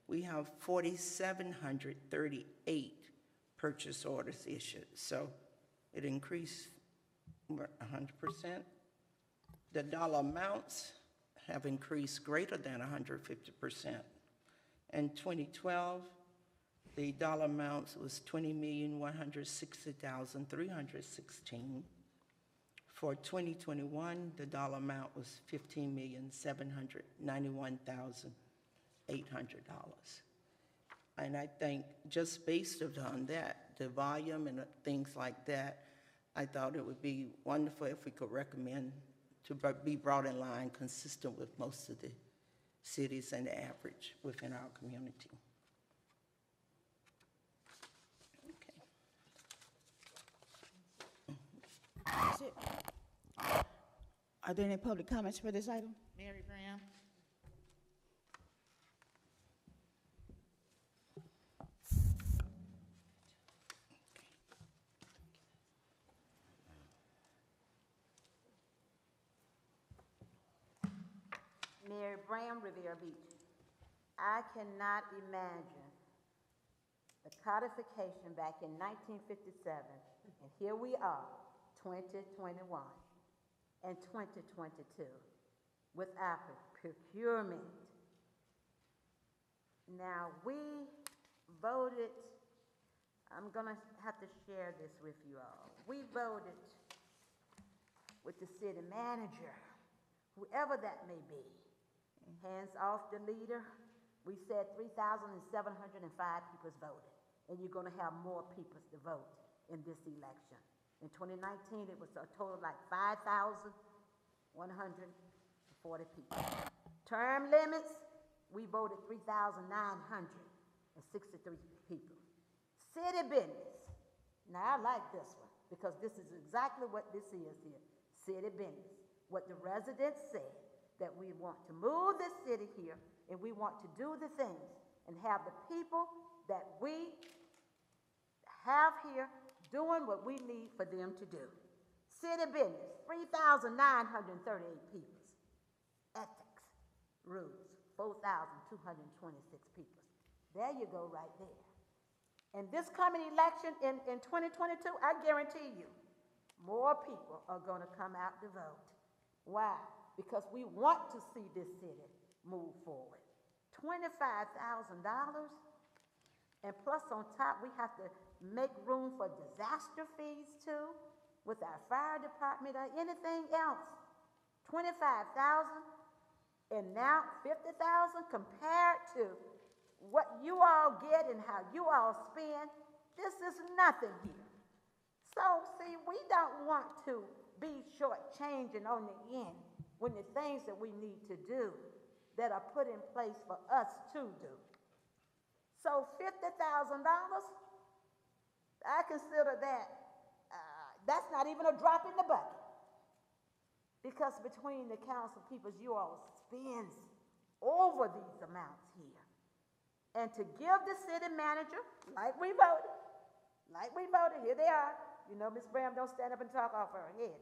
we have 4,738 purchase orders issued. So it increased, what, 100%? The dollar amounts have increased greater than 150%. In 2012, the dollar amounts was $20,160,316. For 2021, the dollar amount was $15,791,800. And I think just based on that, the volume and things like that, I thought it would be wonderful if we could recommend to be brought in line consistent with most of the cities and the average within our community. That's it. Are there any public comments for this item? Mary Brown? Mary Brown, Riviera Beach. I cannot imagine the codification back in 1957, and here we are, 2021 and 2022, with our procurement. Now, we voted, I'm gonna have to share this with you all. We voted with the city manager, whoever that may be. Hands off the leader. We said 3,705 people voted, and you're gonna have more people to vote in this election. In 2019, it was a total like 5,140 people. Term limits, we voted 3,963 people. City business. Now, I like this one because this is exactly what this is here. City business. What the residents said, that we want to move the city here and we want to do the things and have the people that we have here doing what we need for them to do. City business, 3,938 people. Ethics, rules, 4,226 people. There you go right there. And this coming election in 2022, I guarantee you, more people are going to come out to vote. Why? Because we want to see this city move forward. $25,000, and plus on top, we have to make room for disaster fees too, with our fire department or anything else. $25,000, and now $50,000 compared to what you all get and how you all spend. This is nothing here. So, see, we don't want to be shortchanging on the end when the things that we need to do that are put in place for us to do. So $50,000, I consider that, that's not even a drop in the bucket. Because between the council people, you all spend over these amounts here. And to give the city manager, like we voted, here they are. You know, Ms. Graham, don't stand up and talk off her head.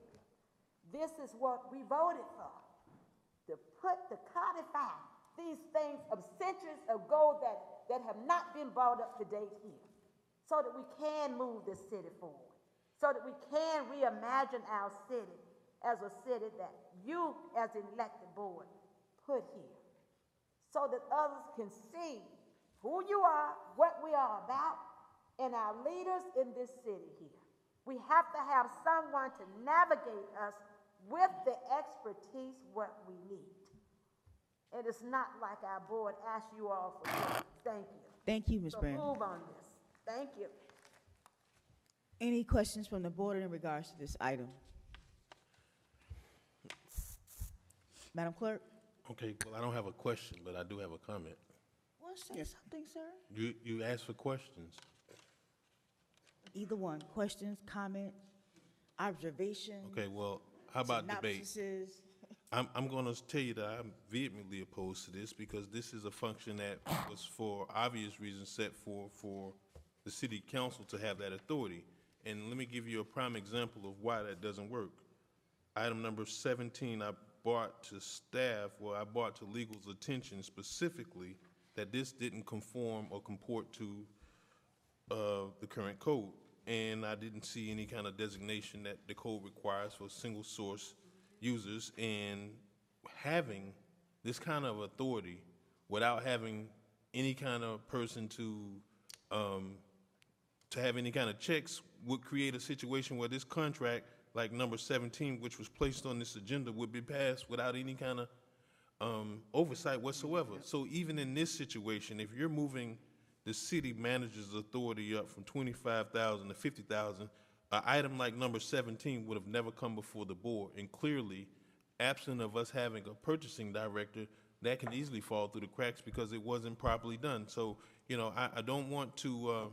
This is what we voted for, to codify these things of centuries ago that have not been brought up to date here, so that we can move this city forward, so that we can reimagine our city as a city that you, as an elected board, put here, so that others can see who you are, what we are about, and our leaders in this city here. We have to have someone to navigate us with the expertise what we need. And it's not like our board asked you all for this. Thank you. Thank you, Ms. So Brown. move on this. Thank you. Any questions from the board in regards to this item? Madam Clerk? Okay, well, I don't have a question, but I do have a comment. Well, say something, sir. You asked for questions. Either one, questions, comment, observation. Okay, well, how about debate? synopsises. I'm going to tell you that I'm vehemently opposed to this because this is a function that was for obvious reasons set for the city council to have that authority. And let me give you a prime example of why that doesn't work. Item number 17, I brought to staff, I brought to legal's attention specifically that this didn't conform or comport to the current code. And I didn't see any kind of designation that the code requires for single source users. And having this kind of authority without having any kind of person to have any kind of checks would create a situation where this contract, like number 17, which was placed on this agenda, would be passed without any kind of oversight whatsoever. So even in this situation, if you're moving the city manager's authority up from 25,000 to 50,000, an item like number 17 would have never come before the board. And clearly, absent of us having a purchasing director, that can easily fall through the cracks because it wasn't properly done. So, you know, I don't want to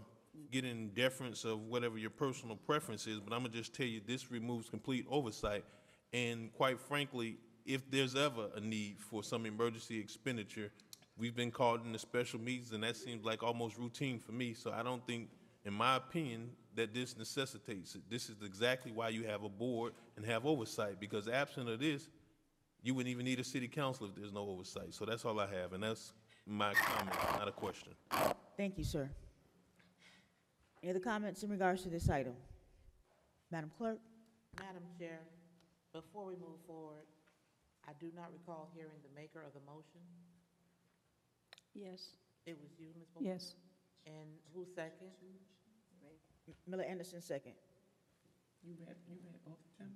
get in deference of whatever your personal preference is, but I'm gonna just tell you this removes complete oversight. And quite frankly, if there's ever a need for some emergency expenditure, we've been called into special meetings, and that seems like almost routine for me. So I don't think, in my opinion, that this necessitates it. This is exactly why you have a board and have oversight, because absent of this, you wouldn't even need a city council if there's no oversight. So that's all I have, and that's my comment, not a question. Thank you, sir. Any other comments in regards to this item? Madam Clerk? Madam Chair, before we move forward, I do not recall hearing the maker of the motion. Yes. It was you, Ms. Bolton? Yes. And who second? Miller Anderson, second. You read both of them?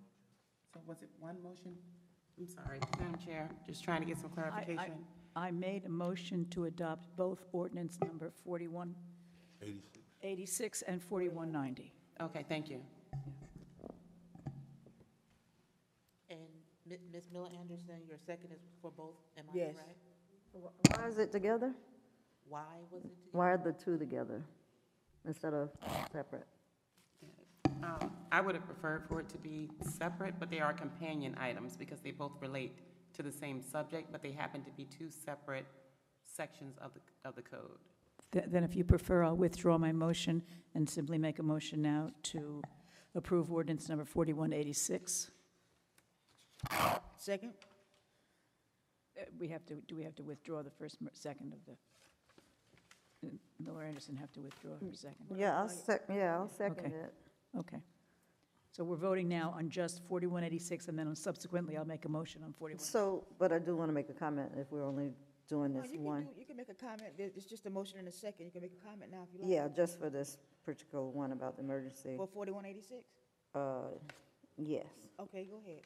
So was it one motion? I'm sorry, Madam Chair, just trying to get some clarification. I made a motion to adopt both ordinance number 4186 and 4190. Okay, thank you. And Ms. Miller Anderson, your second is for both, am I Yes. correct? Why is it together? Why was it together? Why are the two together instead of separate? I would have preferred for it to be separate, but they are companion items because they both relate to the same subject, but they happen to be two separate sections of the code. Then if you prefer, I'll withdraw my motion and simply make a motion now to approve ordinance number 4186. Second? Do we have to withdraw the second of the, Miller Anderson have to withdraw her second? Yeah, I'll second Okay. it. Okay. So we're voting now on just 4186, and then subsequently I'll make a motion on 41. So, but I do want to make a comment if we're only doing No, this you one. you can make a comment. It's just a motion and a second. You can make a comment now if you like. Yeah, just for this particular one about the emergency. For 4186? Yes. Okay, go ahead.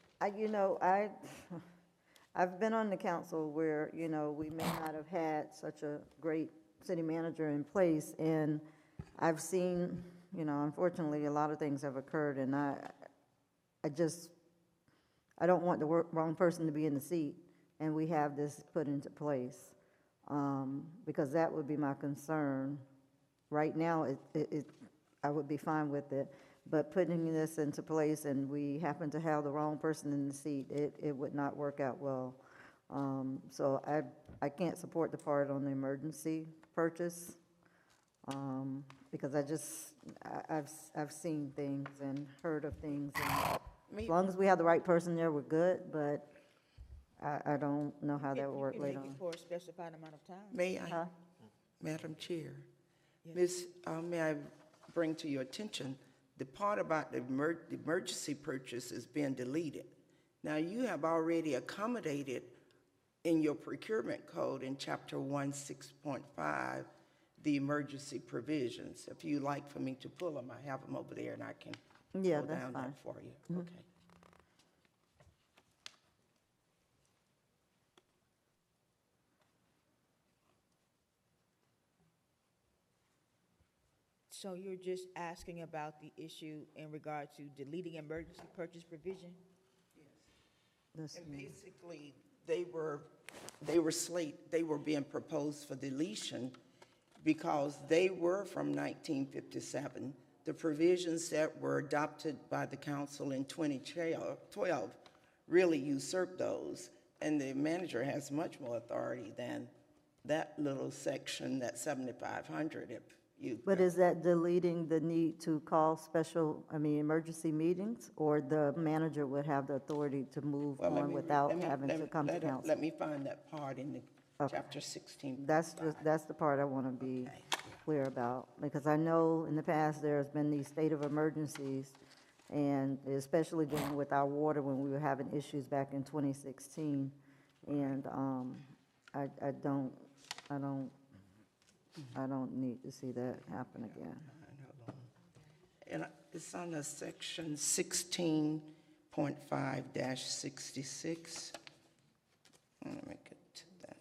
I've been on the council where, you know, we may not have had such a great city manager in place, and I've seen, you know, unfortunately, a lot of things have occurred, and I don't want the wrong person to be in the seat, and we have this put into place, because that would be my concern. Right now, I would be fine with it, but putting this into place and we happen to have the wrong person in the seat, it would not work out well. So I can't support the part on the emergency purchase, because I've seen things and heard of things. And as long as we have the right person there, we're good, but I don't know how that will work later You can make it for a specified amount of time. May I, Madam Chair? May I bring to your attention, the part about the emergency purchase is being deleted. Now, you have already accommodated in your procurement code in chapter 16.5, the emergency provisions. If you'd like for me to pull them, I have them over there and I can pull that's down fine. that for you. Mhm. Okay. So you're just asking about the issue in regard to deleting emergency purchase provision? Yes. And basically, they were being proposed for deletion because they were from 1957. The provisions that were adopted by the council in 2012 really usurped those, and the manager has much more authority than that little section, that 7,500. you. But is that deleting the need to call emergency meetings? Or the manager would have the authority to move Well, on without having to come to council? Let me find that part in the Okay. chapter 16. That's the part I want to be clear about, because I know in the past there's been these state of emergencies, and especially dealing with our water when we were having issues back in 2016, and I don't need to see that happen again. And it's on the section 16.5-66. Let me get to that.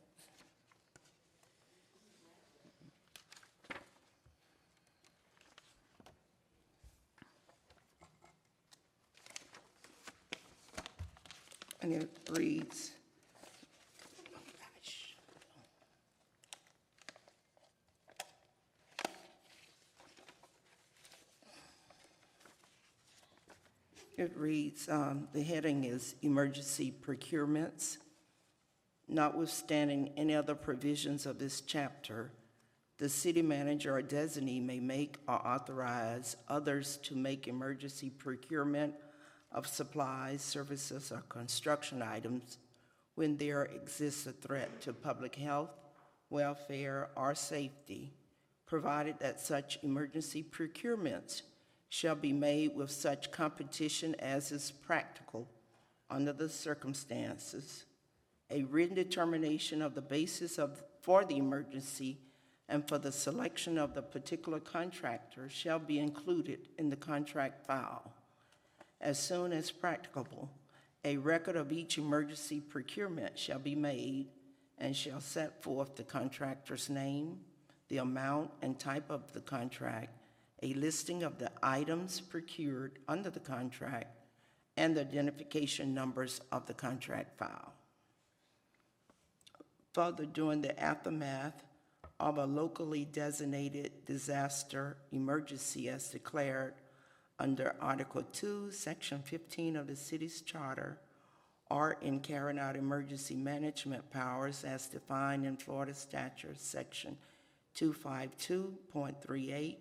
And it reads, the heading is Emergency Procurements. Notwithstanding any other provisions of this chapter, the city manager or designee may make or authorize others to make emergency procurement of supplies, services, or construction items when there exists a threat to public health, welfare, or safety, provided that such emergency procurements shall be made with such competition as is practical under the circumstances. A written determination of the basis for the emergency and for the selection of the particular contractor shall be included in the contract file. As soon as practicable, a record of each emergency procurement shall be made and shall set forth the contractor's name, the amount and type of the contract, a listing of the items procured under the contract, and the identification numbers of the contract file. Further, during the aftermath of a locally designated disaster emergency as declared under Article 2, Section 15 of the city's charter, or in carrying out emergency management powers as defined in Florida Statute Section 252.38,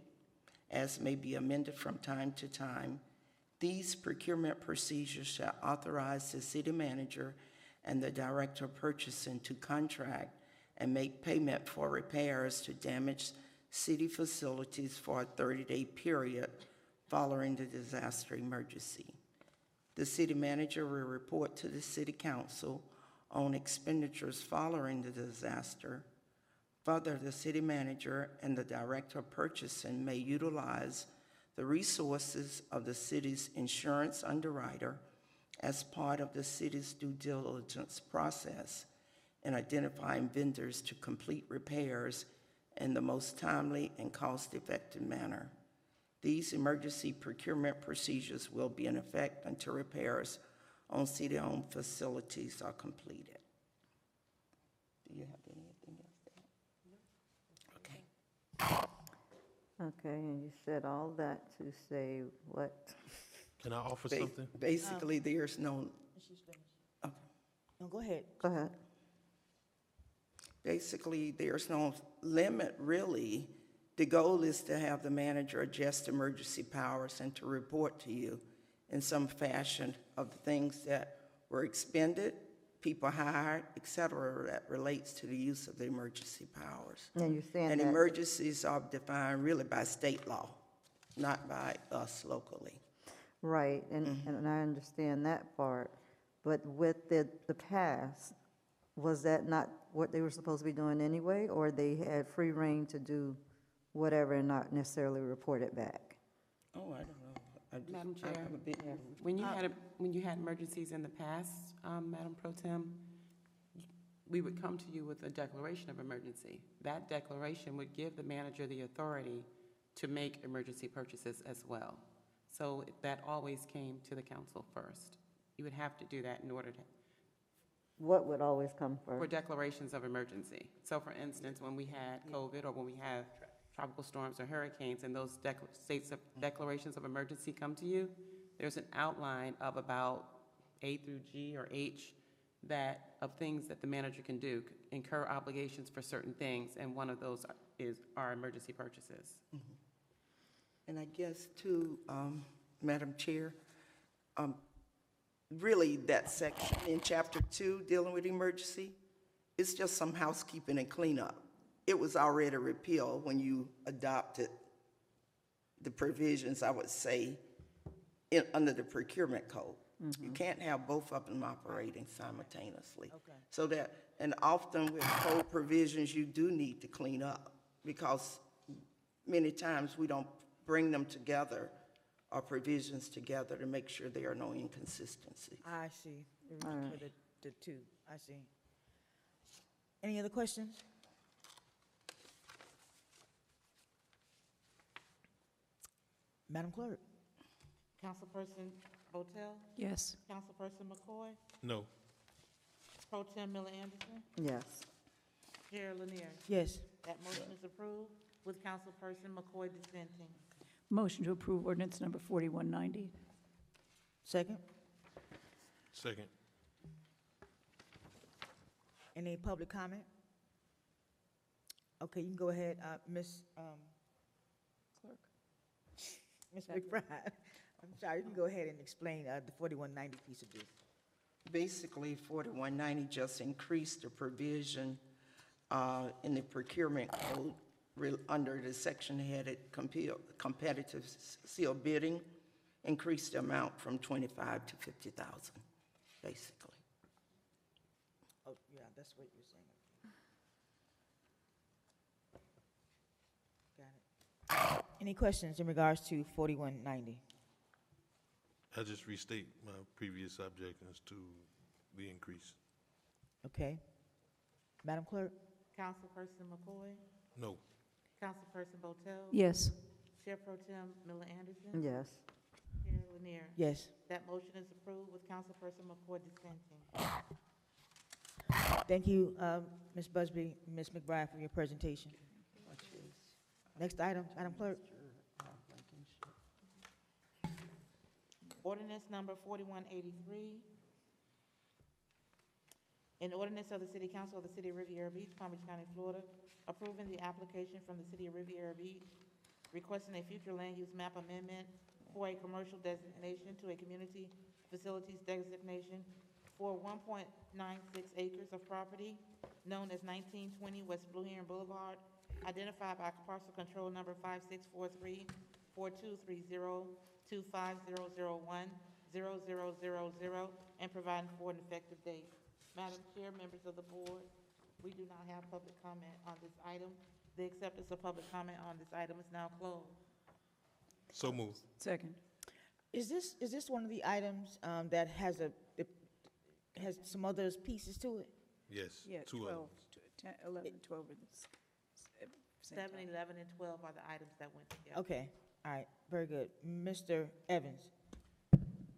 as may be amended from time to time, these procurement procedures shall authorize the city manager and the director of purchasing to contract and make payment for repairs to damaged city facilities for a 30-day period following the disaster emergency. The city manager will report to the city council on expenditures following the disaster. Further, the city manager and the director of purchasing may utilize the resources of the city's insurance underwriter as part of the city's due diligence process in identifying vendors to complete repairs in the most timely and cost-effective manner. These emergency procurement procedures will be in effect until repairs on city-owned facilities are completed. Do you have anything else to add? Okay, and you said all that to say what? Can I offer something? Basically, there's no, No, go ahead. Go ahead. basically, there's no limit, really. The goal is to have the manager adjust emergency powers and to report to you in some fashion of the things that were expended, people hired, et cetera, that relates to the use of the emergency powers. And you're saying And that- emergencies are defined really by state law, not by us locally. Right, and I understand that part, but with the past, was that not what they were supposed to be doing anyway, or they had free reign to do whatever and not necessarily report it back? Oh, I don't know. Madam Chair, I'm a bit- when you had emergencies in the past, Madam Pro Tem, we would come to you with a declaration of emergency. That declaration would give the manager the authority to make emergency purchases as well. So that always came to the council first. You would have to do that in order to, What would always come for first? declarations of emergency. So for instance, when we had COVID or when we have tropical storms or hurricanes and those declarations of emergency come to you, there's an outline of about A through G or H of things that the manager can do, incur obligations for certain things, and one of those is our emergency purchases. And I guess too, Madam Chair, really that section in Chapter 2 dealing with emergency, it's just some housekeeping and cleanup. It was already repealed when you adopted the provisions, I would say, under the procurement code. You can't have both of them operating simultaneously. Okay. So that, and often with code provisions, you do need to clean up because many times we don't bring them together or provisions together to make sure there are no inconsistencies. I see. For the two, I see. Any other questions? Madam Clerk? Councilperson Botel? Yes. Councilperson McCoy? No. Pro Tem Miller Anderson? Yes. Chair Lanier? Yes. That motion is approved with Councilperson McCoy dissenting. Motion to approve ordinance number 4190. Second? Second. Any public comment? Okay, you can go ahead, Ms. Clerk. Ms. McBride. I'm sorry, you can go ahead and explain the 4190 piece of this. Basically, 4190 just increased the provision in the procurement code under the section headed competitive seal bidding, increased the amount from 25 to 50,000, basically. Oh, yeah, that's what you're saying. Got it. Any questions in regards to 4190? I just restate my previous objections to the increase. Okay. Madam Clerk? Councilperson McCoy? No. Councilperson Botel? Yes. Chair Pro Tem Miller Anderson? Yes. Chair Lanier? Yes. That motion is approved with Councilperson McCoy dissenting. Thank you, Ms. Busby, Ms. McBride, for your presentation. Next item, Madam Clerk. Ordinance number 4183. An ordinance of the City Council of the City of Riviera Beach, Palm Beach County, Florida, approving the application from the City of Riviera Beach, requesting a future land use map amendment for a commercial designation to a community facilities designation for 1.96 acres of property known as 1920 West Blue Heron Boulevard, identified by parcel control number 5643-4230-25001-0000, and providing for an effective date. Madam Chair, members of the board, we do not have public comment on this item. The acceptance of public comment on this item is now closed. So moved. Second. Is this one of the items that has has some other pieces to it? Yes. Yeah, 2 12, others. 10, 11, 12 are the same 7, time. 11, and 12 are the items that went together. Okay, all right, very good. Mr. Evans?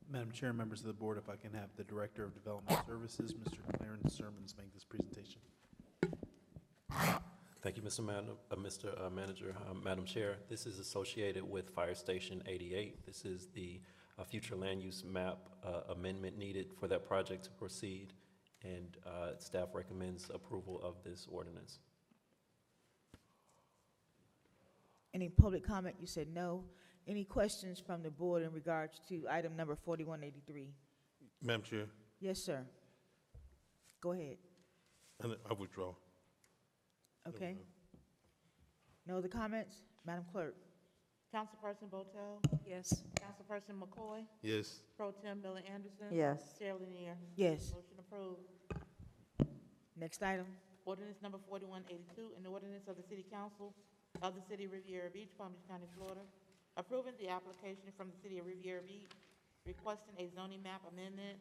Madam Chair, members of the board, if I can have the Director of Development Services, Mr. Clarence Sermons, make this presentation. Thank you, Mr. Manager. Madam Chair, this is associated with Fire Station 88. This is the future land use map amendment needed for that project to proceed, and staff recommends approval of this ordinance. Any public comment? You said no. Any questions from the board in regards to item number 4183? Madam Chair, Yes, sir. Go ahead. I withdraw. Okay. No other comments? Madam Clerk? Councilperson Botel? Yes. Councilperson McCoy? Yes. Pro Tem Miller Anderson? Yes. Chair Lanier? Yes. Motion approved. Next item. Ordinance number 4182, an ordinance of the City Council of the City of Riviera Beach, Palm Beach County, Florida, approving the application from the City of Riviera Beach, requesting a zoning map amendment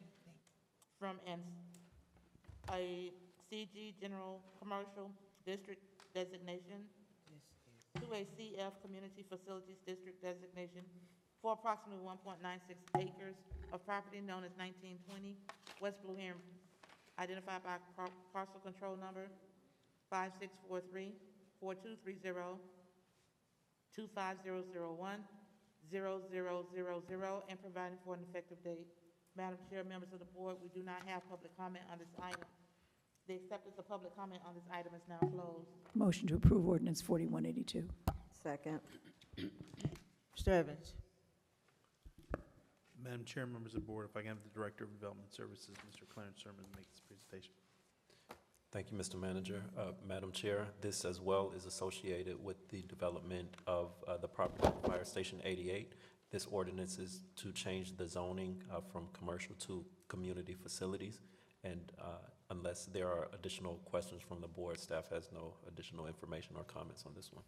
from a CG General Commercial District designation to a CF Community Facilities District designation for approximately 1.96 acres of property known as 1920 West Blue Heron, identified by parcel control number 5643-4230-25001-0000, and providing for an effective date. Madam Chair, members of the board, we do not have public comment on this item. The acceptance of public comment on this item is now closed. Motion to approve ordinance 4182. Second. Mr. Evans? Madam Chair, members of the board, if I can have the Director of Development Services, Mr. Clarence Sermon, make this presentation. Thank you, Mr. Manager. Madam Chair, this as well is associated with the development of the property at Fire Station 88. This ordinance is to change the zoning from commercial to community facilities. And unless there are additional questions from the board, staff has no additional information or comments on this one.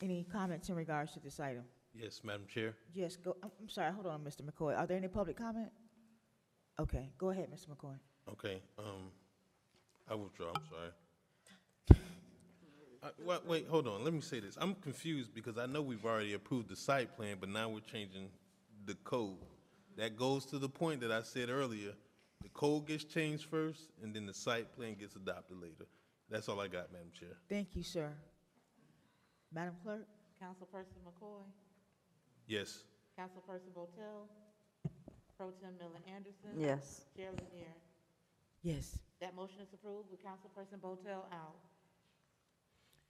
Any comments in regards to this item? Yes, Madam Chair. Yes, go, I'm sorry, hold on, Mr. McCoy. Are there any public comment? Okay, go ahead, Mr. McCoy. Okay, I withdraw, I'm sorry. Wait, hold on, let me say this. I'm confused because I know we've already approved the site plan, but now we're changing the code. That goes to the point that I said earlier. The code gets changed first, and then the site plan gets adopted later. That's all I got, Madam Chair. Thank you, sir. Madam Clerk? Councilperson McCoy, Yes. Councilperson Botel, Pro Tem Millen Anderson. Yes. Chair Lanier. Yes. That motion is approved with Councilperson Botel out.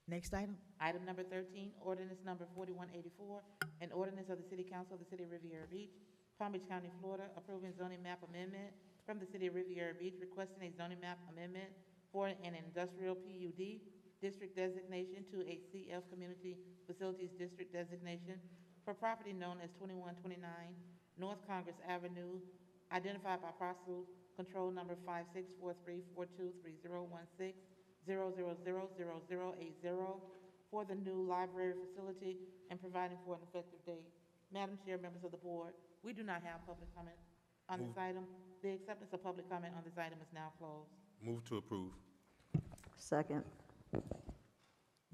Next item? Item number 13, ordinance number 4184, an ordinance of the City Council of the City of Riviera Beach, Palm Beach County, Florida, approving zoning map amendment from the City of Riviera Beach, requesting a zoning map amendment for an industrial PUD district designation to a CF Community Facilities District designation for property known as 2129 North Congress Avenue, identified by parcel control number 5643423016. 0000080 for the new library facility and providing for an effective date. Madam Chair, members of the board, we do not have public comment on this item. The acceptance of public comment on this item is now closed. Move to approve. Second.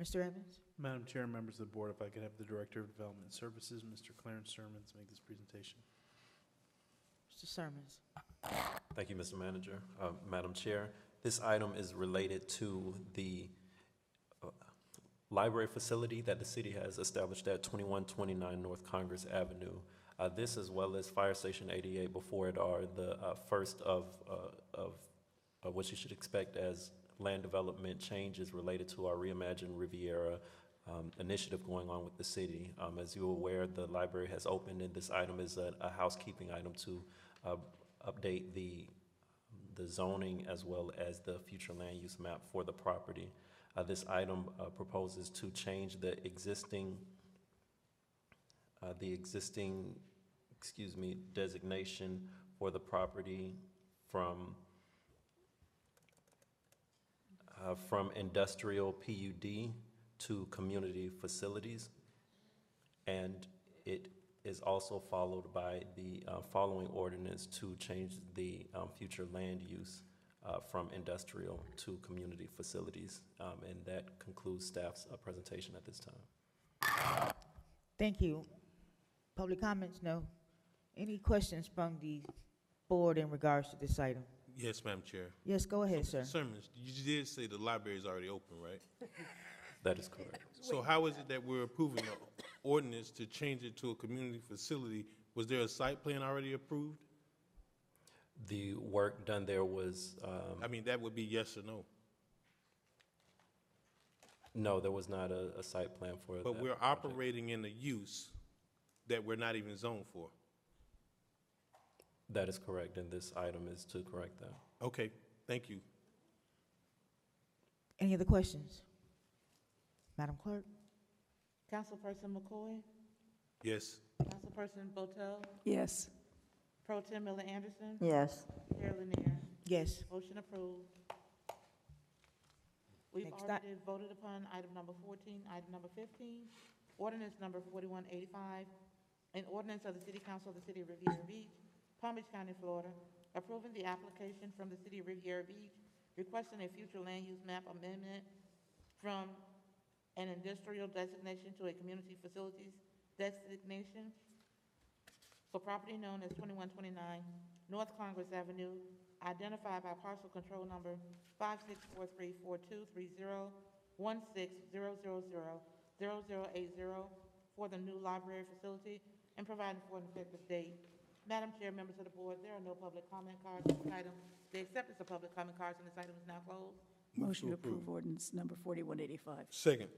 Mr. Evans? Madam Chair, members of the board, if I could have the Director of Development Services, Mr. Clarence Sermon, make this presentation. Mr. Sermons? Thank you, Mr. Manager. Madam Chair, this item is related to the library facility that the city has established at 2129 North Congress Avenue. This, as well as Fire Station 88 before it, are the first of what you should expect as land development changes related to our Reimagine Riviera initiative going on with the city. As you're aware, the library has opened, and this item is a housekeeping item to update the zoning as well as the future land use map for the property. This item proposes to change the existing designation for the property from industrial PUD to community facilities, and it is also followed by the following ordinance to change the future land use from industrial to community facilities. And that concludes staff's presentation at this time. Thank you. Public comments? No. Any questions from the board in regards to this item? Yes, Madam Chair. Yes, go ahead, sir. Sermons, you did say the library is already open, right? That is correct. So how is it that we're approving an ordinance to change it to a community facility? Was there a site plan already approved? The work done there was... I mean, that would be yes or no. No, there was not a site plan for that. But we're operating in a use that we're not even zoned for. That is correct, and this item is to correct that. Okay, thank you. Any other questions? Madam Clerk? Councilperson McCoy, Yes. Councilperson Botel, Yes. Pro Tem Millen Anderson. Yes. Chair Lanier. Yes. Motion approved. We've Next already voted upon item number 14, item number 15, ordinance number 4185, an ordinance of the City Council of the City of Riviera Beach, Palm Beach County, Florida, approving the application from the City of Riviera Beach, requesting a future land use map amendment from an industrial designation to a community facilities designation for property known as 2129 North Congress Avenue, identified by parcel control number 5643423016000080 for the new library facility and providing for an effective date. Madam Chair, members of the board, there are no public comment cards on this item. The acceptance of public comment cards on this item is now closed. Motion to approve ordinance number 4185. Second.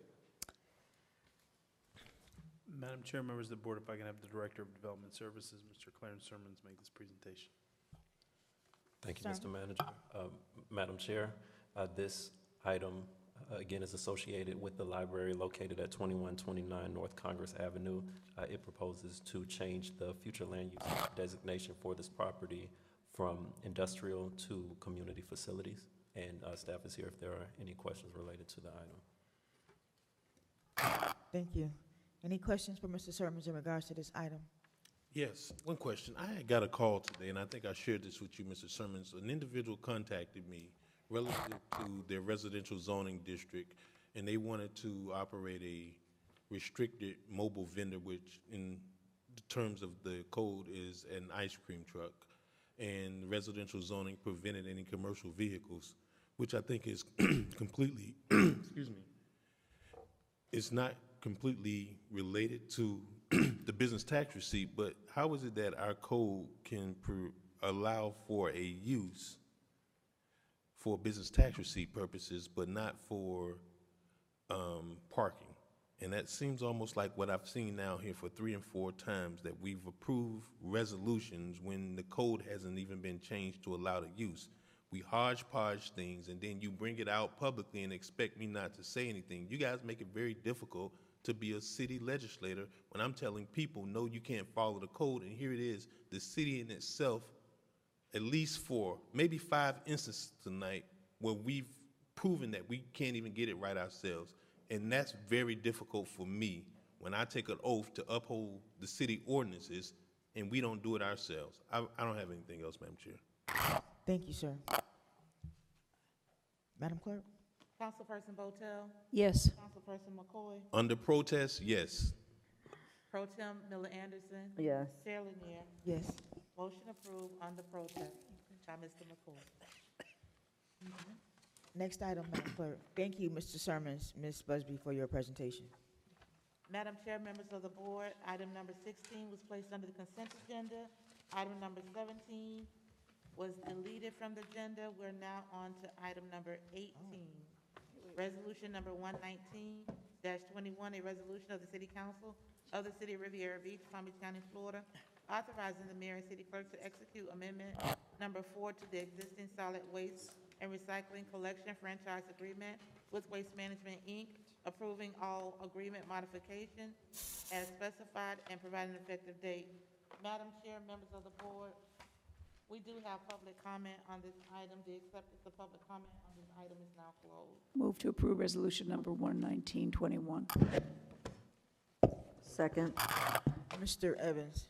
Madam Chair, members of the board, if I can have the Director of Development Services, Mr. Clarence Sermons, make this presentation. Thank you, Mr. Manager. Madam Chair, this item, again, is associated with the library located at 2129 North Congress Avenue. It proposes to change the future land use designation for this property from industrial to community facilities. And staff is here if there are any questions related to the item. Thank you. Any questions for Mr. Sermons in regards to this item? Yes, one question. I had got a call today, and I think I shared this with you, Mr. Sermons. An individual contacted me relative to their residential zoning district, and they wanted to operate a restricted mobile vendor, which in the terms of the code is an ice cream truck. And residential zoning prevented any commercial vehicles, which I think is completely, excuse me, it's not completely related to the business tax receipt, but how is it that our code can allow for a use for business tax receipt purposes, but not for parking? And that seems almost like what I've seen now here for 3 and 4 times, that we've approved resolutions when the code hasn't even been changed to allow the use. We hodgepodge things, and then you bring it out publicly and expect me not to say anything. You guys make it very difficult to be a city legislator when I'm telling people, no, you can't follow the code. And here it is, the city in itself, at least 4, maybe 5 instances tonight where we've proven that we can't even get it right ourselves. And that's very difficult for me when I take an oath to uphold the city ordinances and we don't do it ourselves. I don't have anything else, Madam Chair. Thank you, sir. Madam Clerk? Councilperson Botel? Yes. Councilperson McCoy? Under protest, yes. Pro Tem Miller Anderson? Yes. Chair Lanier? Yes. Motion approved under protest by Mr. McCoy. Next item, Madam Clerk. Thank you, Mr. Sermons, Ms. Busby, for your presentation. Madam Chair, members of the board, item number 16 was placed under the consent agenda. Item number 17 was deleted from the agenda. We're now on to item number 18. Resolution number 119-21, a resolution of the City Council of the City of Riviera Beach, Palm Beach County, Florida, authorizing the mayor and city clerk to execute amendment number 4 to the existing solid waste and recycling collection franchise agreement with Waste Management, Inc., approving all agreement modifications as specified and providing an effective date. Madam Chair, members of the board, we do have public comment on this item. The acceptance of public comment on this item is now closed. Move to approve resolution number 11921. Second. Mr. Evans?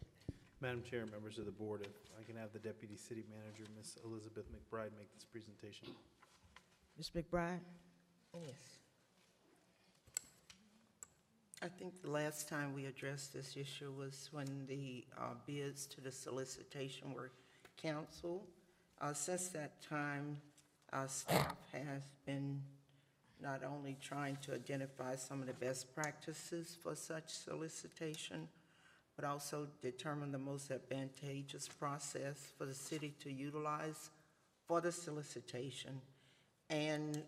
Madam Chair, members of the board, if I can have the Deputy City Manager, Ms. Elizabeth McBride, make this presentation. Ms. McBride? Yes. I think the last time we addressed this issue was when the bids to the solicitation were canceled. Since that time, staff has been not only trying to identify some of the best practices for such solicitation, but also determine the most advantageous process for the city to utilize for the solicitation, and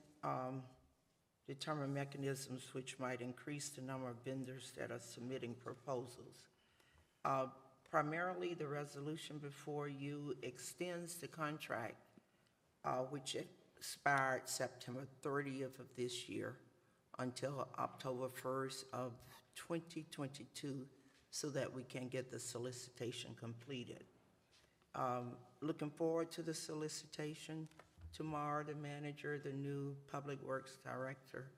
determine mechanisms which might increase the number of vendors that are submitting proposals. Primarily, the resolution before you extends the contract, which expired September 30th of this year, until October 1st of 2022, so that we can get the solicitation completed. Looking forward to the solicitation. Tomorrow, the manager, the new Public Works Director,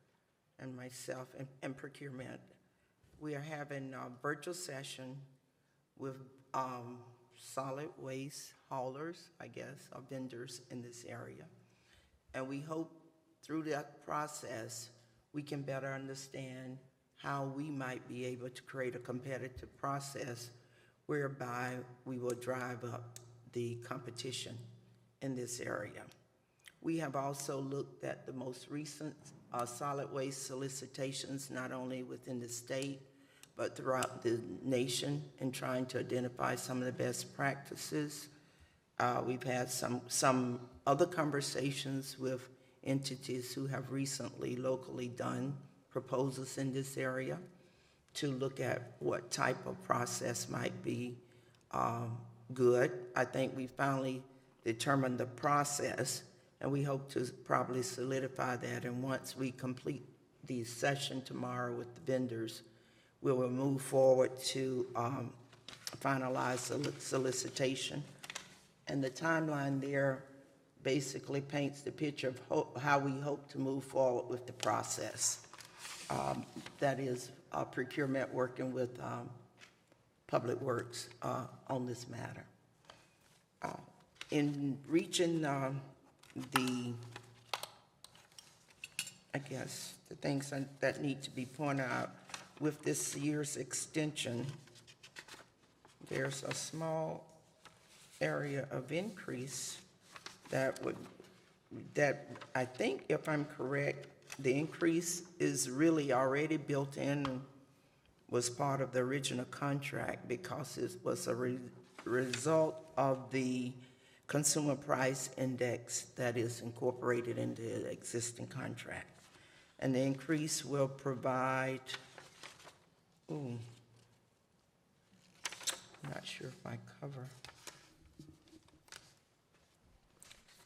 and myself, and Procurement, we are having a virtual session with solid waste haulers, I guess, or vendors in this area. And we hope through that process, we can better understand how we might be able to create a competitive process whereby we will drive up the competition in this area. We have also looked at the most recent solid waste solicitations, not only within the state, but throughout the nation in trying to identify some of the best practices. We've had some other conversations with entities who have recently locally done proposals in this area to look at what type of process might be good. I think we finally determined the process, and we hope to probably solidify that. And once we complete the session tomorrow with the vendors, we will move forward to finalize the solicitation. And the timeline there basically paints the picture of how we hope to move forward with the process. That is procurement working with Public Works on this matter. In reaching the things that need to be pointed out with this year's extension, there's a small area of increase that I think, if I'm correct, the increase is really already built in and was part of the original contract because it was a result of the consumer price index that is incorporated into the existing contract. And the increase will provide, I'm not sure if I cover.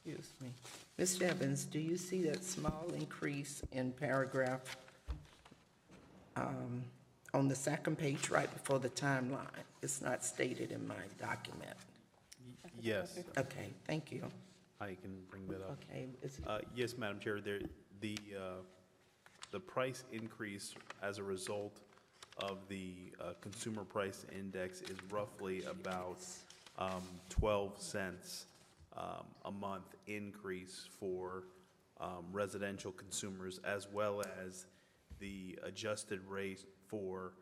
Excuse me. Mr. Evans, do you see that small increase in paragraph on the second page right before the timeline? It's not stated in my document. Yes, Okay, thank you. I can bring that up. Okay. Yes, Madam Chair, the price increase as a result of the consumer price index is roughly about 12 cents a month increase for residential consumers, as well as the adjusted rate for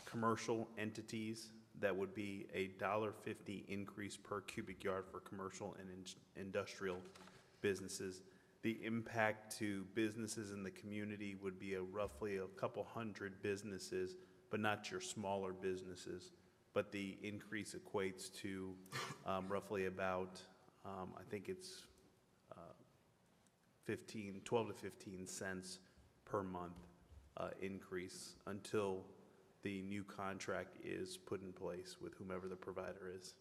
commercial entities. That would be a $1.50 increase per cubic yard for commercial and industrial businesses. The impact to businesses in the community would be roughly a couple hundred businesses, but not your smaller businesses. But the increase equates to roughly about, I think it's 12 to 15 cents per month increase until the new contract is put in place with whomever the provider is.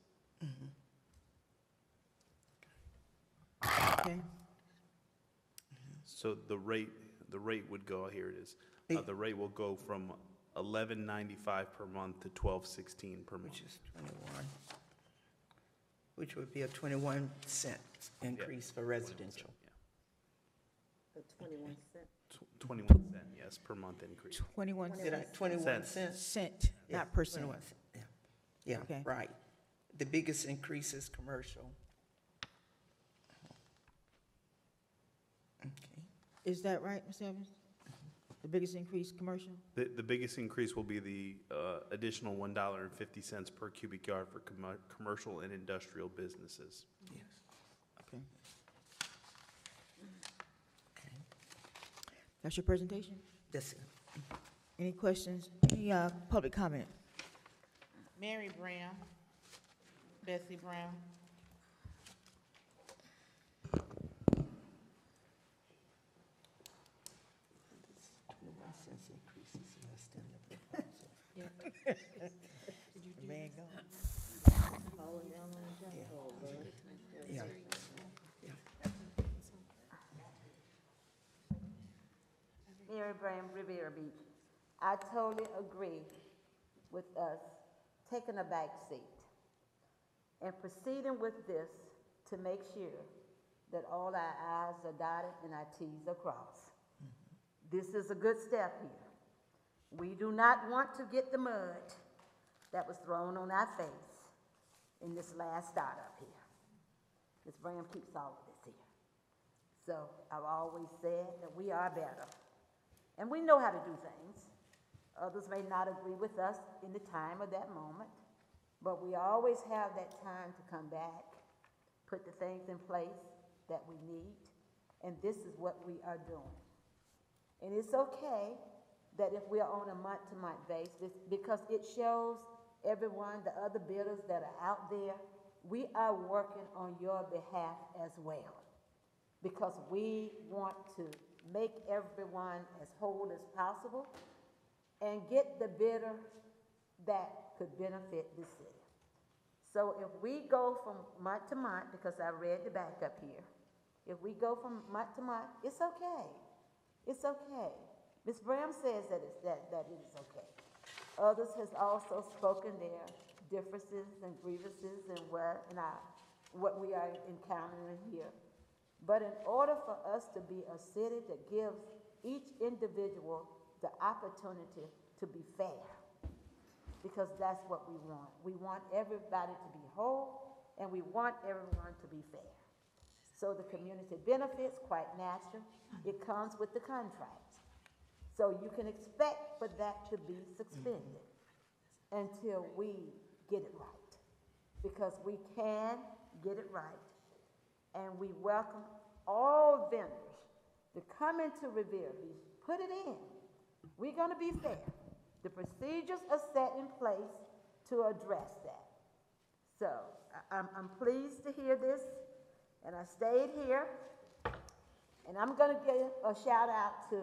Okay. So the rate would go, here it is. The rate will go from $11.95 per month to $12.16 per month. Which is 21, which would be a 21 cent increase for residential. The 21 cent. 21 cent, yes, per month increase. 21 Did I, 21 cents? cent, Yeah, not percent. 21 cent, yeah. Yeah, Okay. right. The biggest increase is commercial. Okay. Is that right, Mr. Evans? The biggest increase, commercial? The biggest increase will be the additional $1.50 per cubic yard for commercial and industrial businesses. Yes. Okay. That's your presentation? That's it. Any questions? Any public comment? Mary Brown, Bessie Brown. Man gone. Falling down on the jackpot, bud. Yeah. Mary Brown, Riviera Beach. I totally agree with us taking a back seat and proceeding with this to make sure that all our I's are dotted and our T's are crossed. This is a good step here. We do not want to get the mud that was thrown on our face in this last startup here. Ms. Brown keeps all of this here. So I've always said that we are better. And we know how to do things. Others may not agree with us in the time of that moment, but we always have that time to come back, put the things in place that we need, and this is what we are doing. And it's okay that if we are on a month-to-month basis, because it shows everyone, the other bidders that are out there, we are working on your behalf as well. Because we want to make everyone as whole as possible and get the bidder that could benefit the city. So if we go from month to month, because I read the backup here, if we go from month to month, it's okay. It's okay. Ms. Bram says that it is okay. Others has also spoken their differences and grievances and what we are encountering here. But in order for us to be a city that gives each individual the opportunity to be fair, because that's what we want. We want everybody to be whole, and we want everyone to be fair. So the community benefits, quite natural, it comes with the contracts. So you can expect for that to be suspended until we get it right. Because we can get it right, and we welcome all vendors to come into Revere Beach, put it in. We're gonna be fair. The procedures are set in place to address that. So I'm pleased to hear this, and I stayed here, and I'm gonna give a shout out to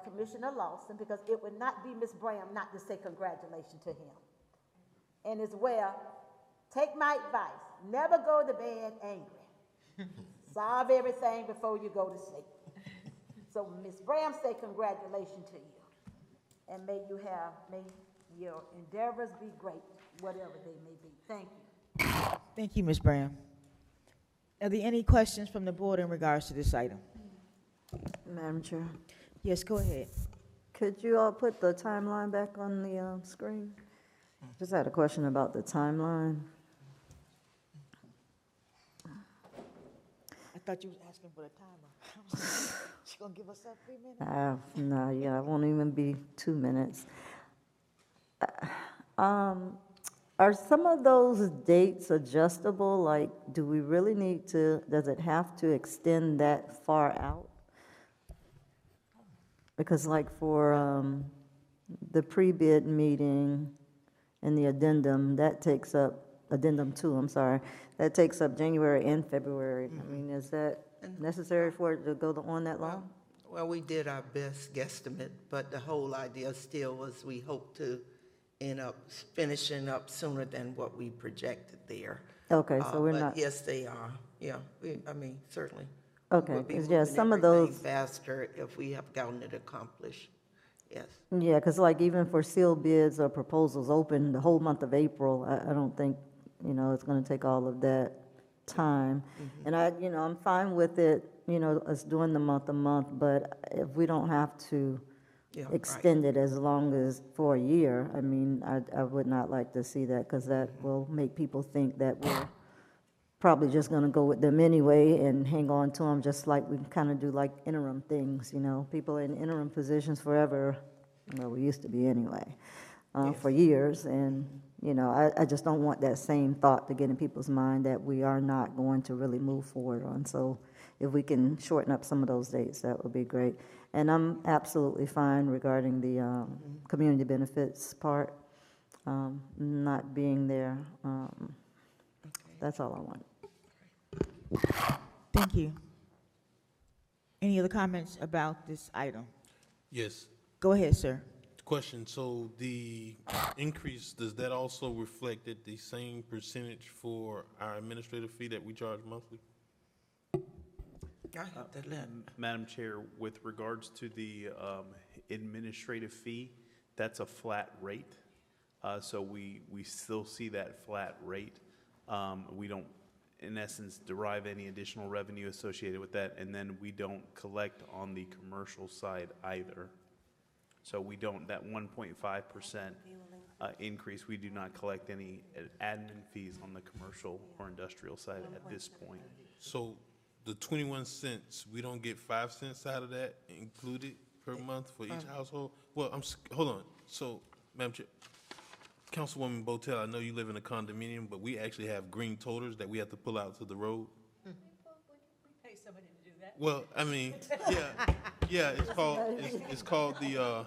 Commissioner Lawson, because it would not be Ms. Bram not to say congratulations to him. And as well, take my advice, never go to bed angry. Solve everything before you go to sleep. So Ms. Bram say congratulations to you. And may your endeavors be great, whatever they may be. Thank you. Thank you, Ms. Bram. Are there any questions from the board in regards to this item? Madam Chair, Yes, go ahead. could you all put the timeline back on the screen? Just had a question about the timeline. I thought you was asking for the timer. She gonna give us up 3 minutes? No, yeah, it won't even be 2 minutes. Are some of those dates adjustable? Like, do we really need to, does it have to extend that far out? Because like for the pre-bid meeting and the addendum, that takes up, addendum 2, I'm sorry, that takes up January and February. I mean, is that necessary for it to go on that long? Well, we did our best guesstimate, but the whole idea still was we hope to end up finishing up sooner than what we projected there. Okay, so we're but not. yes, they are. Yeah, certainly. Okay, We'll be because yeah, moving some of everything those. faster if we have gotten it accomplished. Yes. Yeah, because like even for sealed bids or proposals open the whole month of April, I don't think, it's going to take all of that time. And I'm fine with it, us doing the month to month, but if we don't have to extend it as long as for a year, I mean, I would not like to see that, because that will make people think that we're probably just going to go with them anyway and hang on to them, just like we kind of do like interim things, people in interim positions forever, well, we used to be anyway, for years. And, I just don't want that same thought to get in people's mind that we are not going to really move forward on. So if we can shorten up some of those dates, that would be great. And I'm absolutely fine regarding the community benefits part, not being there. That's all I want. Thank you. Any other comments about this item? Yes. Go ahead, sir. Question, so the increase, does that also reflect at the same percentage for our administrative fee that we charge monthly? Madam Chair, with regards to the administrative fee, that's a flat rate. So we still see that flat rate. We don't, in essence, derive any additional revenue associated with that, and then we don't collect on the commercial side either. So we don't, that 1.5% increase, we do not collect any admin fees on the commercial or industrial side at this point. So the 21 cents, we don't get 5 cents out of that included per month for each household? Well, hold on. So, Madam Chair, Councilwoman Botel, I know you live in a condominium, but we actually have green toters that we have to pull out to the road. We pay somebody to do that. Well, I mean, yeah. Yeah, it's called the,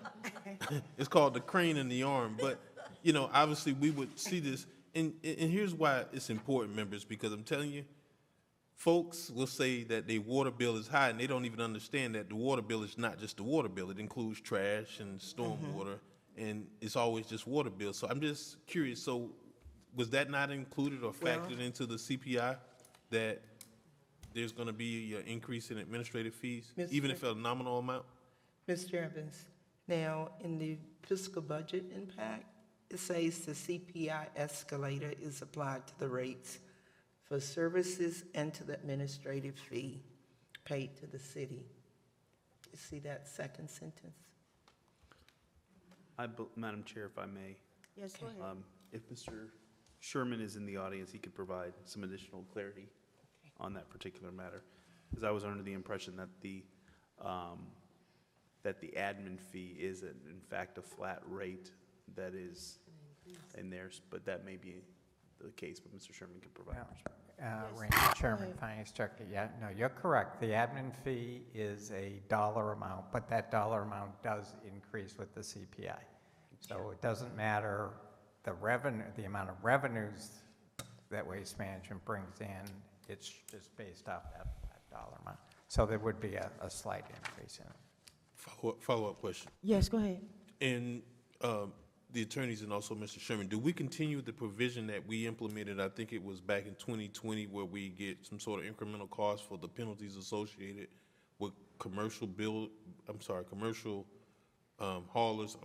it's called the crane in the arm. But, you know, obviously, we would see this, and here's why it's important, members, because I'm telling you, folks will say that their water bill is high, and they don't even understand that the water bill is not just the water bill. It includes trash and stormwater, and it's always just water bill. So I'm just curious, so was that not included or factored into the CPI, that there's going to be an increase in administrative fees, even if a nominal amount? Mr. Evans, now, in the fiscal budget impact, it says the CPI escalator is applied to the rates for services and to the administrative fee paid to the city. You see that second sentence? Madam Chair, if I may. Yes, go ahead. If Mr. Sherman is in the audience, he could provide some additional clarity on that particular matter. Because I was under the impression that the admin fee is in fact a flat rate that is in there, but that may be the case, but Mr. Sherman can provide. Randy Chairman, Finance Director, yeah, no, you're correct. The admin fee is a dollar amount, but that dollar amount does increase with the CPI. So it doesn't matter the revenue, the amount of revenues that Waste Management brings in, it's just based off that dollar amount. So there would be a slight increase in it. Follow-up question. Yes, go ahead. And the attorneys and also Mr. Sherman, do we continue the provision that we implemented, I think it was back in 2020, where we get some sort of incremental cost for the penalties associated with commercial haulers,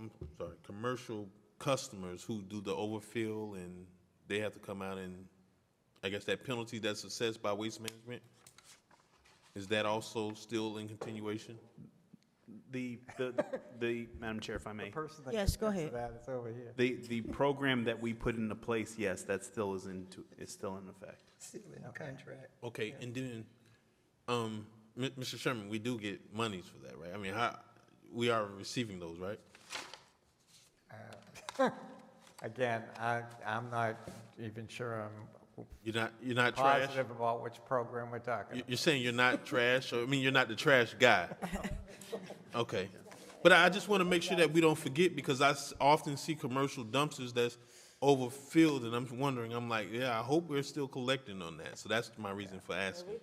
commercial customers who do the overfill, and they have to come out, and I guess that penalty that's assessed by Waste Management, is that also still in continuation? The Madam Chair, if I may. Yes, go ahead. That is over here. The program that we put into place, yes, that still is still in effect. Still in the contract. Okay, and then, Mr. Sherman, we do get monies for that, right? I mean, we are receiving those, right? Again, I'm not even sure You're not trash? positive about which program we're talking about. You're saying you're not trash, or, I mean, you're not the trash guy? Okay. But I just want to make sure that we don't forget, because I often see commercial dumpsters that's overfilled, and I'm wondering, I'm like, yeah, I hope we're still collecting on that. So that's my reason for asking.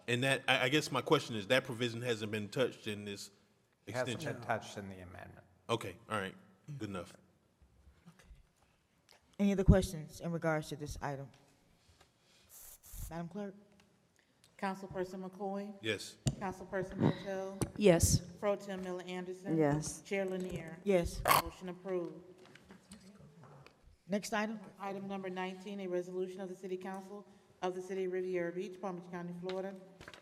And that, I guess my question is, that provision hasn't been touched in this extension? It hasn't been touched in the amendment. Okay, all right, good enough. Any other questions in regards to this item? Madam Clerk? Councilperson McCoy? Yes. Councilperson Motel? Yes. Pro Tem Miller Anderson? Yes. Chair Lanier? Yes. Motion approved. Next item? Item number 19, a resolution of the City Council of the City of Riviera Beach, Palm Beach County, Florida,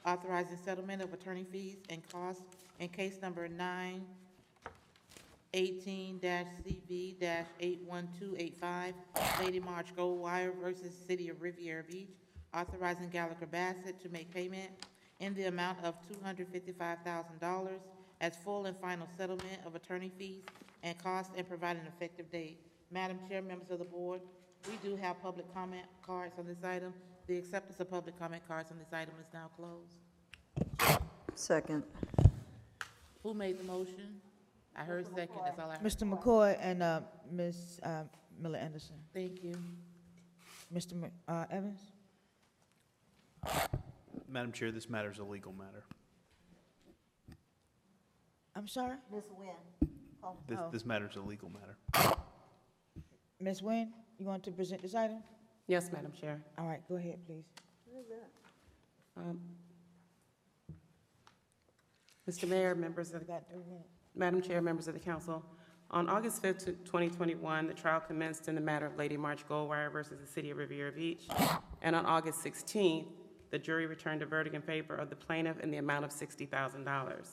authorizing settlement of attorney fees and costs in case number 918-CV-81285, Lady March Goldwire versus City of Riviera Beach, authorizing Gallagher Bassett to make payment in the amount of $255,000 as full and final settlement of attorney fees and costs, and provide an effective date. Madam Chair, members of the board, we do have public comment cards on this item. The acceptance of public comment cards on this item is now closed. Second. Who made the motion? I heard second, that's all I heard. Mr. McCoy and Ms. Miller Anderson. Thank you. Mr. Evans? Madam Chair, this matter is a legal matter. I'm sorry? Ms. Nguyen. This matter is a legal matter. Ms. Nguyen, you want to present this item? Yes, Madam Chair. All right, go ahead, please. Mr. Mayor, members of the Madam Chair, members of the council, on August 5th, 2021, the trial commenced in the matter of Lady March Goldwire versus the City of Riviera Beach, and on August 16th, the jury returned a verdict in favor of the plaintiff in the amount of $60,000.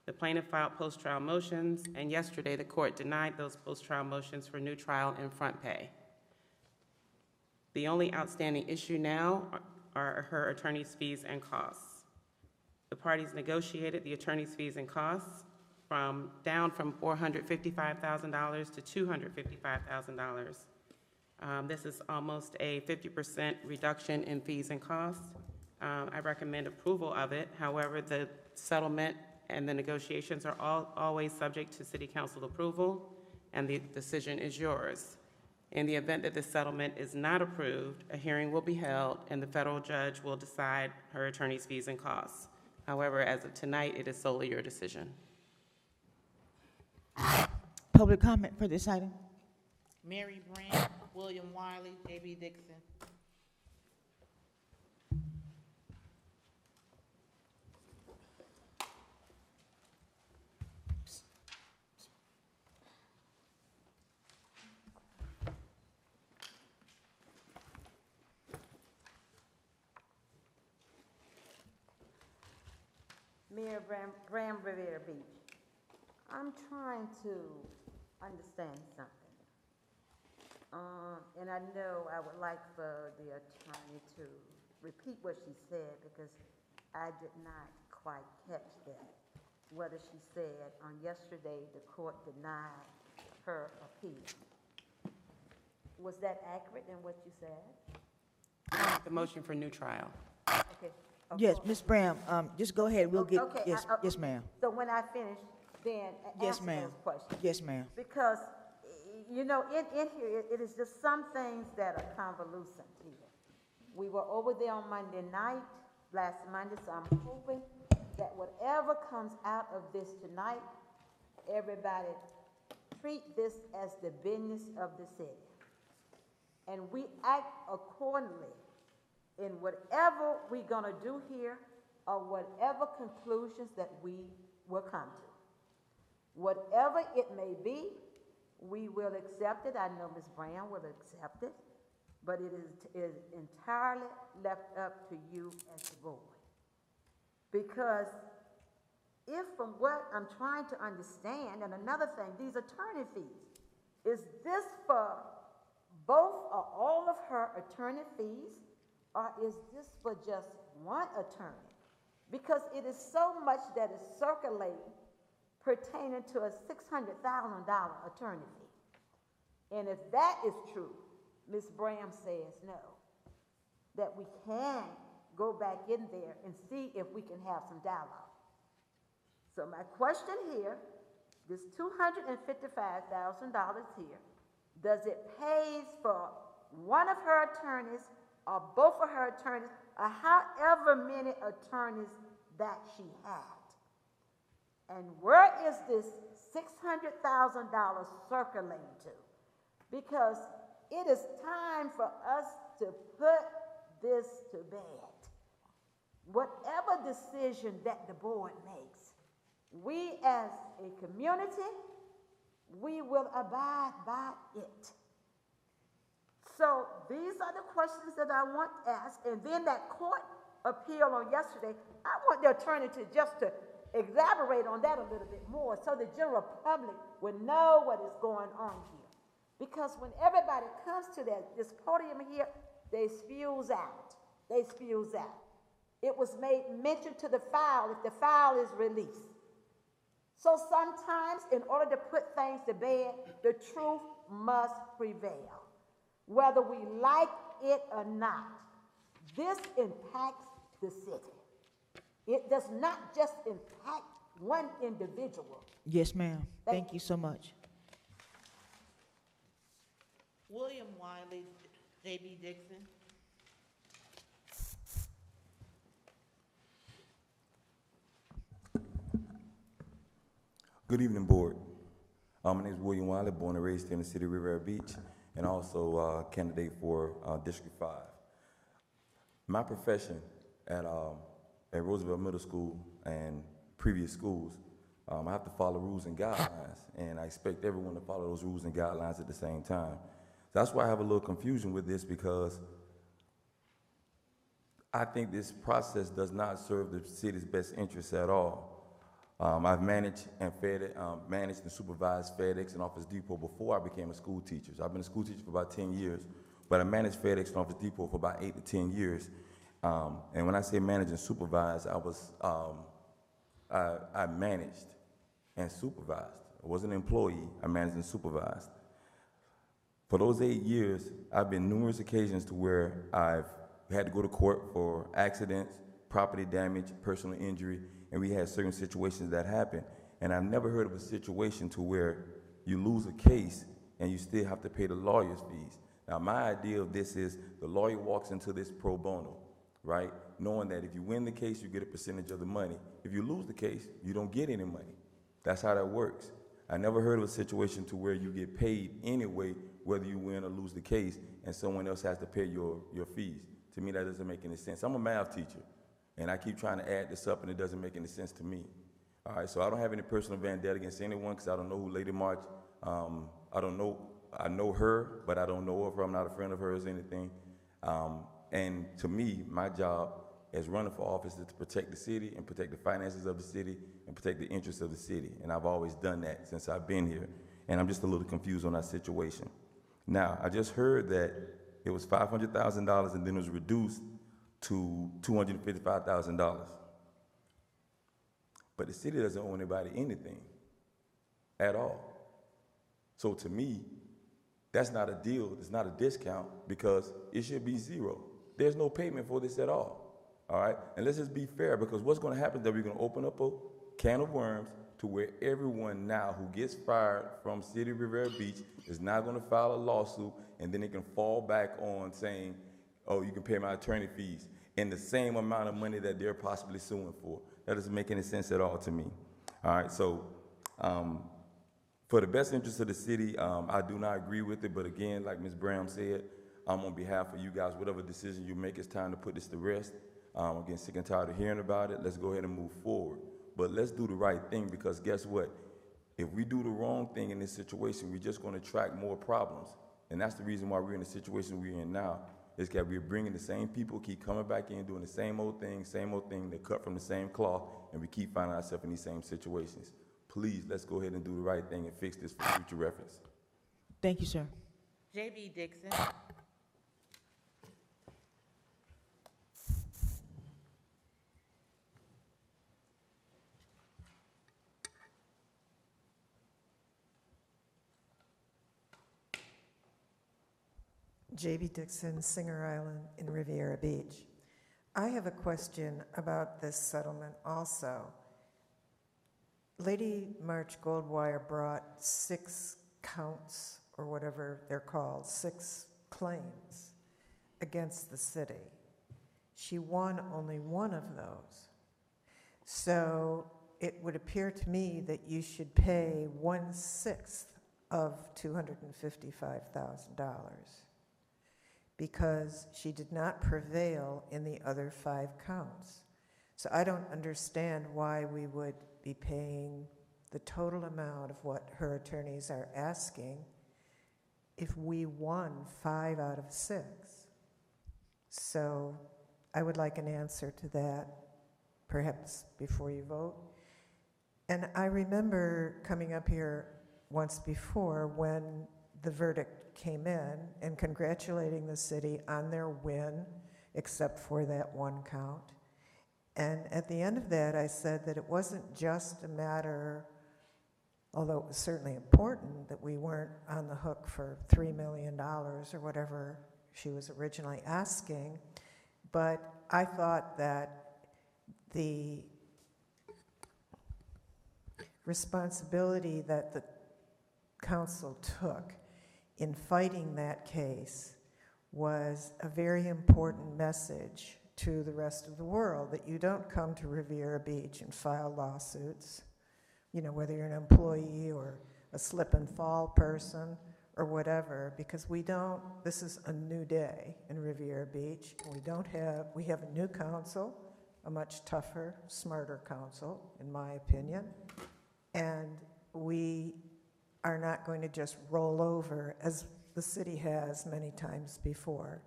The plaintiff filed post-trial motions, and yesterday the court denied those post-trial motions for new trial and front pay. The only outstanding issue now are her attorney's fees and costs. The parties negotiated the attorney's fees and costs down from $455,000 to $255,000. This is almost a 50% reduction in fees and costs. I recommend approval of it. However, the settlement and the negotiations are always subject to city council approval, and the decision is yours. In the event that the settlement is not approved, a hearing will be held, and the federal judge will decide her attorney's fees and costs. However, as of tonight, it is solely your decision. Public comment for this item? Mary Brand, William Wiley, J.B. Dixon. Mayor Graham Rivera Beach. I'm trying to understand something. And I know I would like for the attorney to repeat what she said because I did not quite catch that. Whether she said on yesterday the court denied her appeal. Was that accurate in what you said? The motion for new trial. Okay. Yes, Ms. Bram, just go ahead, we'll get, Okay, yes, yes, ma'am. So when I finish, then Yes, answer ma'am. those questions. Yes, ma'am. Because, you know, in here, it is just some things that are convoluted here. We were over there on Monday night, last Monday, so I'm hoping that whatever comes out of this tonight, everybody treat this as the business of the city. And we act accordingly in whatever we're gonna do here or whatever conclusions that we will come to. Whatever it may be, we will accept it. I know Ms. Brown will accept it, but it is entirely left up to you as the board. Because if from what I'm trying to understand, and another thing, these attorney fees, is this for both or all of her attorney fees, or is this for just one attorney? Because it is so much that is circulating pertaining to a $600,000 attorney fee. And if that is true, Ms. Bram says no, that we can go back in there and see if we can have some dialogue. So my question here, this $255,000 here, does it pay for one of her attorneys or both of her attorneys or however many attorneys that she had? And where is this $600,000 circulating to? Because it is time for us to put this to bed. Whatever decision that the board makes, we as a community, we will abide by it. So these are the questions that I want to ask. And then that court appeal on yesterday, I want the attorney to just to elaborate on that a little bit more so the general public will know what is going on here. Because when everybody comes to this podium here, they spews out. They spews out. It was made mention to the file if the file is released. So sometimes in order to put things to bed, the truth must prevail. Whether we like it or not, this impacts the city. It does not just impact one individual. Yes, ma'am. Thank you so much. William Wiley, J.B. Dixon. Good evening, Board. My name is William Wiley, born and raised here in the city of Riviera Beach, and also candidate for District 5. My profession at Roosevelt Middle School and previous schools, I have to follow rules and guidelines, and I expect everyone to follow those rules and guidelines at the same time. That's why I have a little confusion with this, because I think this process does not serve the city's best interests at all. I've managed and managed and supervised FedEx and Office Depot before I became a school teacher. So I've been a school teacher for about 10 years, but I managed FedEx and Office Depot for about 8 to 10 years. And when I say manage and supervise, I managed and supervised. I wasn't an employee, I managed and supervised. For those 8 years, I've been numerous occasions to where I've We had to go to court for accidents, property damage, personal injury, and we had certain situations that happened. And I've never heard of a situation to where you lose a case and you still have to pay the lawyer's fees. Now, my idea of this is the lawyer walks into this pro bono, right? Knowing that if you win the case, you get a percentage of the money. If you lose the case, you don't get any money. That's how that works. I never heard of a situation to where you get paid anyway, whether you win or lose the case, and someone else has to pay your fees. To me, that doesn't make any sense. I'm a math teacher, and I keep trying to add this up, and it doesn't make any sense to me. All right, so I don't have any personal vendetta against anyone because I don't know who Lady March, I know her, but I don't know of her. I'm not a friend of hers or anything. And to me, my job as running for office is to protect the city and protect the finances of the city and protect the interests of the city. And I've always done that since I've been here. And I'm just a little confused on that situation. Now, I just heard that it was $500,000 and then it was reduced to $255,000. But the city doesn't owe anybody anything at all. So to me, that's not a deal, it's not a discount because it should be zero. There's no payment for this at all right? And let's just be fair because what's gonna happen is that we're gonna open up a can of worms to where everyone now who gets fired from City of Riviera Beach is now gonna file a lawsuit and then they can fall back on saying, oh, you can pay my attorney fees in the same amount of money that they're possibly suing for. That doesn't make any sense at all to me. All right, so for the best interest of the city, I do not agree with it, but again, like Ms. Brown said, on behalf of you guys, whatever decision you make, it's time to put this to rest. I'm getting sick and tired of hearing about it. Let's go ahead and move forward. But let's do the right thing because guess what? If we do the wrong thing in this situation, we're just going to attract more problems. And that's the reason why we're in the situation we're in now, is that we're bringing the same people, keep coming back in, doing the same old thing, they cut from the same cloth, and we keep finding ourselves in these same situations. Please, let's go ahead and do the right thing and fix this for future reference. Thank you, sir. J.B. Dixon. J.B. Dixon, Singer Island in Riviera Beach. I have a question about this settlement also. Lady March Goldwire brought 6 counts, or whatever they're called, 6 claims against the city. She won only one of those. So it would appear to me that you should pay 1/6 of $255,000 because she did not prevail in the other 5 counts. So I don't understand why we would be paying the total amount of what her attorneys are asking if we won 5 out of 6. So I would like an answer to that, perhaps before you vote. And I remember coming up here once before when the verdict came in and congratulating the city on their win, except for that 1 count. And at the end of that, I said that it wasn't just a matter, although it was certainly important, that we weren't on the hook for $3 million or whatever she was originally asking, but I thought that the responsibility that the council took in fighting that case was a very important message to the rest of the world, that you don't come to Riviera Beach and file lawsuits, you know, whether you're an employee or a slip and fall person or whatever, because this is a new day in Riviera Beach. We have a new council, a much tougher, smarter council, in my opinion, and we are not going to just roll over as the city has many times before.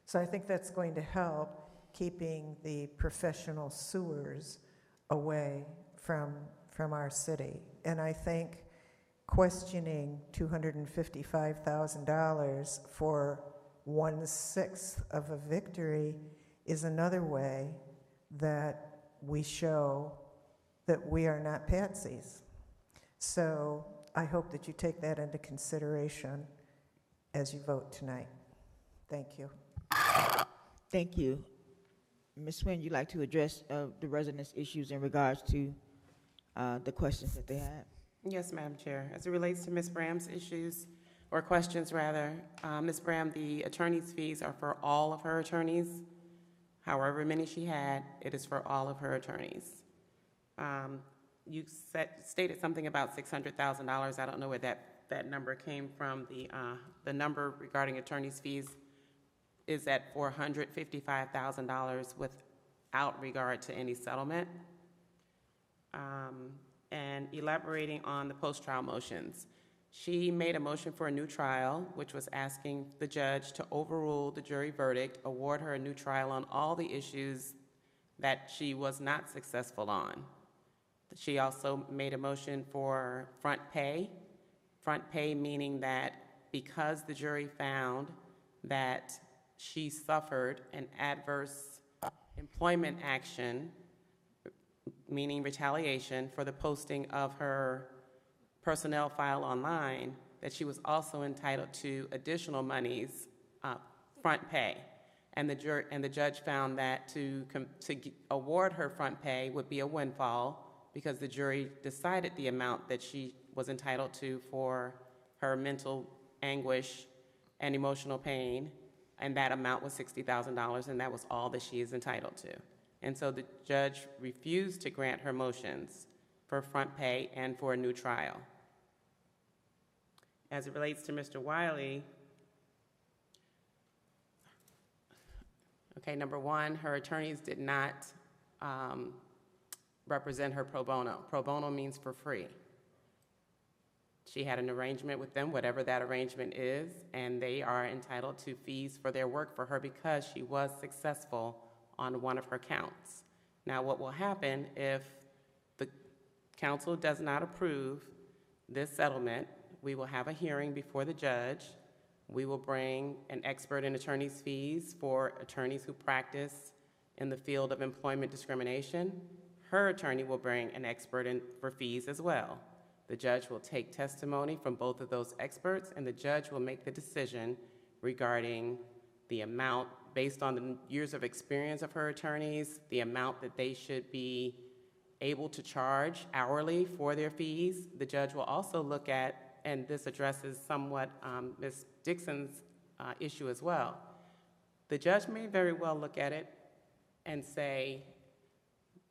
So I think that's going to help keeping the professional sewers away from our city. And I think questioning $255,000 for 1/6 of a victory is another way that we show that we are not patsies. So I hope that you take that into consideration as you vote tonight. Thank you. Thank you. Ms. Nguyen, you'd like to address the residents' issues in regards to the questions that they had? Yes, Madam Chair. As it relates to Ms. Bram's issues, or questions rather, Ms. Bram, the attorney's fees are for all of her attorneys. However many she had, it is for all of her attorneys. You stated something about $600,000. I don't know where that number came from. The number regarding attorney's fees is at $455,000 without regard to any settlement. And elaborating on the post-trial motions, she made a motion for a new trial, which was asking the judge to overrule the jury verdict, award her a new trial on all the issues that she was not successful on. She also made a motion for front pay meaning that because the jury found that she suffered an adverse employment action, meaning retaliation, for the posting of her personnel file online, that she was also entitled to additional monies, front pay. And the judge found that to award her front pay would be a windfall because the jury decided the amount that she was entitled to for her mental anguish and emotional pain, and that amount was $60,000, and that was all that she is entitled to. And so the judge refused to grant her motions for front pay and for a new trial. As it relates to Mr. Wiley, okay, number one, her attorneys did not represent her pro bono. Pro bono means for free. She had an arrangement with them, whatever that arrangement is, and they are entitled to fees for their work for her because she was successful on one of her counts. Now, what will happen if the council does not approve this settlement? We will have a hearing before the judge. We will bring an expert in attorney's fees for attorneys who practice in the field of employment discrimination. Her attorney will bring an expert in for fees as well. The judge will take testimony from both of those experts, and the judge will make the decision regarding the amount, based on the years of experience of her attorneys, the amount that they should be able to charge hourly for their fees. The judge will also look at, and this addresses somewhat Ms. Dixon's issue as well. The judge may very well look at it and say,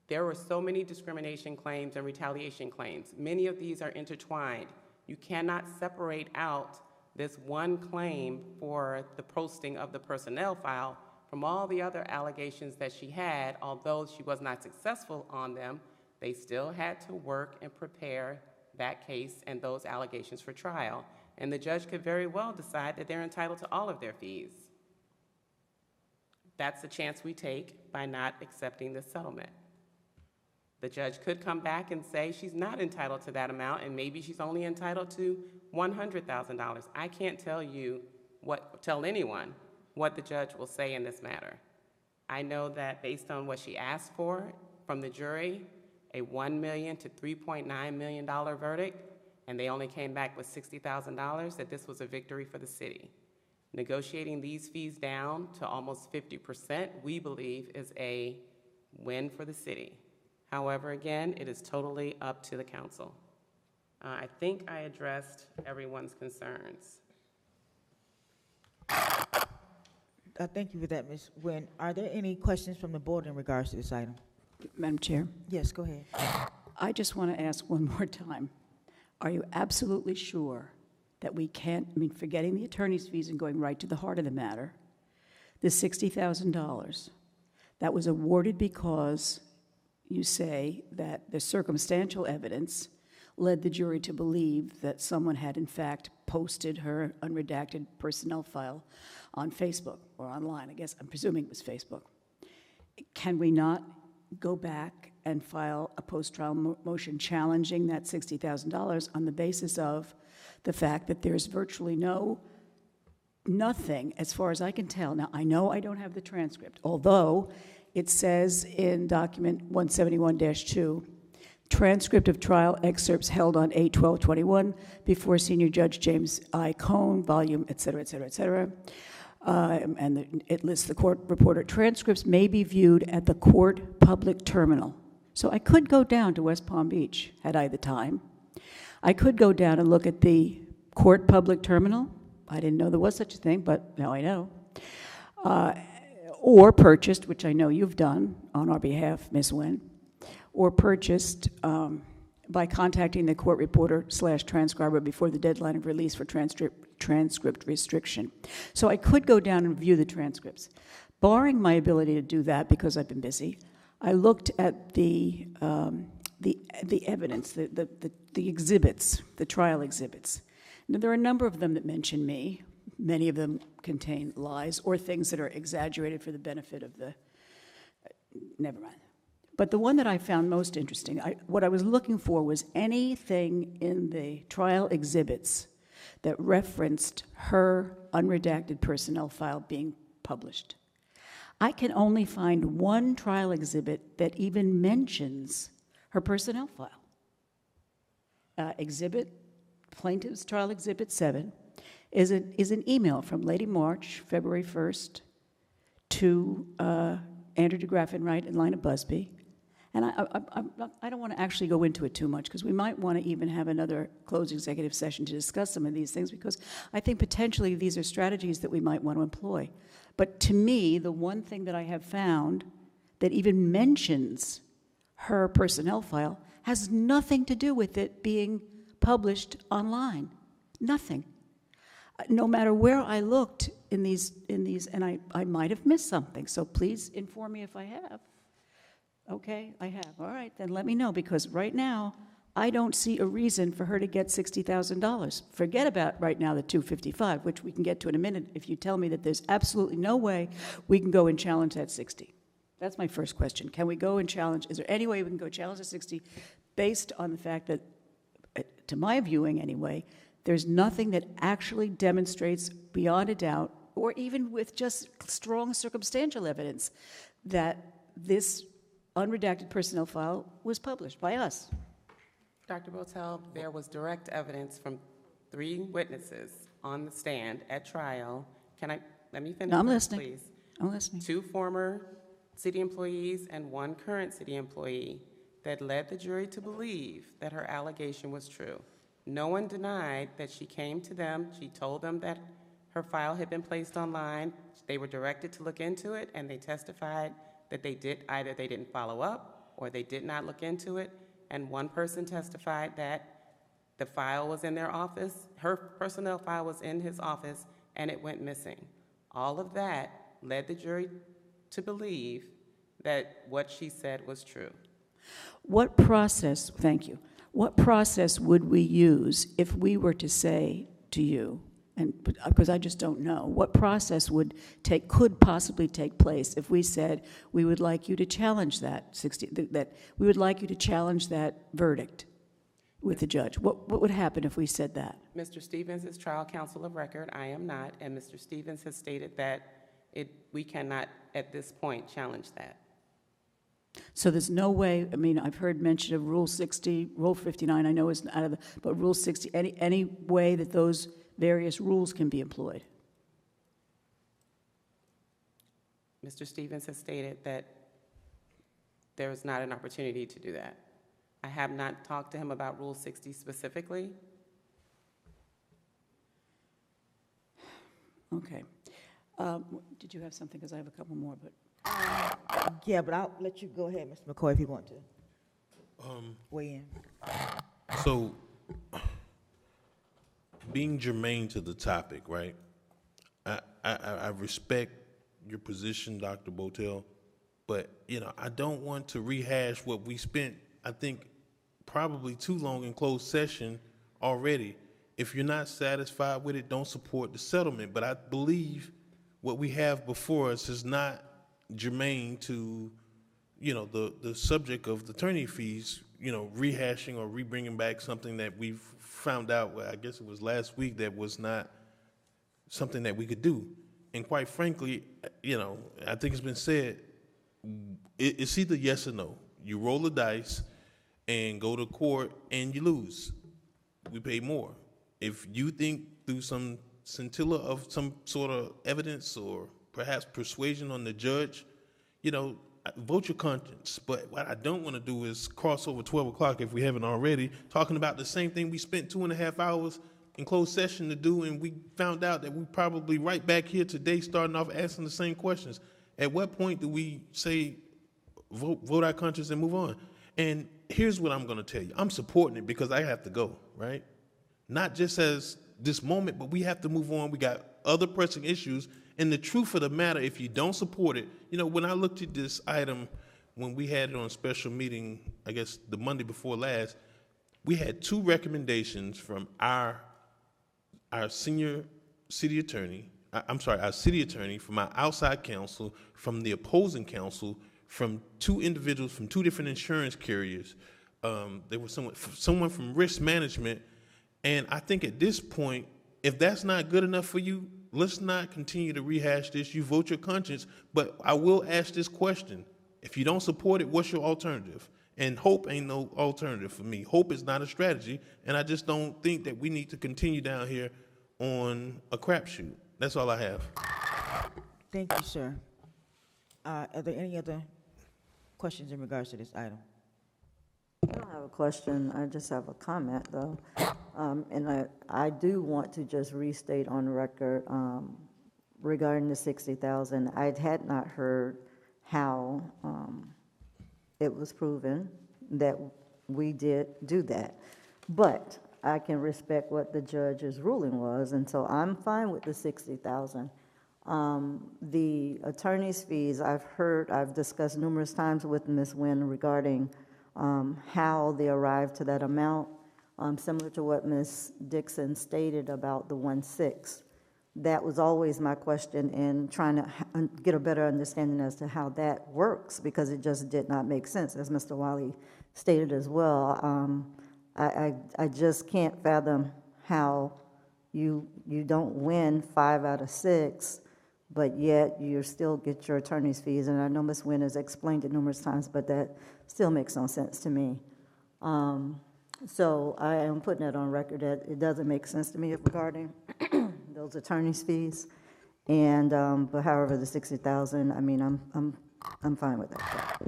there were so many discrimination claims and retaliation claims. Many of these are intertwined. You cannot separate out this one claim for the posting of the personnel file from all the other allegations that she had. Although she was not successful on them, they still had to work and prepare that case and those allegations for trial. And the judge could very well decide that they're entitled to all of their fees. That's the chance we take by not accepting this settlement. The judge could come back and say she's not entitled to that amount, and maybe she's only entitled to $100,000. I can't tell anyone what the judge will say in this matter. I know that based on what she asked for from the jury, a $1 million to $3.9 million verdict, and they only came back with $60,000, that this was a victory for the city. Negotiating these fees down to almost 50%, we believe, is a win for the city. However, again, it is totally up to the council. I think I addressed everyone's concerns. Thank you for that, Ms. Nguyen. Are there any questions from the board in regards to this item? Madam Chair, Yes, go ahead. I just want to ask one more time. Are you absolutely sure that we can't, forgetting the attorney's fees and going right to the heart of the matter, the $60,000 that was awarded because you say that the circumstantial evidence led the jury to believe that someone had in fact posted her unredacted personnel file on Facebook or online? I guess I'm presuming it was Facebook. Can we not go back and file a post-trial motion challenging that $60,000 on the basis of the fact that there's virtually nothing, as far as I can tell? Now, I know I don't have the transcript, although it says in document 171-2, transcript of trial excerpts held on 8/12/21 before Senior Judge James I. Cohn, volume, et cetera, et cetera, et cetera. it lists the court reporter. Transcripts may be viewed at the court public terminal. So I could go down to West Palm Beach, had I the time. I could go down and look at the court public terminal. I didn't know there was such a thing, but now I know. Or purchased, which I know you've done on our behalf, Ms. Nguyen, or purchased by contacting the court reporter/transcriber before the deadline of release for transcript restriction. So I could go down and view the transcripts. Barring my ability to do that because I've been busy, I looked at the evidence, the exhibits, the trial exhibits. Now, there are a number of them that mention me. Many of them contain lies or things that are exaggerated for the benefit of the, never mind. But the one that I found most interesting, what I was looking for was anything in the trial exhibits that referenced her unredacted personnel file being published. I can only find one trial exhibit that even mentions her personnel file. Plaintiff's Trial Exhibit 7 is an email from Lady March, February 1st, to Andrew DeGraff and Wright and Lina Busby. And I don't want to actually go into it too much because we might want to even have another closed executive session to discuss some of these things because I think potentially these are strategies that we might want to employ. But to me, the one thing that I have found that even mentions her personnel file has nothing to do with it being published online. Nothing. No matter where I looked in these, and I might have missed something, so please inform me if I have. Okay, I have. All right, then let me know, because right now, I don't see a reason for her to get $60,000. Forget about right now the $255,000, which we can get to in a minute if you tell me that there's absolutely no way we can go and challenge that 60. That's my first question. Can we go and challenge, is there any way we can go challenge the 60 based on the fact that, to my viewing anyway, there's nothing that actually demonstrates beyond a doubt, or even with just strong circumstantial evidence, that this unredacted personnel file was published by us? Dr. Botel, there was direct evidence from 3 witnesses on the stand at trial. Let me finish? No, I'm first, listening. Please. I'm listening. 2 former city employees and 1 current city employee that led the jury to believe that her allegation was true. No one denied that she came to them, she told them that her file had been placed online, they were directed to look into it, and they testified that either they didn't follow up or they did not look into it, and 1 person testified that the file was in their office, her personnel file was in his office, and it went missing. All of that led the jury to believe that what she said was true. What process, thank you, what process would we use if we were to say to you, and because I just don't know, what process could possibly take place if we said we would like you to challenge that we would like you to challenge that verdict with the judge? What would happen if we said that? Mr. Stevens is trial counsel of record. I am not, and Mr. Stevens has stated that we cannot at this point challenge that. So there's no way, I mean, I've heard mention of Rule 60, Rule 59, I know is out of the, but Rule 60, any way that those various rules can be employed? Mr. Stevens has stated that there is not an opportunity to do that. I have not talked to him about Rule 60 specifically. Okay. Did you have something? Because I have a couple more, but. Yeah, but I'll let you go ahead, Mr. McCoy, if you want to weigh in. So, being germane to the topic, right? I respect your position, Dr. Botel, but I don't want to rehash what we spent, I think, probably too long in closed session already. If you're not satisfied with it, don't support the settlement. But I believe what we have before us is not germane to, the subject of the attorney fees, rehashing or re-bringing back something that we've found out, well, I guess it was last week, that was not something that we could do. And quite frankly, I think it's been said, it's either yes or no. You roll the dice and go to court and you lose. We pay more. If you think through some scintilla of some sort of evidence or perhaps persuasion on the judge, vote your conscience. But what I don't want to do is cross over 12 o'clock if we haven't already, talking about the same thing we spent 2.5 hours in closed session to do, and we found out that we probably right back here today starting off asking the same questions. At what point do we say vote our conscience and move on? And here's what I'm going to tell you. I'm supporting it because I have to go, right? Not just as this moment, but we have to move on. We got other pressing issues. And the truth of the matter, if you don't support it, when I looked at this item, when we had it on special meeting, I guess the Monday before last, we had 2 recommendations from our senior city attorney, our city attorney, from our outside counsel, from the opposing counsel, from 2 individuals from 2 different insurance carriers. There was someone from risk management. And I think at this point, if that's not good enough for you, let's not continue to rehash this. You vote your conscience. But I will ask this question. If you don't support it, what's your alternative? And hope ain't no alternative for me. Hope is not a strategy. And I just don't think that we need to continue down here on a crapshoot. That's all I have. Thank you, sir. Are there any other questions in regards to this item? I don't have a question, I just have a comment, though. And I do want to just restate on record regarding the 60,000. I had not heard how it was proven that we did do that. But I can respect what the judge's ruling was, and so I'm fine with the 60,000. The attorney's fees, I've discussed numerous times with Ms. Nguyen regarding how they arrived to that amount, similar to what Ms. Dixon stated about the 1/6. That was always my question in trying to get a better understanding as to how that works, because it just did not make sense, as Mr. Wiley stated as well. I just can't fathom how you don't win 5 out of 6, but yet you still get your attorney's fees. And I know Ms. Nguyen has explained it numerous times, but that still makes no sense to me. So I am putting it on record that it doesn't make sense to me regarding those attorney's fees. And but however, the 60,000, I mean, I'm fine with that.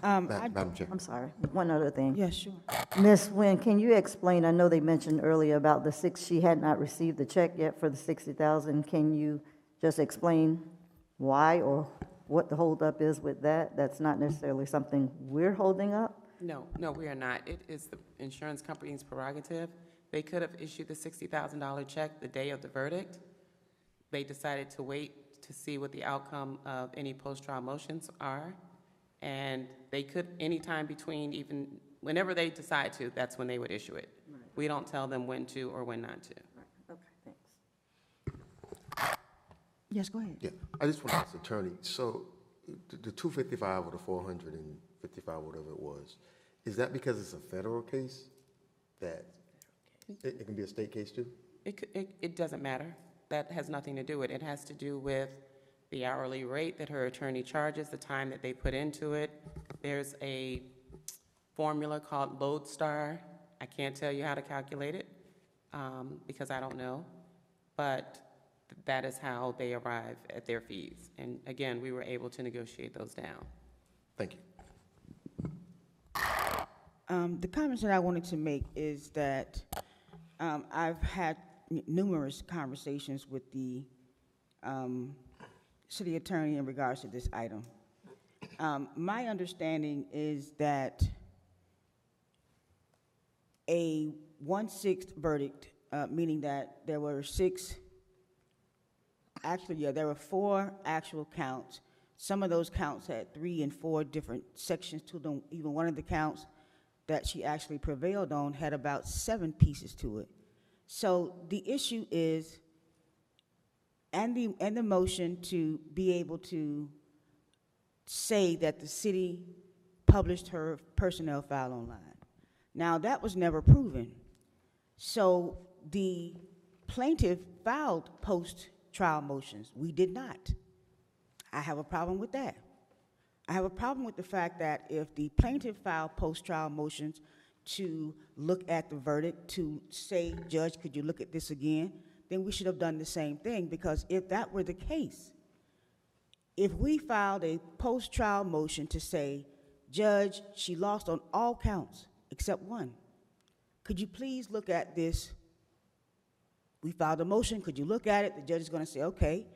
Madam Chair. I'm sorry. One other thing. Yes, sure. Ms. Nguyen, can you explain? I know they mentioned earlier about the 6. She had not received the check yet for the 60,000. Can you just explain why or what the holdup is with that? That's not necessarily something we're holding up. No, we are not. It is the insurance company's prerogative. They could have issued the $60,000 check the day of the verdict. They decided to wait to see what the outcome of any post-trial motions are. And they could, anytime between, even whenever they decide to, that's when they would issue it. Right. We don't tell them when to or when not to. Right. Okay, thanks. Yes, go ahead. Yeah, I just want to ask the attorney, so the 255 or the 455, whatever it was, is that because it's a federal case that it can be a state case too? It doesn't matter. That has nothing to do with it. It has to do with the hourly rate that her attorney charges, the time that they put into it. There's a formula called Lodestar. I can't tell you how to calculate it because I don't know, but that is how they arrive at their fees. And again, we were able to negotiate those down. Thank you. The comments that I wanted to make is that I've had numerous conversations with the city attorney in regards to this item. My understanding is that a 1/6 verdict, meaning that there were 4 actual counts. Some of those counts had 3 and 4 different sections to them. Even one of the counts that she actually prevailed on had about 7 pieces to it. So the issue is, and the motion to be able to say that the city published her personnel file online. Now, that was never proven. So the plaintiff filed post-trial motions. We did not. I have a problem with that. I have a problem with the fact that if the plaintiff filed post-trial motions to look at the verdict, to say, Judge, could you look at this again? then we should have done the same thing, because if that were the case, if we filed a post-trial motion to say, Judge, she lost on all counts except one, could you please look at this? We filed a motion, could you look at it? The judge is going to say, okay,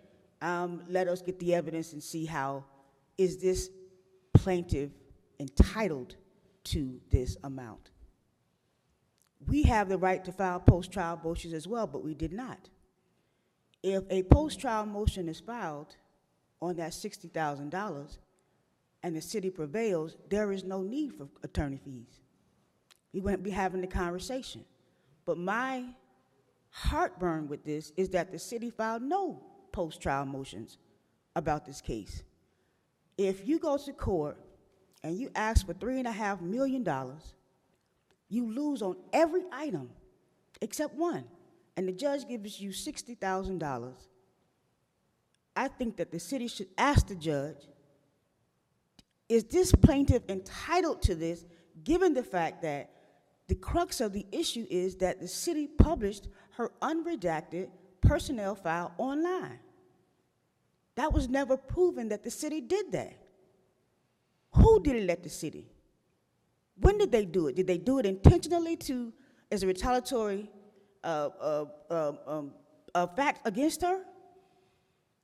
let us get the evidence and see how is this plaintiff entitled to this amount. We have the right to file post-trial motions as well, but we did not. If a post-trial motion is filed on that $60,000 and the city prevails, there is no need for attorney fees. We wouldn't be having the conversation. But my heartburn with this is that the city filed no post-trial motions about this case. If you go to court and you ask for $3.5 million, you lose on every item except one, and the judge gives you $60,000, I think that the city should ask the judge, is this plaintiff entitled to this, given the fact that the crux of the issue is that the city published her unredacted personnel file online. That was never proven that the city did that. Who did it at the city? When did they do it? Did they do it intentionally as a retaliatory fact against her?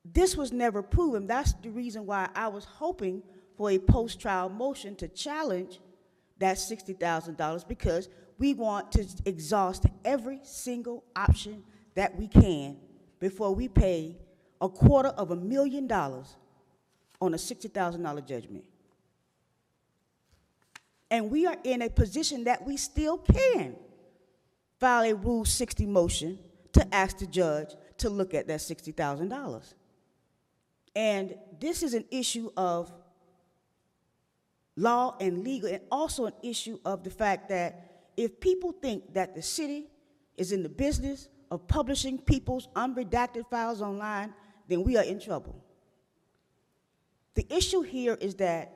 This was never proven. That's the reason why I was hoping for a post-trial motion to challenge that $60,000, because we want to exhaust every single option that we can before we pay $250,000 on a $60,000 judgment. And we are in a position that we still can file a Rule 60 motion to ask the judge to look at that $60,000. And this is an issue of law and legal, and also an issue of the fact that if people think that the city is in the business of publishing people's unredacted files online, then we are in trouble. The issue here is that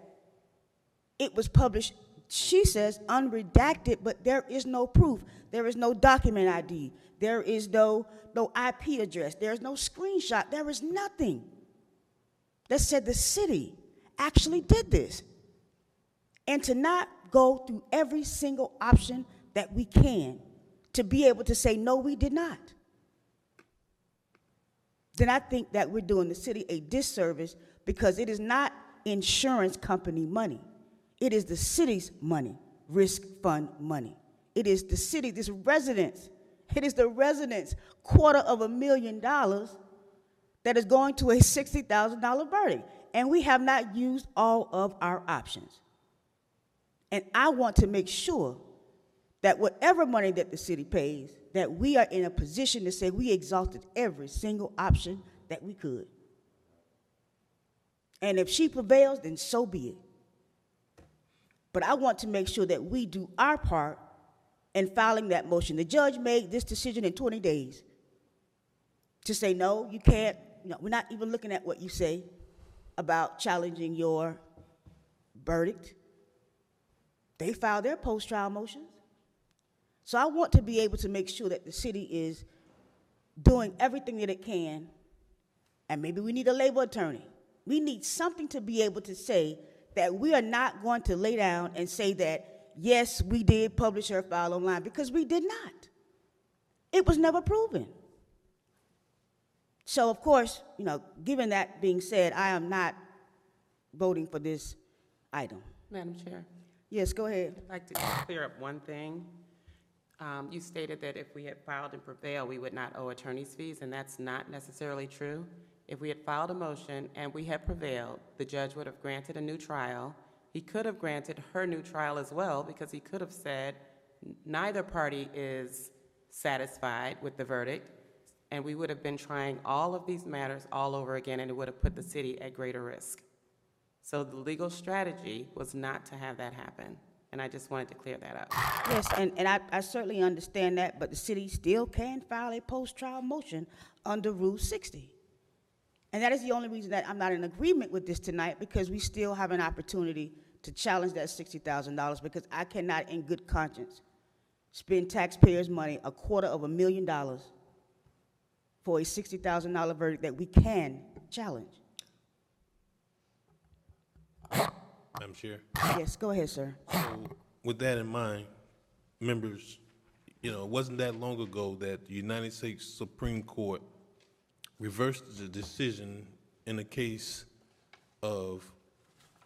it was published, she says, unredacted, but there is no proof. There is no document ID. There is no IP address. There is no screenshot. There is nothing that said the city actually did this. And to not go through every single option that we can to be able to say, no, we did not, then I think that we're doing the city a disservice, because it is not insurance company money. It is the city's money, risk fund money. It is the city, this residents. It is the residents' $250,000 that is going to a $60,000 verdict. And we have not used all of our options. And I want to make sure that whatever money that the city pays, that we are in a position to say we exhausted every single option that we could. And if she prevails, then so be it. But I want to make sure that we do our part in filing that motion. The judge made this decision in 20 days to say, no, you can't, we're not even looking at what you say about challenging your verdict. They filed their post-trial motions. So I want to be able to make sure that the city is doing everything that it can, and maybe we need a labor attorney. We need something to be able to say that we are not going to lay down and say that, yes, we did publish her file online, because we did not. It was never proven. So, of course, given that being said, I am not voting for this item. Madam Chair, Yes, go ahead. I'd like to clear up one thing. You stated that if we had filed and prevailed, we would not owe attorney's fees, and that's not necessarily true. If we had filed a motion and we had prevailed, the judge would have granted a new trial. He could have granted her new trial as well, because he could have said neither party is satisfied with the verdict, and we would have been trying all of these matters all over again, and it would have put the city at greater risk. So the legal strategy was not to have that happen, and I just wanted to clear that up. Yes, and I certainly understand that, but the city still can file a post-trial motion under Rule 60. And that is the only reason that I'm not in agreement with this tonight, because we still have an opportunity to challenge that $60,000, because I cannot in good conscience spend taxpayers' money, $250,000, for a $60,000 verdict that we can challenge. Madam Chair. Yes, go ahead, sir. So with that in mind, members, it wasn't that long ago that the United States Supreme Court reversed the decision in a case of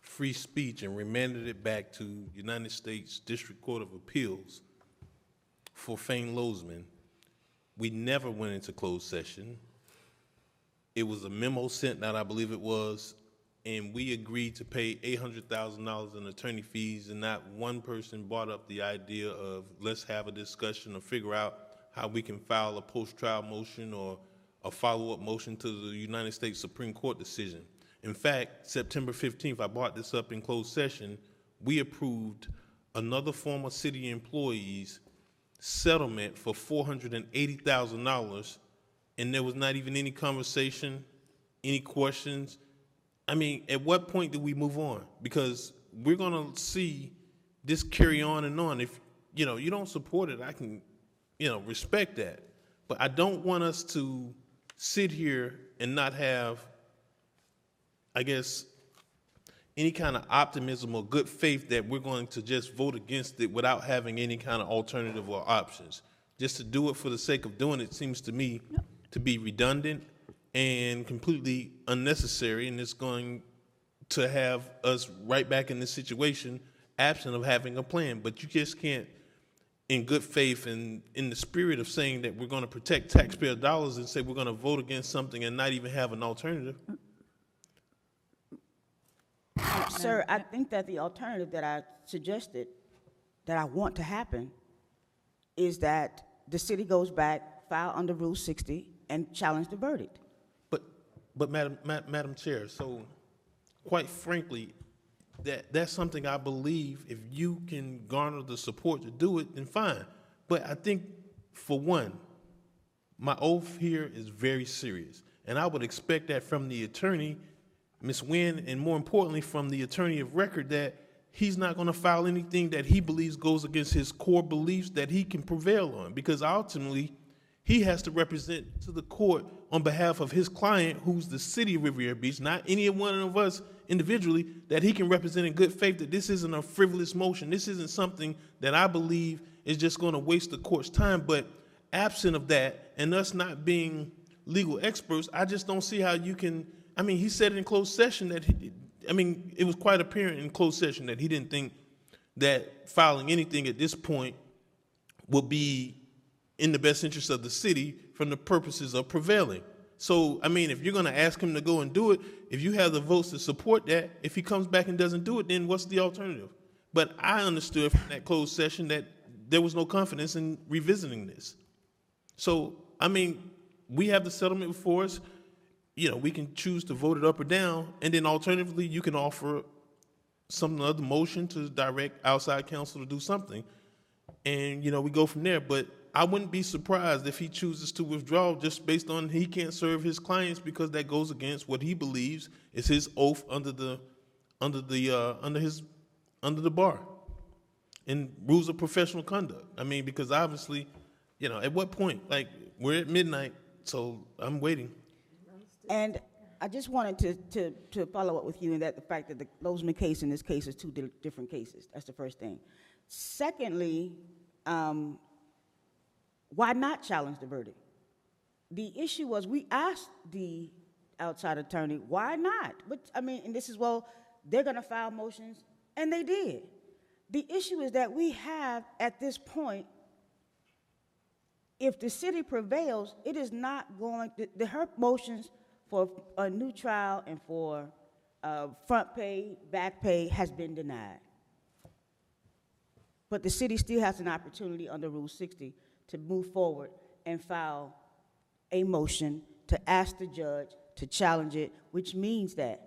free speech and remanded it back to United States District Court of Appeals for Fane Lozman. We never went into closed session. It was a memo sent out, I believe it was, and we agreed to pay $800,000 in attorney fees, and not one person brought up the idea of let's have a discussion or figure out how we can file a post-trial motion or a follow-up motion to the United States Supreme Court decision. In fact, September 15th, I brought this up in closed session, we approved another former city employee's settlement for $480,000, and there was not even any conversation, any questions. I mean, at what point do we move on? Because we're going to see this carry on and on. If, you don't support it, I can, respect that. But I don't want us to sit here and not have, I guess, any kind of optimism or good faith that we're going to just vote against it without having any kind of alternative or options. Just to do it for the sake of doing it seems to me to be redundant and completely unnecessary, and it's going to have us right back in this situation absent of having a plan. But you just can't, in good faith and in the spirit of saying that we're going to protect taxpayer dollars, and say we're going to vote against something and not even have an alternative. Sir, I think that the alternative that I suggested, that I want to happen, is that the city goes back, file under Rule 60, and challenge the verdict. But Madam Chair, so quite frankly, that's something I believe if you can garner the support to do it, then fine. But I think, for one, my oath here is very serious, and I would expect that from the attorney, Ms. Nguyen, and more importantly from the attorney of record, that he's not going to file anything that he believes goes against his core beliefs that he can prevail on, because ultimately he has to represent to the court on behalf of his client, who's the city of Riviera Beach, not any one of us individually, that he can represent in good faith that this isn't a frivolous motion. This isn't something that I believe is just going to waste the court's time. But absent of that, and us not being legal experts, I just don't see how you can. I mean, he said in closed session that, it was quite apparent in closed session that he didn't think that filing anything at this point would be in the best interest of the city from the purposes of prevailing. So, if you're going to ask him to go and do it, if you have the votes to support that, if he comes back and doesn't do it, then what's the alternative? But I understood from that closed session that there was no confidence in revisiting this. So, we have the settlement before us. We can choose to vote it up or down, and then alternatively, you can offer some other motion to direct outside counsel to do something, and, we go from there. But I wouldn't be surprised if he chooses to withdraw just based on he can't serve his clients, because that goes against what he believes is his oath under the bar and rules of professional conduct. Because obviously, at what point? Like, we're at midnight, so I'm waiting. And I just wanted to follow up with you in that the fact that the Lozman case and this case is two different cases. That's the first thing. Secondly, why not challenge the verdict? The issue was we asked the outside attorney, why not? But and this is, they're going to file motions, and they did. The issue is that we have, at this point, if the city prevails, it is not going, her motions for a new trial and for front pay, back pay has been denied. But the city still has an opportunity under Rule 60 to move forward and file a motion to ask the judge to challenge it, which means there's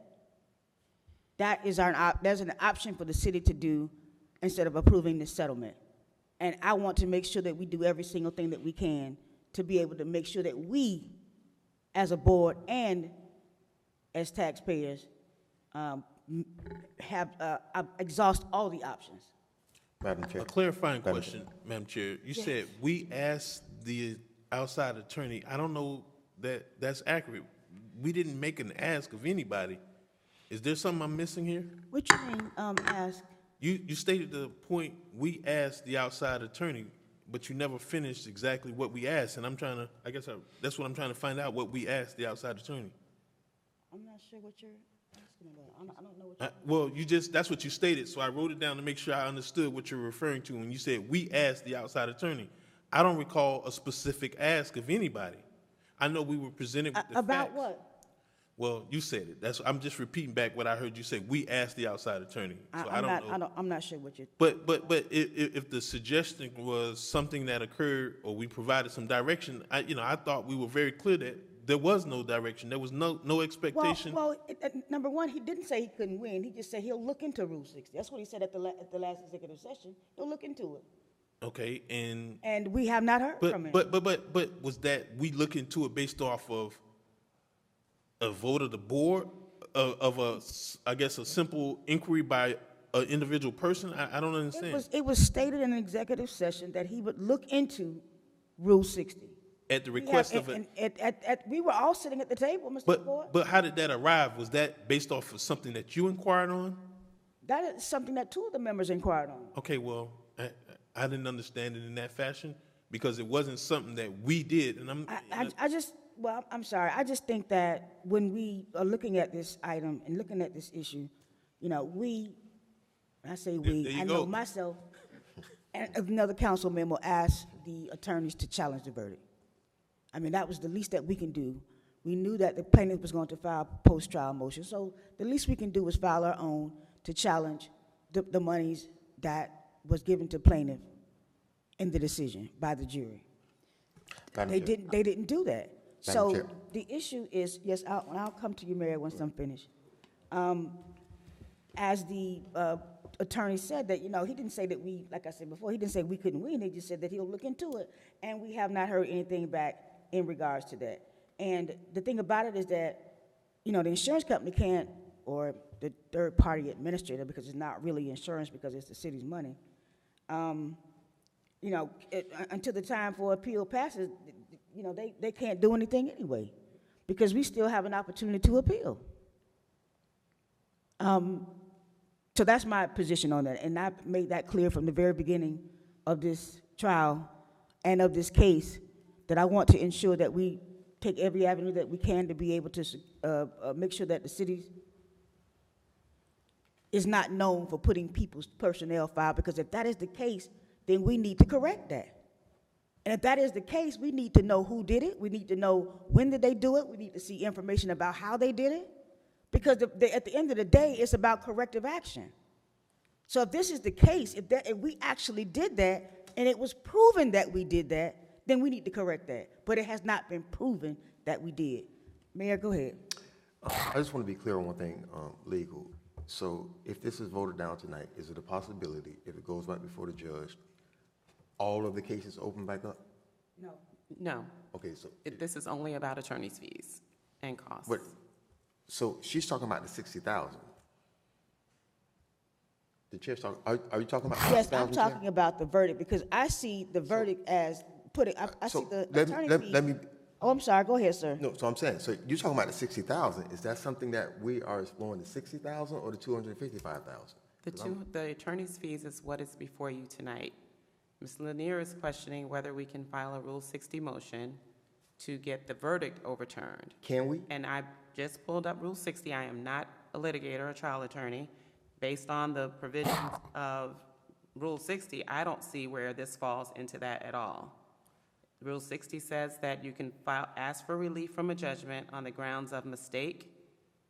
an option for the city to do instead of approving the settlement. And I want to make sure that we do every single thing that we can to be able to make sure that we, as a board and as taxpayers, exhaust all the options. Madam Chair. A clarifying question, Madam Chair. You said we asked the outside attorney. I don't know that's accurate. We didn't make an ask of anybody. Is there something I'm missing here? What you mean, ask? You stated the point, we asked the outside attorney, but you never finished exactly what we asked, and that's what I'm trying to find out, what we asked the outside attorney. I'm not sure what you're asking about. I don't know what Well, that's what you stated, so I wrote it down to make sure I understood what you're referring to when you said, we asked the outside attorney. I don't recall a specific ask of anybody. I know we were presented with the about facts. what? Well, you said it. I'm just repeating back what I heard you say. We asked the outside attorney. So I don't know. I'm not sure what you're. But if the suggestion was something that occurred or we provided some direction, I thought we were very clear that there was no direction. There was no expectation. Well, number one, he didn't say he couldn't win. He just said he'll look into Rule 60. That's what he said at the last executive session. He'll look into it. Okay, and we have not heard from him. But was that we look into it based off of a vote of the board, of a simple inquiry by an individual person? I don't understand. It was stated in an executive session that he would look into Rule 60. At the request of we were all sitting at the table, Mr. Ford. But how did that arrive? Was that based off of something that you inquired on? That is something that two of the members inquired on. Okay, well, I didn't understand it in that fashion because it wasn't something that we did. And I'm sorry. I just think that when we are looking at this item and looking at this issue, I know myself and another council member asked the attorneys to challenge the verdict. I mean, that was the least that we can do. We knew that the plaintiff was going to file a post-trial motion, so the least we can do is file our own to challenge the monies that was given to plaintiff in the decision by the jury. They didn't do that. So the issue is, yes, I'll come to you, Mary, once I'm finished. As the attorney said that, he didn't say that like I said before, he didn't say we couldn't win. He just said that he'll look into it, and we have not heard anything back in regards to that. And the thing about it is that, the insurance company can't, or the third-party administrator, because it's not really insurance because it's the city's money, until the time for appeal passes, they can't do anything anyway, because we still have an opportunity to appeal. So that's my position on that, and I made that clear from the very beginning of this trial and of this case, that I want to ensure that we take every avenue that we can to be able to make sure that the city is not known for putting people's personnel file, because if that is the case, then we need to correct that. And if that is the case, we need to know who did it. We need to know when did they do it. We need to see information about how they did it, because at the end of the day, it's about corrective action. So if this is the case, if we actually did that, and it was proven that we did that, then we need to correct that. But it has not been proven that we did. Mayor, go ahead. I just want to be clear on one thing, legal. So if this is voted down tonight, is it a possibility, if it goes right before the judge, all of the cases open back up? No. No. Okay, so. This is only about attorney's fees and costs. So she's talking about the 60,000. The chair's talking, are you talking about? Yes, I'm talking about the verdict, because I see the verdict as I see the attorney fees. Oh, I'm sorry, go ahead, sir. No, so I'm saying, so you're talking about the 60,000. Is that something that we are exploring, the 60,000 or the 255,000? The attorney's fees is what is before you tonight. Ms. Lanier is questioning whether we can file a Rule 60 motion to get the verdict overturned. Can we? And I just pulled up Rule 60. I am not a litigator or trial attorney. Based on the provisions of Rule 60, I don't see where this falls into that at all. Rule 60 says that you can ask for relief from a judgment on the grounds of mistake,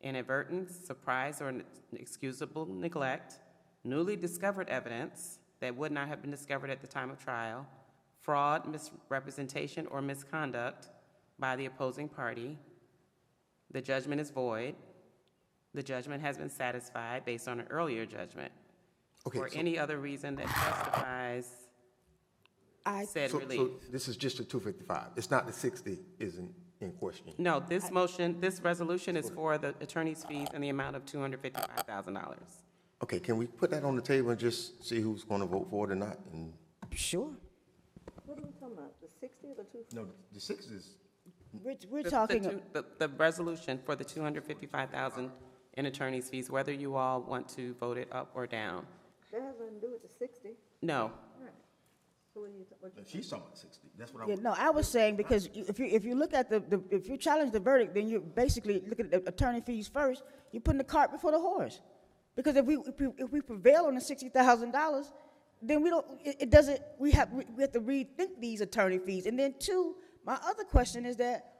inadvertence, surprise, or excusable neglect, newly discovered evidence that would not have been discovered at the time of trial, fraud, misrepresentation, or misconduct by the opposing party. The judgment is void. The judgment has been satisfied based on an earlier judgment, or any other reason that justifies said relief. So this is just a 255. It's not the 60 isn't in question. No, this resolution is for the attorney's fees in the amount of $255,000. Okay, can we put that on the table and just see who's going to vote for it or not? And sure. What are we talking about, the 60 or the 250? no, the 60 is We're The- talking, The resolution for the 255,000 in attorney's fees, whether you all want to vote it up or down. That has nothing to do with the 60. No. So what She's talking about 60. That's what yeah, no, I was saying, because if you look at if you challenge the verdict, then you're basically looking at the attorney fees first, you're putting the cart before the horse. Because if we prevail on the $60,000, then it doesn't, we have to rethink these attorney fees. And then two, my other question is that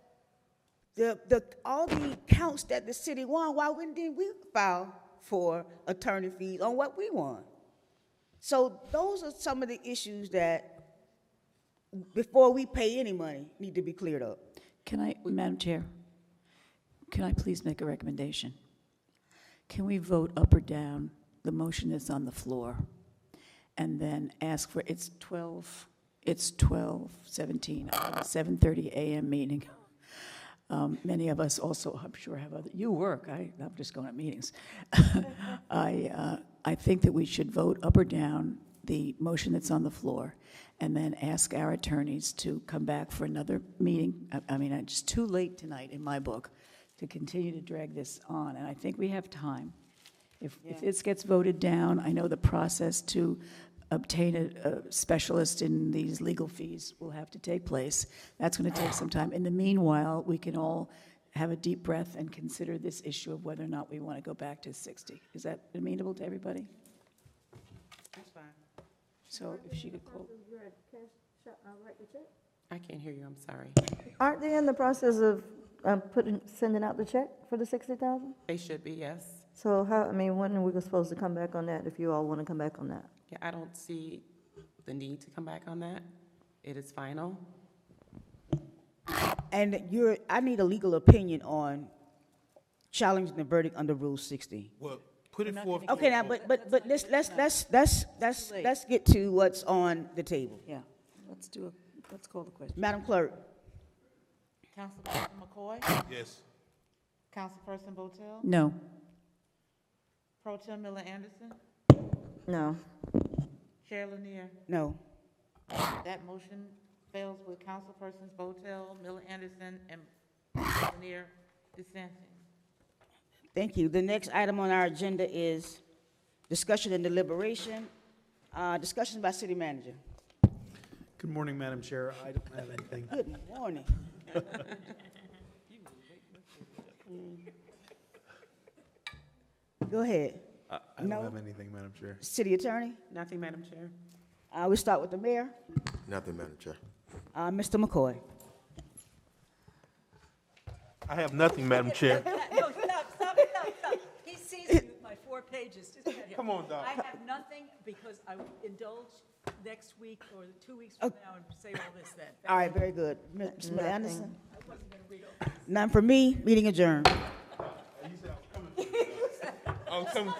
all the counts that the city won, why didn't we file for attorney fees on what we won? So those are some of the issues that, before we pay any money, need to be cleared up. Madam Chair, can I please make a recommendation? Can we vote up or down the motion that's on the floor? And then ask for, it's 12:17, 7:30 a.m. meeting. Many of us also, I'm sure, have other, you work, I'm just going to meetings. I think that we should vote up or down the motion that's on the floor, and then ask our attorneys to come back for another meeting. I mean, it's too late tonight, in my book, to continue to drag this on, and I think we have time. If this gets voted down, I know the process to obtain a specialist in these legal fees will have to take place. That's going to take some time. In the meanwhile, we can all have a deep breath and consider this issue of whether or not we want to go back to 60. Is that amenable to everybody? That's fine. So if she could close. I can't hear you, I'm sorry. Aren't they in the process of sending out the check for the 60,000? They should be, yes. So when are we supposed to come back on that if you all want to come back on that? Yeah, I don't see the need to come back on that. It is final. And I need a legal opinion on challenging the verdict under Rule 60. Well, put it forth. Okay, now, but let's get to what's on the table. Yeah, let's call the question. Madam Clerk. Councilperson McCoy? Yes. Councilperson Botel? No. Pro Tem Miller Anderson? No. Chair Lanier? No. That motion fails with Councilpersons Botel, Miller Anderson, and Lanier dissenting. Thank you. The next item on our agenda is discussion and deliberation. Discussion by city manager. Good morning, Madam Chair. I don't have anything. Good morning. Go ahead. I don't have anything, Madam Chair. City attorney? Nothing, Madam Chair. We start with the mayor. Nothing, Madam Chair. Mr. McCoy. I have nothing, Madam Chair. No, stop. He sees me with my 4 pages. Just get here. Come on, Doc. I have nothing because I will indulge next week or 2 weeks from now and say all this then. All right, very good. Mr. Nothing. Anderson? I wasn't going to read all this. None for me. Meeting adjourned. I was coming.